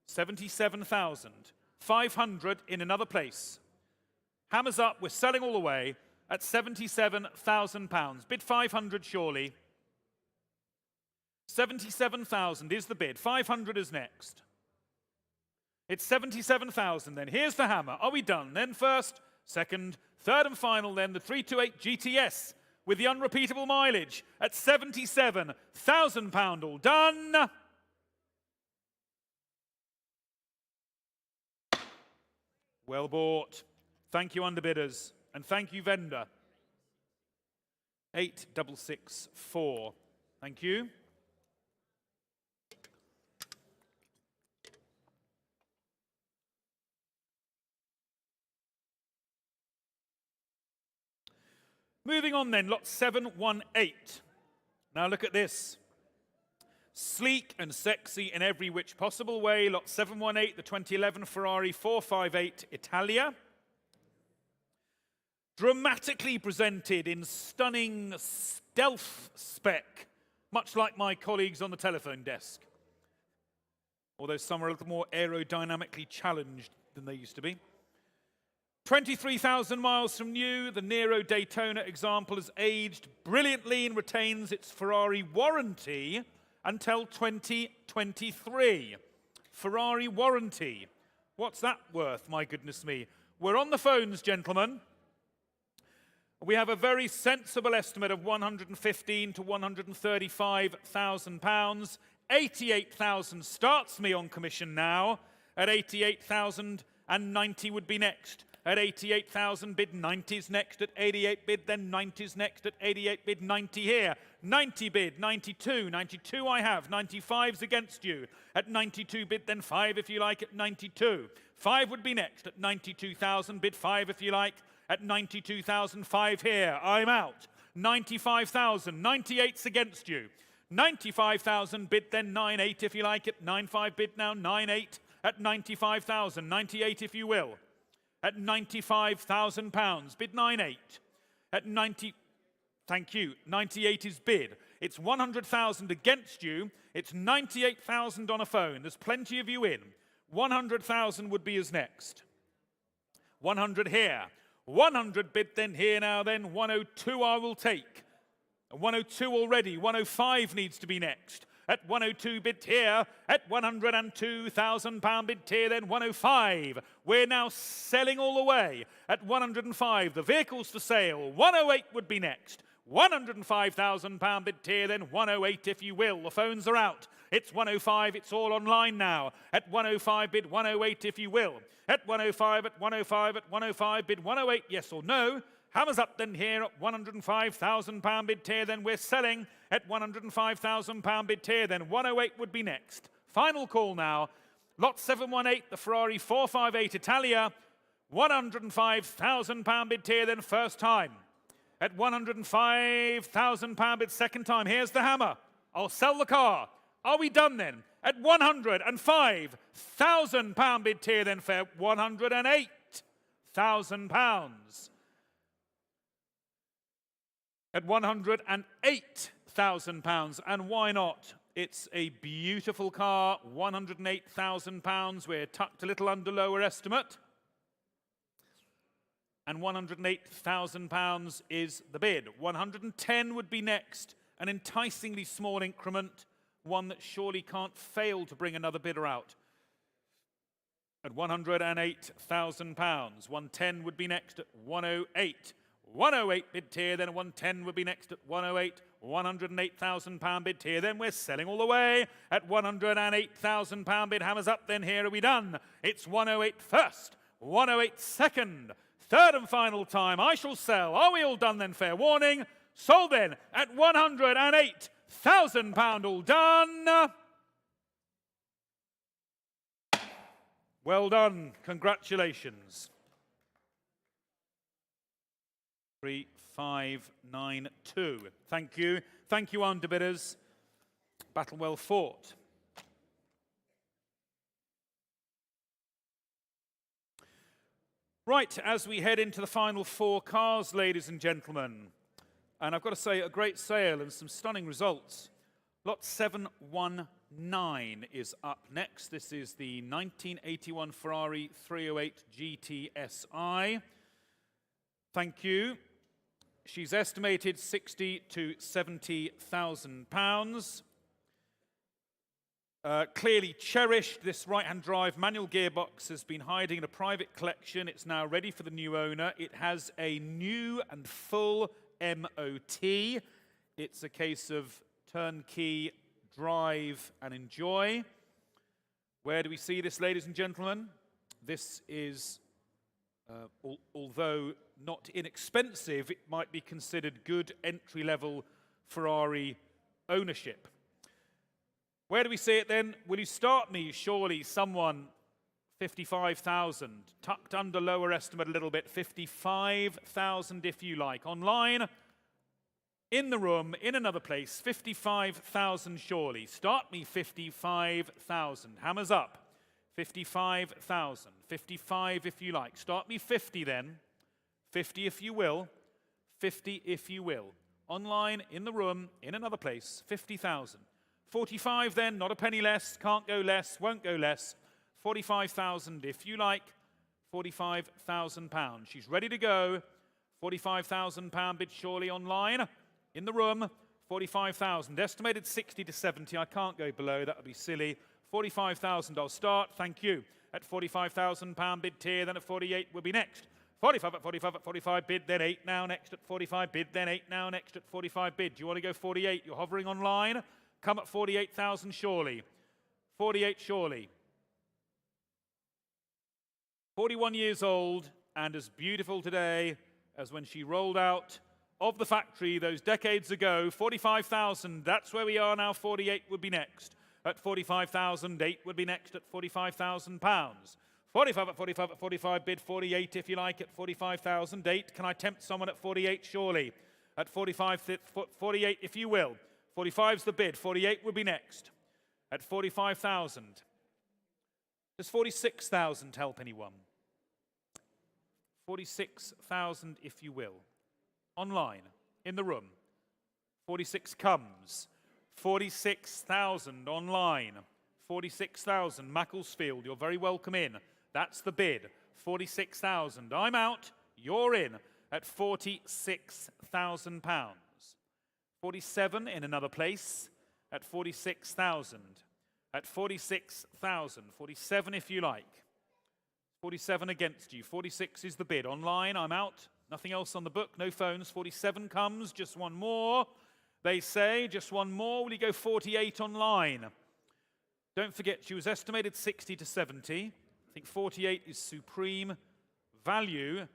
77,000. 500 in another place. Hammers up. We're selling all the way. At £77,000. Bid 500 surely. 77,000 is the bid. 500 is next. It's 77,000 then. Here's the hammer. Are we done? Then first, second, third and final then, the 328 GTS with the unrepeatable mileage at £77,000. All done. Well bought. Thank you, underbidders. And thank you, vendor. 8664. Thank you. Moving on then, lot 718. Now look at this. Sleek and sexy in every which possible way. Lot 718, the 2011 Ferrari 458 Italia. dramatically presented in stunning stealth spec, much like my colleagues on the telephone desk. Although some are a little more aerodynamically challenged than they used to be. 23,000 miles from new, the Nero Daytona example has aged brilliantly and retains its Ferrari warranty until 2023. Ferrari warranty. What's that worth, my goodness me? We're on the phones, gentlemen. We have a very sensible estimate of £115,000 to £135,000. 88,000 starts me on commission now. At 88,090 would be next. At 88,000 bid 90's next. At 88 bid then 90's next. At 88 bid 90 here. 90 bid 92. 92 I have. 95's against you. At 92 bid then 5 if you like. At 92. 5 would be next. At 92,000 bid 5 if you like. At 92,005 here. I'm out. 95,000. 98's against you. 95,000 bid then 98 if you like. At 95 bid now 98. At 95,000. 98 if you will. At £95,000, bid 98. At 90, thank you, 98 is bid. It's 100,000 against you. It's 98,000 on a phone. There's plenty of you in. 100,000 would be as next. 100 here. 100 bid then here now then. 102 I will take. 102 already. 105 needs to be next. At 102 bid here, at £102,000 bid here, then 105. We're now selling all the way. At 105, the vehicle's for sale. 108 would be next. £105,000 bid here, then 108 if you will. The phones are out. It's 105, it's all online now. At 105 bid 108 if you will. At 105, at 105, at 105 bid 108, yes or no. Hammers up then here at £105,000 bid here, then we're selling at £105,000 bid here, then 108 would be next. Final call now. Lot 718, the Ferrari 458 Italia, £105,000 bid here, then first time. At £105,000 bid second time. Here's the hammer. I'll sell the car. Are we done then? At £105,000 bid here, then fair £108,000. At £108,000, and why not? It's a beautiful car, £108,000. We're tucked a little under lower estimate. And £108,000 is the bid. 110 would be next, an enticingly small increment, one that surely can't fail to bring another bidder out. At £108,000, 110 would be next at 108. 108 bid here, then 110 would be next at 108. £108,000 bid here, then we're selling all the way at £108,000 bid. Hammers up, then here are we done. It's 108 first, 108 second, third and final time. I shall sell. Are we all done then? Fair warning. Sold then at £108,000 all done. Well done. Congratulations. 3592. Thank you. Thank you, underbidders. Battle well fought. Right, as we head into the final four cars, ladies and gentlemen, and I've got to say, a great sale and some stunning results. Lot 719 is up next. This is the 1981 Ferrari 308 GTSI. Thank you. She's estimated £60,000 to £70,000. Clearly cherished, this right-hand drive manual gearbox has been hiding in a private collection. It's now ready for the new owner. It has a new and full MOT. It's a case of turnkey, drive and enjoy. Where do we see this, ladies and gentlemen? This is, although not inexpensive, it might be considered good entry-level Ferrari ownership. Where do we see it then? Will you start me, surely, someone 55,000, tucked under lower estimate a little bit, 55,000 if you like. Online, in the room, in another place, 55,000 surely. Start me 55,000. Hammers up. 55,000. 55 if you like. Start me 50 then. 50 if you will. 50 if you will. Online, in the room, in another place, 50,000. 45 then, not a penny less, can't go less, won't go less. 45,000 if you like. 45,000 pounds. She's ready to go. 45,000 pound bid surely online. In the room, 45,000. Estimated 60 to 70. I can't go below, that would be silly. 45,000 I'll start, thank you. At 45,000 pound bid tier, then at 48 will be next. 45 at 45 at 45 bid, then 8 now, next at 45 bid, then 8 now, next at 45 bid. Do you want to go 48? You're hovering online. Come at 48,000 surely. 48 surely. 41 years old and as beautiful today as when she rolled out of the factory those decades ago. 45,000, that's where we are now. 48 would be next. At 45,000, 8 would be next at 45,000 pounds. 45 at 45 at 45 bid, 48 if you like at 45,000, 8. Can I tempt someone at 48 surely? At 45, 48 if you will. 45's the bid, 48 would be next. At 45,000. Does 46,000 help anyone? 46,000 if you will. Online, in the room. 46 comes. 46,000 online. 46,000, Macclesfield, you're very welcome in. That's the bid. 46,000. I'm out, you're in at 46,000 pounds. 47 in another place at 46,000. At 46,000. 47 if you like. 47 against you. 46 is the bid. Online, I'm out. Nothing else on the book, no phones. 47 comes, just one more. They say, just one more. Will you go 48 online? Don't forget, she was estimated 60 to 70. I think 48 is supreme value.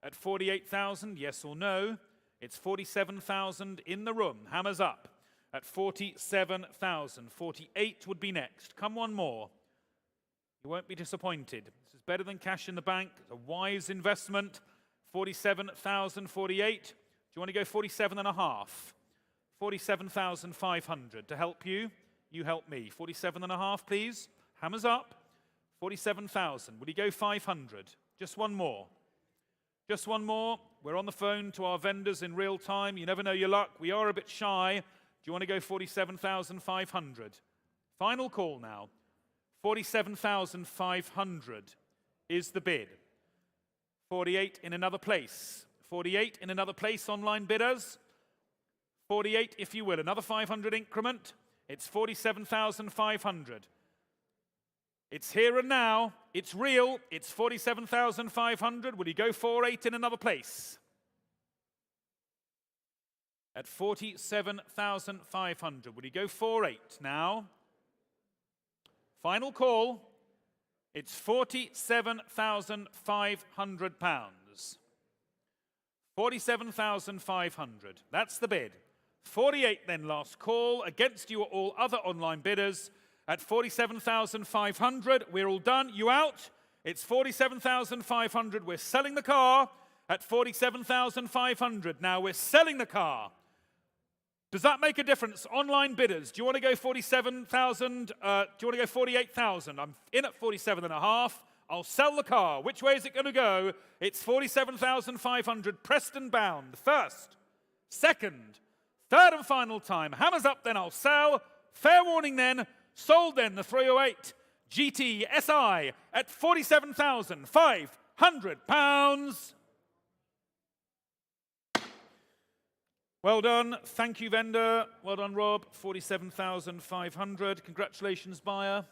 At 48,000, yes or no? It's 47,000 in the room. Hammers up. At 47,000. 48 would be next. Come one more. You won't be disappointed. This is better than cash in the bank. It's a wise investment. 47,000, 48. Do you want to go 47 and a half? 47,500. To help you, you help me. 47 and a half, please. Hammers up. 47,000. Will you go 500? Just one more. Just one more. We're on the phone to our vendors in real time. You never know your luck. We are a bit shy. Do you want to go 47,500? Final call now. 47,500 is the bid. 48 in another place. 48 in another place, online bidders. 48, if you will. Another 500 increment. It's 47,500. It's here and now. It's real. It's 47,500. Will you go 48 in another place? At 47,500. Will you go 48 now? Final call. It's 47,500 pounds. 47,500. That's the bid. 48 then, last call. Against you are all other online bidders. At 47,500, we're all done. You out? It's 47,500. We're selling the car at 47,500. Now we're selling the car. Does that make a difference? Online bidders, do you want to go 47,000? Do you want to go 48,000? I'm in at 47 and a half. I'll sell the car. Which way is it going to go? It's 47,500. Preston bound. First, second, third and final time. Hammers up, then I'll sell. Fair warning then. Sold then, the 308 GT SI at 47,500 pounds. Well done. Thank you, vendor. Well done, Rob. 47,500. Congratulations, buyer.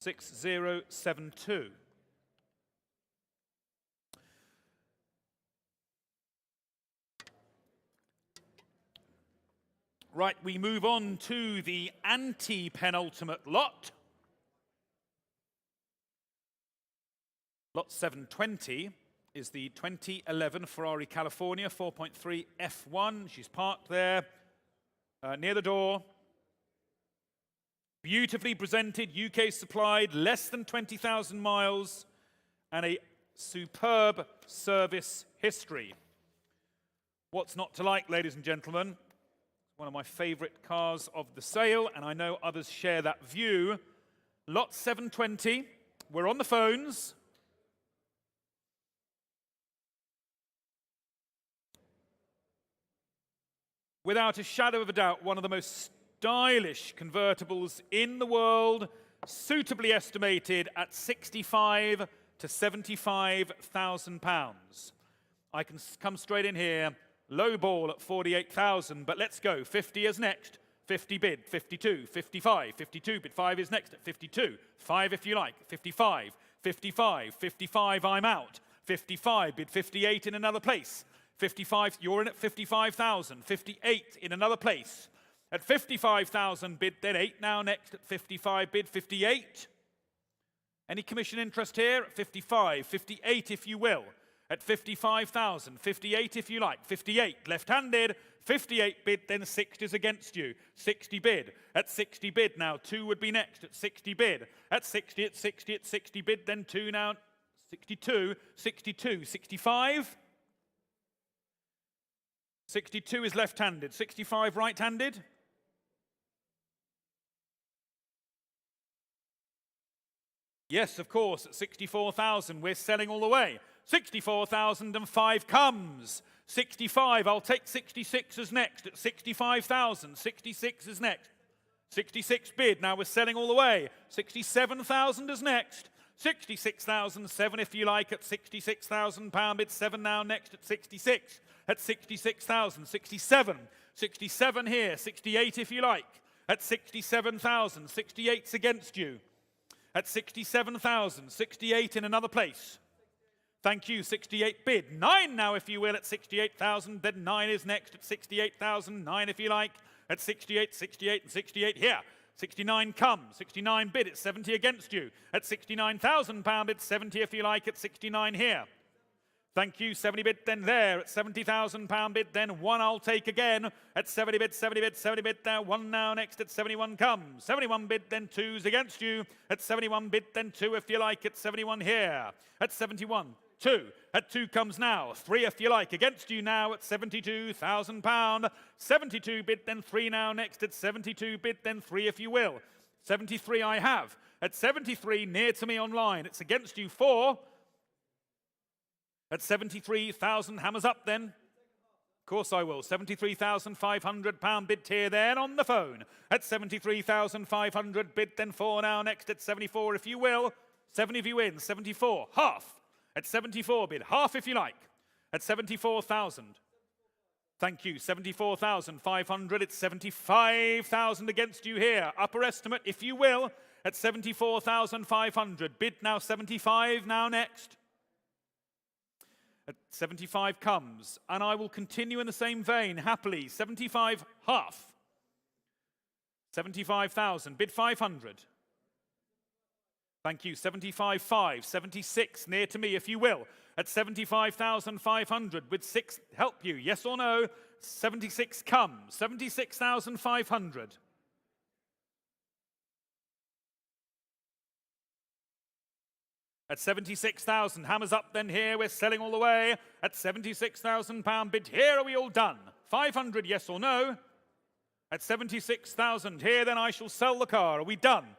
6072. Right, we move on to the anti-penultimate lot. Lot 720 is the 2011 Ferrari California 4.3 F1. She's parked there near the door. Beautifully presented, UK supplied, less than 20,000 miles, and a superb service history. What's not to like, ladies and gentlemen? One of my favorite cars of the sale, and I know others share that view. Lot 720, we're on the phones. Without a shadow of a doubt, one of the most stylish convertibles in the world, suitably estimated at 65 to 75,000 pounds. I can come straight in here, low ball at 48,000, but let's go. 50 is next. 50 bid, 52, 55, 52 bid, 5 is next at 52, 5 if you like, 55, 55, 55, I'm out, 55 bid, 58 in another place, 55, you're in at 55,000, 58 in another place, at 55,000 bid, then 8 now next at 55 bid, 58. Any commission interest here? At 55, 58 if you will. At 55,000, 58 if you like, 58 left-handed, 58 bid, then 60 is against you, 60 bid. At 60 bid now, 2 would be next at 60 bid. At 60, at 60, at 60 bid, then 2 now, 62, 62, 65. 62 is left-handed, 65 right-handed. Yes, of course, at 64,000, we're selling all the way. 64,005 comes. 65, I'll take 66 as next at 65,000. 66 is next. 66 bid, now we're selling all the way. 67,000 is next. 66,007 if you like at 66,000 pound bid. 7 now next at 66. At 66,000. 67. 67 here. 68 if you like. At 67,000. 68's against you. At 67,000. 68 in another place. Thank you, 68 bid. 9 now, if you will, at 68,000. Then 9 is next at 68,000. 9 if you like. At 68, 68, and 68 here. 69 comes. 69 bid. It's 70 against you. At 69,000 pound bid. 70 if you like. At 69 here. Thank you, 70 bid. Then there at 70,000 pound bid. Then 1 I'll take again. At 70 bid, 70 bid, 70 bid. There 1 now next at 71 comes. 71 bid. Then 2's against you. At 71 bid. Then 2 if you like. At 71 here. At 71. 2. At 2 comes now. 3 if you like. Against you now at 72,000 pound. 72 bid, then 3 now next at 72 bid, then 3 if you will. 73 I have. At 73 near to me online. It's against you 4. At 73,000 hammers up then. Of course I will. 73,500 pound bid tier then on the phone. At 73,500 bid, then 4 now next at 74 if you will. 70 if you win. 74. Half. At 74 bid, half if you like. At 74,000. Thank you, 74,500. It's 75,000 against you here. Upper estimate, if you will, at 74,500. Bid now 75 now next. At 75 comes, and I will continue in the same vein, happily. 75 half. 75,000. Bid 500. Thank you. 75.5, 76 near to me, if you will. At 75,500, would 6 help you? Yes or no? 76 comes. 76,500. At 76,000, hammers up then here. We're selling all the way. At 76,000 pound bid here. Are we all done? 500, yes or no? At 76,000 here, then I shall sell the car. Are we done?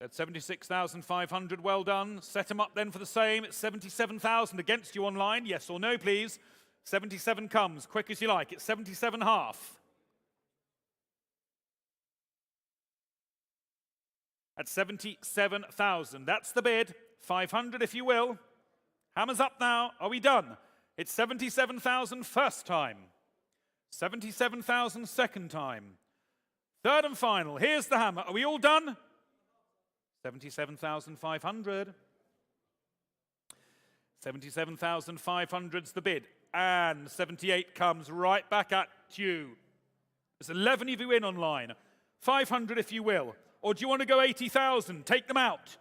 At 76,500, well done. Set them up then for the same. It's 77,000 against you online. Yes or no, please. 77 comes, quick as you like. It's 77 half. At 77,000, that's the bid. 500 if you will. Hammers up now. Are we done? It's 77,000 first time. 77,000 second time. Third and final. Here's the hammer. Are we all done? 77,500. 77,500's the bid. And 78 comes right back at you. There's 11 of you in online. 500 if you will. Or do you want to go 80,000? Take them out.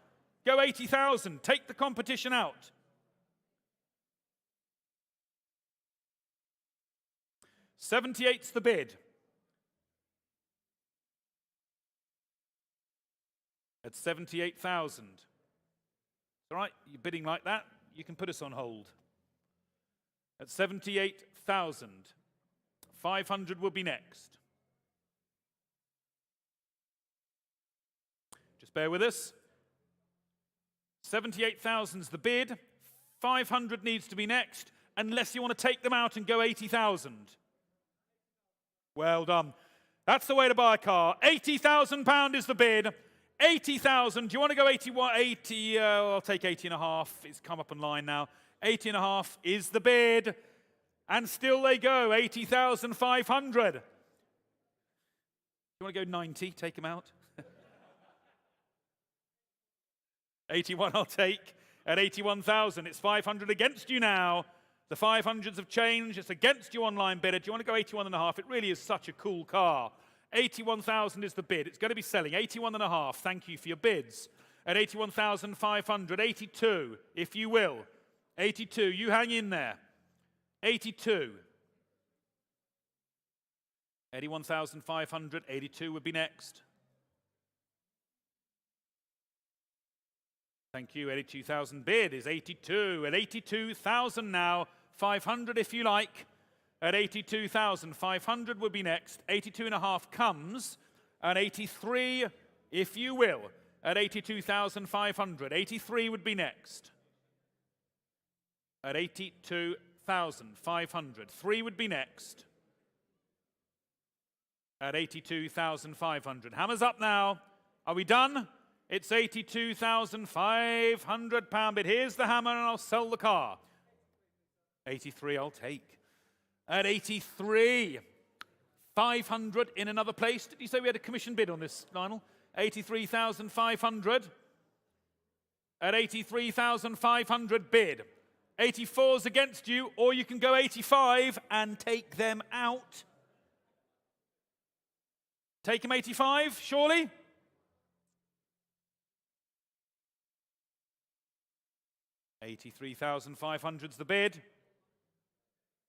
Go 80,000. Take the competition out. $78's the bid. At 78,000. All right, you're bidding like that, you can put us on hold. At 78,000. 500 will be next. Just bear with us. 78,000's the bid. 500 needs to be next. unless you want to take them out and go 80,000. Well done. That's the way to buy a car. £80,000 is the bid. 80,000. Do you want to go 81? 80, I'll take 80 and a half. It's come up in line now. 80 and a half is the bid. And still they go. 80,500. You want to go 90? Take them out. 81 I'll take. At 81,000, it's 500 against you now. The 500s have changed. It's against you, online bidder. Do you want to go 81 and a half? It really is such a cool car. 81,000 is the bid. It's going to be selling. 81 and a half. Thank you for your bids. At 81,500, 82, if you will. 82, you hang in there. 82. 81,500, 82 would be next. Thank you. 82,000 bid is 82. At 82,000 now, 500 if you like. At 82,000, 500 would be next. 82 and a half comes. And 83 if you will. At 82,500. 83 would be next. At 82,500. 3 would be next. At 82,500. Hammer's up now. Are we done? It's £82,500 bid. Here's the hammer and I'll sell the car. 83 I'll take. At 83, 500 in another place. Did you say we had a commission bid on this, Lionel? 83,500. At 83,500 bid. 84's against you, or you can go 85 and take them out. Take them 85, surely? $83,500's the bid.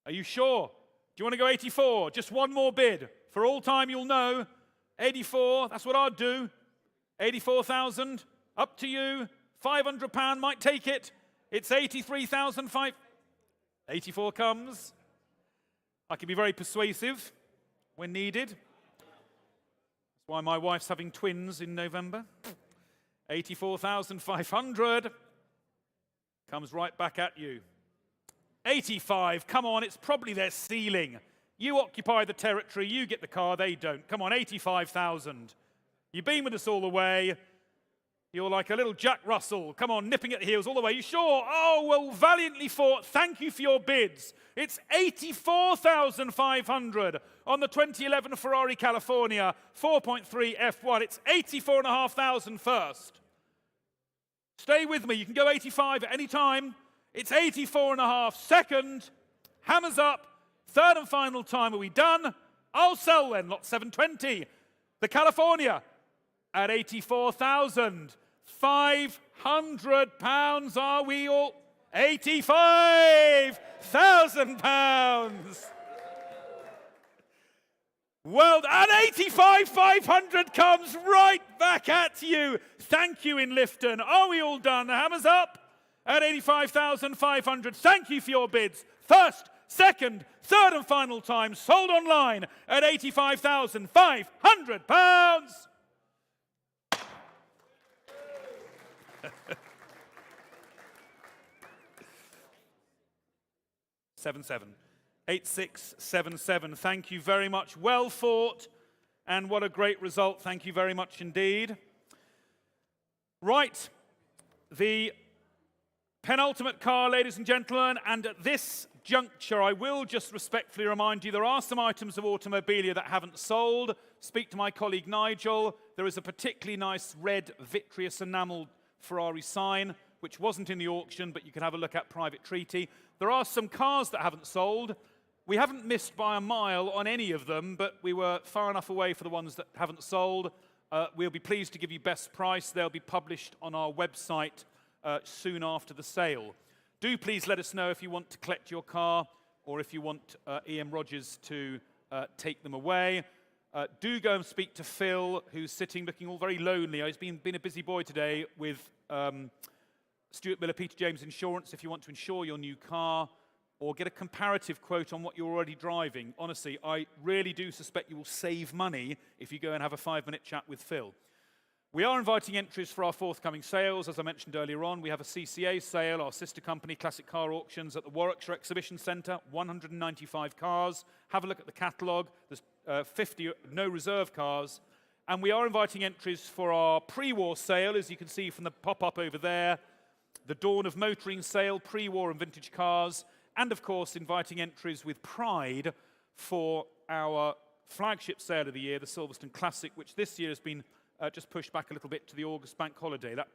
Are you sure? Do you want to go 84? Just one more bid. For all time you'll know. 84, that's what I'd do. 84,000, up to you. £500 might take it. It's 83,500. 84 comes. I can be very persuasive when needed. That's why my wife's having twins in November. 84,500. Comes right back at you. 85, come on, it's probably their ceiling. You occupy the territory, you get the car, they don't. Come on, 85,000. You've been with us all the way. You're like a little Jack Russell. Come on, nipping at the heels all the way. You sure? Oh, well, valiantly fought. Thank you for your bids. It's 84,500 on the 2011 Ferrari California 4.3 F1. It's 84,500 first. Stay with me. You can go 85 at any time. It's 84.5. Second. Hammers up. Third and final time. Are we done? I'll sell then. Lot 720. The California at 84,500 pounds. Are we all? 85,000 pounds. Well, and 85,500 comes right back at you. Thank you in Lifton. Are we all done? The hammer's up at 85,500. Thank you for your bids. First, second, third and final time. Sold online at 85,500 pounds. Seven. 8677. Thank you very much. Well fought, and what a great result. Thank you very much indeed. Right, the penultimate car, ladies and gentlemen, and at this juncture, I will just respectfully remind you there are some items of automobilia that haven't sold. Speak to my colleague Nigel. There is a particularly nice red vitreous enameled Ferrari sign, which wasn't in the auction, but you can have a look at private treaty. There are some cars that haven't sold. We haven't missed by a mile on any of them, but we were far enough away for the ones that haven't sold. We'll be pleased to give you best price. They'll be published on our website soon after the sale. Do please let us know if you want to collect your car or if you want E.M. Rogers to take them away. Do go and speak to Phil, who's sitting looking all very lonely. He's been a busy boy today with Stuart Miller, Peter James Insurance, if you want to insure your new car or get a comparative quote on what you're already driving. Honestly, I really do suspect you will save money if you go and have a 5-minute chat with Phil. We are inviting entries for our forthcoming sales. As I mentioned earlier on, we have a CCA sale, our sister company, Classic Car Auctions, at the Warwickshire Exhibition Centre, 195 cars. Have a look at the catalogue. There's 50 no reserve cars. And we are inviting entries for our pre-war sale, as you can see from the pop-up over there, the Dawn of Motoring sale, pre-war and vintage cars, and of course inviting entries with pride for our flagship sale of the year, the Silverstone Classic, which this year has been just pushed back a little bit to the August bank holiday. That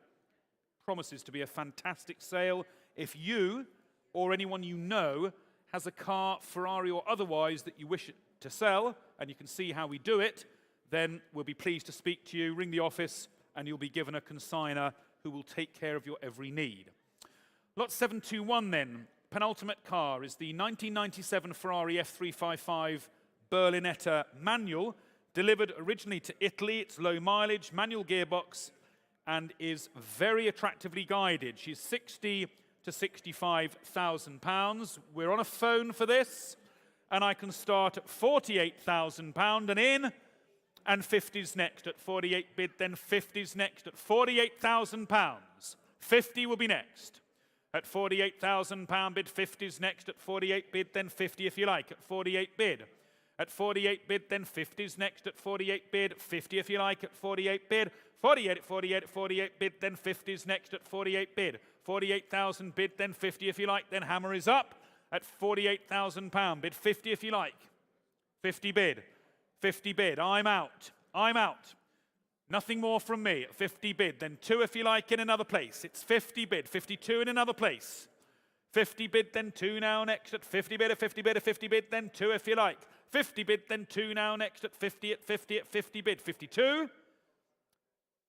promises to be a fantastic sale. If you or anyone you know has a car, Ferrari or otherwise, that you wish to sell, and you can see how we do it, then we'll be pleased to speak to you. Ring the office and you'll be given a consignor who will take care of your every need. Lot 721 then, penultimate car, is the 1997 Ferrari F355 Berlinetta manual, delivered originally to Italy. It's low mileage, manual gearbox, and is very attractively guided. She's 60 to 65,000 pounds. We're on a phone for this, and I can start at 48,000 pound and in, and 50's next at 48 bid, then 50's next at 48,000 pounds. 50 will be next. At 48,000 pound bid, 50's next at 48 bid, then 50 if you like, at 48 bid. At 48 bid, then 50's next at 48 bid, 50 if you like, at 48 bid, 48 at 48 at 48 bid, then 50's next at 48 bid, 48,000 bid, then 50 if you like, then hammer is up at 48,000 pound bid, 50 if you like, 50 bid, 50 bid, I'm out, I'm out. Nothing more from me at 50 bid, then 2 if you like in another place. It's 50 bid, 52 in another place. 50 bid, then 2 now next at 50 bid, at 50 bid, at 50 bid, then 2 if you like. 50 bid, then 2 now next at 50, at 50, at 50 bid. 52.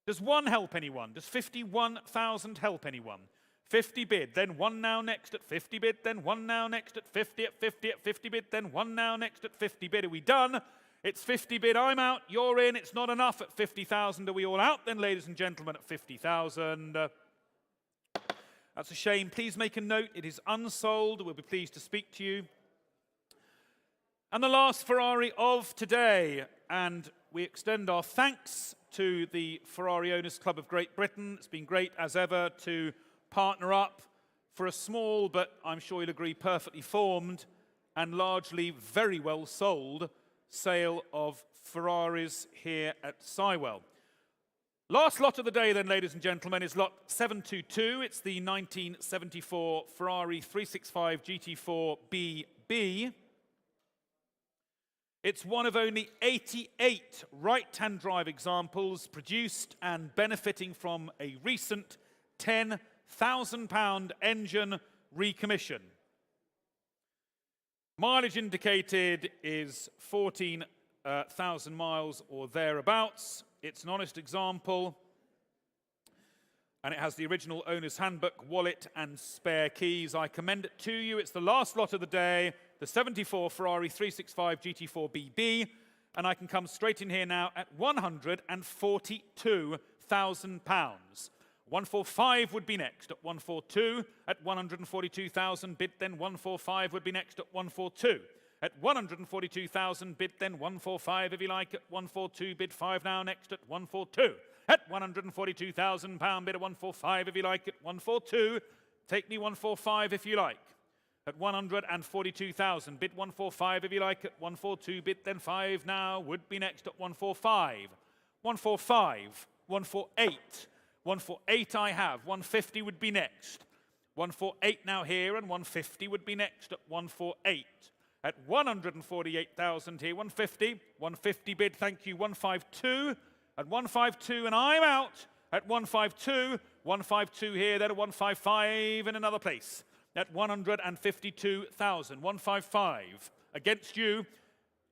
Does 1 help anyone? Does 51,000 help anyone? 50 bid, then 1 now next at 50 bid, then 1 now next at 50, at 50, at 50 bid, then 1 now next at 50 bid. Are we done? It's 50 bid, I'm out, you're in, it's not enough at 50,000. Are we all out then, ladies and gentlemen, at 50,000? That's a shame. Please make a note, it is unsold. We'll be pleased to speak to you. And the last Ferrari of today, and we extend our thanks to the Ferrari Owners Club of Great Britain. It's been great as ever to partner up for a small, but I'm sure you'll agree, perfectly formed and largely very well sold sale of Ferraris here at Sywell. Last lot of the day then, ladies and gentlemen, is lot 722. It's the 1974 Ferrari 365 GT4 BB. It's one of only 88 right-hand drive examples produced and benefiting from a recent £10,000 engine recommission. Mileage indicated is 14,000 miles or thereabouts. It's an honest example, and it has the original owner's handbook, wallet, and spare keys. I commend it to you. It's the last lot of the day, the 74 Ferrari 365 GT4 BB, and I can come straight in here now at £142,000. 145 would be next at 142. At 142,000 bid, then 145 would be next at 142. At 142,000 bid, then 145 if you like at 142. Bid 5 now next at 142. At 142,000 pound bid at 145 if you like at 142. Take me 145 if you like. At 142,000 bid 145 if you like at 142. Bid then 5 now would be next at 145. 145. 148. 148 I have. 150 would be next. 148 now here, and 150 would be next at 148. At 148,000 here, 150. 150 bid, thank you, 152. At 152, and I'm out. At 152. 152 here, then at 155 in another place. At 152,000. 155 against you.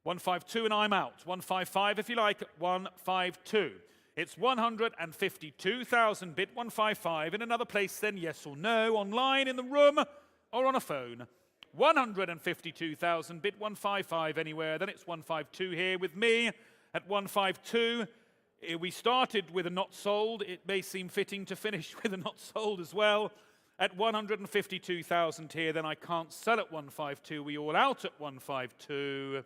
152, and I'm out. 155 if you like at 152. It's 152,000 bid 155 in another place, then yes or no, online, in the room, or on a phone. 152,000 bid 155 anywhere, then it's 152 here with me at 152. We started with a not sold. It may seem fitting to finish with a not sold as well. At 152,000 here, then I can't sell at 152. We all out at 152.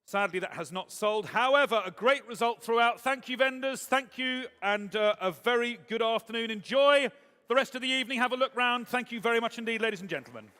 Sadly, that has not sold. However, a great result throughout. Thank you, vendors. Thank you, and a very good afternoon. Enjoy the rest of the evening. Have a look round. Thank you very much indeed, ladies and gentlemen.